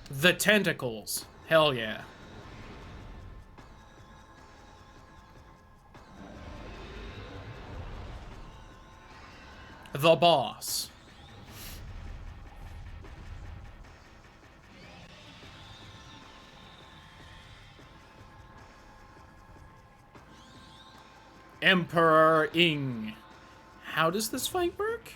The tentacles. Hell yeah. The boss. Emperor Ing. How does this fight work?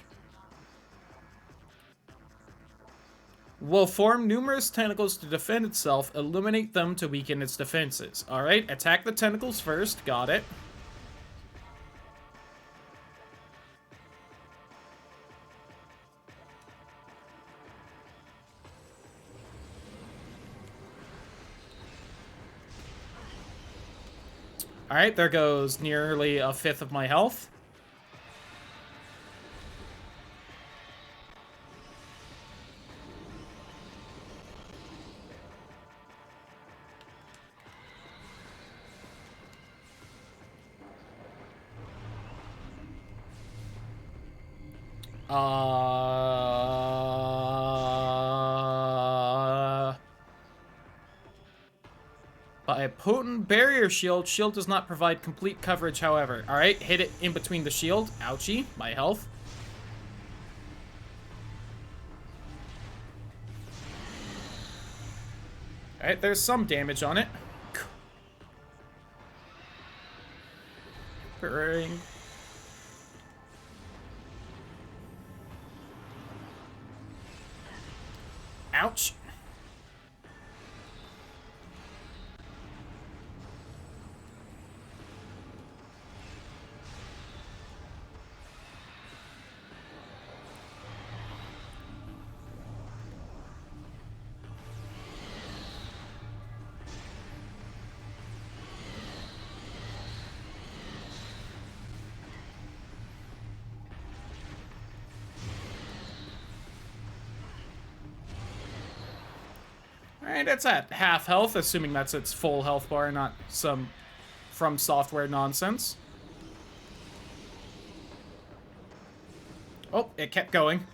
Will form numerous tentacles to defend itself, eliminate them to weaken its defenses. Alright, attack the tentacles first. Got it. Alright, there goes nearly a fifth of my health. By a potent barrier shield. Shield does not provide complete coverage, however. Alright, hit it in between the shield. Ouchie, my health. Alright, there's some damage on it. Burring. Ouch. Alright, it's at half health, assuming that's its full health bar, not some From Software nonsense. Oh, it kept going.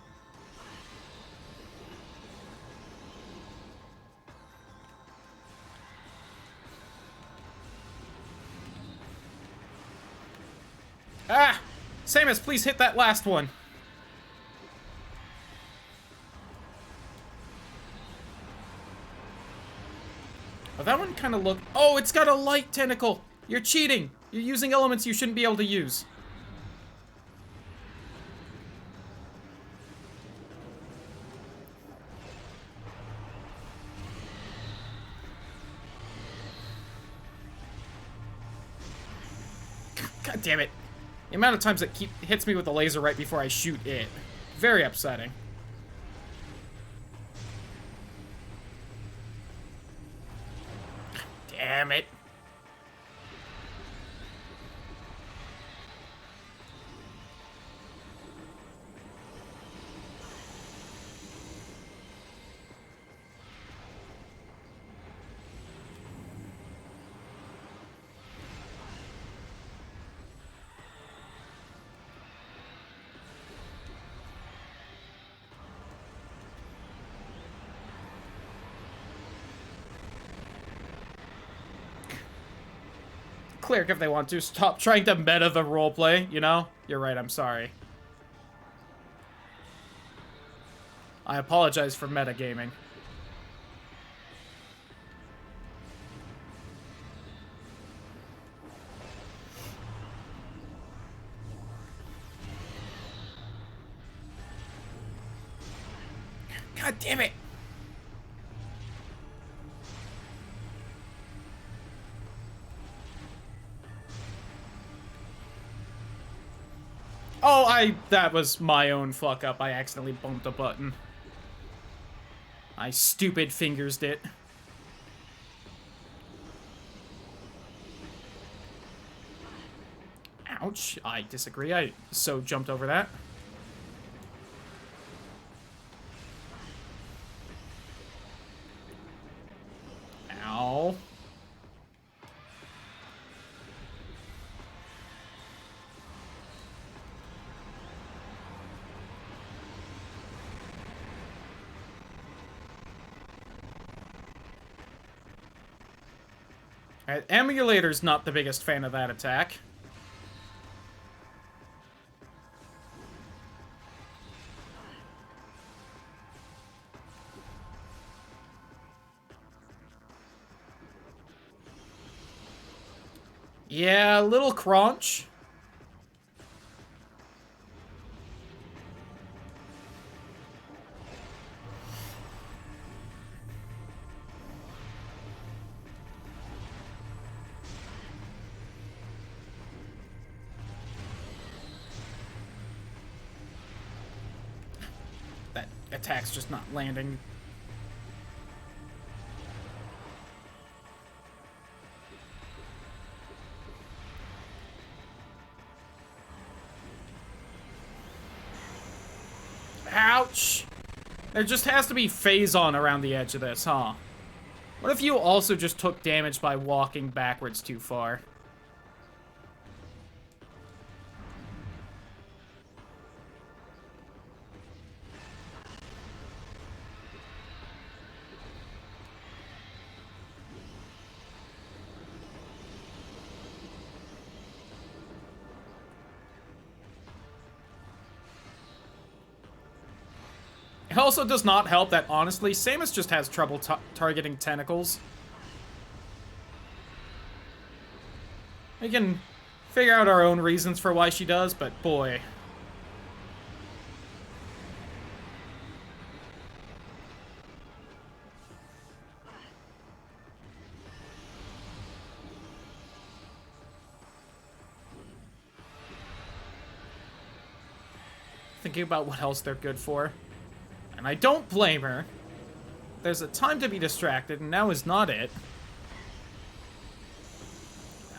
Ah! Samus, please hit that last one. Oh, that one kind of looked... Oh, it's got a light tentacle! You're cheating! You're using elements you shouldn't be able to use. God damn it. The amount of times it hits me with the laser right before I shoot it. Very upsetting. Damn it. Cleric if they want to. Stop trying to meta the roleplay, you know? You're right, I'm sorry. I apologize for metagaming. God damn it! Oh, that was my own fuck up. I accidentally bumped a button. I stupid fingers it. Ouch. I disagree. I so jumped over that. Ow. Alright, emulator's not the biggest fan of that attack. Yeah, a little crunch. That attack's just not landing. Ouch! There just has to be phase on around the edge of this, huh? What if you also just took damage by walking backwards too far? It also does not help that, honestly, Samus just has trouble targeting tentacles. We can figure out our own reasons for why she does, but boy. Thinking about what else they're good for. And I don't blame her. There's a time to be distracted, and now is not it.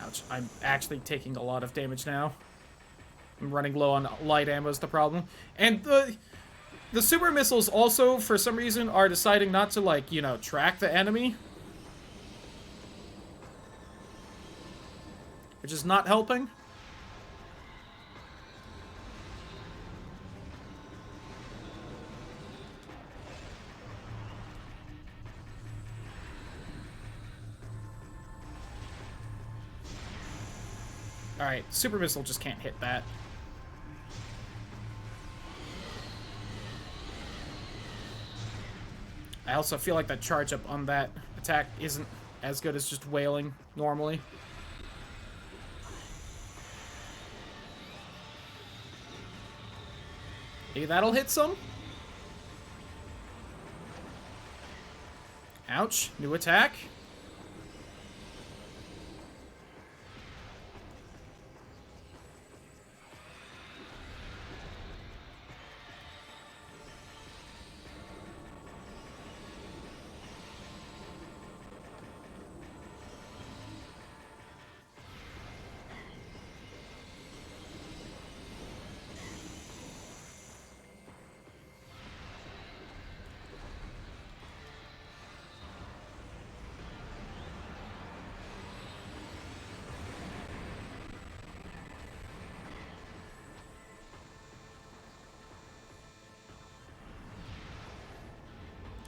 Ouch, I'm actually taking a lot of damage now. I'm running low on light ammo is the problem. And the super missiles also, for some reason, are deciding not to, like, you know, track the enemy. Which is not helping. Alright, super missile just can't hit that. I also feel like that charge up on that attack isn't as good as just wailing normally. Maybe that'll hit some? Ouch, new attack.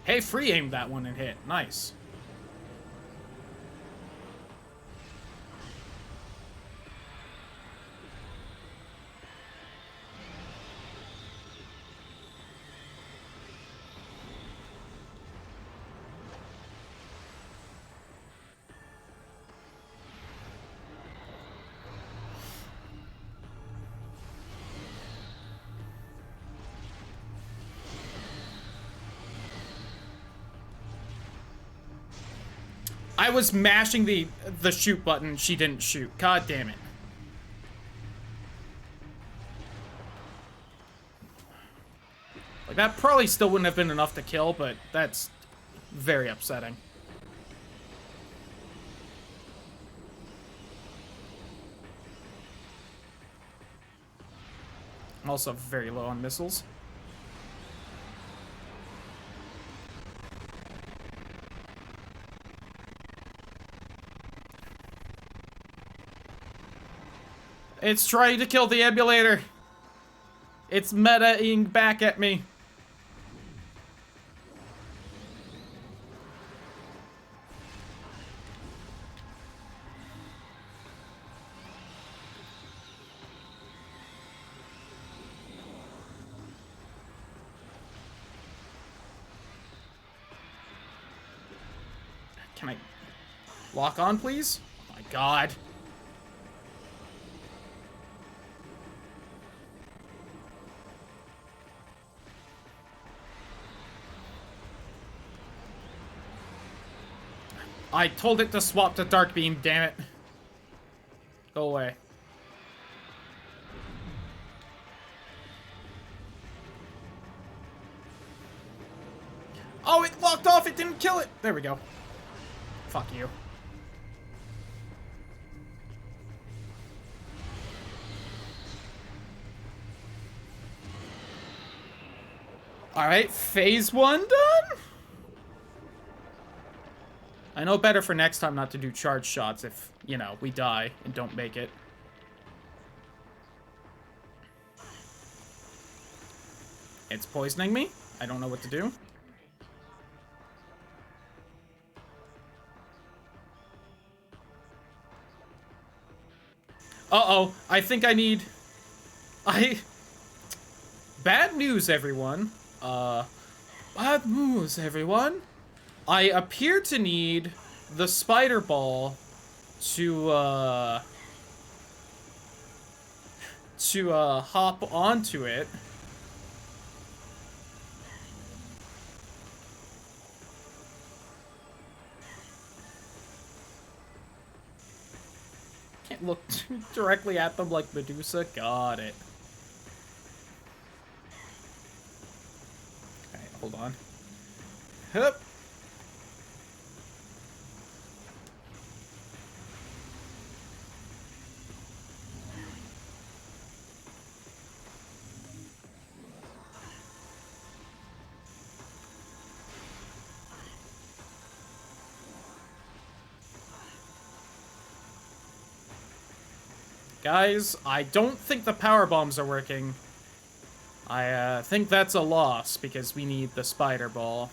Hey, free aimed that one and hit. Nice. I was mashing the shoot button. She didn't shoot. God damn it. Like, that probably still wouldn't have been enough to kill, but that's very upsetting. I'm also very low on missiles. It's trying to kill the emulator. It's meta-ing back at me. Can I lock on, please? Oh my god. I told it to swap to Dark Beam, damn it. Go away. Oh, it locked off, it didn't kill it! There we go. Fuck you. Alright, phase 1 done? I know better for next time not to do charge shots if, you know, we die and don't make it. It's poisoning me. I don't know what to do. Uh-oh. I think I need... Bad news, everyone. Bad news, everyone. I appear to need the spider ball to hop onto it. Can't look directly at them like Medusa. Got it. Okay, hold on. Hup. Guys, I don't think the power bombs are working. I think that's a loss because we need the spider ball.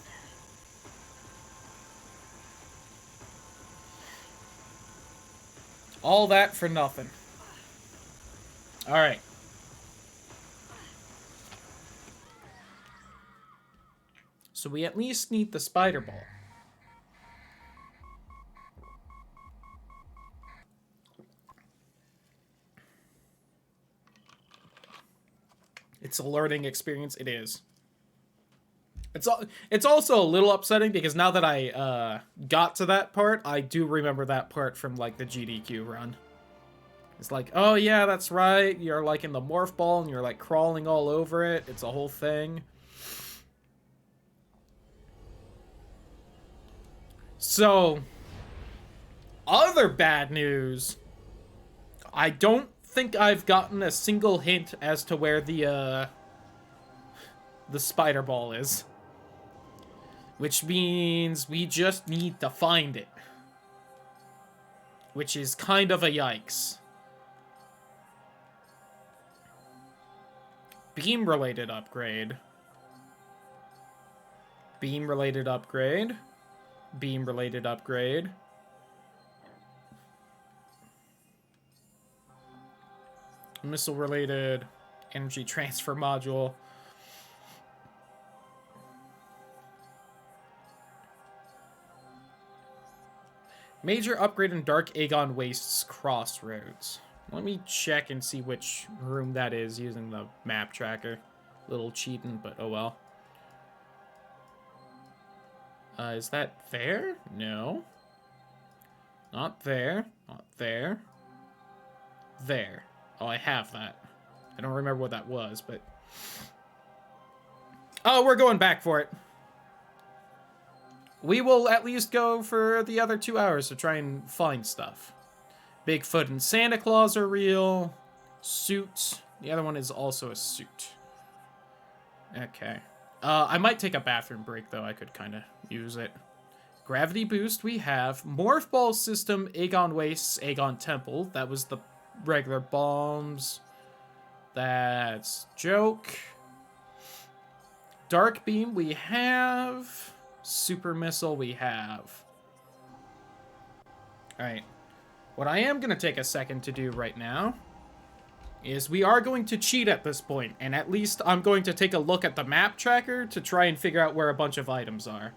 All that for nothing. Alright. So we at least need the spider ball. It's a learning experience. It is. It's also a little upsetting because now that I got to that part, I do remember that part from like the GDQ run. It's like, oh yeah, that's right. You're like in the morph ball and you're like crawling all over it. It's a whole thing. So, other bad news. I don't think I've gotten a single hint as to where the spider ball is. Which means we just need to find it. Which is kind of a yikes. Beam-related upgrade. Beam-related upgrade. Beam-related upgrade. Missile-related energy transfer module. Major upgrade in Dark Aegon Wastes Crossroads. Let me check and see which room that is using the map tracker. Little cheating, but oh well. Is that there? No. Not there. Not there. There. Oh, I have that. I don't remember what that was, but... Oh, we're going back for it. We will at least go for the other 2 hours to try and find stuff. Bigfoot and Santa Claus are real. Suit. The other one is also a suit. Okay. I might take a bathroom break, though. I could kind of use it. Gravity boost we have. Morph ball system, Aegon Wastes, Aegon Temple. That was the regular bombs. That's joke. Dark beam we have. Super missile we have. Alright. What I am going to take a second to do right now is we are going to cheat at this point, and at least I'm going to take a look at the map tracker to try and figure out where a bunch of items are.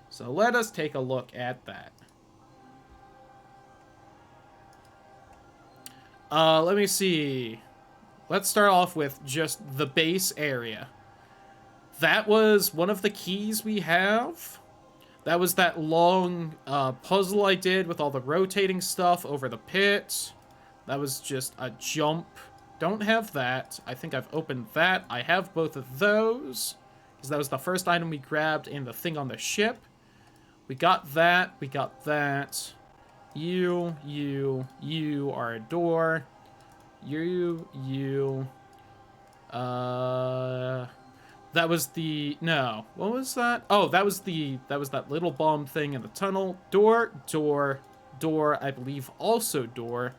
So let us take a look at that. Let me see. Let's start off with just the base area. That was one of the keys we have. That was that long puzzle I did with all the rotating stuff over the pit. That was just a jump. Don't have that. I think I've opened that. I have both of those, because that was the first item we grabbed in the thing on the ship. We got that. We got that. You are a door. That was the... No. What was that? Oh, that was that little bomb thing in the tunnel. Door. I believe also door.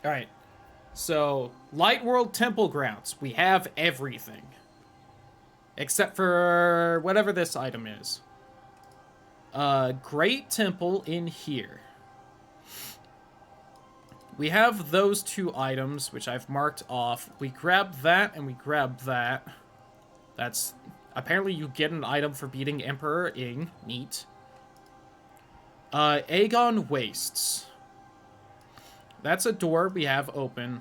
Alright. So, Light World Temple Grounds. We have everything. Except for whatever this item is. Great Temple in here. We have those two items, which I've marked off. We grab that, and we grab that. That's... Apparently you get an item for beating Emperor Ing. Neat. Aegon Wastes. That's a door we have open.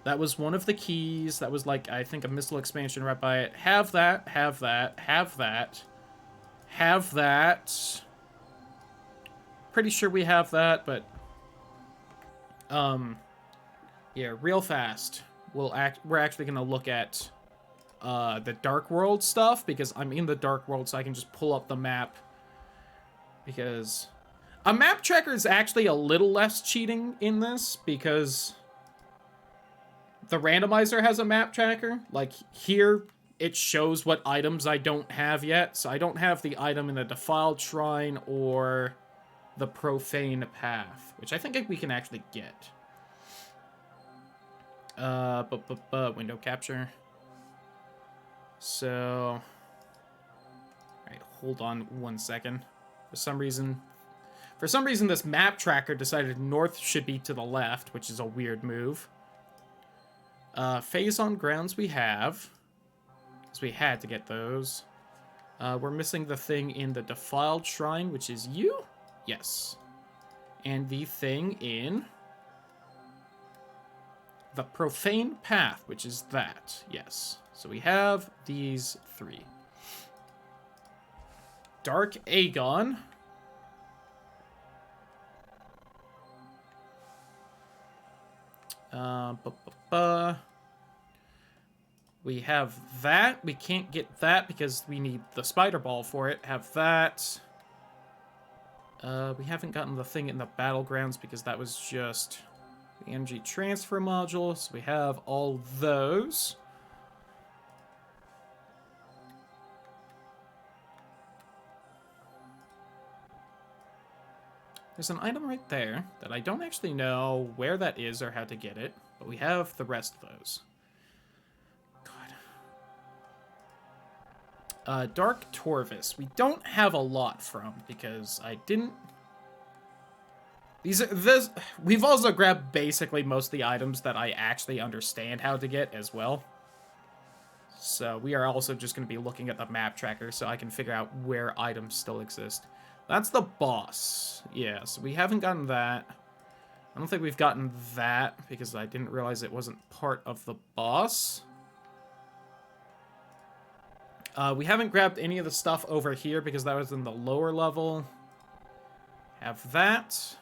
That was one of the keys. That was like, I think, a missile expansion right by it. Have that, have that, have that. Have that. Pretty sure we have that, but... Yeah, real fast. We're actually going to look at the Dark World stuff, because I'm in the Dark World, so I can just pull up the map. Because a map tracker is actually a little less cheating in this, because the randomizer has a map tracker. Like, here, it shows what items I don't have yet. So I don't have the item in the Defiled Shrine or the Profane Path, which I think we can actually get. Window capture. So, alright, hold on 1 second. For some reason, this map tracker decided north should be to the left, which is a weird move. Phase on grounds we have, because we had to get those. We're missing the thing in the Defiled Shrine, which is you? Yes. And the thing in the Profane Path, which is that. Yes. So we have these 3. Dark Aegon. We have that. We can't get that because we need the spider ball for it. Have that. We haven't gotten the thing in the battlegrounds because that was just the energy transfer module. So we have all those. There's an item right there that I don't actually know where that is or how to get it, but we have the rest of those. God. Dark Torvis. We don't have a lot from because I didn't... We've also grabbed basically most of the items that I actually understand how to get as well. So we are also just going to be looking at the map tracker so I can figure out where items still exist. That's the boss. Yeah, so we haven't gotten that. I don't think we've gotten that because I didn't realize it wasn't part of the boss. We haven't grabbed any of the stuff over here because that was in the lower level. Have that.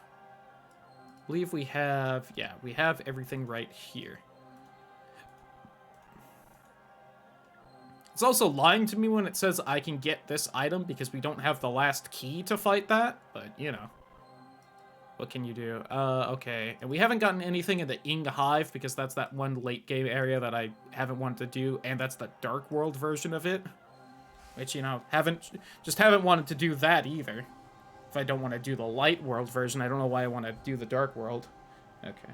I believe we have... Yeah, we have everything right here. It's also lying to me when it says I can get this item because we don't have the last key to fight that, but, you know. What can you do? Okay. And we haven't gotten anything in the Ing Hive because that's that one late game area that I haven't wanted to do, and that's the Dark World version of it. Which, you know, haven't wanted to do that either. If I don't want to do the Light World version, I don't know why I want to do the Dark World. Okay.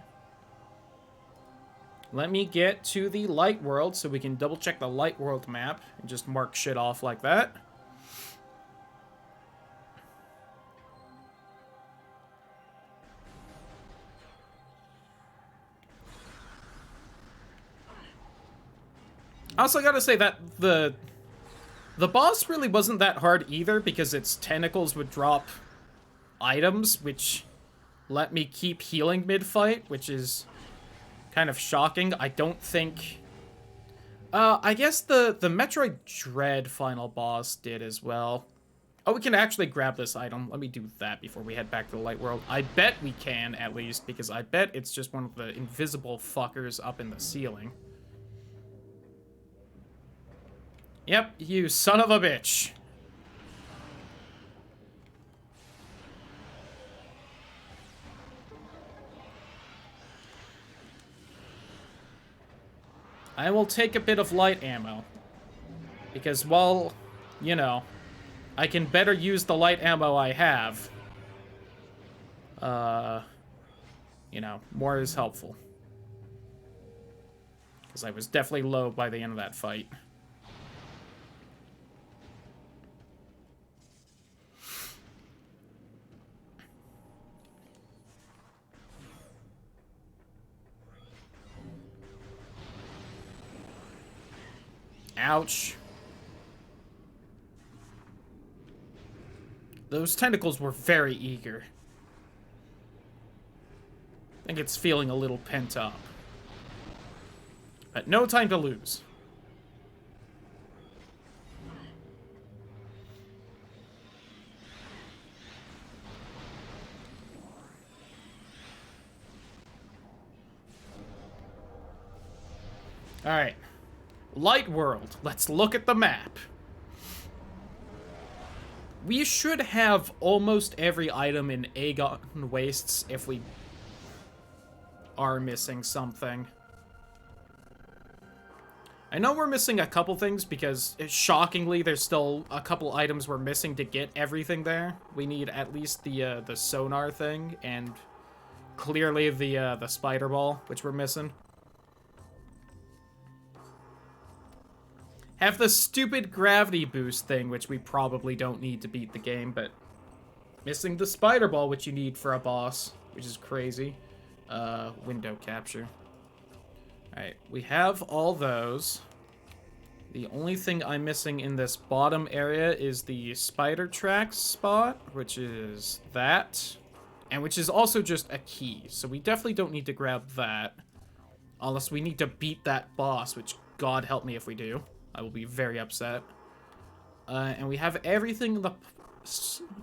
Let me get to the Light World so we can double check the Light World map and just mark shit off like that. I also gotta say that the boss really wasn't that hard either because its tentacles would drop items, which let me keep healing mid-fight, which is kind of shocking. I don't think... I guess the Metroid Dread final boss did as well. Oh, we can actually grab this item. Let me do that before we head back to the Light World. I bet we can, at least, because I bet it's just one of the invisible fuckers up in the ceiling. Yep, you son of a bitch. I will take a bit of light ammo. Because while, you know, I can better use the light ammo I have, you know, more is helpful. Because I was definitely low by the end of that fight. Ouch. Those tentacles were very eager. I think it's feeling a little pent up. But no time to lose. Alright. Light World. Let's look at the map. We should have almost every item in Aegon Wastes if we are missing something. I know we're missing a couple things because, shockingly, there's still a couple items we're missing to get everything there. We need at least the sonar thing and clearly the spider ball, which we're missing. Have the stupid gravity boost thing, which we probably don't need to beat the game, but missing the spider ball, which you need for a boss, which is crazy. Window capture. Alright, we have all those. The only thing I'm missing in this bottom area is the spider tracks spot, which is that, and which is also just a key, so we definitely don't need to grab that, unless we need to beat that boss, which God help me if we do. I will be very upset. And we have everything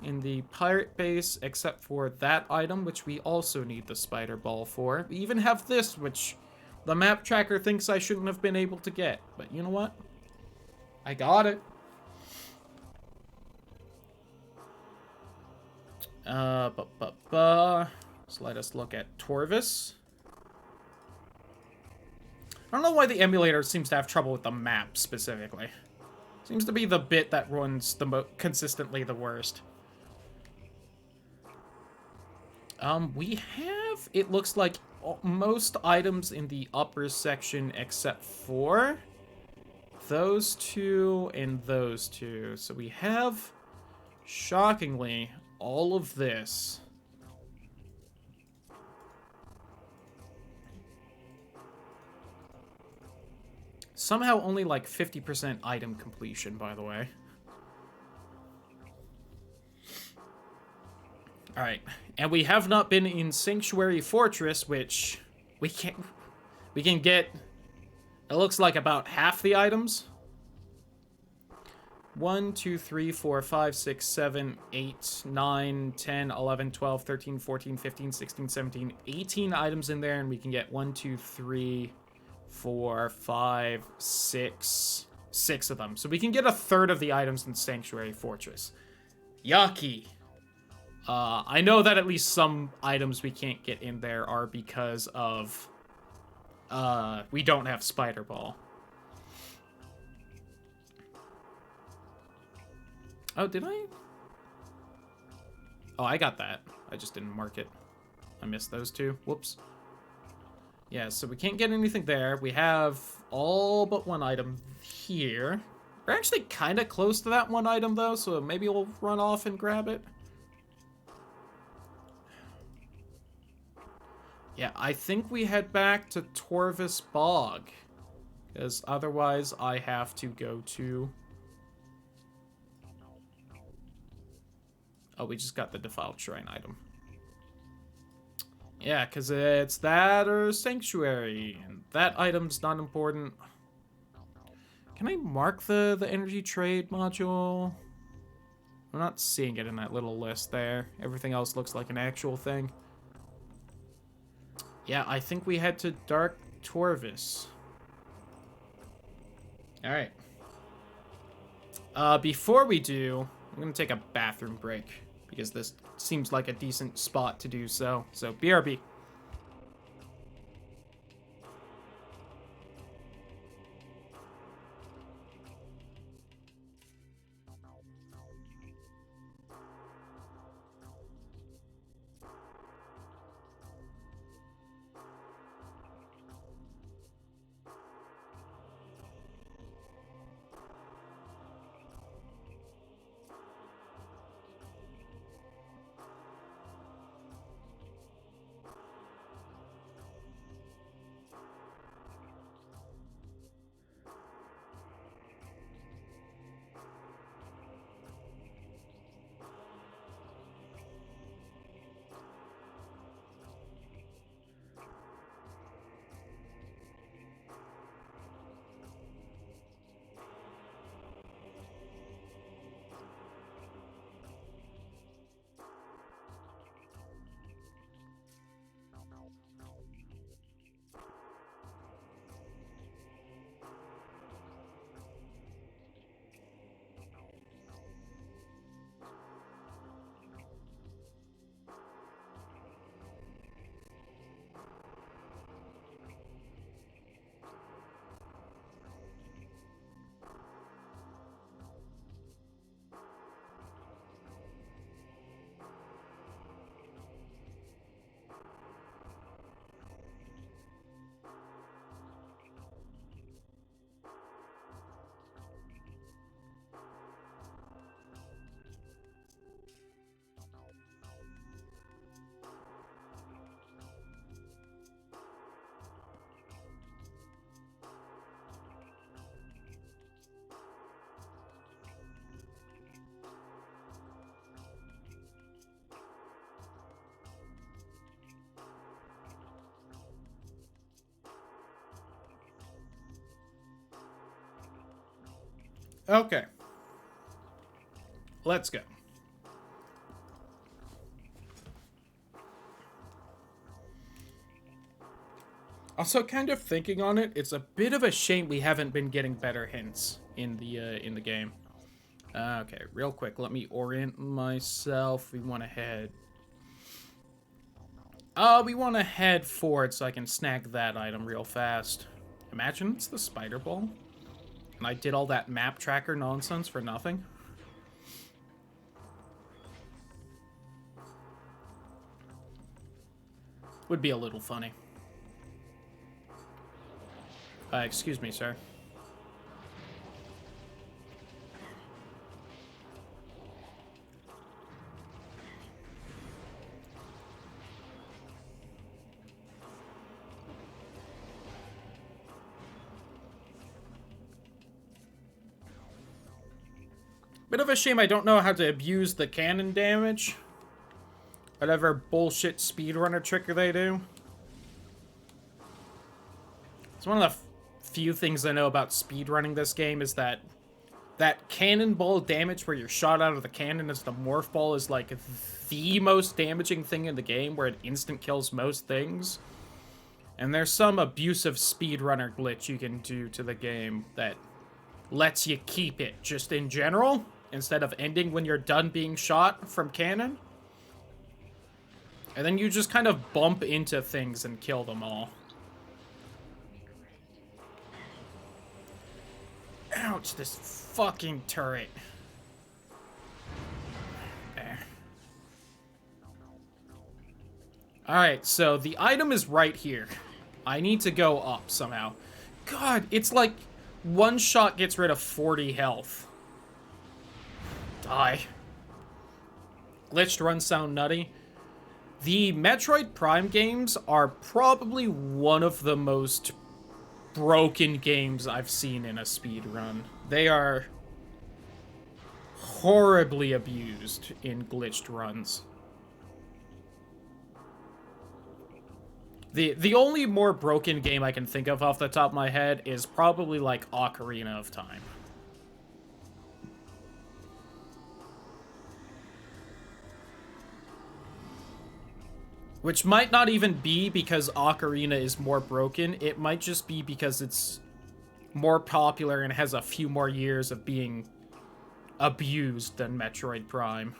in the pirate base except for that item, which we also need the spider ball for. We even have this, which the map tracker thinks I shouldn't have been able to get. But you know what? I got it. So let us look at Torvis. I don't know why the emulator seems to have trouble with the map, specifically. Seems to be the bit that runs the consistently the worst. We have, it looks like, most items in the upper section except for those two and those two. So we have, shockingly, all of this. Somehow only like 50% item completion, by the way. Alright, and we have not been in Sanctuary Fortress, which we can get, it looks like about half the items. 1, 2, 3, 4, 5, 6, 7, 8, 9, 10, 11, 12, 13, 14, 15, 16, 17, 18 items in there, and we can get 1, 2, 3, 4, 5, 6 of them. So we can get a third of the items in Sanctuary Fortress. Yucky. I know that at least some items we can't get in there are because of we don't have Spider Ball. Oh, did I? Oh, I got that. I just didn't mark it. I missed those two. Whoops. Yeah, so we can't get anything there. We have all but one item here. We're actually kind of close to that one item, though, so maybe we'll run off and grab it. Yeah, I think we head back to Torvis Bog, because otherwise I have to go to... Oh, we just got the Defiled Shrine item. Yeah, because it's that or Sanctuary, and that item's not important. Can I mark the energy trade module? I'm not seeing it in that little list there. Everything else looks like an actual thing. Yeah, I think we head to Dark Torvis. Alright. Before we do, I'm going to take a bathroom break, because this seems like a decent spot to do so. So, BRB. Okay. Let's go. Also, kind of thinking on it, it's a bit of a shame we haven't been getting better hints in the game. Okay, real quick, let me orient myself. We want to head forward so I can snag that item real fast. Imagine it's the spider ball, and I did all that map tracker nonsense for nothing. Would be a little funny. Excuse me, sir. Bit of a shame I don't know how to abuse the cannon damage. Whatever bullshit speedrunner trick they do. It's one of the few things I know about speedrunning this game is that cannonball damage where you're shot out of the cannon as the morph ball is like the most damaging thing in the game, where it instant kills most things. And there's some abusive speedrunner glitch you can do to the game that lets you keep it just in general, instead of ending when you're done being shot from cannon. And then you just kind of bump into things and kill them all. Ouch, this fucking turret. There. Alright, so the item is right here. I need to go up somehow. God, it's like one shot gets rid of 40 health. Die. Glitched runs sound nutty. The Metroid Prime games are probably one of the most broken games I've seen in a speedrun. They are horribly abused in glitched runs. The only more broken game I can think of off the top of my head is probably like Ocarina of Time. Which might not even be because Ocarina is more broken. It might just be because it's more popular and has a few more years of being abused than Metroid Prime.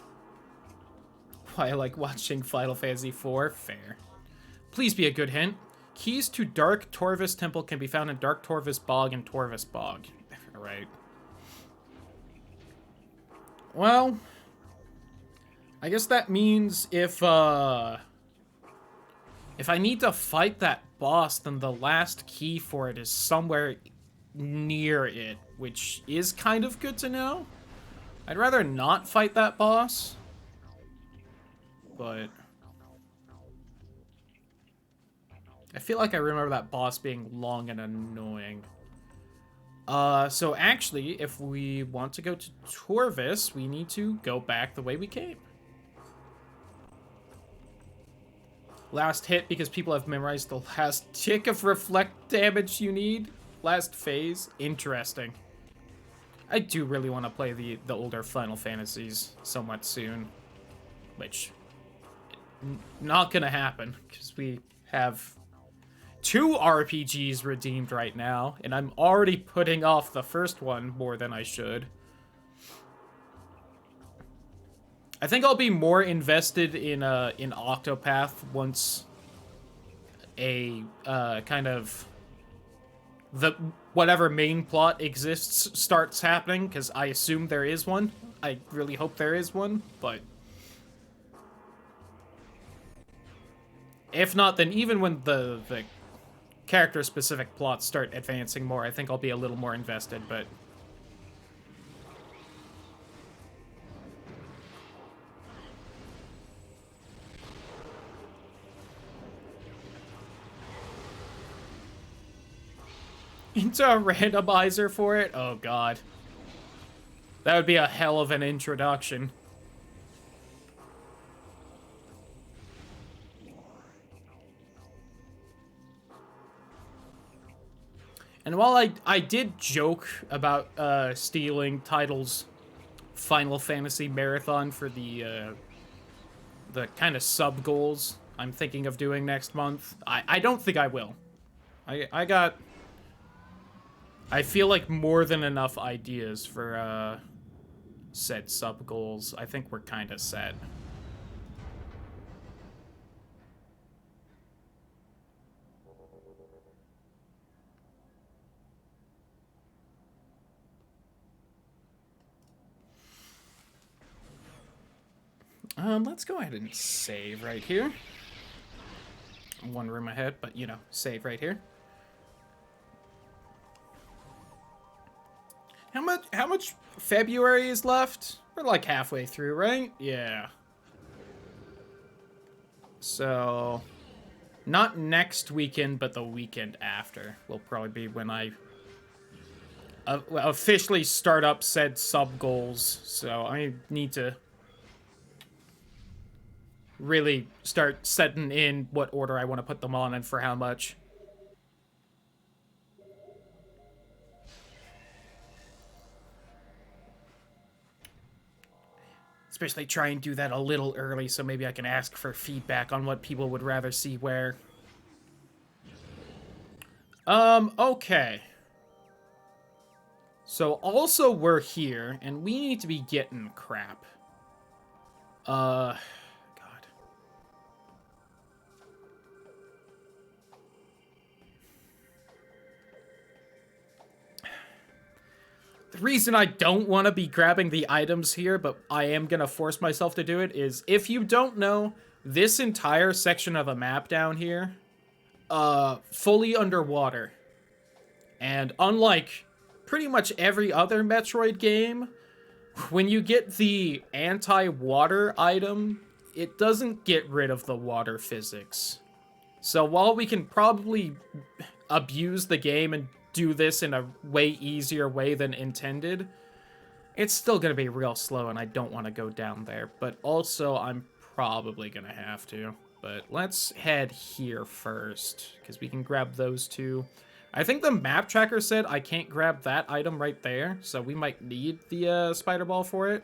Why I like watching Final Fantasy IV? Fair. Please be a good hint. Keys to Dark Torvus Temple can be found in Dark Torvus Bog and Torvus Bog. Alright. Well, I guess that means if I need to fight that boss, then the last key for it is somewhere near it, which is kind of good to know. I'd rather not fight that boss, but I feel like I remember that boss being long and annoying. So actually, if we want to go to Torvus, we need to go back the way we came. Last hit because people have memorized the last tick of reflect damage you need. Last phase. Interesting. I do really want to play the older Final Fantasies somewhat soon. Which, not gonna happen, because we have 2 RPGs redeemed right now, and I'm already putting off the first one more than I should. I think I'll be more invested in Octopath once a kind of the whatever main plot exists starts happening, because I assume there is one. I really hope there is one, but if not, then even when the character-specific plots start advancing more, I think I'll be a little more invested, but into a randomizer for it? Oh, God. That would be a hell of an introduction. And while I did joke about stealing Title's Final Fantasy Marathon for the kind of sub goals I'm thinking of doing next month, I don't think I will. I feel like more than enough ideas for said sub goals. I think we're kind of set. Let's go ahead and save right here. One room ahead, but you know, save right here. How much February is left? We're like halfway through, right? Yeah. So, not next weekend, but the weekend after will probably be when I officially start up said sub goals. So I need to really start setting in what order I want to put them on and for how much. Especially try and do that a little early so maybe I can ask for feedback on what people would rather see where. Okay. So also we're here, and we need to be getting crap. God. The reason I don't want to be grabbing the items here, but I am going to force myself to do it, is if you don't know, this entire section of the map down here, fully underwater. And unlike pretty much every other Metroid game, when you get the anti-water item, it doesn't get rid of the water physics. So while we can probably abuse the game and do this in a way easier way than intended, it's still going to be real slow, and I don't want to go down there. But also, I'm probably going to have to. But let's head here first, because we can grab those two. I think the map tracker said I can't grab that item right there, so we might need the spider ball for it.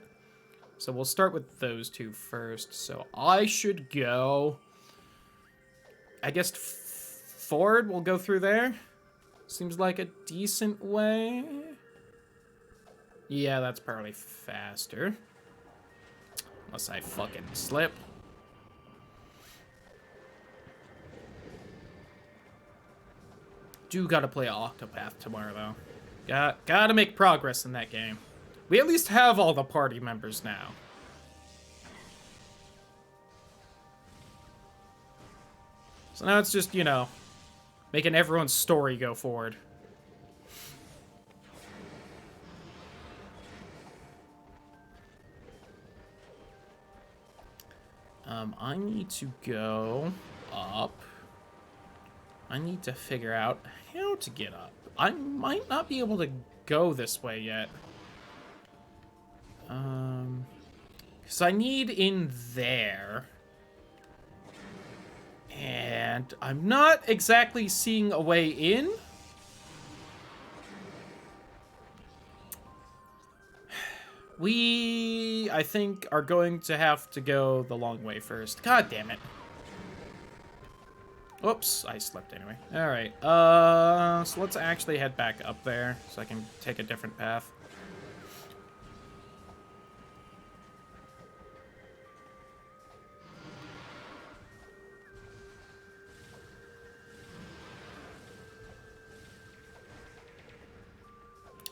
So we'll start with those two first. So I should go, I guess, forward. We'll go through there. Seems like a decent way. Yeah, that's probably faster. Unless I fucking slip. Do gotta play Octopath tomorrow, though. Gotta make progress in that game. We at least have all the party members now. So now it's just, you know, making everyone's story go forward. I need to go up. I need to figure out how to get up. I might not be able to go this way yet. Because I need in there. And I'm not exactly seeing a way in. We, I think, are going to have to go the long way first. God damn it. Oops, I slipped anyway. Alright, so let's actually head back up there so I can take a different path.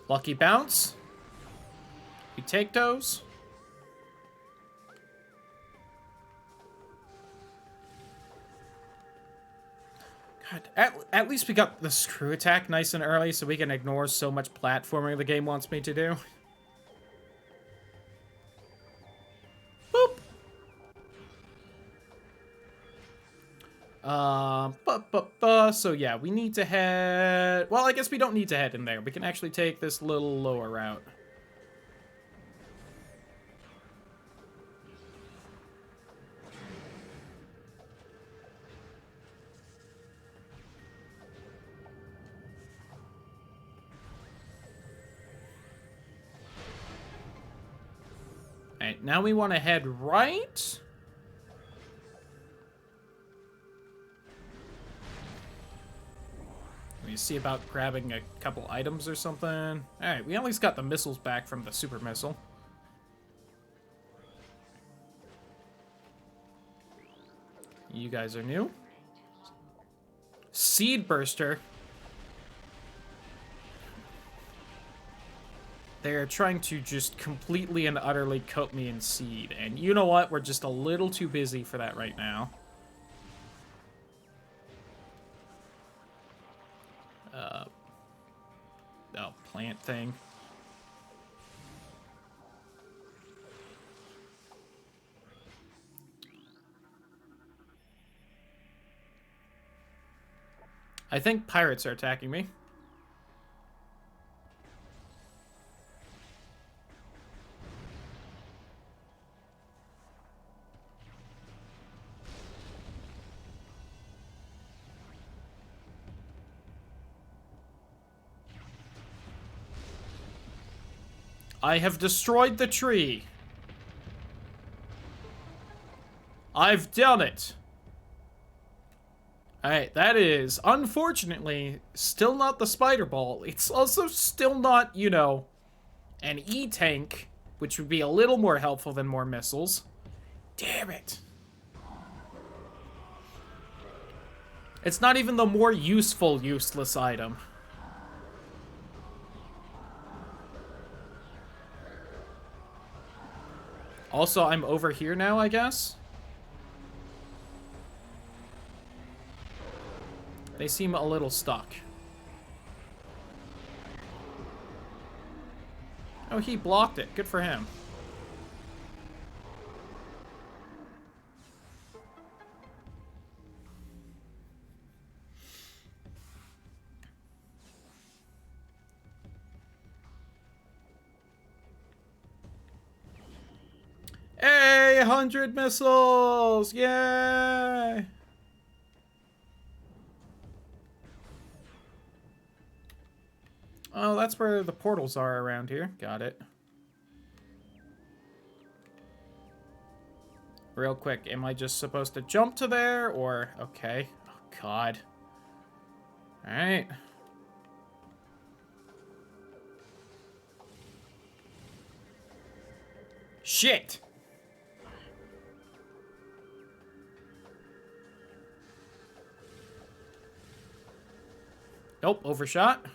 Lucky bounce. We take those. God, at least we got the screw attack nice and early so we can ignore so much platforming the game wants me to do. Boop. So yeah, we need to head... Well, I guess we don't need to head in there. We can actually take this little lower route. Alright, now we want to head right. We see about grabbing a couple items or something. Alright, we at least got the missiles back from the super missile. You guys are new. Seed Burster. They're trying to just completely and utterly coat me in seed. And you know what? We're just a little too busy for that right now. Oh, plant thing. I think pirates are attacking me. I have destroyed the tree. I've done it. Alright, that is, unfortunately, still not the spider ball. It's also still not, you know, an E-tank, which would be a little more helpful than more missiles. Damn it. It's not even the more useful, useless item. Also, I'm over here now, I guess? They seem a little stuck. Oh, he blocked it. Good for him. Hey, 100 missiles! Yay! Oh, that's where the portals are around here. Got it. Real quick, am I just supposed to jump to there, or... Okay. Oh, God. Alright. Shit! Nope, overshot.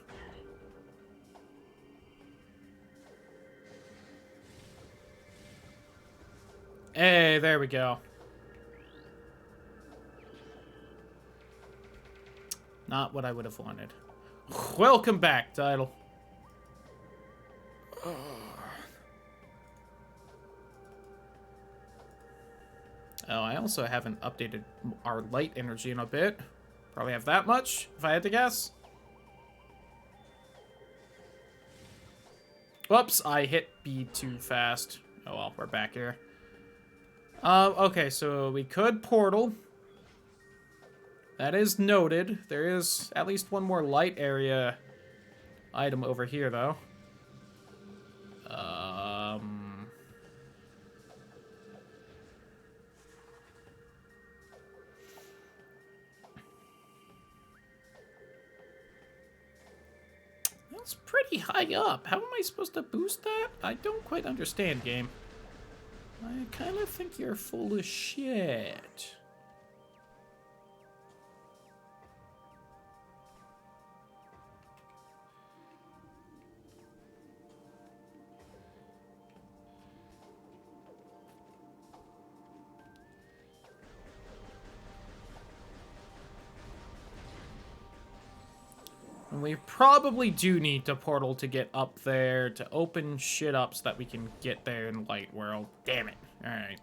Hey, there we go. Not what I would have wanted. Welcome back, title. Oh, I also haven't updated our light energy in a bit. Probably have that much, if I had to guess. Whoops, I hit B too fast. Oh well, we're back here. Okay, so we could portal. That is noted. There is at least one more light area item over here, though. That's pretty high up. How am I supposed to boost that? I don't quite understand, game. I kind of think you're full of shit. And we probably do need to portal to get up there, to open shit up so that we can get there in Light World. Damn it. Alright.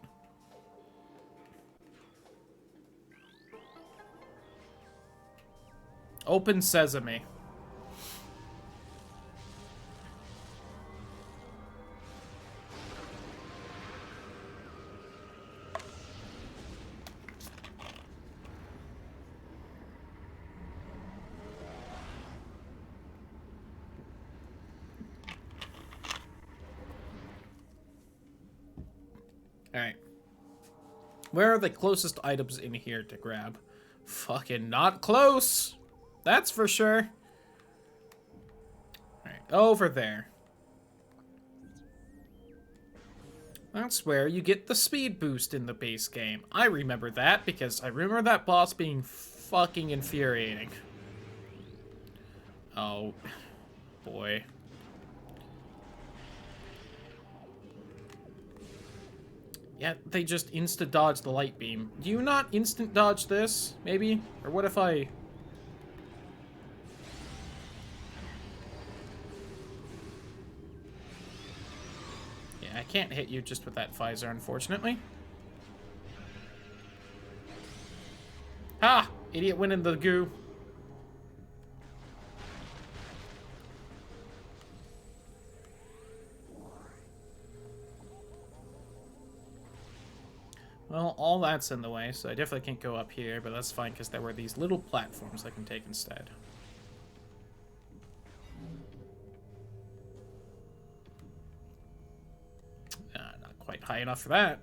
Open Sesame. Alright. Where are the closest items in here to grab? Fucking not close! That's for sure. Alright, over there. That's where you get the speed boost in the base game. I remember that because I remember that boss being fucking infuriating. Oh, boy. Yeah, they just insta-dodge the light beam. Do you not instant dodge this, maybe? Or what if I... Yeah, I can't hit you just with that visor, unfortunately. Ha! Idiot went in the goo. Well, all that's in the way, so I definitely can't go up here, but that's fine because there were these little platforms I can take instead. Not quite high enough for that.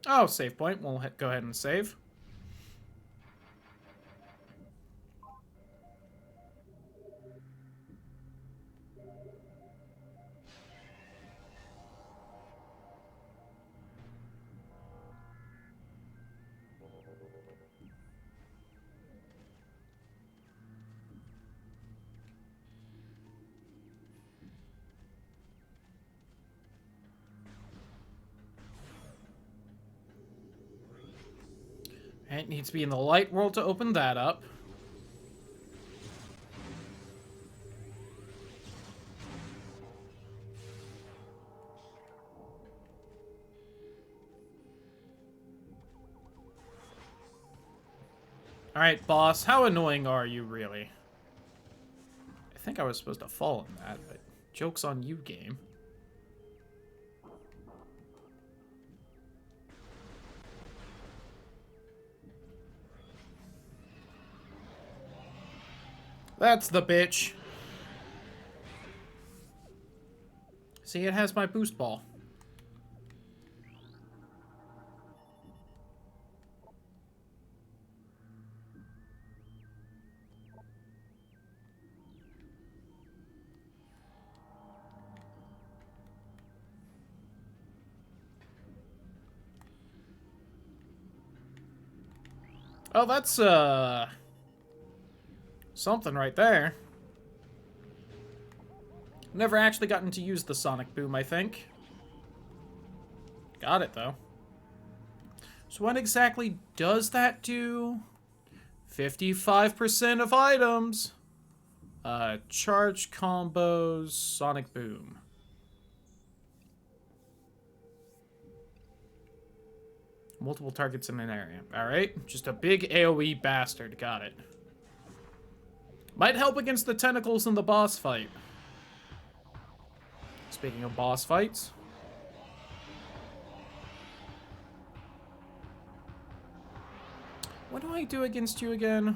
Oh, save point. We'll go ahead and save. It needs to be in the light world to open that up. Alright, boss, how annoying are you, really? I think I was supposed to fall in that, but joke's on you, game. That's the bitch. See, it has my boost ball. Oh, that's, something right there. Never actually gotten to use the sonic boom, I think. Got it, though. So what exactly does that do? 55% of items. Charge combos, sonic boom. Multiple targets in an area. Alright, just a big AoE bastard. Got it. Might help against the tentacles in the boss fight. Speaking of boss fights. What do I do against you again?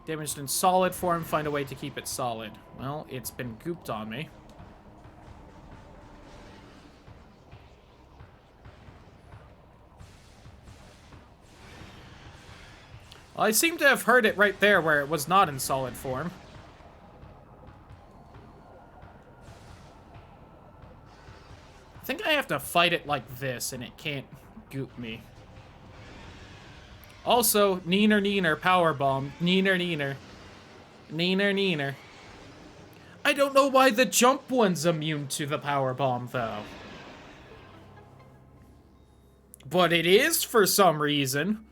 Damaged in solid form, find a way to keep it solid. Well, it's been gooped on me. Well, I seem to have heard it right there where it was not in solid form. I think I have to fight it like this, and it can't goop me. Also, neener, power bomb. Neener. I don't know why the jump one's immune to the power bomb, though. But it is for some reason.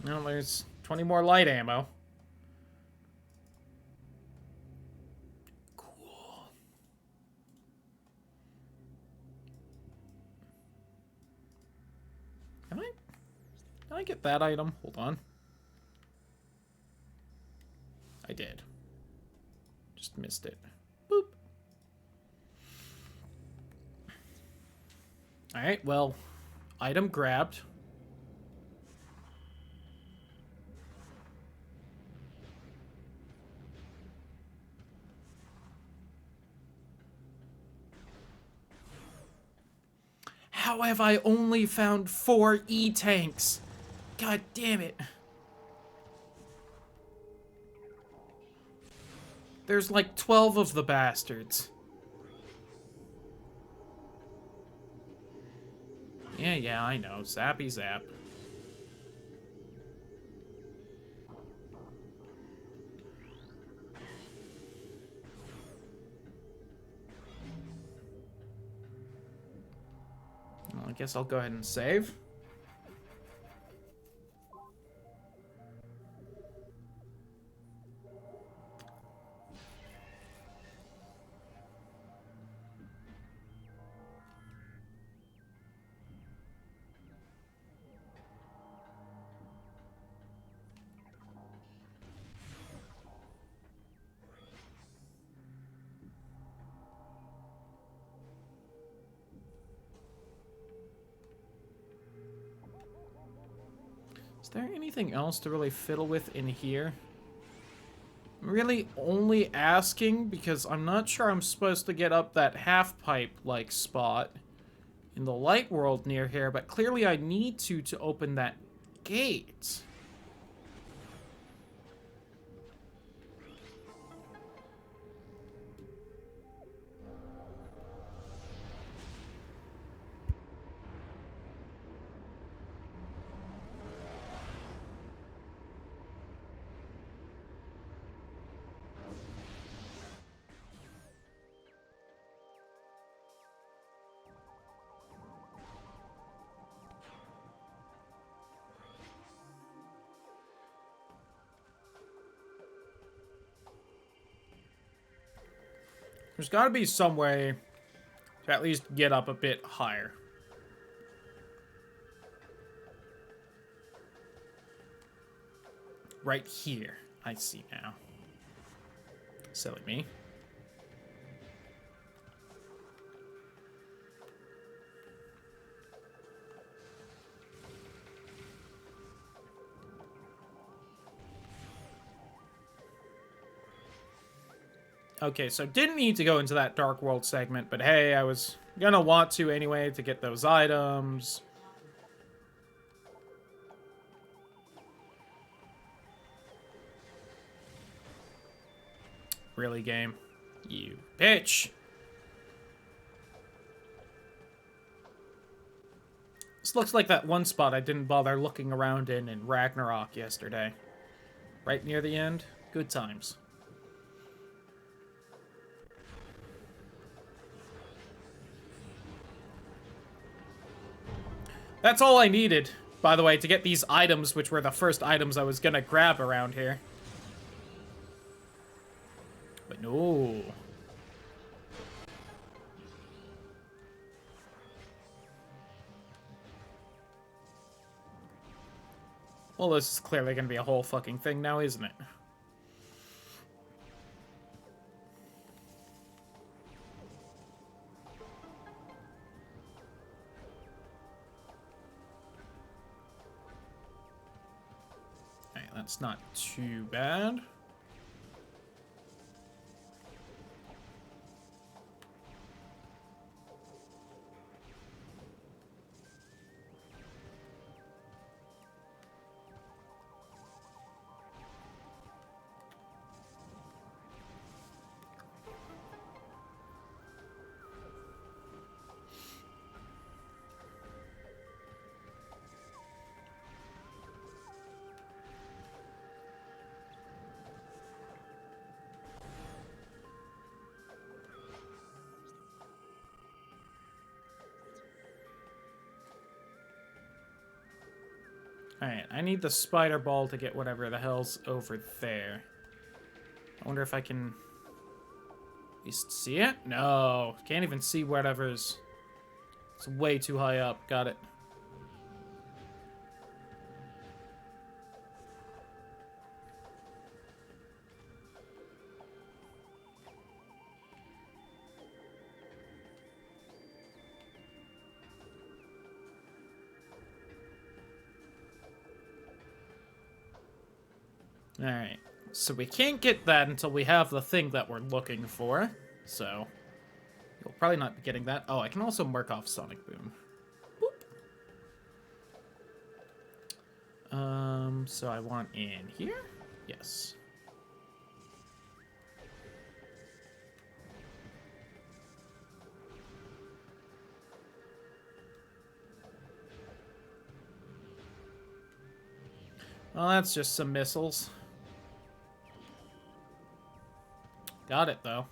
Well, there's 20 more light ammo. Cool. Can I get that item? Hold on. I did. just missed it. Boop. Alright, well, item grabbed. How have I only found 4 E-tanks? God damn it. There's like 12 of the bastards. Yeah, I know. Zappy zap. Well, I guess I'll go ahead and save. Is there anything else to really fiddle with in here? I'm really only asking because I'm not sure I'm supposed to get up that half-pipe-like spot in the light world near here, but clearly I need to open that gate. There's got to be some way to at least get up a bit higher. Right here. I see now. Silly me. Okay, so didn't need to go into that Dark World segment, but hey, I was gonna want to anyway to get those items. Really, game? You bitch! This looks like that one spot I didn't bother looking around in Ragnarok yesterday. Right near the end? Good times. That's all I needed, by the way, to get these items, which were the first items I was gonna grab around here. But no. Well, this is clearly gonna be a whole fucking thing now, isn't it? Alright, that's not too bad. Alright, I need the spider ball to get whatever the hell's over there. I wonder if I can at least see it? No, can't even see whatever's... It's way too high up. Got it. Alright, so we can't get that until we have the thing that we're looking for. So, you'll probably not be getting that. Oh, I can also mark off Sonic Boom. Boop. So I want in here? Yes. Well, that's just some missiles. Got it, though.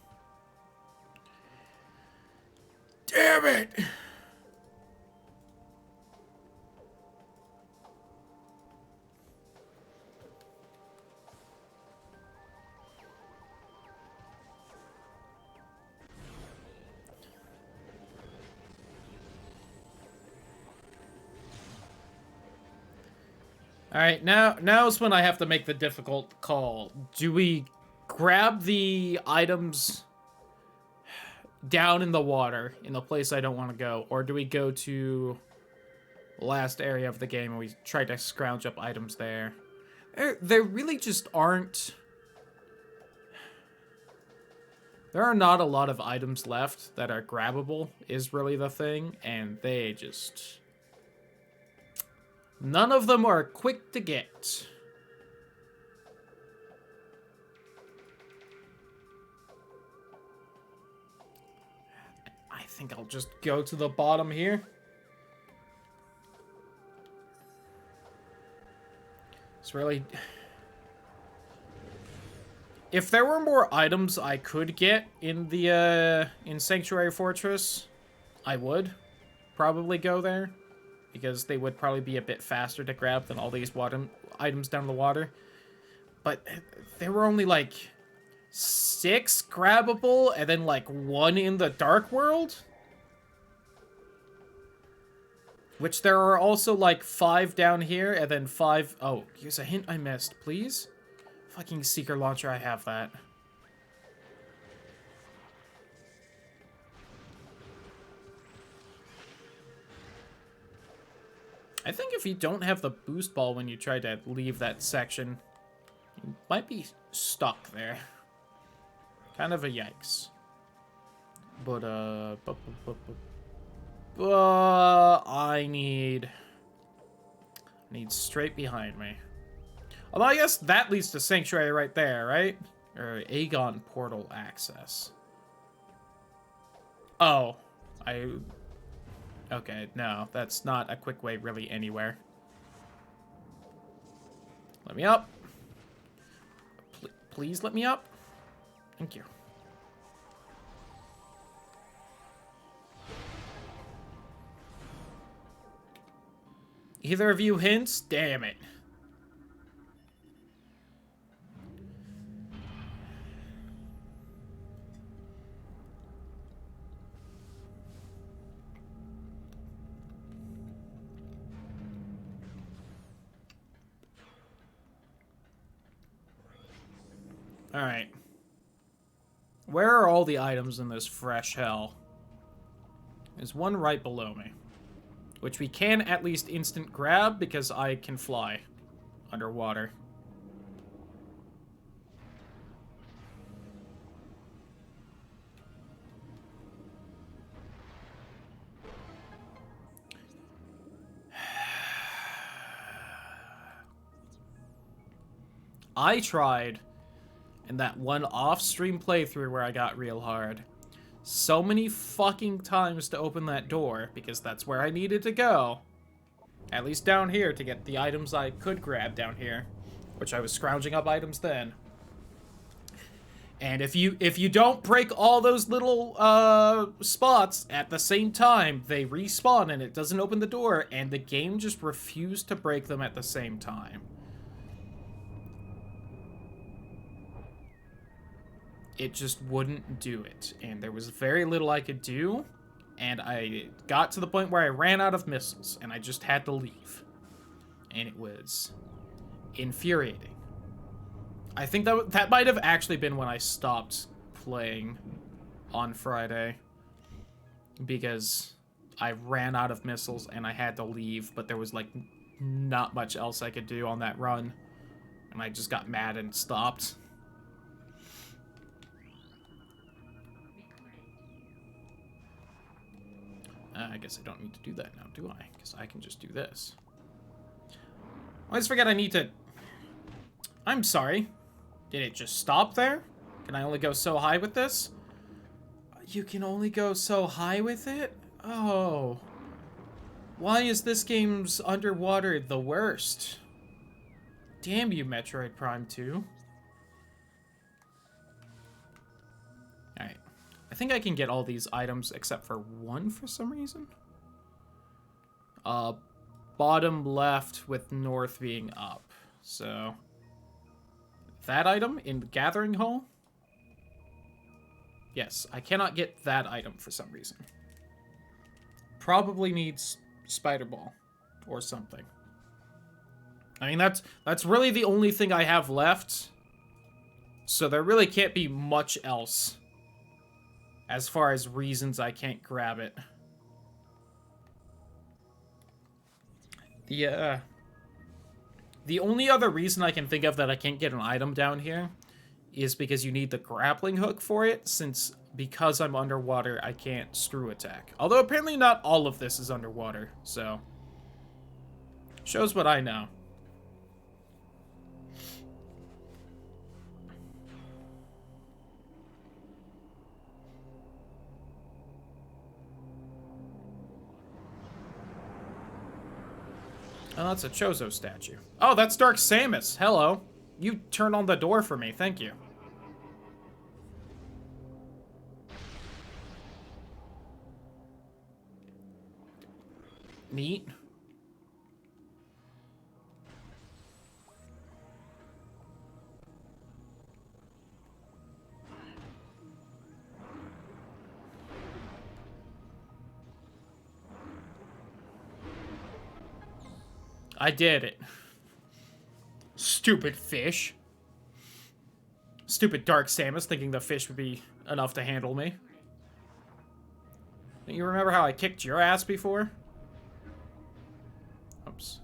Damn it! Alright, now's when I have to make the difficult call. Do we grab the items down in the water, in the place I don't want to go, or do we go to the last area of the game and we try to scrounge up items there? There really just aren't... There are not a lot of items left that are grabbable, is really the thing, and they just... None of them are quick to get. I think I'll just go to the bottom here. It's really... If there were more items I could get in the, in Sanctuary Fortress, I would probably go there. Because they would probably be a bit faster to grab than all these items down the water. But there were only, like, 6 grabbable, and then, like, 1 in the Dark World? Which there are also, like, 5 down here, and then 5... Oh, here's a hint I missed, please? Fucking Seeker Launcher, I have that. I think if you don't have the boost ball when you try to leave that section, you might be stuck there. Kind of a yikes. But, I need straight behind me. Although I guess that leads to Sanctuary right there, right? Or Aegon Portal access. Oh, okay, no, that's not a quick way really anywhere. Let me up. Please let me up. Thank you. Either of you hints? Damn it. Alright. Where are all the items in this fresh hell? There's one right below me. Which we can at least instant grab because I can fly underwater. I tried in that one off-stream playthrough where I got real hard so many fucking times to open that door, because that's where I needed to go. At least down here, to get the items I could grab down here. Which I was scrounging up items then. And if you don't break all those little, spots at the same time, they respawn and it doesn't open the door, and the game just refused to break them at the same time. It just wouldn't do it, and there was very little I could do, and I got to the point where I ran out of missiles, and I just had to leave. And it was infuriating. I think that might have actually been when I stopped playing on Friday, because I ran out of missiles and I had to leave, but there was, like, not much else I could do on that run. And I just got mad and stopped. I guess I don't need to do that now, do I? Because I can just do this. I always forget I need to... I'm sorry. Did it just stop there? Can I only go so high with this? You can only go so high with it? Oh. Why is this game's underwater the worst? Damn you, Metroid Prime 2. Alright. I think I can get all these items except for one for some reason. Bottom left with north being up. So, that item in the Gathering Hall? Yes, I cannot get that item for some reason. Probably needs Spider Ball or something. I mean, that's really the only thing I have left. So there really can't be much else as far as reasons I can't grab it. Yeah. The only other reason I can think of that I can't get an item down here is because you need the grappling hook for it, since because I'm underwater, I can't screw attack. Although apparently not all of this is underwater, so shows what I know. Oh, that's a Chozo statue. Oh, that's Dark Samus. Hello. You turned on the door for me. Thank you. Neat. I did it. Stupid fish. Stupid Dark Samus thinking the fish would be enough to handle me. Don't you remember how I kicked your ass before? Oops.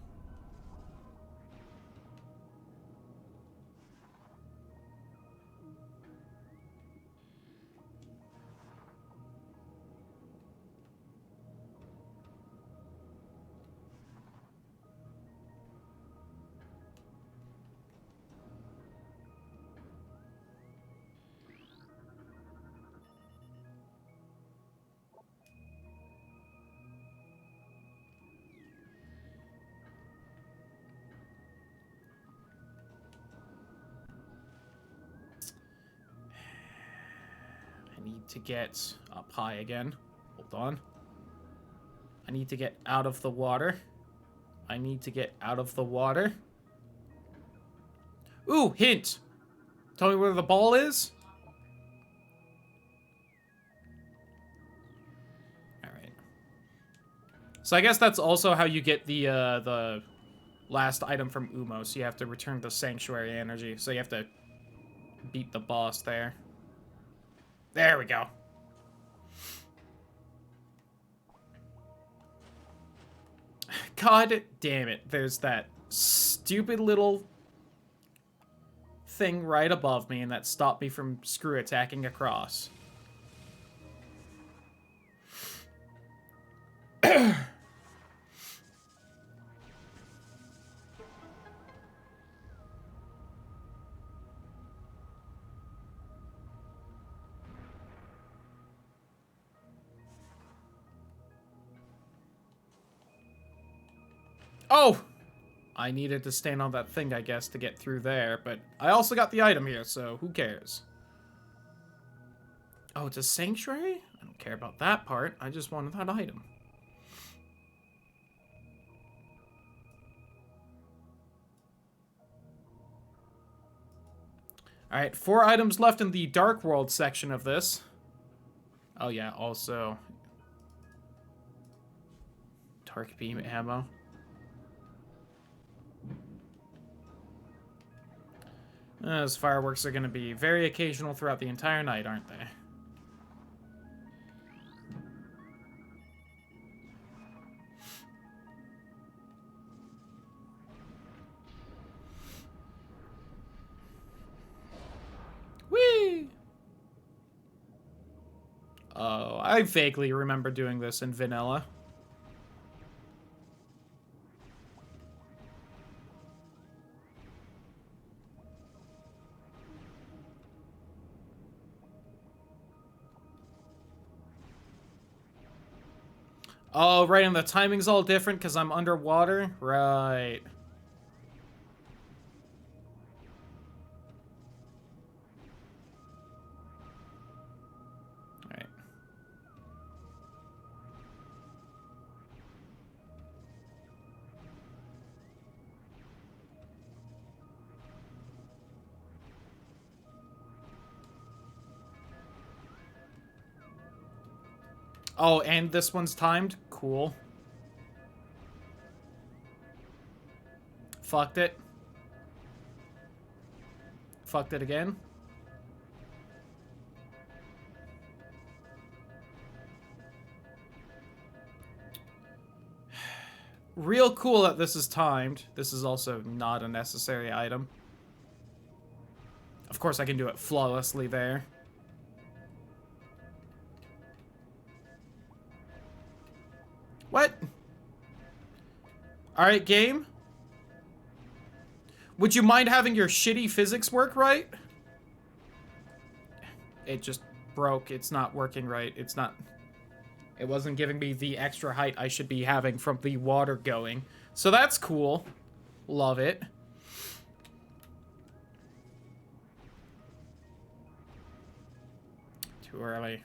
Need to get up high again. Hold on. I need to get out of the water. I need to get out of the water. Ooh, hint. Tell me where the ball is. All right. So I guess that's also how you get the last item from Umos. You have to return the sanctuary energy. So you have to beat the boss there. There we go. God damn it. There's that stupid little thing right above me, and that stopped me from screw attacking across. Oh! I needed to stand on that thing, I guess, to get through there, but I also got the item here, so who cares? Oh, it's a sanctuary? I don't care about that part. I just wanted that item. Alright, 4 items left in the Dark World section of this. Oh yeah, also Dark Beam ammo. Those fireworks are going to be very occasional throughout the entire night, aren't they? I vaguely remember doing this in vanilla. Oh, right, and the timing's all different because I'm underwater? Right. Alright. Oh, and this one's timed? Cool. Fucked it. Fucked it again. Real cool that this is timed. This is also not a necessary item. Of course, I can do it flawlessly there. What? Alright, game? Would you mind having your shitty physics work right? It just broke. It's not working right. It's not... It wasn't giving me the extra height I should be having from the water going. So that's cool. Love it. Too early.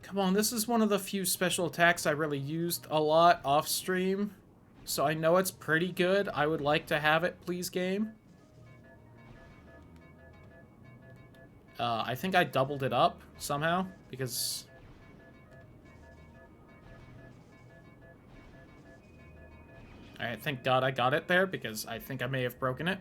Come on, this is one of the few special attacks I really used a lot off stream. So I know it's pretty good. I would like to have it, please, game. I think I doubled it up somehow, because... Alright, thank God I got it there, because I think I may have broken it.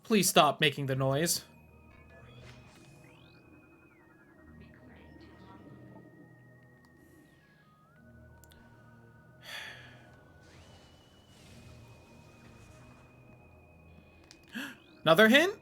Please stop making the noise. Another hint?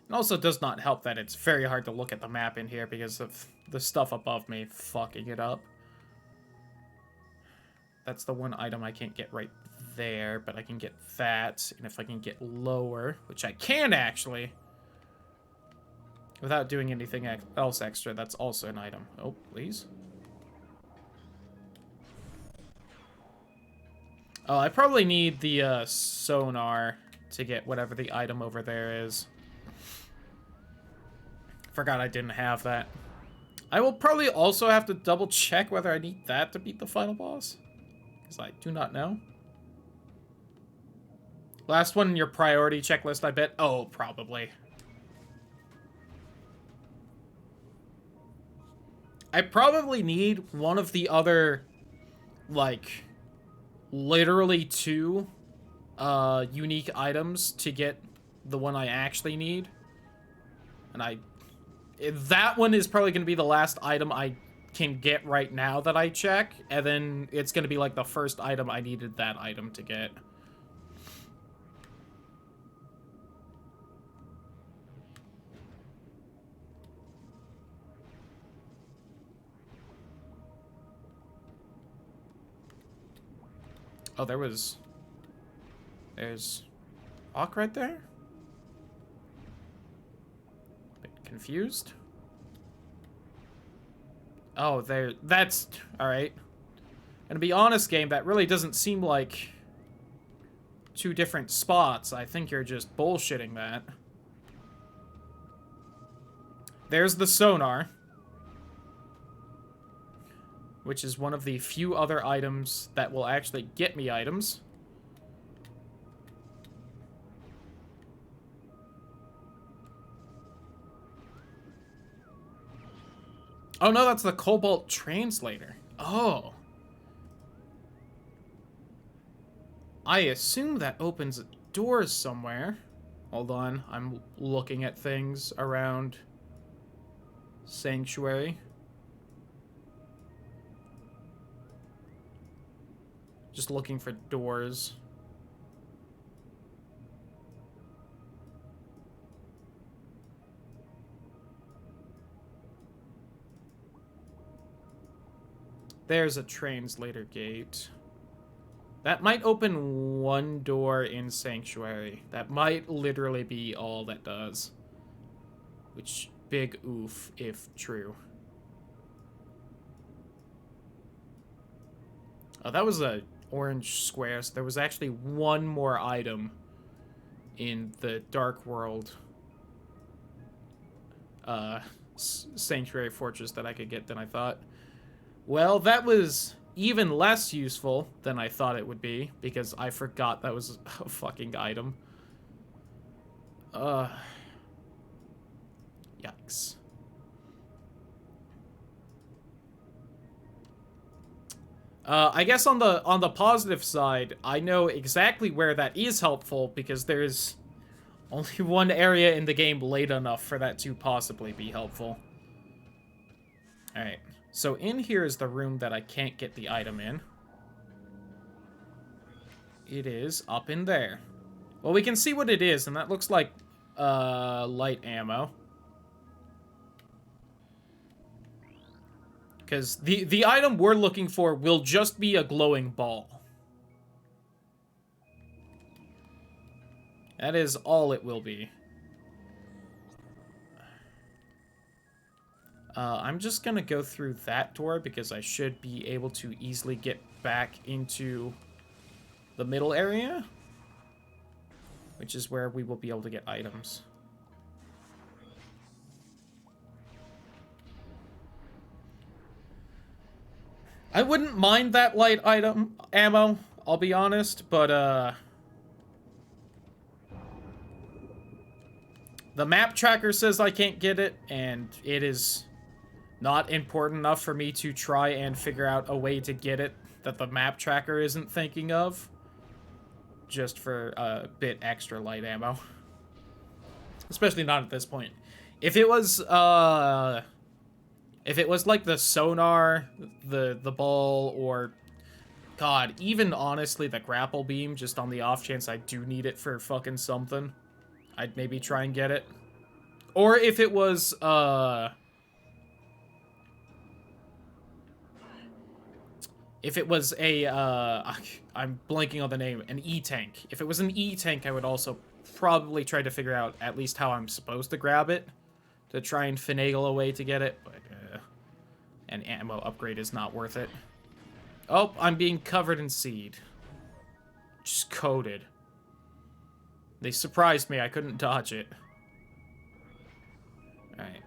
It also does not help that it's very hard to look at the map in here because of the stuff above me fucking it up. That's the one item I can't get right there, but I can get that. And if I can get lower, which I can actually, without doing anything else extra, that's also an item. Oh, please. Oh, I probably need the sonar to get whatever the item over there is. Forgot I didn't have that. I will probably also have to double check whether I need that to beat the final boss, because I do not know. Last one in your priority checklist, I bet. Oh, probably. I probably need one of the other, like, literally 2 unique items to get the one I actually need. And that one is probably going to be the last item I can get right now that I check. And then it's going to be like the first item I needed that item to get. Oh, there's Hawk right there? Bit confused. Oh, that's alright. And to be honest, game, that really doesn't seem like 2 different spots. I think you're just bullshitting that. There's the sonar. which is one of the few other items that will actually get me items. Oh no, that's the Cobalt Translator. Oh. I assume that opens doors somewhere. Hold on, I'm looking at things around Sanctuary. Just looking for doors. There's a translator gate. That might open one door in Sanctuary. That might literally be all that does. Which, big oof, if true. Oh, that was a orange square, so there was actually one more item in the Dark World Sanctuary Fortress that I could get than I thought. Well, that was even less useful than I thought it would be, because I forgot that was a fucking item. Yikes. I guess on the positive side, I know exactly where that is helpful, because there's only one area in the game late enough for that to possibly be helpful. Alright, so in here is the room that I can't get the item in. It is up in there. Well, we can see what it is, and that looks like light ammo. Because the item we're looking for will just be a glowing ball. That is all it will be. I'm just gonna go through that door because I should be able to easily get back into the middle area, which is where we will be able to get items. I wouldn't mind that light ammo, I'll be honest, but the map tracker says I can't get it, and it is not important enough for me to try and figure out a way to get it that the map tracker isn't thinking of, just for a bit extra light ammo. Especially not at this point. If it was like the sonar, the ball, or God, even honestly the grapple beam, just on the off chance I do need it for fucking something, I'd maybe try and get it. Or if it was a, I'm blanking on the name, an E-tank. If it was an E-tank, I would also probably try to figure out at least how I'm supposed to grab it, to try and finagle a way to get it, but an ammo upgrade is not worth it. Oh, I'm being covered in seed. Just coated. They surprised me, I couldn't dodge it. Alright.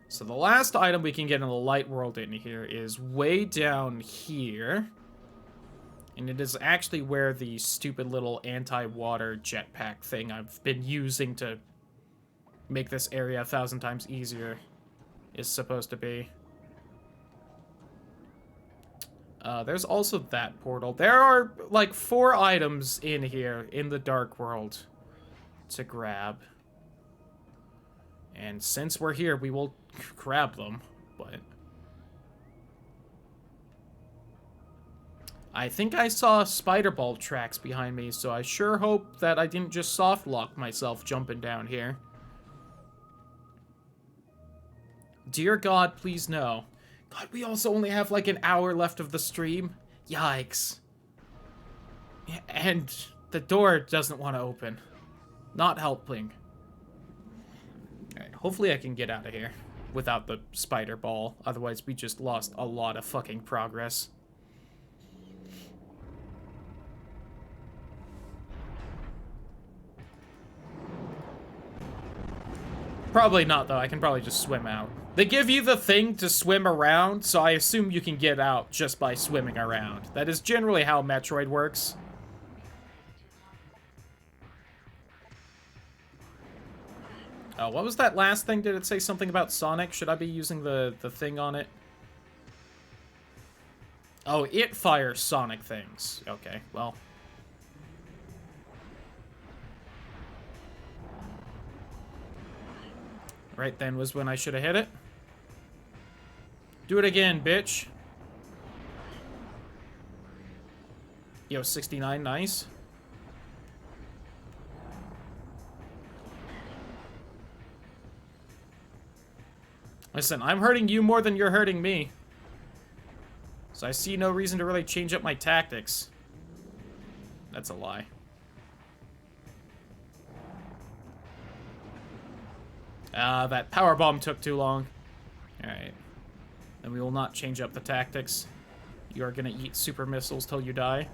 So the last item we can get in the light world in here is way down here. And it is actually where the stupid little anti-water jetpack thing I've been using to make this area 1,000 times easier is supposed to be. There's also that portal. There are, like, 4 items in here in the Dark World to grab. And since we're here, we will grab them, but I think I saw spider ball tracks behind me, so I sure hope that I didn't just soft lock myself jumping down here. Dear God, please no. God, we also only have like an hour left of the stream. Yikes. And the door doesn't want to open. Not helping. Alright, hopefully I can get out of here without the spider ball. Otherwise, we just lost a lot of fucking progress. Probably not, though. I can probably just swim out. They give you the thing to swim around, so I assume you can get out just by swimming around. That is generally how Metroid works. Oh, what was that last thing? Did it say something about Sonic? Should I be using the thing on it? Oh, it fires Sonic things. Okay, well. Right then was when I should have hit it. Do it again, bitch. Yo, 69, nice. Listen, I'm hurting you more than you're hurting me. So I see no reason to really change up my tactics. That's a lie. That power bomb took too long. Alright. Then we will not change up the tactics. You are gonna eat super missiles till you die.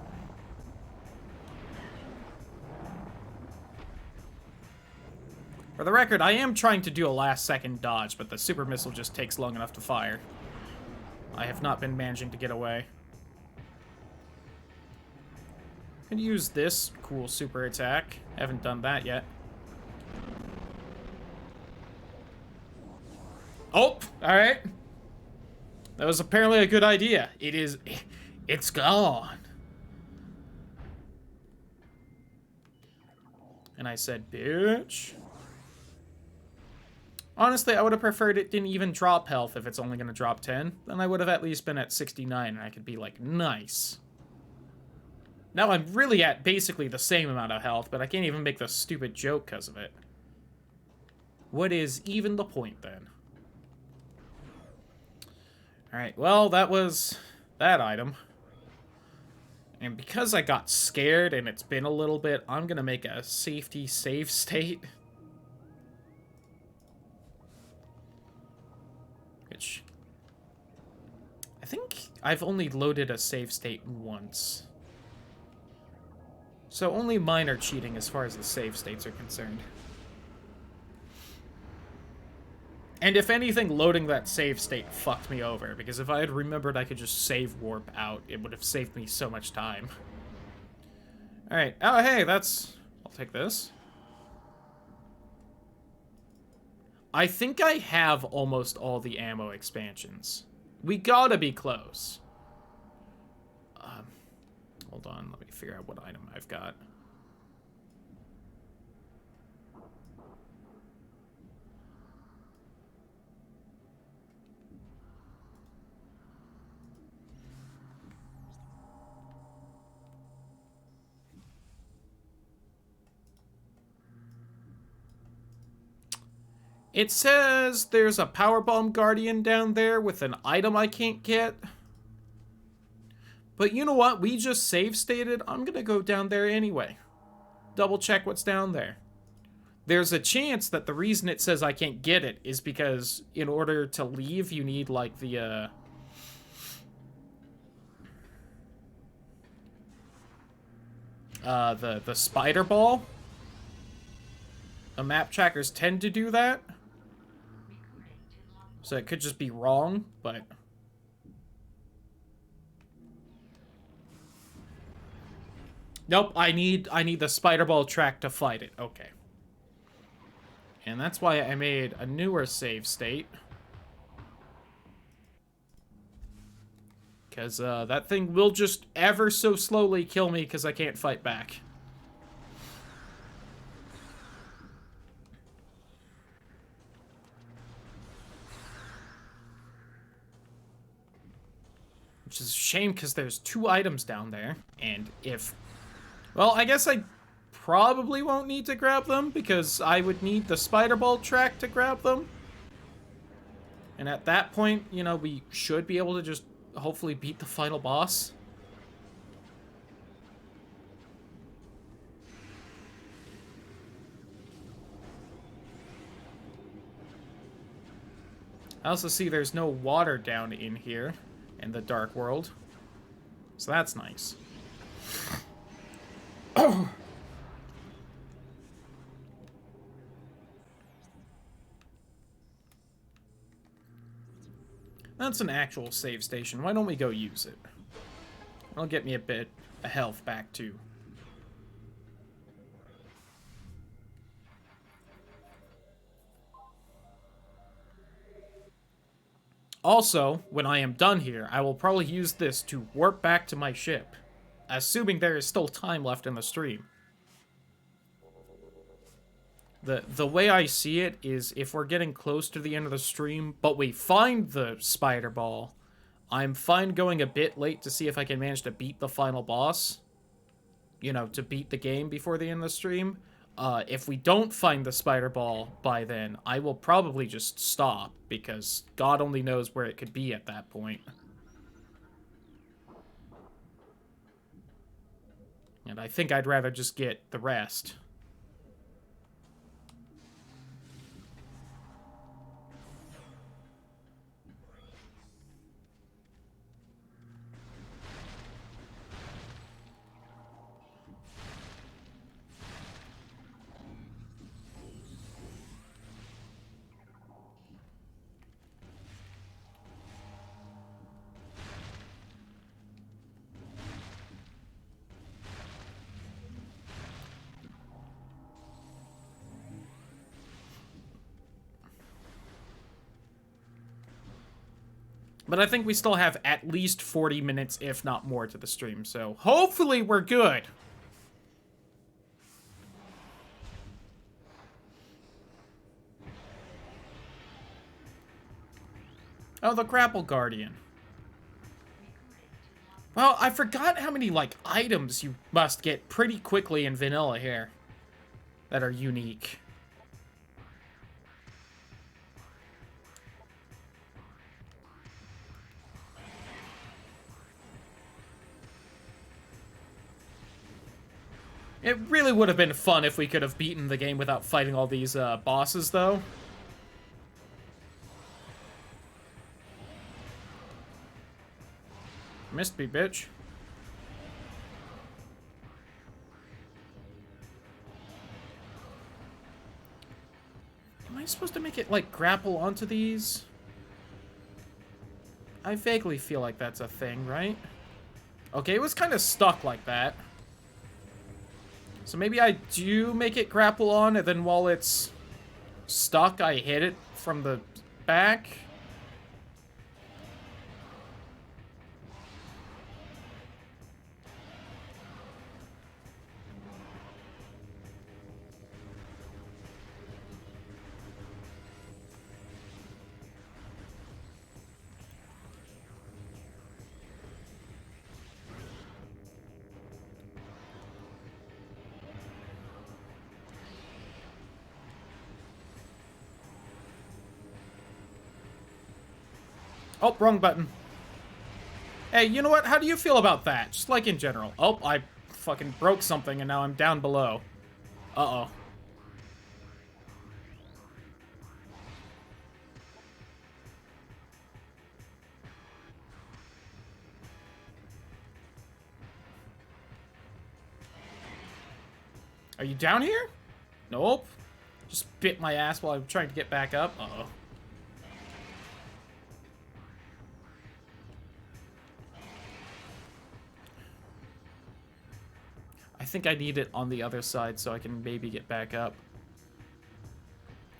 For the record, I am trying to do a last-second dodge, but the super missile just takes long enough to fire. I have not been managing to get away. I'm gonna use this cool super attack. Haven't done that yet. Oh, alright. That was apparently a good idea. It's gone. And I said, bitch. Honestly, I would have preferred it didn't even drop health if it's only going to drop 10. Then I would have at least been at 69 and I could be like, nice. Now I'm really at basically the same amount of health, but I can't even make the stupid joke because of it. What is even the point then? Alright, well, that was that item. And because I got scared and it's been a little bit, I'm going to make a safety save state. Which, I think I've only loaded a save state once. So only minor cheating as far as the save states are concerned. And if anything, loading that save state fucked me over, because if I had remembered I could just save warp out, it would have saved me so much time. Alright, oh hey, that's... I'll take this. I think I have almost all the ammo expansions. We gotta be close. Hold on, let me figure out what item I've got. It says there's a Powerbomb Guardian down there with an item I can't get. But you know what? We just save stated. I'm going to go down there anyway. Double check what's down there. There's a chance that the reason it says I can't get it is because in order to leave, you need like the spider ball. The map trackers tend to do that. So it could just be wrong, but... Nope, I need the spider ball track to fight it. Okay. And that's why I made a newer save state. Because that thing will just ever so slowly kill me because I can't fight back. Which is a shame because there's 2 items down there. And if... Well, I guess I probably won't need to grab them because I would need the spider ball track to grab them. And at that point, you know, we should be able to just hopefully beat the final boss. I also see there's no water down in here in the Dark World. So that's nice. That's an actual save station. Why don't we go use it? It'll get me a bit of health back, too. Also, when I am done here, I will probably use this to warp back to my ship, assuming there is still time left in the stream. The way I see it is if we're getting close to the end of the stream, but we find the spider ball, I'm fine going a bit late to see if I can manage to beat the final boss. You know, to beat the game before the end of the stream. If we don't find the spider ball by then, I will probably just stop, because God only knows where it could be at that point. And I think I'd rather just get the rest. But I think we still have at least 40 minutes, if not more, to the stream, so hopefully we're good. Oh, the Grapple Guardian. Well, I forgot how many, like, items you must get pretty quickly in vanilla here that are unique. It really would have been fun if we could have beaten the game without fighting all these bosses, though. Missed me, bitch. Am I supposed to make it, like, grapple onto these? I vaguely feel like that's a thing, right? Okay, it was kind of stuck like that. So maybe I do make it grapple on, and then while it's stuck, I hit it from the back. Oh, wrong button. Hey, you know what? How do you feel about that? Just like in general. Oh, I fucking broke something and now I'm down below. Uh-oh. Are you down here? Nope. Just bit my ass while I'm trying to get back up. Uh-oh. I think I need it on the other side so I can maybe get back up.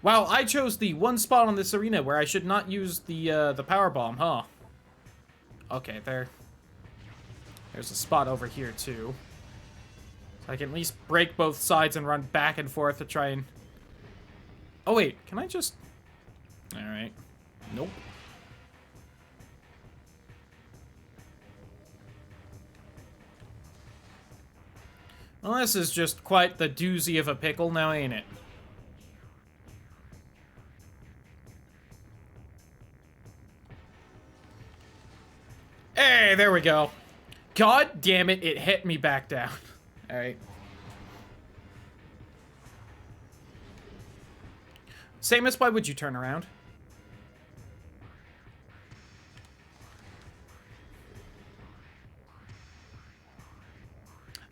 Wow, I chose the one spot on this arena where I should not use the power bomb, huh? Okay, there's a spot over here too. So I can at least break both sides and run back and forth to try and... Oh wait, can I just... Alright. Nope. Well, this is just quite the doozy of a pickle now, ain't it? Hey, there we go. God damn it, it hit me back down. Alright. Samus, why would you turn around?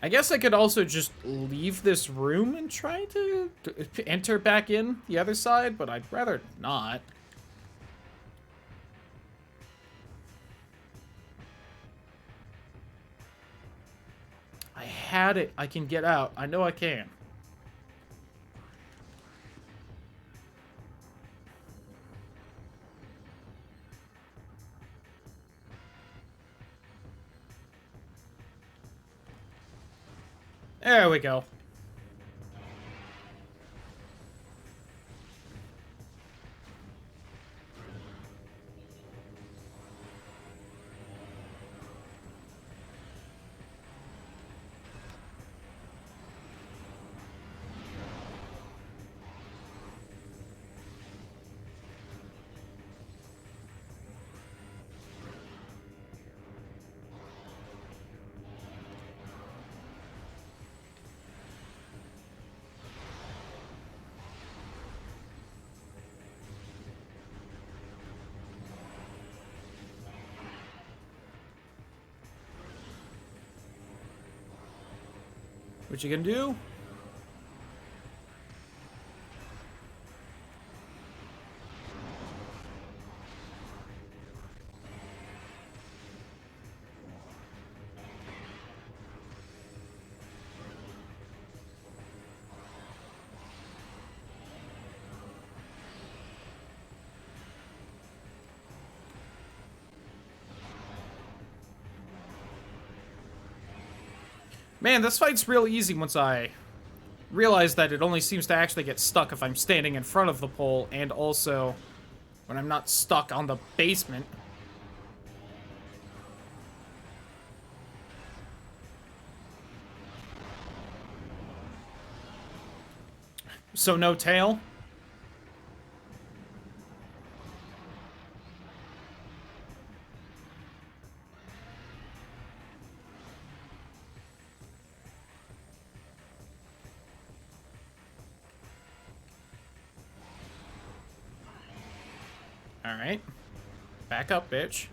I guess I could also just leave this room and try to enter back in the other side, but I'd rather not. I had it. I can get out. I know I can. There we go. What you gonna do? Man, this fight's real easy once I realize that it only seems to actually get stuck if I'm standing in front of the pole, and also when I'm not stuck on the basement. So no tail? Alright. Back up, bitch.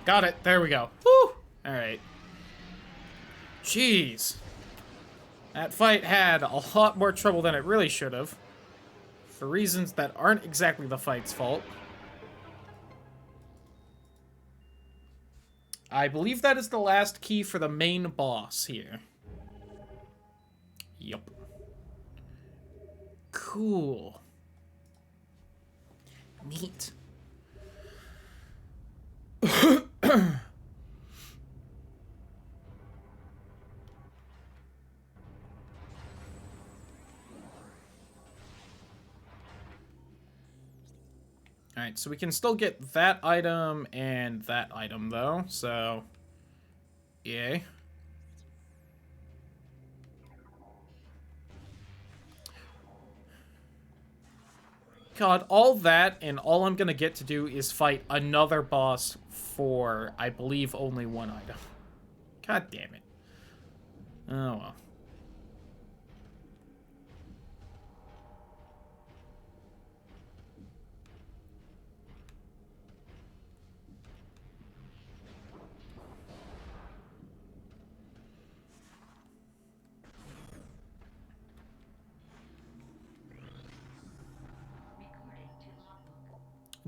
Got it. There we go. Woo! Alright. Jeez. That fight had a lot more trouble than it really should have. For reasons that aren't exactly the fight's fault. I believe that is the last key for the main boss here. Yup. Cool. Neat. Alright, so we can still get that item and that item, though, so... Yay. God, all that, and all I'm gonna get to do is fight another boss for, I believe, only one item. God damn it. Oh, well.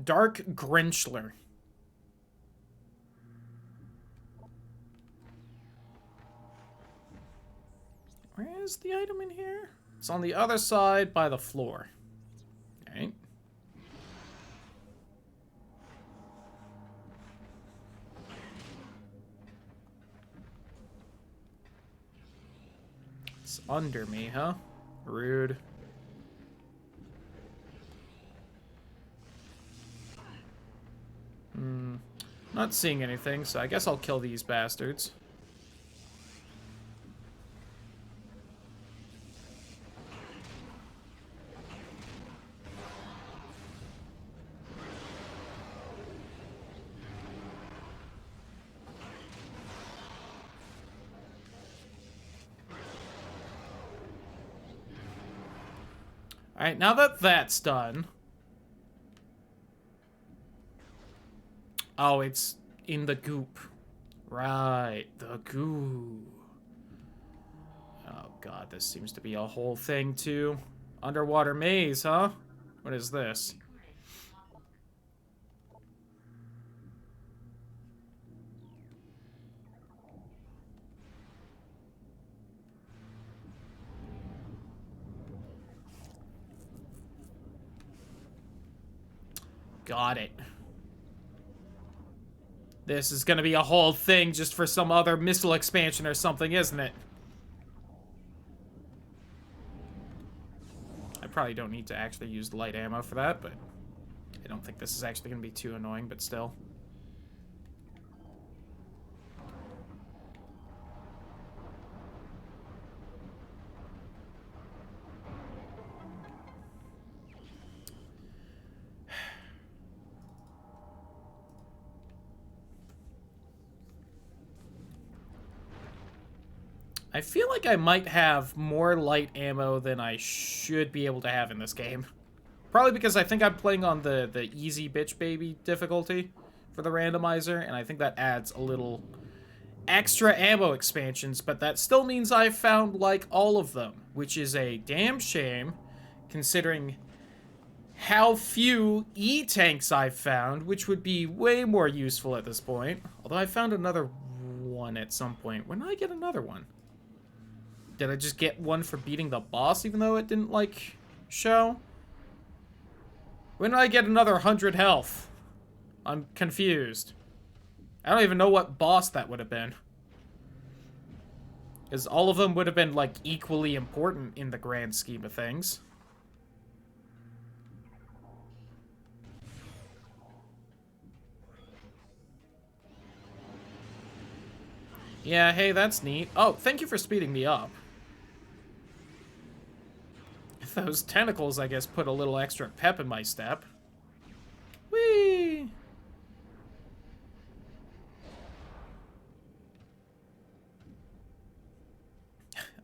Dark Grinchler. Where is the item in here? It's on the other side by the floor. Alright. It's under me, huh? Rude. Not seeing anything, so I guess I'll kill these bastards. Alright, now that that's done... Oh, it's in the goop. Right, the goo. Oh god, this seems to be a whole thing too. Underwater maze, huh? What is this? Got it. This is gonna be a whole thing just for some other missile expansion or something, isn't it? I probably don't need to actually use light ammo for that, but I don't think this is actually gonna be too annoying, but still. I feel like I might have more light ammo than I should be able to have in this game. Probably because I think I'm playing on the easy bitch baby difficulty for the randomizer, and I think that adds a little extra ammo expansions, but that still means I've found, like, all of them, which is a damn shame, considering how few E-tanks I've found, which would be way more useful at this point. Although I found another one at some point. When did I get another one? Did I just get one for beating the boss, even though it didn't, like, show? When did I get another 100 health? I'm confused. I don't even know what boss that would have been. Because all of them would have been, like, equally important in the grand scheme of things. Yeah, hey, that's neat. Oh, thank you for speeding me up. Those tentacles, I guess, put a little extra pep in my step. Whee!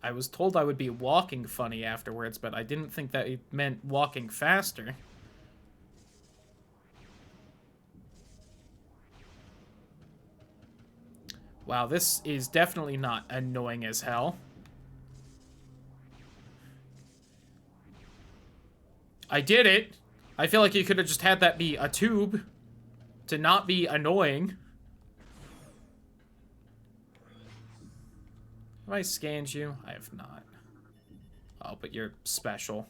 I was told I would be walking funny afterwards, but I didn't think that it meant walking faster. Wow, this is definitely not annoying as hell. I did it! I feel like you could have just had that be a tube to not be annoying. Have I scanned you? I have not. Oh, but you're special.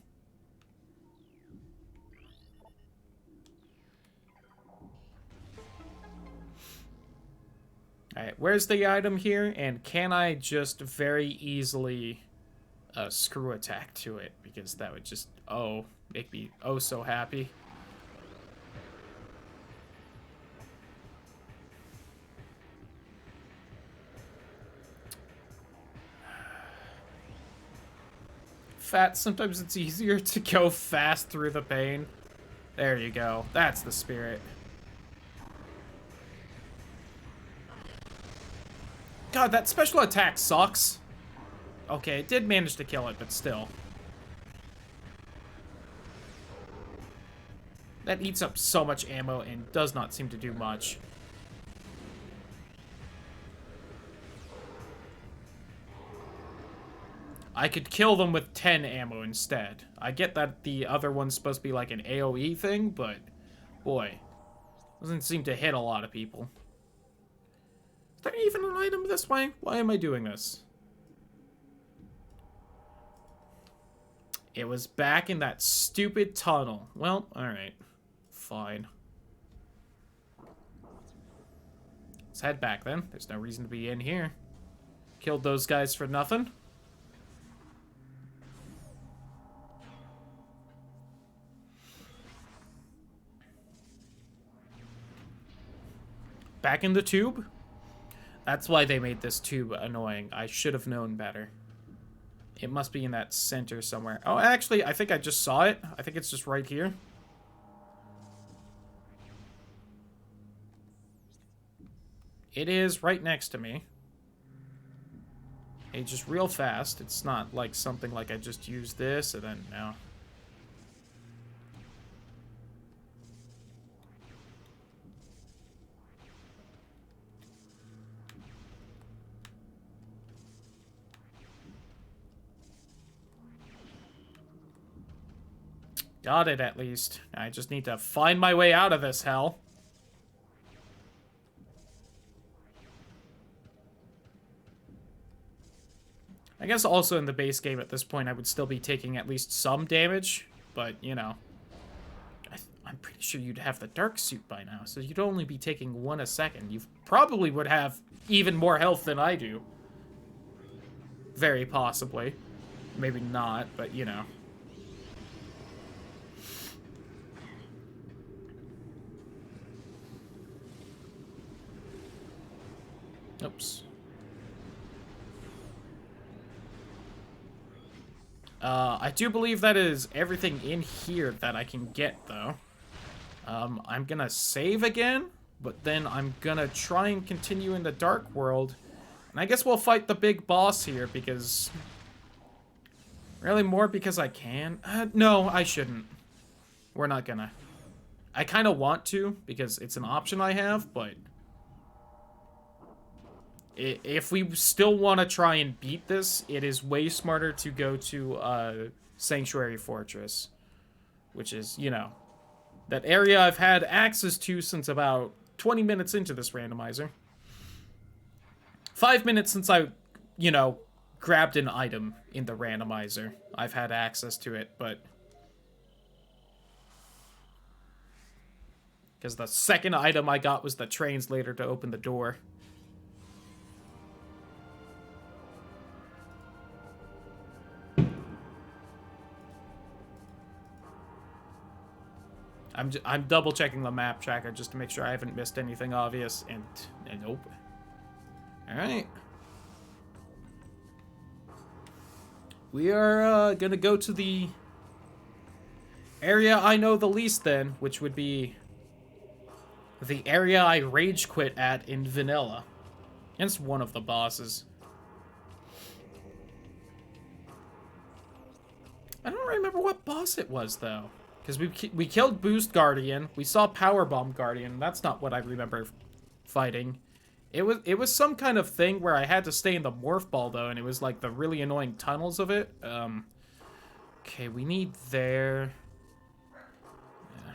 Alright, where's the item here? And can I just very easily screw attack to it? Because that would just, make me so happy. Fat, sometimes it's easier to go fast through the pain. There you go. That's the spirit. God, that special attack sucks. Okay, it did manage to kill it, but still. That eats up so much ammo and does not seem to do much. I could kill them with 10 ammo instead. I get that the other one's supposed to be like an AoE thing, but boy, doesn't seem to hit a lot of people. Is there even an item this way? Why am I doing this? It was back in that stupid tunnel. Well, alright. Fine. Let's head back then. There's no reason to be in here. Killed those guys for nothing. Back in the tube? That's why they made this tube annoying. I should have known better. It must be in that center somewhere. Oh, actually, I think I just saw it. I think it's just right here. It is right next to me. It's just real fast. It's not like something like I just used this and then, no. Got it, at least. I just need to find my way out of this hell. I guess also in the base game at this point, I would still be taking at least some damage. But, you know. I'm pretty sure you'd have the dark suit by now, so you'd only be taking 1 a second. You probably would have even more health than I do. Very possibly. Maybe not, but, you know. Oops. I do believe that is everything in here that I can get, though. I'm gonna save again, but then I'm gonna try and continue in the Dark World. And I guess we'll fight the big boss here, because... Really, more because I can? No, I shouldn't. We're not gonna. I kind of want to, because it's an option I have, but... If we still want to try and beat this, it is way smarter to go to Sanctuary Fortress. Which is, you know, that area I've had access to since about 20 minutes into this randomizer. 5 minutes since I, you know, grabbed an item in the randomizer. I've had access to it, but... Because the second item I got was the translator to open the door. I'm double checking the map tracker just to make sure I haven't missed anything obvious, and nope. All right. We are gonna go to the area I know the least then, which would be the area I rage quit at in vanilla. Against one of the bosses. I don't remember what boss it was, though. Because we killed Boost Guardian, we saw Power Bomb Guardian. That's not what I remember fighting. It was some kind of thing where I had to stay in the Morph Ball, though, and it was like the really annoying tunnels of it. Okay, we need there. Yeah.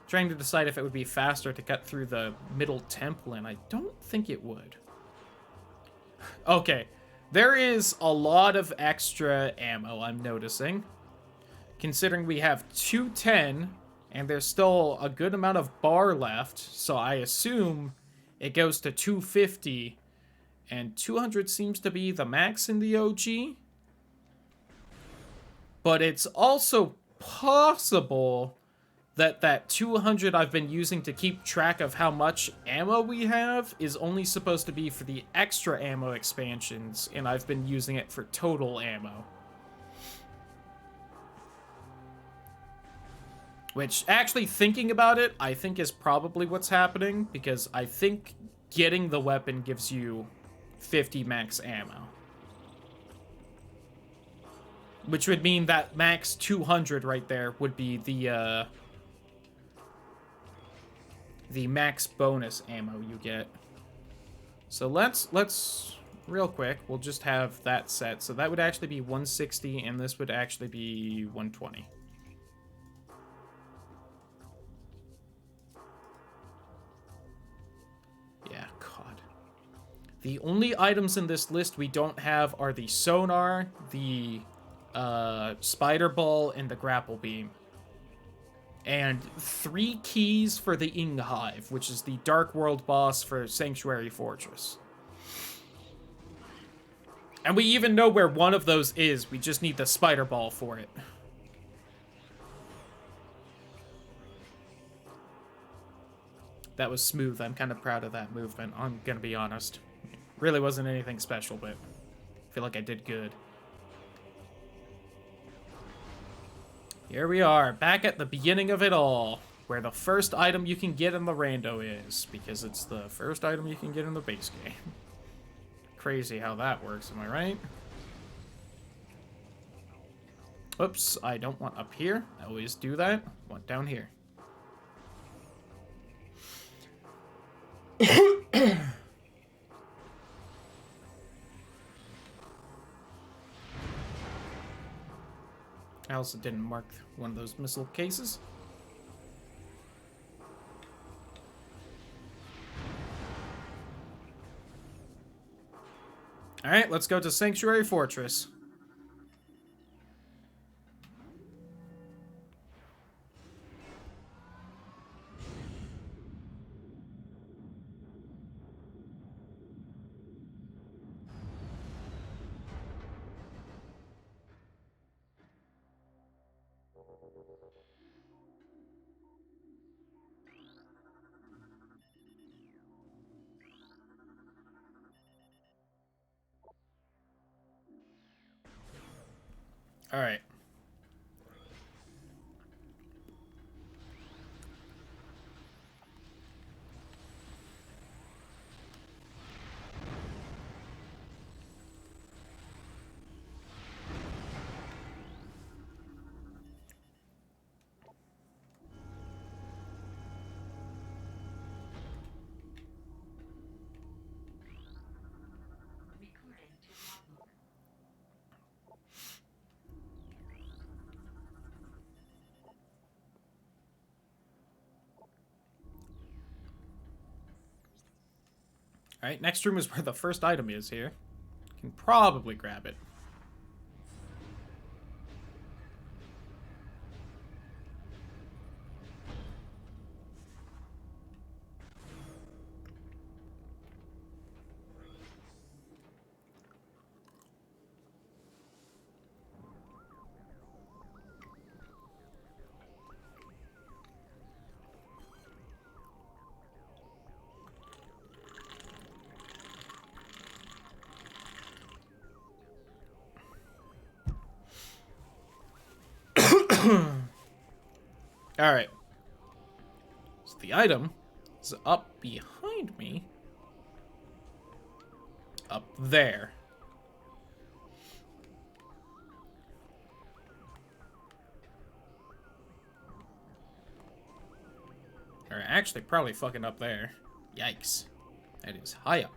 Trying to decide if it would be faster to cut through the middle temple, and I don't think it would. Okay, there is a lot of extra ammo, I'm noticing. Considering we have 210, and there's still a good amount of bar left, so I assume it goes to 250, and 200 seems to be the max in the OG. But it's also possible that that 200 I've been using to keep track of how much ammo we have is only supposed to be for the extra ammo expansions, and I've been using it for total ammo. Which, actually thinking about it, I think is probably what's happening, because I think getting the weapon gives you 50 max ammo. Which would mean that max 200 right there would be the max bonus ammo you get. So let's real quick, we'll just have that set. So that would actually be 160, and this would actually be 120. Yeah, God. The only items in this list we don't have are the sonar, the spider ball, and the grapple beam. And 3 keys for the Ing Hive, which is the Dark World boss for Sanctuary Fortress. And we even know where one of those is, we just need the spider ball for it. That was smooth. I'm kind of proud of that movement, I'm gonna be honest. Really wasn't anything special, but I feel like I did good. Here we are, back at the beginning of it all, where the first item you can get in the rando is, because it's the first item you can get in the base game. Crazy how that works, am I right? Oops, I don't want up here. I always do that. I want down here. I also didn't mark one of those missile cases. Alright, let's go to Sanctuary Fortress. Alright. Alright, next room is where the first item is here. Can probably grab it. Alright. So the item is up behind me. Up there. Or actually, probably fucking up there. Yikes. That is high up.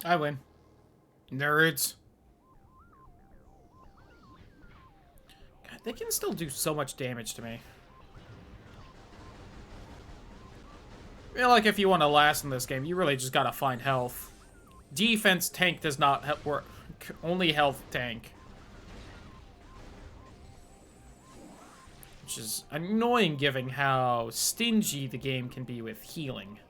I win. Nerds. God, they can still do so much damage to me. I feel like if you want to last in this game, you really just gotta find health. Defense tank does not help work. Only health tank. Which is annoying given how stingy the game can be with healing.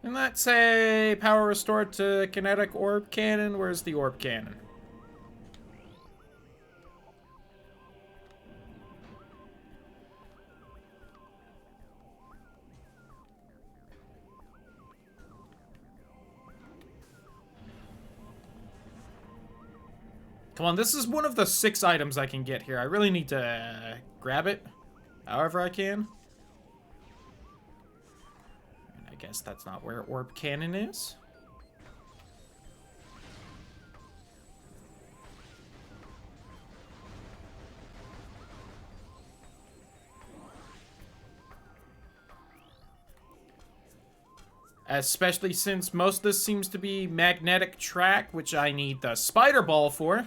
And let's say power restored to kinetic orb cannon. Where's the orb cannon? Come on, this is one of the 6 items I can get here. I really need to grab it however I can. And I guess that's not where orb cannon is. Especially since most of this seems to be magnetic track, which I need the spider ball for.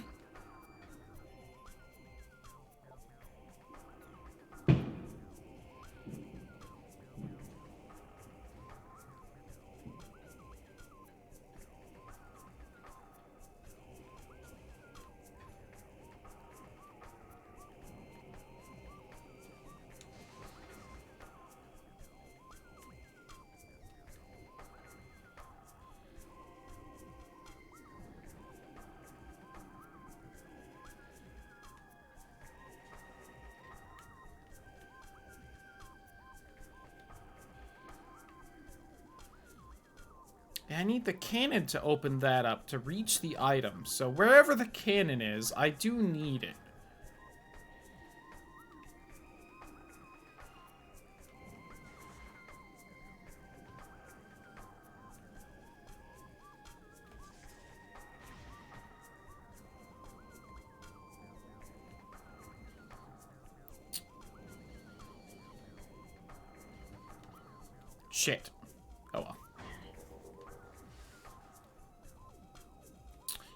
I need the cannon to open that up to reach the item. So wherever the cannon is, I do need it. Shit. Oh well.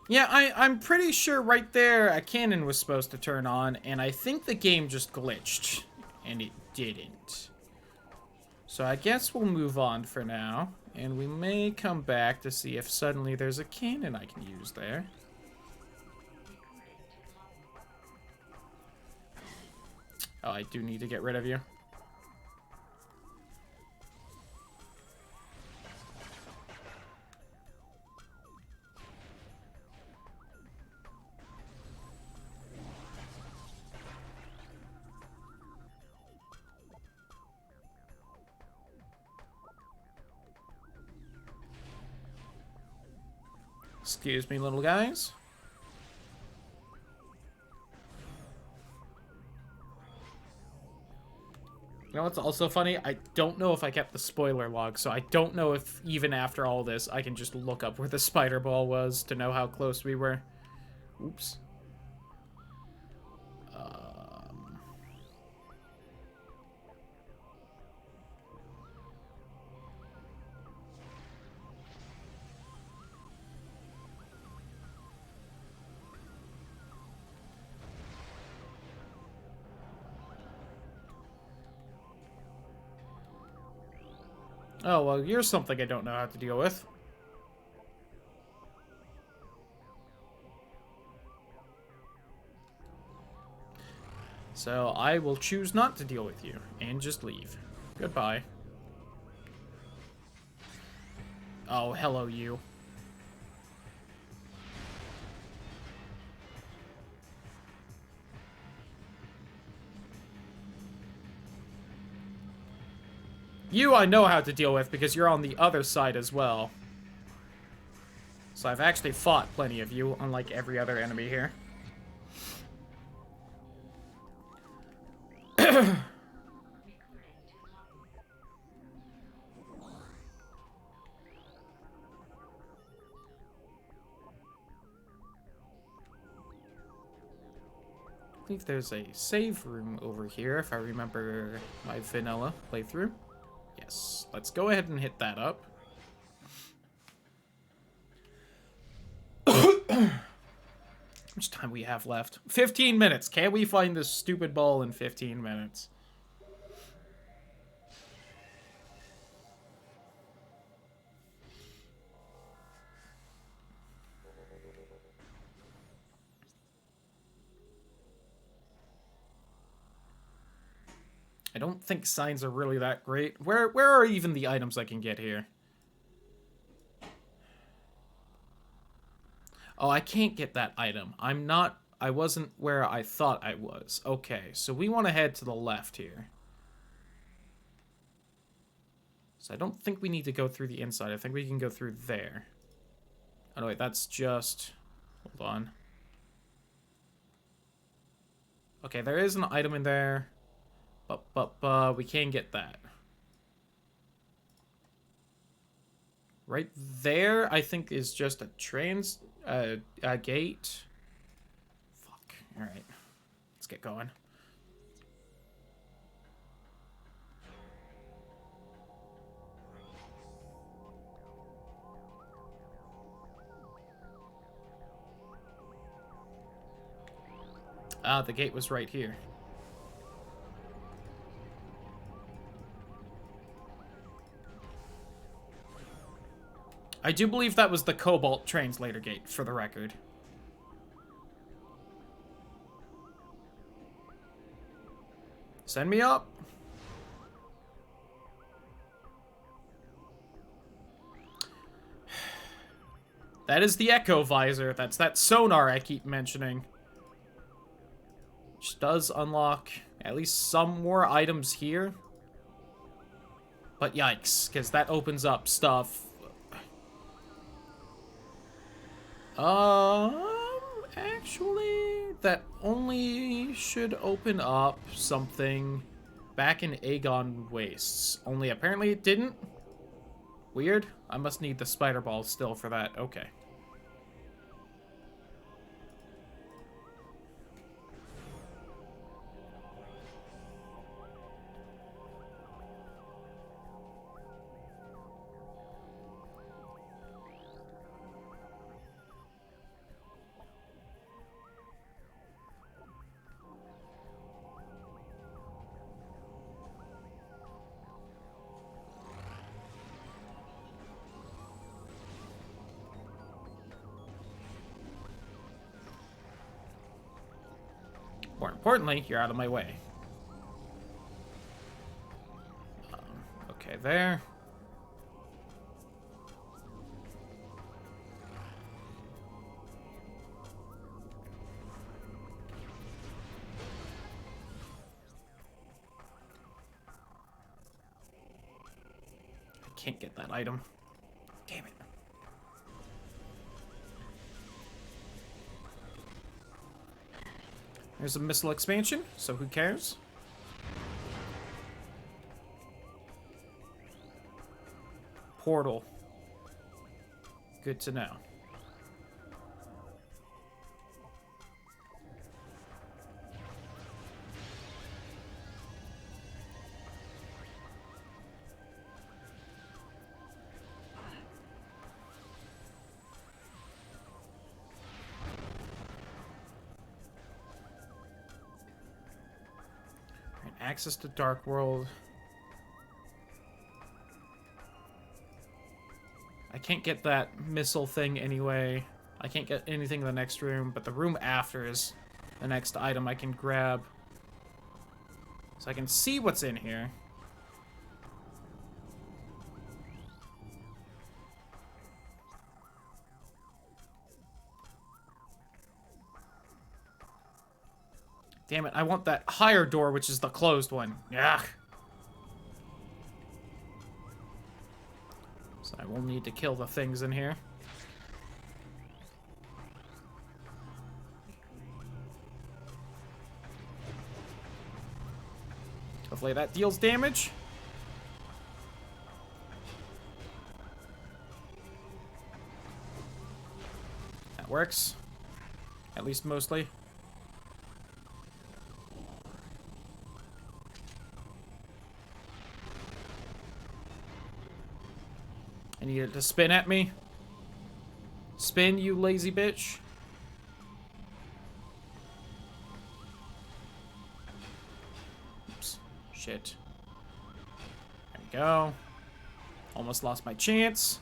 Yeah, I'm pretty sure right there a cannon was supposed to turn on, and I think the game just glitched, and it didn't. So I guess we'll move on for now, and we may come back to see if suddenly there's a cannon I can use there. Oh, I do need to get rid of you. Excuse me, little guys. You know what's also funny? I don't know if I kept the spoiler log, so I don't know if even after all this, I can just look up where the spider ball was to know how close we were. Oops. Oh, well, you're something I don't know how to deal with. So I will choose not to deal with you and just leave. Goodbye. Oh, hello, you. You I know how to deal with because you're on the other side as well. So I've actually fought plenty of you, unlike every other enemy here. I think there's a save room over here, if I remember my vanilla playthrough. Yes, let's go ahead and hit that up. How much time we have left? 15 minutes. Can we find this stupid ball in 15 minutes? I don't think signs are really that great. Where are even the items I can get here? Oh, I can't get that item. I wasn't where I thought I was. Okay, so we want to head to the left here. So I don't think we need to go through the inside. I think we can go through there. Oh, no, wait, that's just... Hold on. Okay, there is an item in there. But we can get that. Right there, I think, is just a gate. Fuck. Alright. Let's get going. Ah, the gate was right here. I do believe that was the Cobalt translator gate, for the record. Send me up. That is the Echo Visor. That's that sonar I keep mentioning. Which does unlock at least some more items here. But yikes, because that opens up stuff. Actually, that only should open up something back in Aegon Wastes. Only apparently it didn't. Weird. I must need the spider ball still for that. Okay. More importantly, you're out of my way. Okay, there. I can't get that item. Damn it. There's a missile expansion, so who cares? Portal. Good to know. Access to Dark World. I can't get that missile thing anyway. I can't get anything in the next room, but the room after is the next item I can grab. So I can see what's in here. Damn it, I want that higher door, which is the closed one. Yeah. So I will need to kill the things in here. Hopefully that deals damage. That works. At least mostly. I need it to spin at me. Spin, you lazy bitch. Oops. Shit. There we go. Almost lost my chance.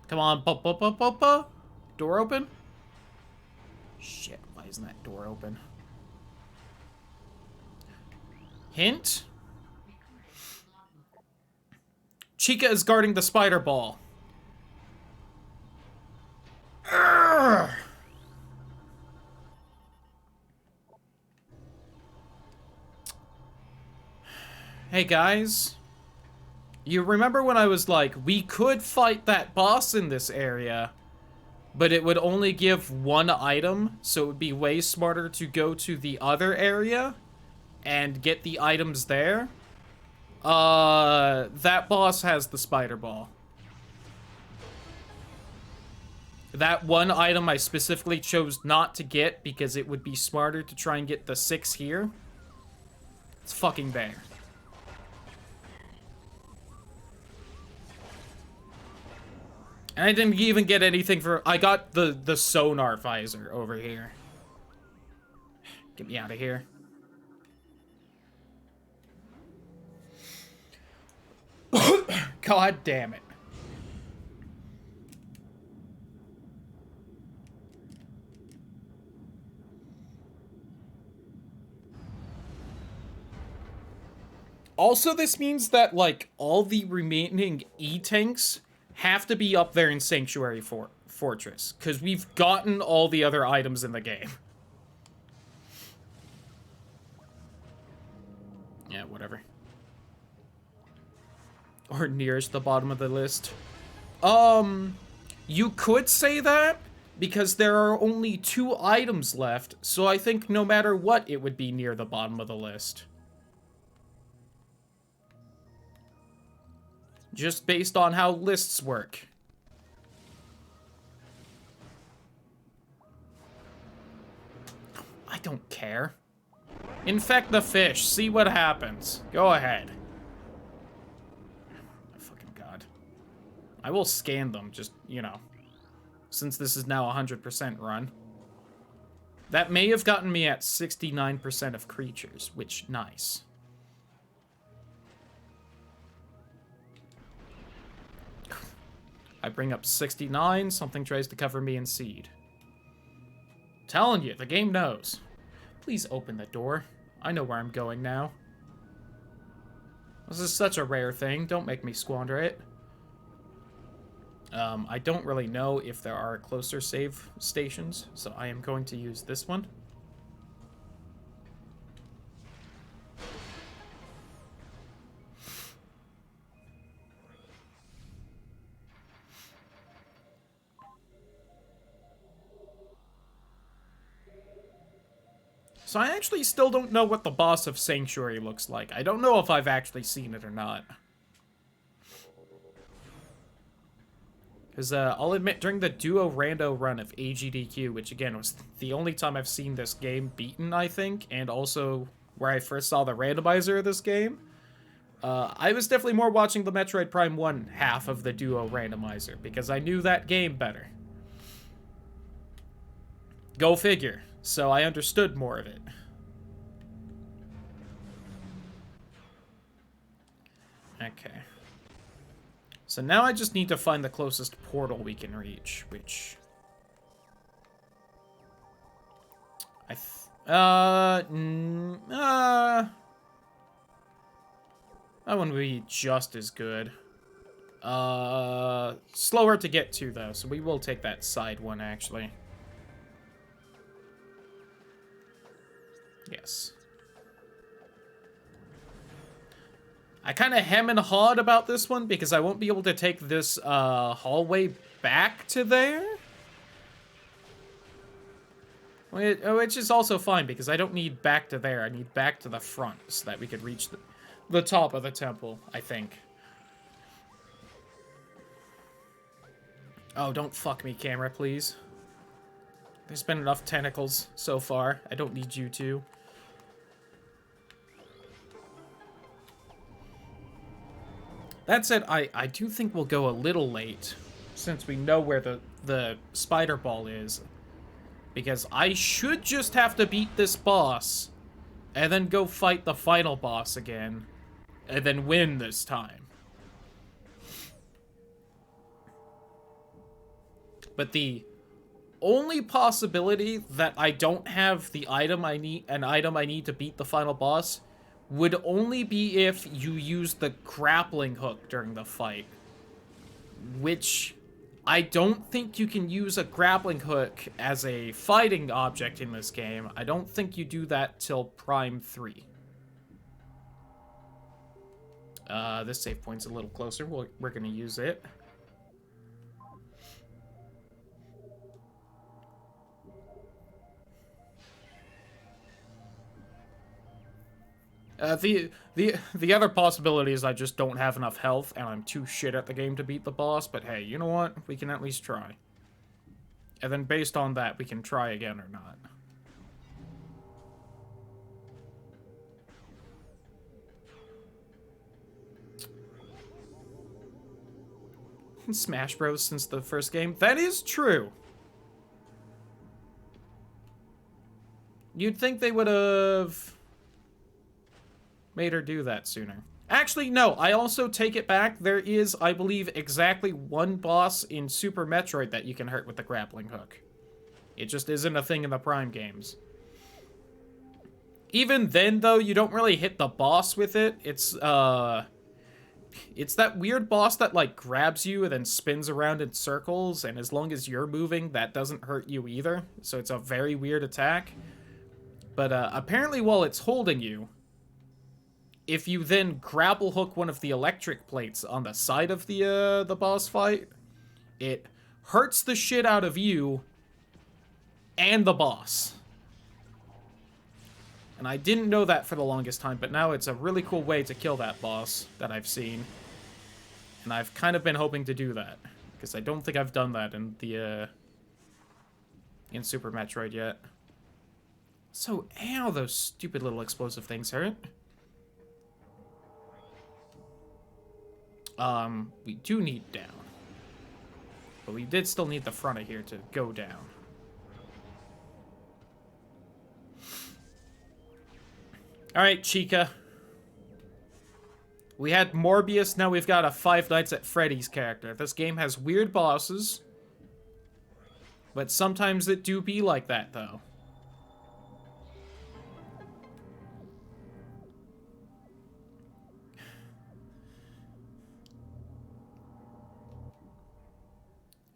Come on. Door open? Shit, why isn't that door open? Hint? Chica is guarding the spider ball. Urgh. Hey guys. You remember when I was like, we could fight that boss in this area, but it would only give one item, so it would be way smarter to go to the other area and get the items there? That boss has the spider ball. That one item I specifically chose not to get because it would be smarter to try and get the 6 here. It's fucking there. And I didn't even get anything for... I got the sonar visor over here. Get me out of here. God damn it. Also, this means that, like, all the remaining E-tanks have to be up there in Sanctuary Fortress, because we've gotten all the other items in the game. Yeah, whatever. Or nearest the bottom of the list. You could say that, because there are only 2 items left, so I think no matter what, it would be near the bottom of the list. Just based on how lists work. I don't care. Infect the fish, see what happens. Go ahead. Oh, fucking God. I will scan them, just, you know, since this is now 100% run. That may have gotten me at 69% of creatures, which, nice. I bring up 69, something tries to cover me in seed. Telling you, the game knows. Please open the door. I know where I'm going now. This is such a rare thing, don't make me squander it. I don't really know if there are closer save stations, so I am going to use this one. So I actually still don't know what the boss of Sanctuary looks like. I don't know if I've actually seen it or not. Because I'll admit, during the duo rando run of AGDQ, which again was the only time I've seen this game beaten, I think, and also where I first saw the randomizer of this game, I was definitely more watching the Metroid Prime 1 half of the duo randomizer, because I knew that game better. Go figure. So I understood more of it. Okay. So now I just need to find the closest portal we can reach, which... that one would be just as good. Slower to get to, though, so we will take that side one, actually. Yes. I kind of hem and hawed about this one because I won't be able to take this hallway back to there. Which is also fine because I don't need back to there. I need back to the front so that we could reach the top of the temple, I think. Oh, don't fuck me, camera, please. There's been enough tentacles so far. I don't need you to. That said, I do think we'll go a little late, since we know where the spider ball is. Because I should just have to beat this boss, and then go fight the final boss again, and then win this time. But the only possibility that I don't have the item I need, an item I need to beat the final boss, would only be if you use the grappling hook during the fight. Which, I don't think you can use a grappling hook as a fighting object in this game. I don't think you do that till Prime 3. This save point's a little closer. We're gonna use it. The other possibility is I just don't have enough health and I'm too shit at the game to beat the boss, but hey, you know what? We can at least try. And then based on that, we can try again or not. Smash Bros. Since the first game. That is true. You'd think they would have made her do that sooner. Actually, no, I also take it back. There is, I believe, exactly one boss in Super Metroid that you can hurt with the grappling hook. It just isn't a thing in the Prime games. Even then, though, you don't really hit the boss with it. It's that weird boss that, like, grabs you and then spins around in circles, and as long as you're moving, that doesn't hurt you either. So it's a very weird attack. But apparently while it's holding you, if you then grapple hook one of the electric plates on the side of the boss fight, it hurts the shit out of you and the boss. And I didn't know that for the longest time, but now it's a really cool way to kill that boss that I've seen. And I've kind of been hoping to do that, because I don't think I've done that in the in Super Metroid yet. So, ow, those stupid little explosive things hurt. We do need down. But we did still need the front of here to go down. Alright, Chica. We had Morbius, now we've got a Five Nights at Freddy's character. This game has weird bosses. But sometimes it do be like that, though.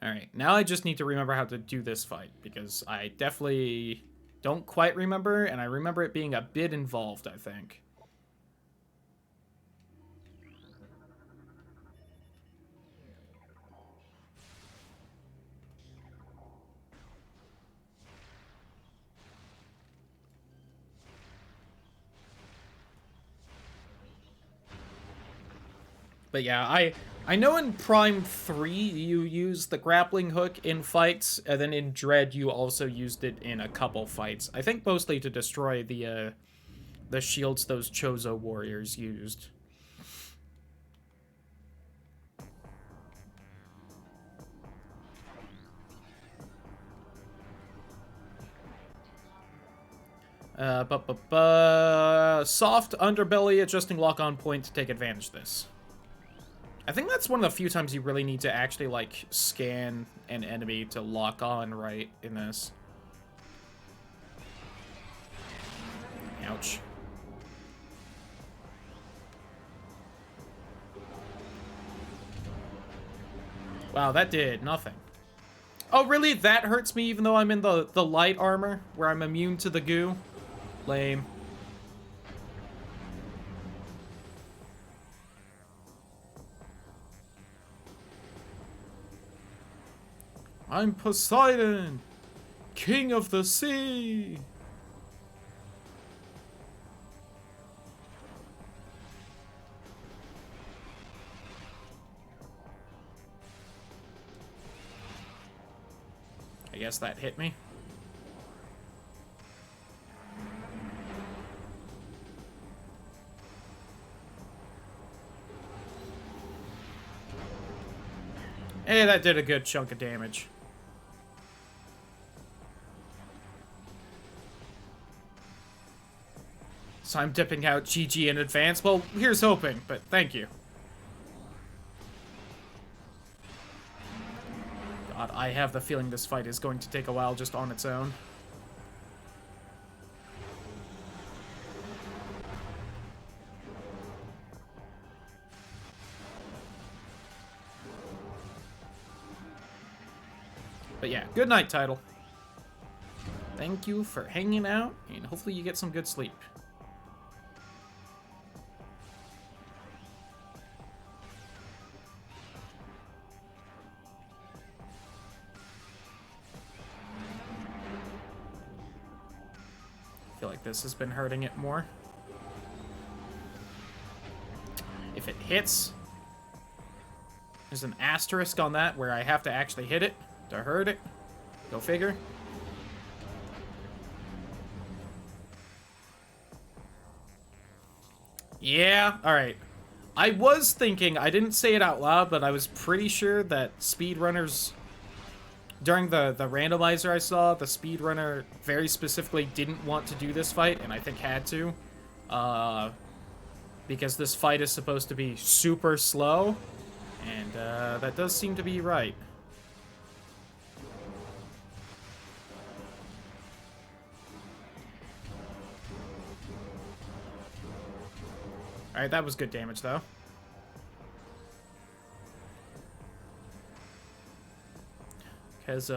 Alright, now I just need to remember how to do this fight, because I definitely don't quite remember, and I remember it being a bit involved, I think. But yeah, I know in Prime 3 you use the grappling hook in fights, and then in Dread you also used it in a couple fights. I think mostly to destroy the shields those Chozo warriors used. Soft underbelly adjusting lock on point to take advantage of this. I think that's one of the few times you really need to actually, like, scan an enemy to lock on right in this. Ouch. Wow, that did nothing. Oh, really? That hurts me even though I'm in the light armor, where I'm immune to the goo? Lame. I'm Poseidon, king of the sea. I guess that hit me. Hey, that did a good chunk of damage. So I'm dipping out GG in advance. Well, here's hoping, but thank you. God, I have the feeling this fight is going to take a while just on its own. But yeah, good night, title. Thank you for hanging out, and hopefully you get some good sleep. I feel like this has been hurting it more. If it hits, there's an asterisk on that where I have to actually hit it to hurt it. Go figure. Yeah, alright. I was thinking, I didn't say it out loud, but I was pretty sure that speedrunners, during the randomizer I saw, the speedrunner very specifically didn't want to do this fight, and I think had to. Because this fight is supposed to be super slow, and that does seem to be right. Alright, that was good damage, though. Because,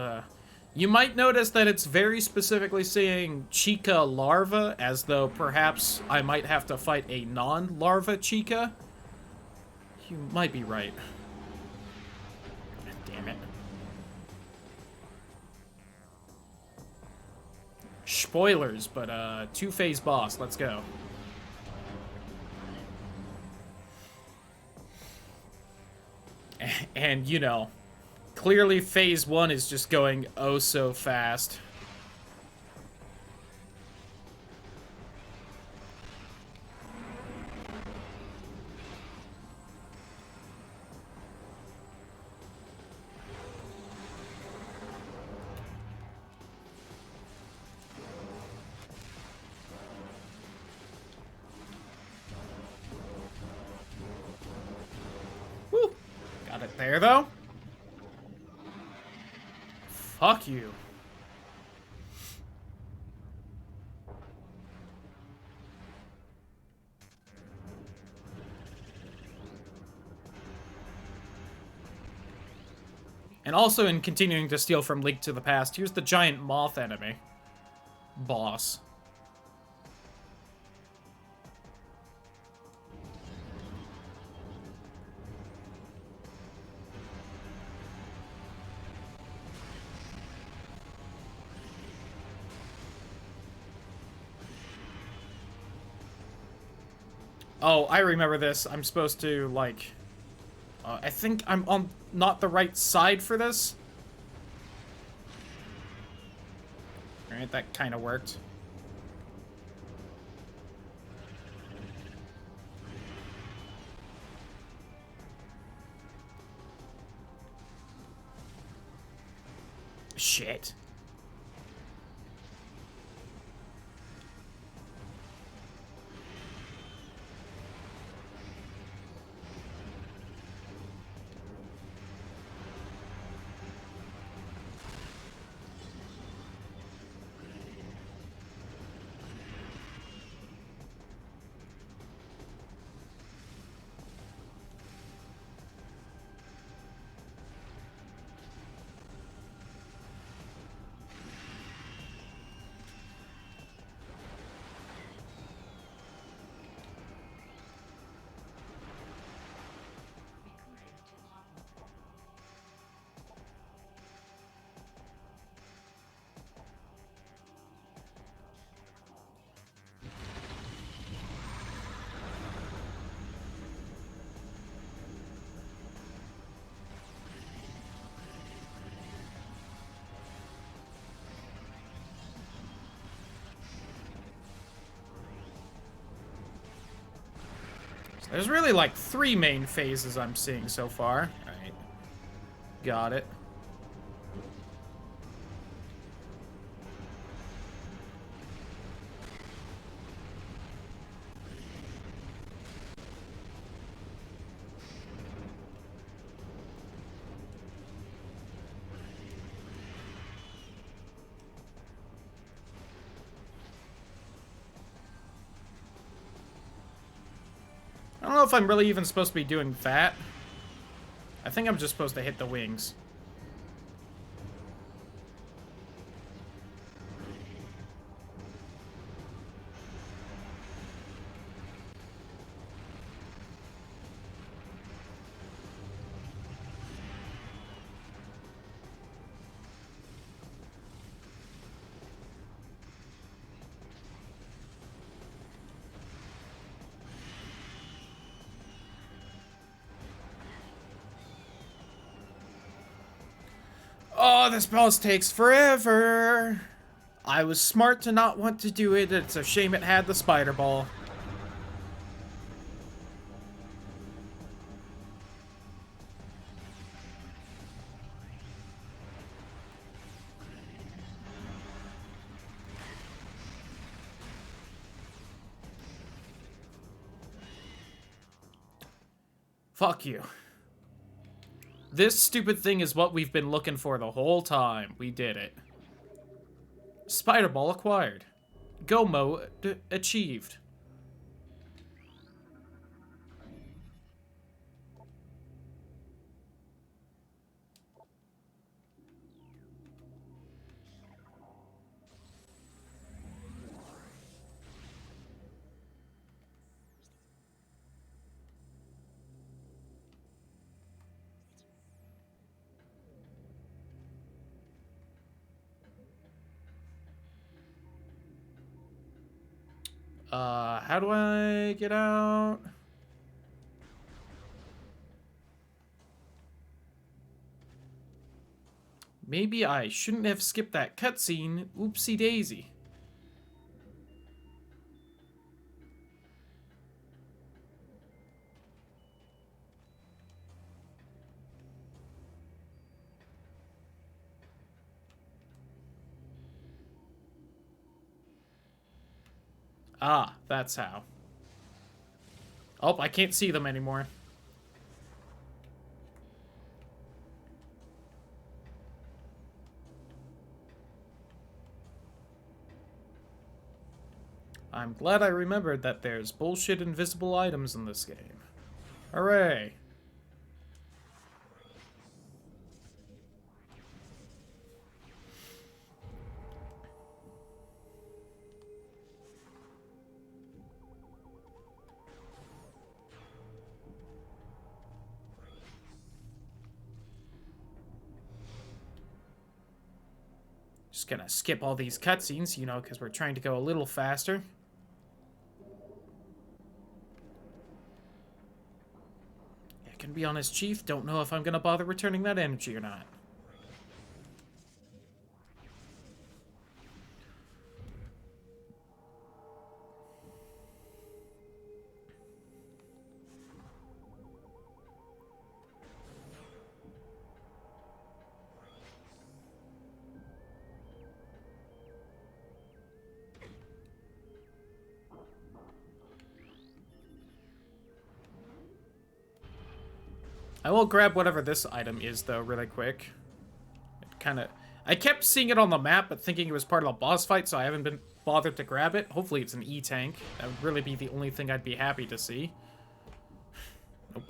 you might notice that it's very specifically saying Chica Larva, as though perhaps I might have to fight a non-larva Chica. You might be right. God damn it. Spoilers, but, two-phase boss. Let's go. And, you know, clearly phase 1 is just going oh so fast. Woo! Got it there, though. Fuck you. And also, in continuing to steal from Link to the Past, here's the giant moth enemy. Boss. Oh, I remember this. I'm supposed to, like... I think I'm on not the right side for this. Alright, that kind of worked. Shit. There's really like 3 main phases I'm seeing so far. Alright. Got it. I don't know if I'm really even supposed to be doing that. I think I'm just supposed to hit the wings. Oh, this boss takes forever. I was smart to not want to do it. It's a shame it had the spider ball. Fuck you. This stupid thing is what we've been looking for the whole time. We did it. Spider Ball acquired. Go mode achieved. How do I get out? Maybe I shouldn't have skipped that cutscene. Oopsie daisy. Ah, that's how. Oh, I can't see them anymore. I'm glad I remembered that there's bullshit invisible items in this game. Hooray. Just gonna skip all these cutscenes, you know, because we're trying to go a little faster. Yeah, can be honest, Chief, don't know if I'm gonna bother returning that energy or not. I will grab whatever this item is, though, really quick. I kept seeing it on the map, but thinking it was part of a boss fight, so I haven't been bothered to grab it. Hopefully it's an E-tank. That would really be the only thing I'd be happy to see. Nope.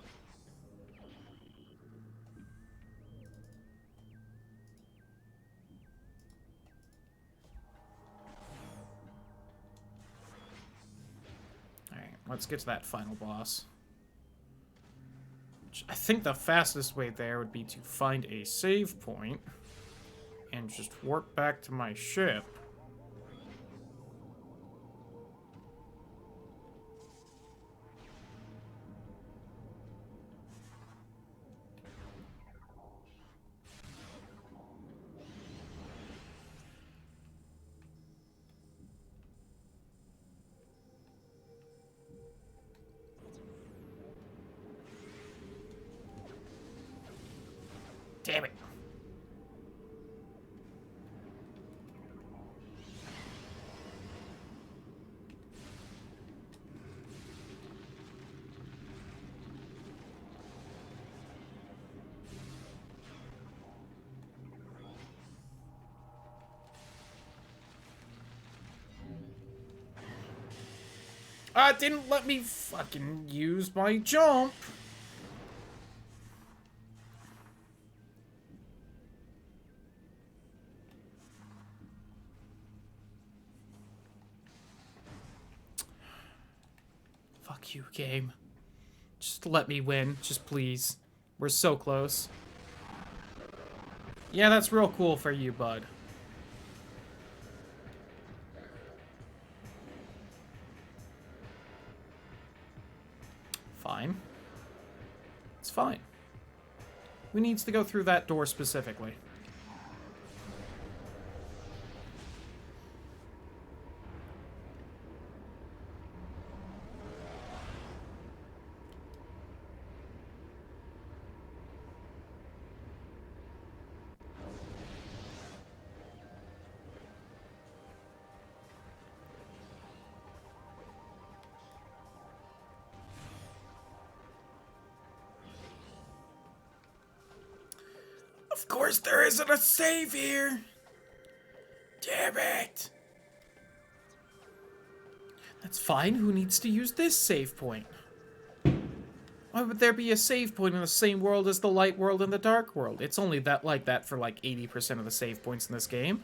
Alright, let's get to that final boss. I think the fastest way there would be to find a save point and just warp back to my ship. Damn it. Didn't let me fucking use my jump. Fuck you, game. Just let me win. Just please. We're so close. Yeah, that's real cool for you, bud. Fine. It's fine. Who needs to go through that door specifically? Of course there isn't a save here. Damn it. That's fine. Who needs to use this save point? Why would there be a save point in the same world as the light world and the dark world? It's only that like that for like 80% of the save points in this game.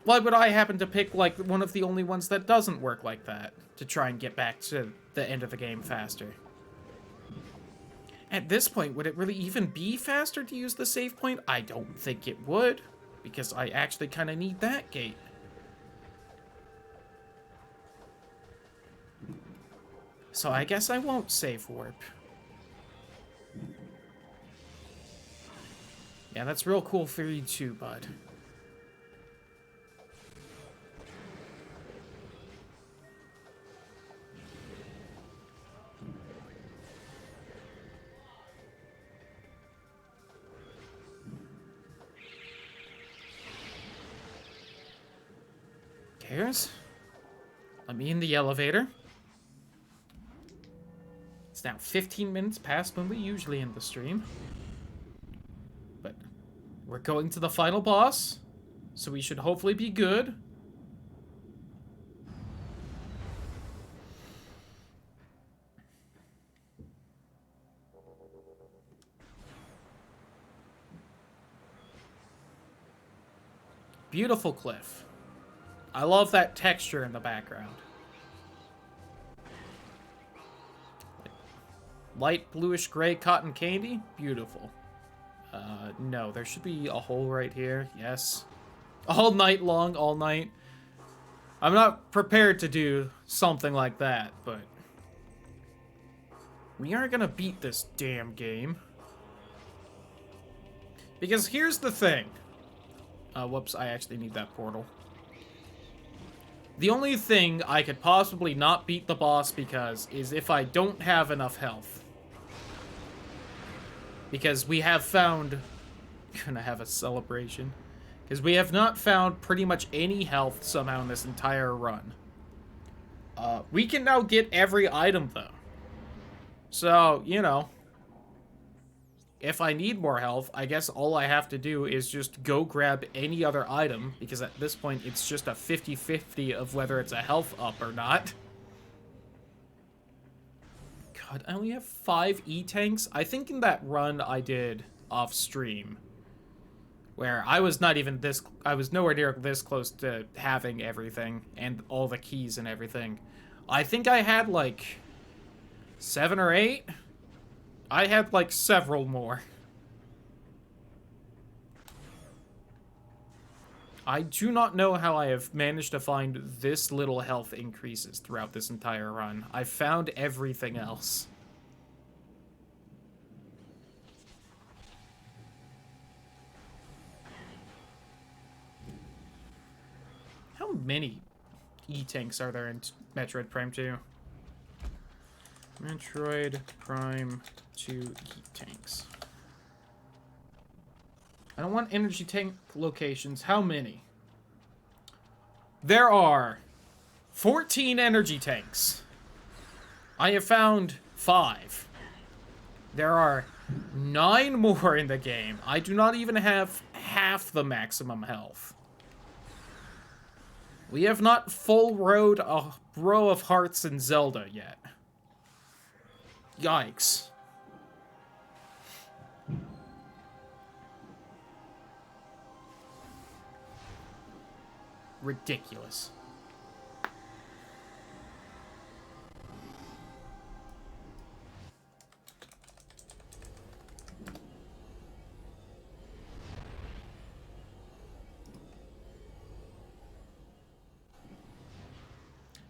Why would I happen to pick like one of the only ones that doesn't work like that to try and get back to the end of the game faster? At this point, would it really even be faster to use the save point? I don't think it would, because I actually kind of need that gate. So I guess I won't save warp. Yeah, that's real cool for you too, bud. Cares? Let me in the elevator. It's now 15 minutes past when we usually end the stream. But we're going to the final boss, so we should hopefully be good. Beautiful cliff. I love that texture in the background. Light bluish gray cotton candy. Beautiful. No, there should be a hole right here. Yes. All night long, all night. I'm not prepared to do something like that, but we are gonna beat this damn game. Because here's the thing. Whoops, I actually need that portal. The only thing I could possibly not beat the boss because is if I don't have enough health. Because we have found... Gonna have a celebration. Because we have not found pretty much any health somehow in this entire run. We can now get every item, though. So, you know... If I need more health, I guess all I have to do is just go grab any other item, because at this point, it's just a 50-50 of whether it's a health up or not. God, I only have 5 E-tanks? I think in that run I did off-stream, where I was not even this... I was nowhere near this close to having everything, and all the keys and everything. I think I had, like, 7 or 8? I had, like, several more. I do not know how I have managed to find this little health increases throughout this entire run. I've found everything else. How many E-tanks are there in Metroid Prime 2? Metroid Prime 2 E-tanks. I don't want energy tank locations. How many? There are 14 energy tanks. I have found 5. There are 9 more in the game. I do not even have half the maximum health. We have not full rode a row of hearts in Zelda yet. Yikes. Ridiculous.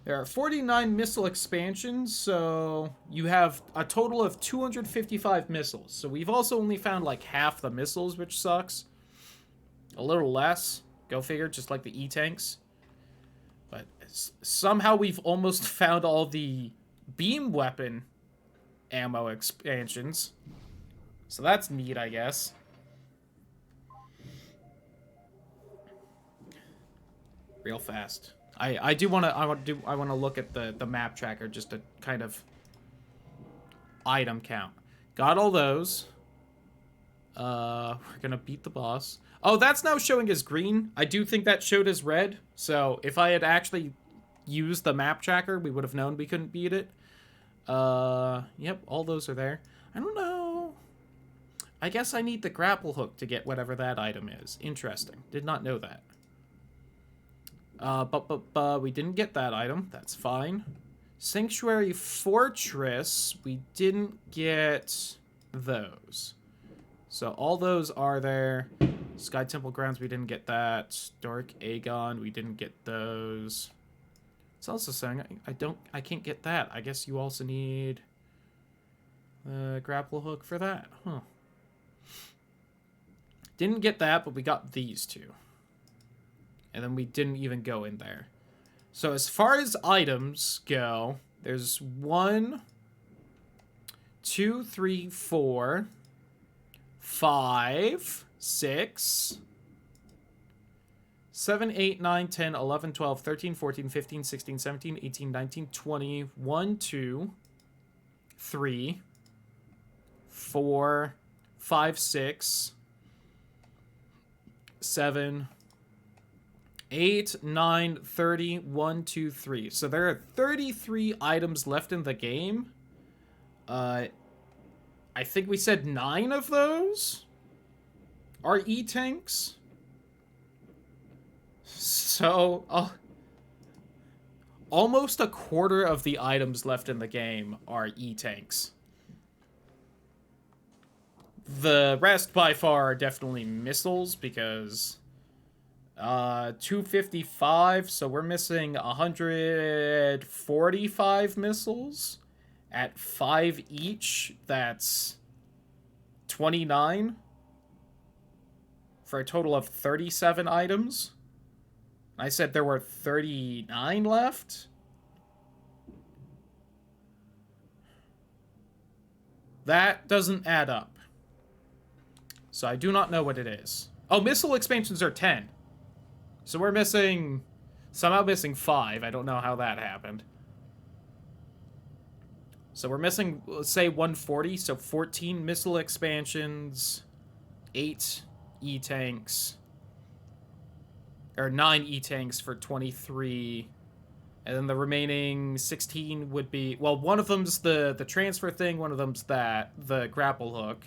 There are 49 missile expansions, so you have a total of 255 missiles. So we've also only found like half the missiles, which sucks. A little less. Go figure, just like the E-tanks. But somehow we've almost found all the beam weapon ammo expansions. So that's neat, I guess. Real fast. I want to look at the map tracker just to kind of item count. Got all those. We're gonna beat the boss. Oh, that's now showing as green. I do think that showed as red. So if I had actually used the map tracker, we would have known we couldn't beat it. Yep, all those are there. I don't know. I guess I need the grapple hook to get whatever that item is. Interesting. Did not know that. But we didn't get that item. That's fine. Sanctuary Fortress, we didn't get those. So all those are there. Sky Temple Grounds, we didn't get that. Dark Aegon, we didn't get those. It's also saying I can't get that. I guess you also need a grapple hook for that. Huh. Didn't get that, but we got these two. And then we didn't even go in there. So as far as items go, there's 1, 2, 3, 4, 5, 6, 7, 8, 9, 10, 11, 12, 13, 14, 15, 16, 17, 18, 19, 20, 1, 2, 3, 4, 5, 6, 7, 8, 9, 30, 1, 2, 3. So there are 33 items left in the game. I think we said 9 of those are E-tanks. So, almost a quarter of the items left in the game are E-tanks. The rest, by far, are definitely missiles, because 255, so we're missing 145 missiles at 5 each. That's 29 for a total of 37 items. I said there were 39 left. That doesn't add up. So I do not know what it is. Oh, missile expansions are 10. So we're missing... somehow missing 5. I don't know how that happened. So we're missing, let's say, 140. So 14 missile expansions. 8 E-tanks. Or 9 E-tanks for 23. And then the remaining 16 would be... well, one of them's the transfer thing. One of them's the grapple hook.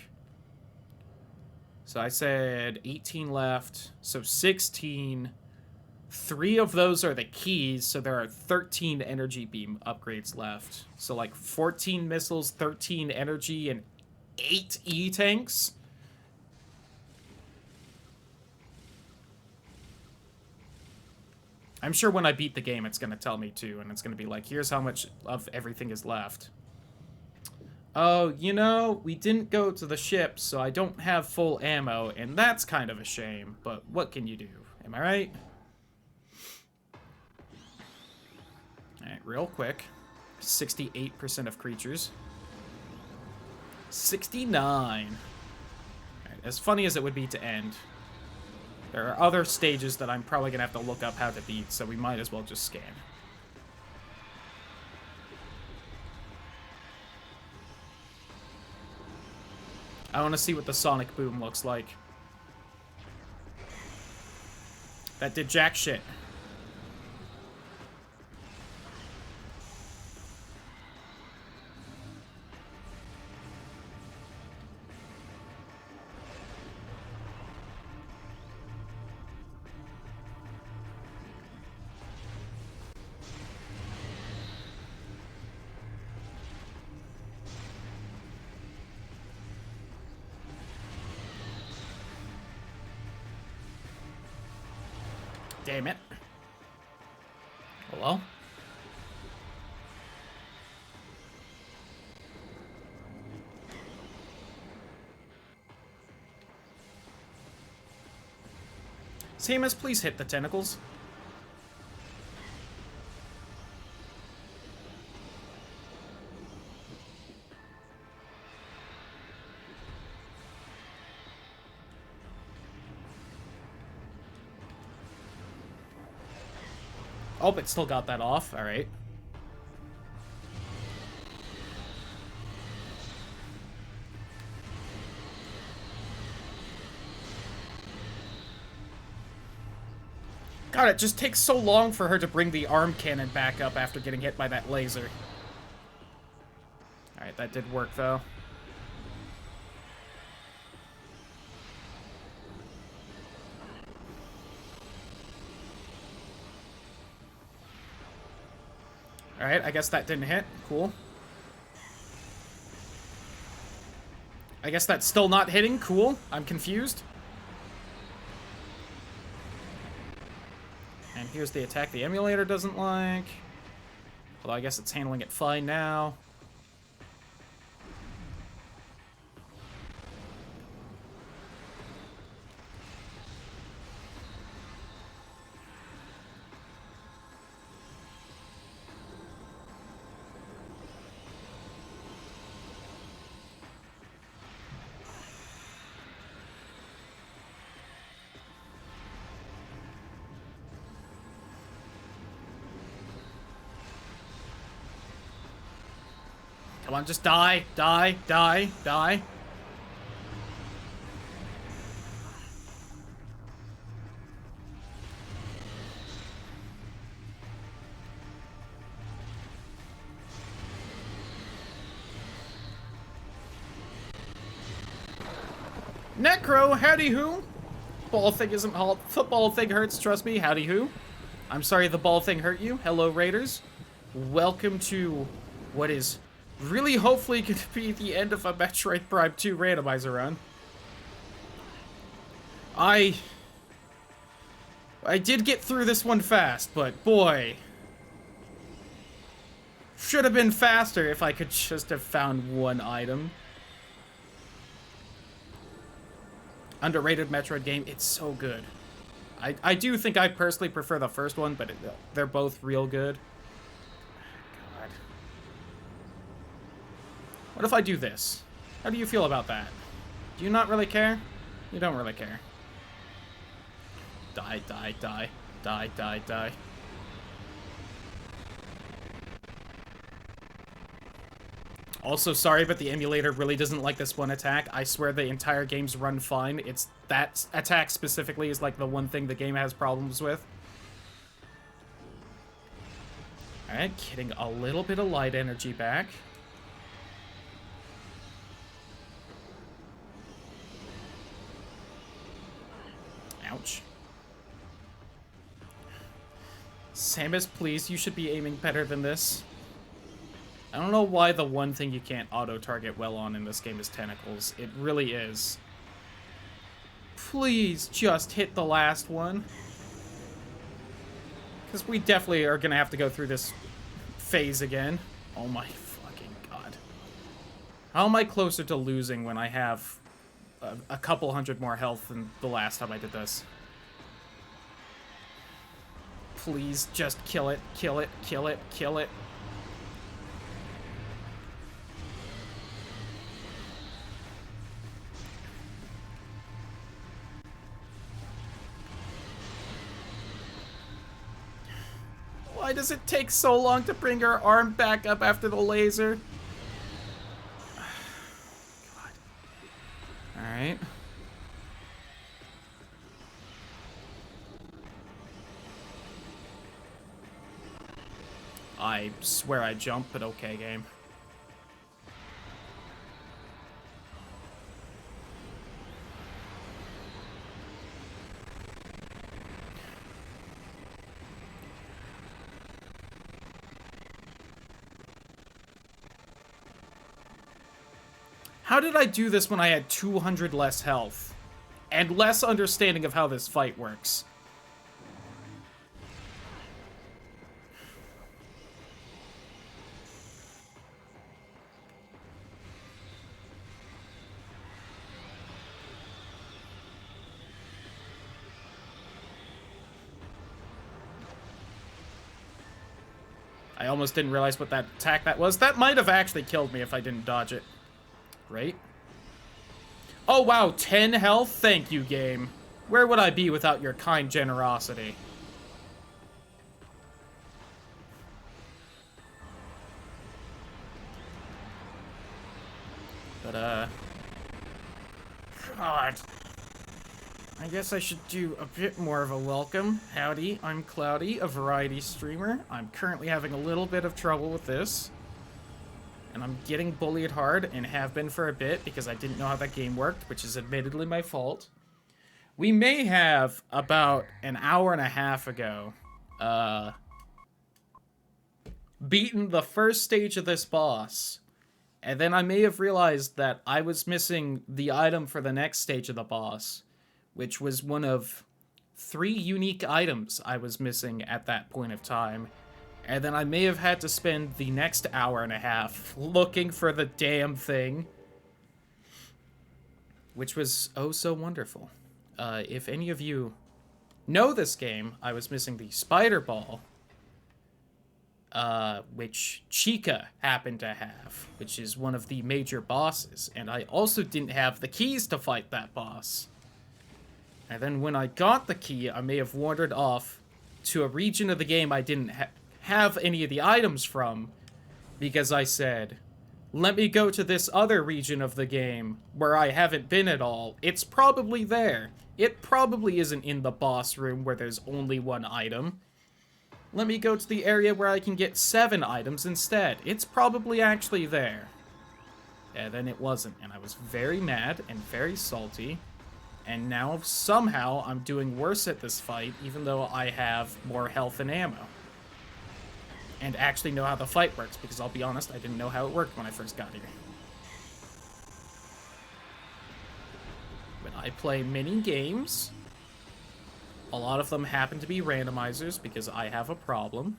So I said 18 left. So 16... 3 of those are the keys, so there are 13 energy beam upgrades left. So like 14 missiles, 13 energy, and 8 E-tanks. I'm sure when I beat the game, it's going to tell me too, and it's going to be like, here's how much of everything is left. Oh, you know, we didn't go to the ship, so I don't have full ammo, and that's kind of a shame, but what can you do? Am I right? Alright, real quick. 68% of creatures. 69. Alright, as funny as it would be to end, there are other stages that I'm probably going to have to look up how to beat, so we might as well just scan. I want to see what the sonic boom looks like. That did jack shit. Damn it. Hello? Samus, please hit the tentacles. Oh, it still got that off. All right. God, it just takes so long for her to bring the arm cannon back up after getting hit by that laser. Alright, that did work, though. Alright, I guess that didn't hit. Cool. I guess that's still not hitting. Cool. I'm confused. And here's the attack the emulator doesn't like. Although I guess it's handling it fine now. Come on, just die, die, die, die. Necro, howdy who? Ball thing isn't halt. Football thing hurts, trust me, howdy who? I'm sorry the ball thing hurt you. Hello, Raiders. Welcome to what is really hopefully going to be the end of a Metroid Prime 2 randomizer run. I did get through this one fast, but boy, should have been faster if I could just have found one item. Underrated Metroid game, it's so good. I do think I personally prefer the first one, but they're both real good. God. What if I do this? How do you feel about that? Do you not really care? You don't really care. Die, die, die. Die, die, die. Also, sorry, but the emulator really doesn't like this one attack. I swear the entire game's run fine. It's that attack specifically is like the one thing the game has problems with. Alright, getting a little bit of light energy back. Ouch. Samus, please, you should be aiming better than this. I don't know why the one thing you can't auto-target well on in this game is tentacles. It really is. Please just hit the last one. Because we definitely are going to have to go through this phase again. Oh my fucking god. How am I closer to losing when I have a couple hundred more health than the last time I did this? Please just kill it, kill it, kill it, kill it. Why does it take so long to bring her arm back up after the laser? God. Alright. I swear I jumped, but okay, game. How did I do this when I had 200 less health? And less understanding of how this fight works? I almost didn't realize what that attack that was. That might have actually killed me if I didn't dodge it. Right? Oh, wow, 10 health? Thank you, game. Where would I be without your kind generosity? But, God. I guess I should do a bit more of a welcome. Howdy, I'm Cloudy, a variety streamer. I'm currently having a little bit of trouble with this. And I'm getting bullied hard, and have been for a bit, because I didn't know how that game worked, which is admittedly my fault. We may have, about an hour and a half ago, beaten the first stage of this boss. And then I may have realized that I was missing the item for the next stage of the boss, which was one of 3 unique items I was missing at that point of time. And then I may have had to spend the next hour and a half looking for the damn thing. Which was oh so wonderful. If any of you know this game, I was missing the spider ball. Which Chica happened to have, which is one of the major bosses. And I also didn't have the keys to fight that boss. And then when I got the key, I may have wandered off to a region of the game I didn't have any of the items from, because I said, let me go to this other region of the game where I haven't been at all. It's probably there. It probably isn't in the boss room where there's only 1 item. Let me go to the area where I can get 7 items instead. It's probably actually there. And then it wasn't, and I was very mad and very salty. And now, somehow, I'm doing worse at this fight, even though I have more health and ammo. And actually know how the fight works, because I'll be honest, I didn't know how it worked when I first got here. When I play mini games, a lot of them happen to be randomizers, because I have a problem.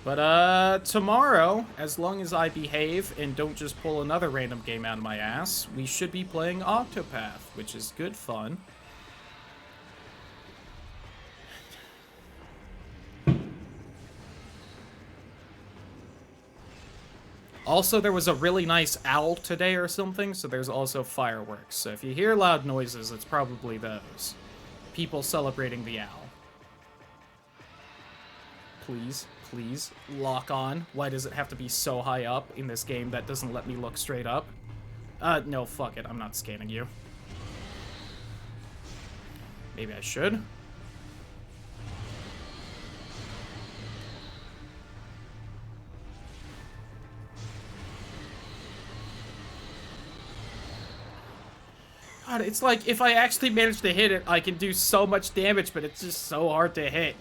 But, tomorrow, as long as I behave and don't just pull another random game out of my ass, we should be playing Octopath, which is good fun. Also, there was a really nice owl today or something, so there's also fireworks. So if you hear loud noises, it's probably those. People celebrating the owl. Please, please, lock on. Why does it have to be so high up in this game that doesn't let me look straight up? No, fuck it, I'm not scanning you. Maybe I should? God, it's like, if I actually manage to hit it, I can do so much damage, but it's just so hard to hit.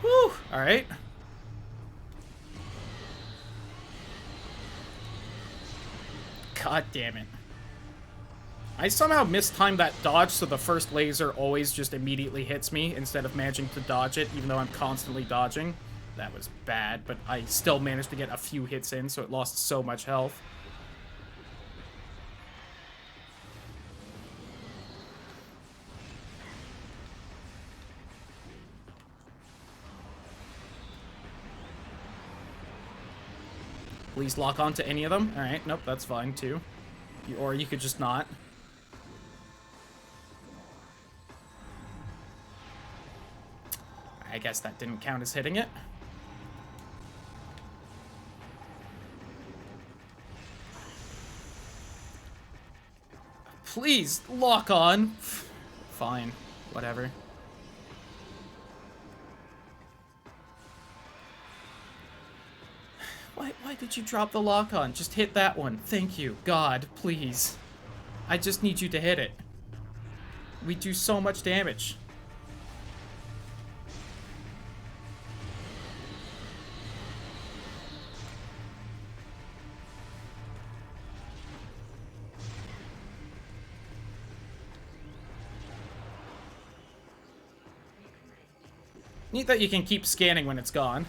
Whew, alright. God damn it. I somehow mistimed that dodge, so the first laser always just immediately hits me instead of managing to dodge it, even though I'm constantly dodging. That was bad, but I still managed to get a few hits in, so it lost so much health. Please lock on to any of them. Alright, nope, that's fine too. Or you could just not. I guess that didn't count as hitting it. Please, lock on. Fine, whatever. Why did you drop the lock on? Just hit that one. Thank you. God, please. I just need you to hit it. We do so much damage. Neat that you can keep scanning when it's gone.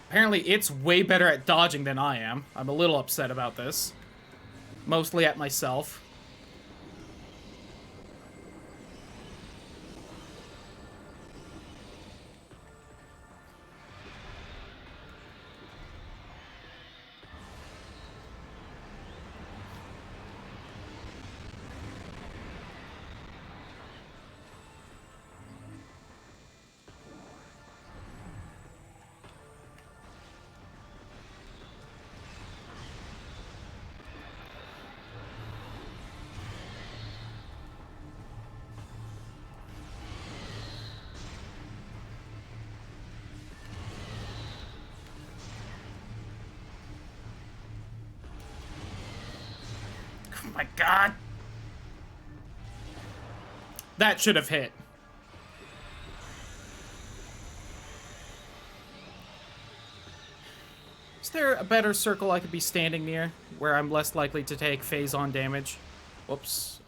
Apparently, it's way better at dodging than I am. I'm a little upset about this. Mostly at myself. Oh my god. That should have hit. Is there a better circle I could be standing near where I'm less likely to take phase-on damage? Whoops,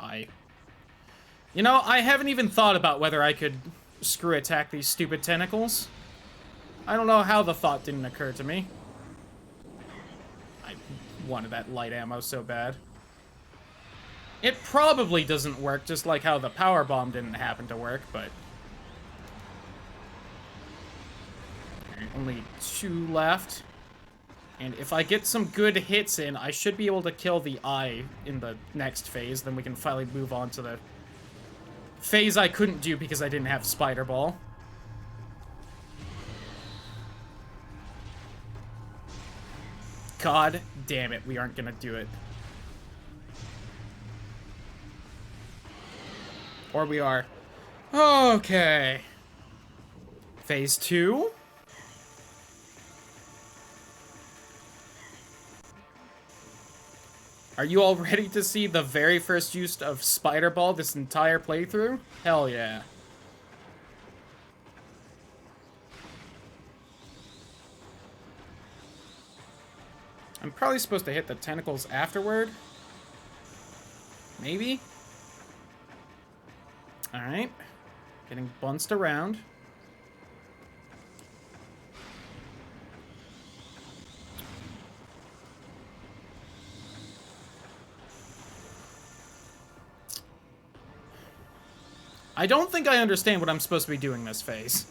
You know, I haven't even thought about whether I could screw attack these stupid tentacles. I don't know how the thought didn't occur to me. I wanted that light ammo so bad. It probably doesn't work, just like how the power bomb didn't happen to work, but... Only 2 left. And if I get some good hits in, I should be able to kill the eye in the next phase. Then we can finally move on to the phase I couldn't do because I didn't have Spider Ball. God damn it, we aren't gonna do it. Or we are. Okay. Phase 2. Are you all ready to see the very first use of Spider Ball this entire playthrough? Hell yeah. I'm probably supposed to hit the tentacles afterward. Maybe? Alright. Getting bounced around. I don't think I understand what I'm supposed to be doing this phase.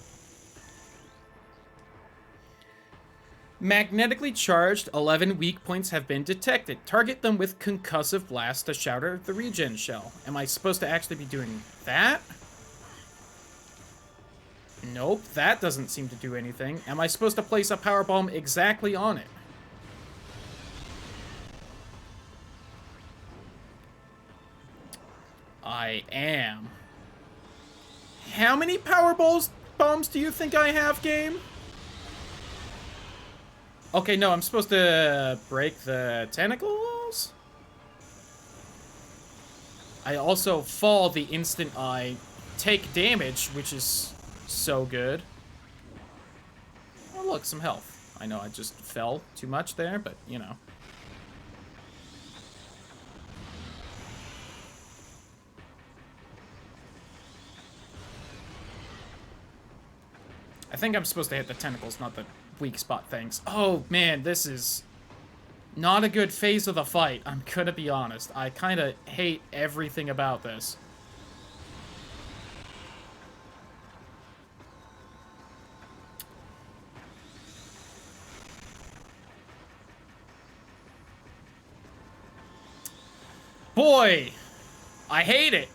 Magnetically charged 11 weak points have been detected. Target them with concussive blast to shatter the regen shell. Am I supposed to actually be doing that? Nope, that doesn't seem to do anything. Am I supposed to place a power bomb exactly on it? I am. How many power bombs do you think I have, game? Okay, no, I'm supposed to break the tentacles? I also fall the instant I take damage, which is so good. Oh, look, some health. I know I just fell too much there, but, you know. I think I'm supposed to hit the tentacles, not the weak spot things. Oh, man, this is not a good phase of the fight. I'm gonna be honest. I kind of hate everything about this. Boy, I hate it.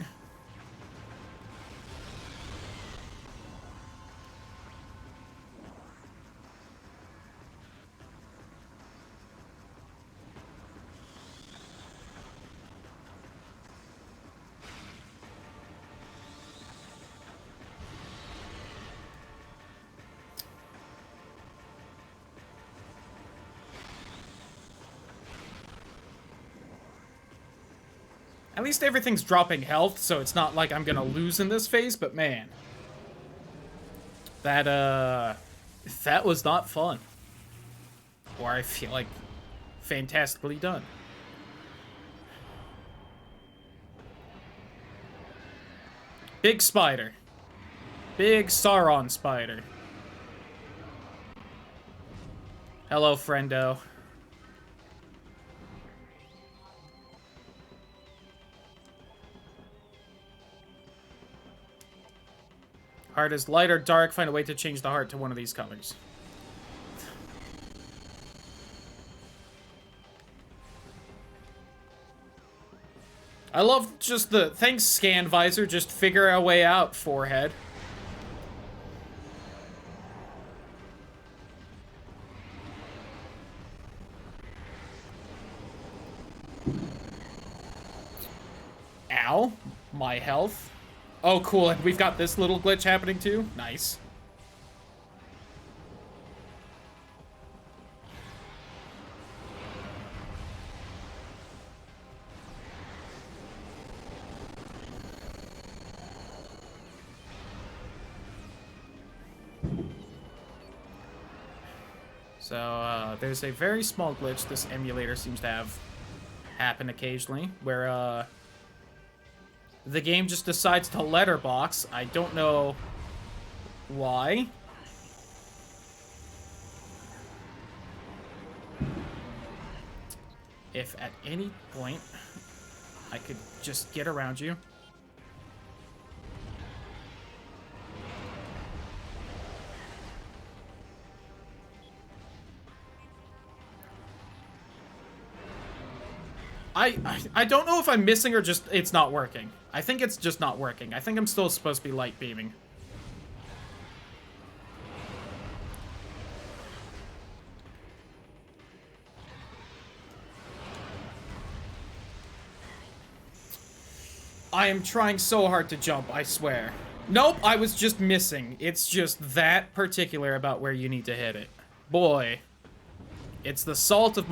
At least everything's dropping health, so it's not like I'm gonna lose in this phase, but man. That was not fun. Or I feel like fantastically done. Big spider. Big Sauron spider. Hello, friendo. Heart is light or dark. Find a way to change the heart to one of these colors. I love just the... Thanks, Scan Visor. Just figure a way out, forehead. Ow. My health. Oh, cool. And we've got this little glitch happening, too? Nice. So, there's a very small glitch this emulator seems to have happen occasionally, where, the game just decides to letterbox. I don't know why. If at any point I could just get around you. I don't know if I'm missing or just it's not working. I think it's just not working. I think I'm still supposed to be light beaming. I am trying so hard to jump, I swear. Nope, I was just missing. It's just that particular about where you need to hit it. Boy. It's the salt of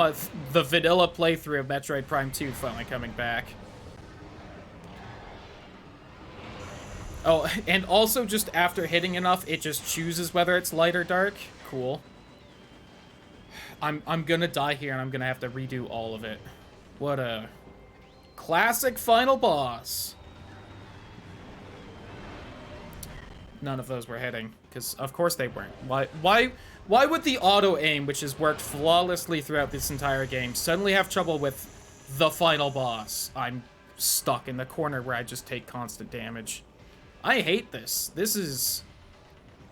the vanilla playthrough of Metroid Prime 2 finally coming back. Oh, and also just after hitting enough, it just chooses whether it's light or dark. Cool. I'm gonna die here and I'm gonna have to redo all of it. What a classic final boss. None of those were hitting, because of course they weren't. Why would the auto-aim, which has worked flawlessly throughout this entire game, suddenly have trouble with the final boss? I'm stuck in the corner where I just take constant damage. I hate this. This is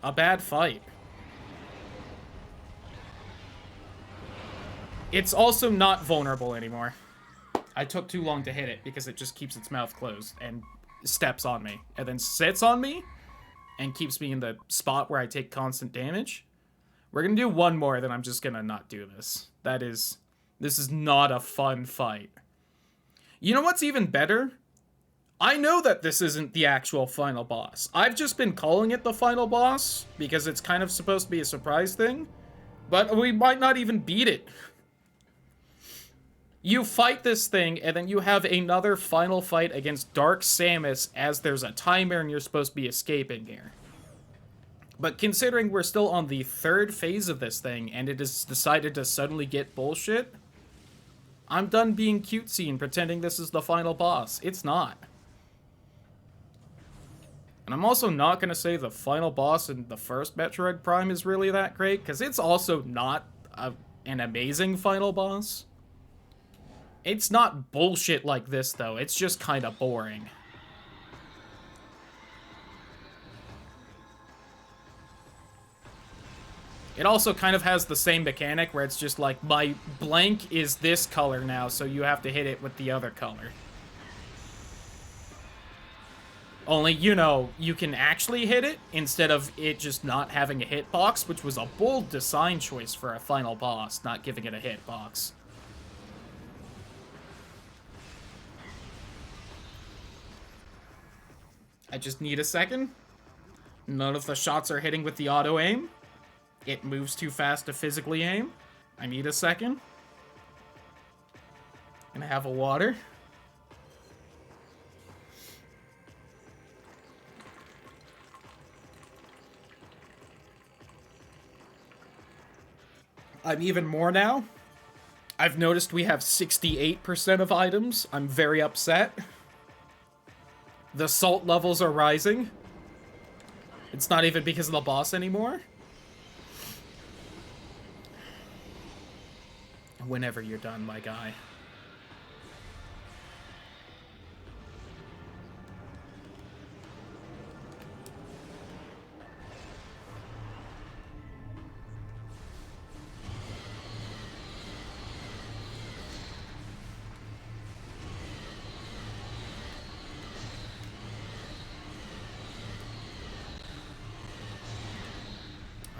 a bad fight. It's also not vulnerable anymore. I took too long to hit it because it just keeps its mouth closed and steps on me and then sits on me and keeps me in the spot where I take constant damage. We're gonna do one more, then I'm just gonna not do this. This is not a fun fight. You know what's even better? I know that this isn't the actual final boss. I've just been calling it the final boss because it's kind of supposed to be a surprise thing, but we might not even beat it. You fight this thing, and then you have another final fight against Dark Samus as there's a timer and you're supposed to be escaping here. But considering we're still on the third phase of this thing, and it has decided to suddenly get bullshit, I'm done being cutesy and pretending this is the final boss. It's not. And I'm also not going to say the final boss in the first Metroid Prime is really that great, because it's also not an amazing final boss. It's not bullshit like this, though. It's just kind of boring. It also kind of has the same mechanic where it's just like, my blank is this color now, so you have to hit it with the other color. Only, you know, you can actually hit it instead of it just not having a hitbox, which was a bold design choice for a final boss, not giving it a hitbox. I just need a second. None of the shots are hitting with the auto-aim. It moves too fast to physically aim. I need a second. And I have a water. I'm even more now. I've noticed we have 68% of items. I'm very upset. The salt levels are rising. It's not even because of the boss anymore. Whenever you're done, my guy.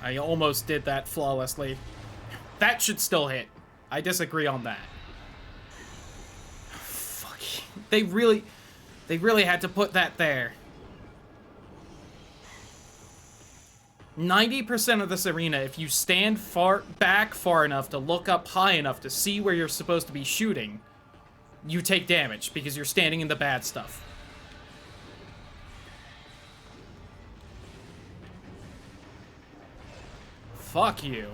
I almost did that flawlessly. That should still hit. I disagree on that. Fuck. They really had to put that there. 90% of this arena, if you stand back far enough to look up high enough to see where you're supposed to be shooting, you take damage because you're standing in the bad stuff. Fuck you.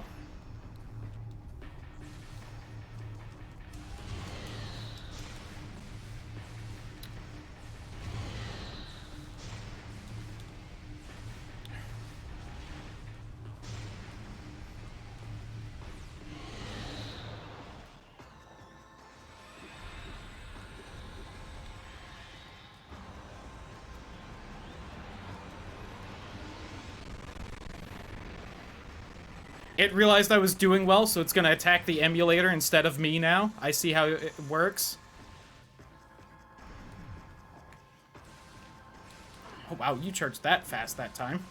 It realized I was doing well, so it's gonna attack the emulator instead of me now. I see how it works. Oh, wow, you charged that fast that time.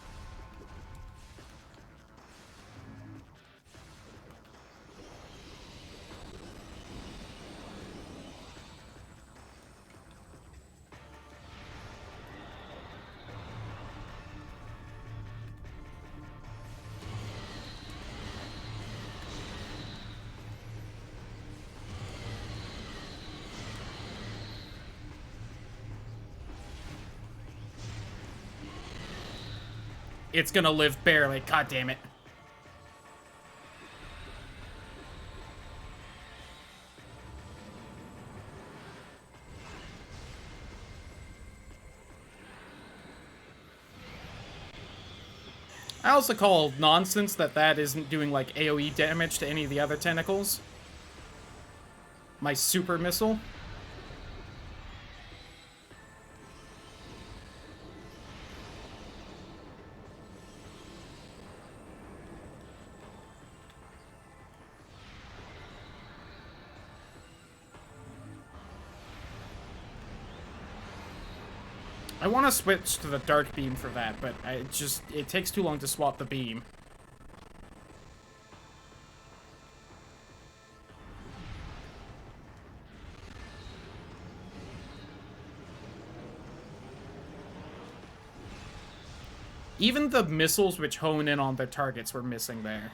It's gonna live barely. God damn it. I also call nonsense that isn't doing, like, AoE damage to any of the other tentacles. My super missile. I want to switch to the dark beam for that, but it takes too long to swap the beam. Even the missiles which hone in on their targets were missing there.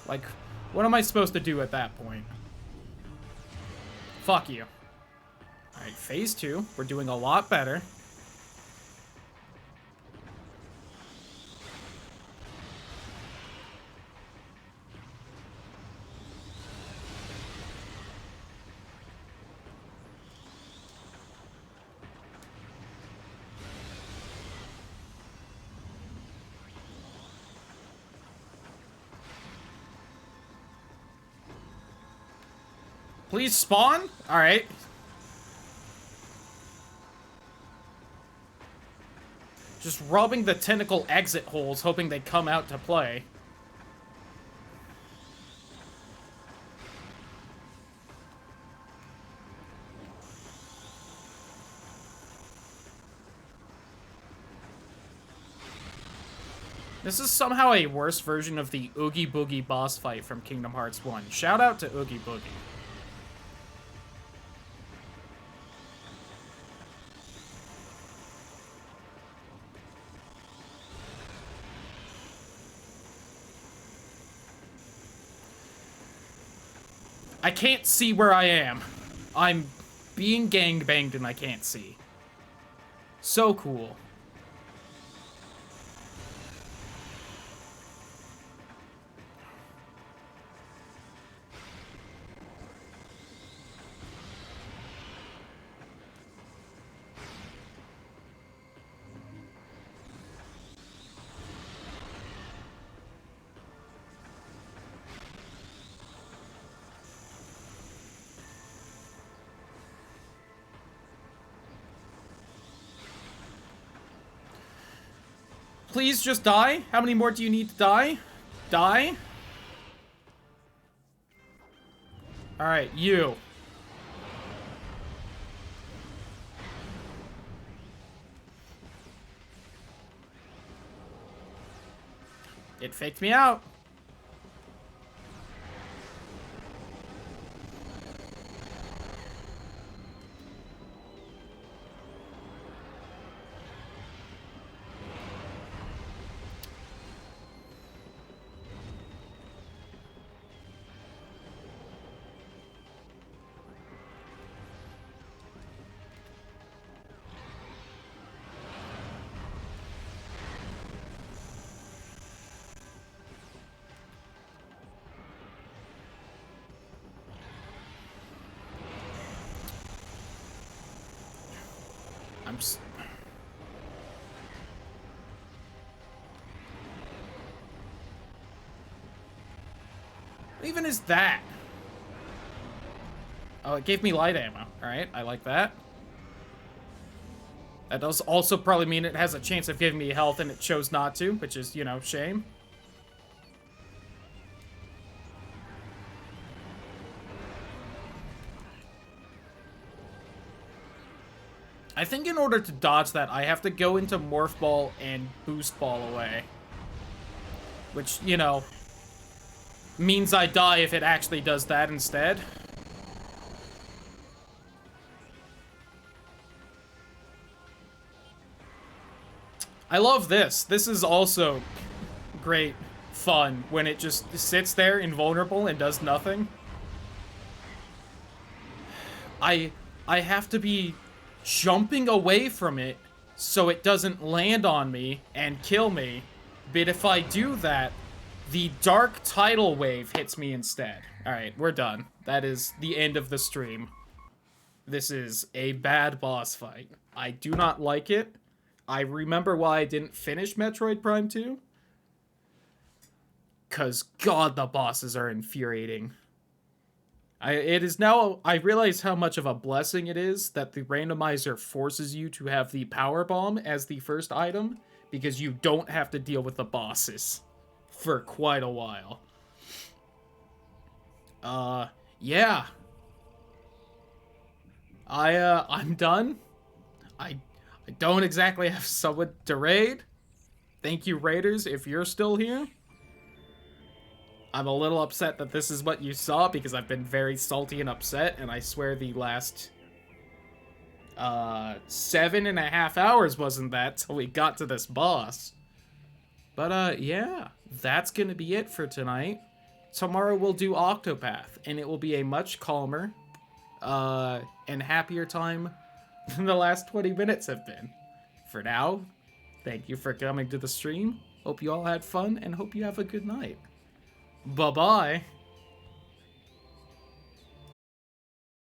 Like, what am I supposed to do at that point? Fuck you. Alright, phase 2. We're doing a lot better. Please spawn? Alright. Just robbing the tentacle exit holes, hoping they come out to play. This is somehow a worse version of the Oogie Boogie boss fight from Kingdom Hearts 1. Shout out to Oogie Boogie. I can't see where I am. I'm being gangbanged and I can't see. So cool. Please just die? How many more do you need to die? Die? Alright, you. It faked me out. What even is that? Oh, it gave me light ammo. Alright, I like that. That does also probably mean it has a chance of giving me health and it chose not to, which is, you know, shame. I think in order to dodge that, I have to go into Morph Ball and Boost Ball away. Which, you know, means I die if it actually does that instead. I love this. This is also great fun when it just sits there invulnerable and does nothing. I have to be jumping away from it so it doesn't land on me and kill me. But if I do that, the dark tidal wave hits me instead. Alright, we're done. That is the end of the stream. This is a bad boss fight. I do not like it. I remember why I didn't finish Metroid Prime 2. Because, God, the bosses are infuriating. I realize how much of a blessing it is that the randomizer forces you to have the power bomb as the first item, because you don't have to deal with the bosses for quite a while. Yeah. I'm done. I don't exactly have someone to raid. Thank you, raiders, if you're still here. I'm a little upset that this is what you saw, because I've been very salty and upset, and I swear the last 7.5 hours wasn't that till we got to this boss. But yeah, that's gonna be it for tonight. Tomorrow we'll do Octopath, and it will be a much calmer and happier time than the last 20 minutes have been. For now, thank you for coming to the stream. Hope you all had fun, and hope you have a good night. Bye-bye.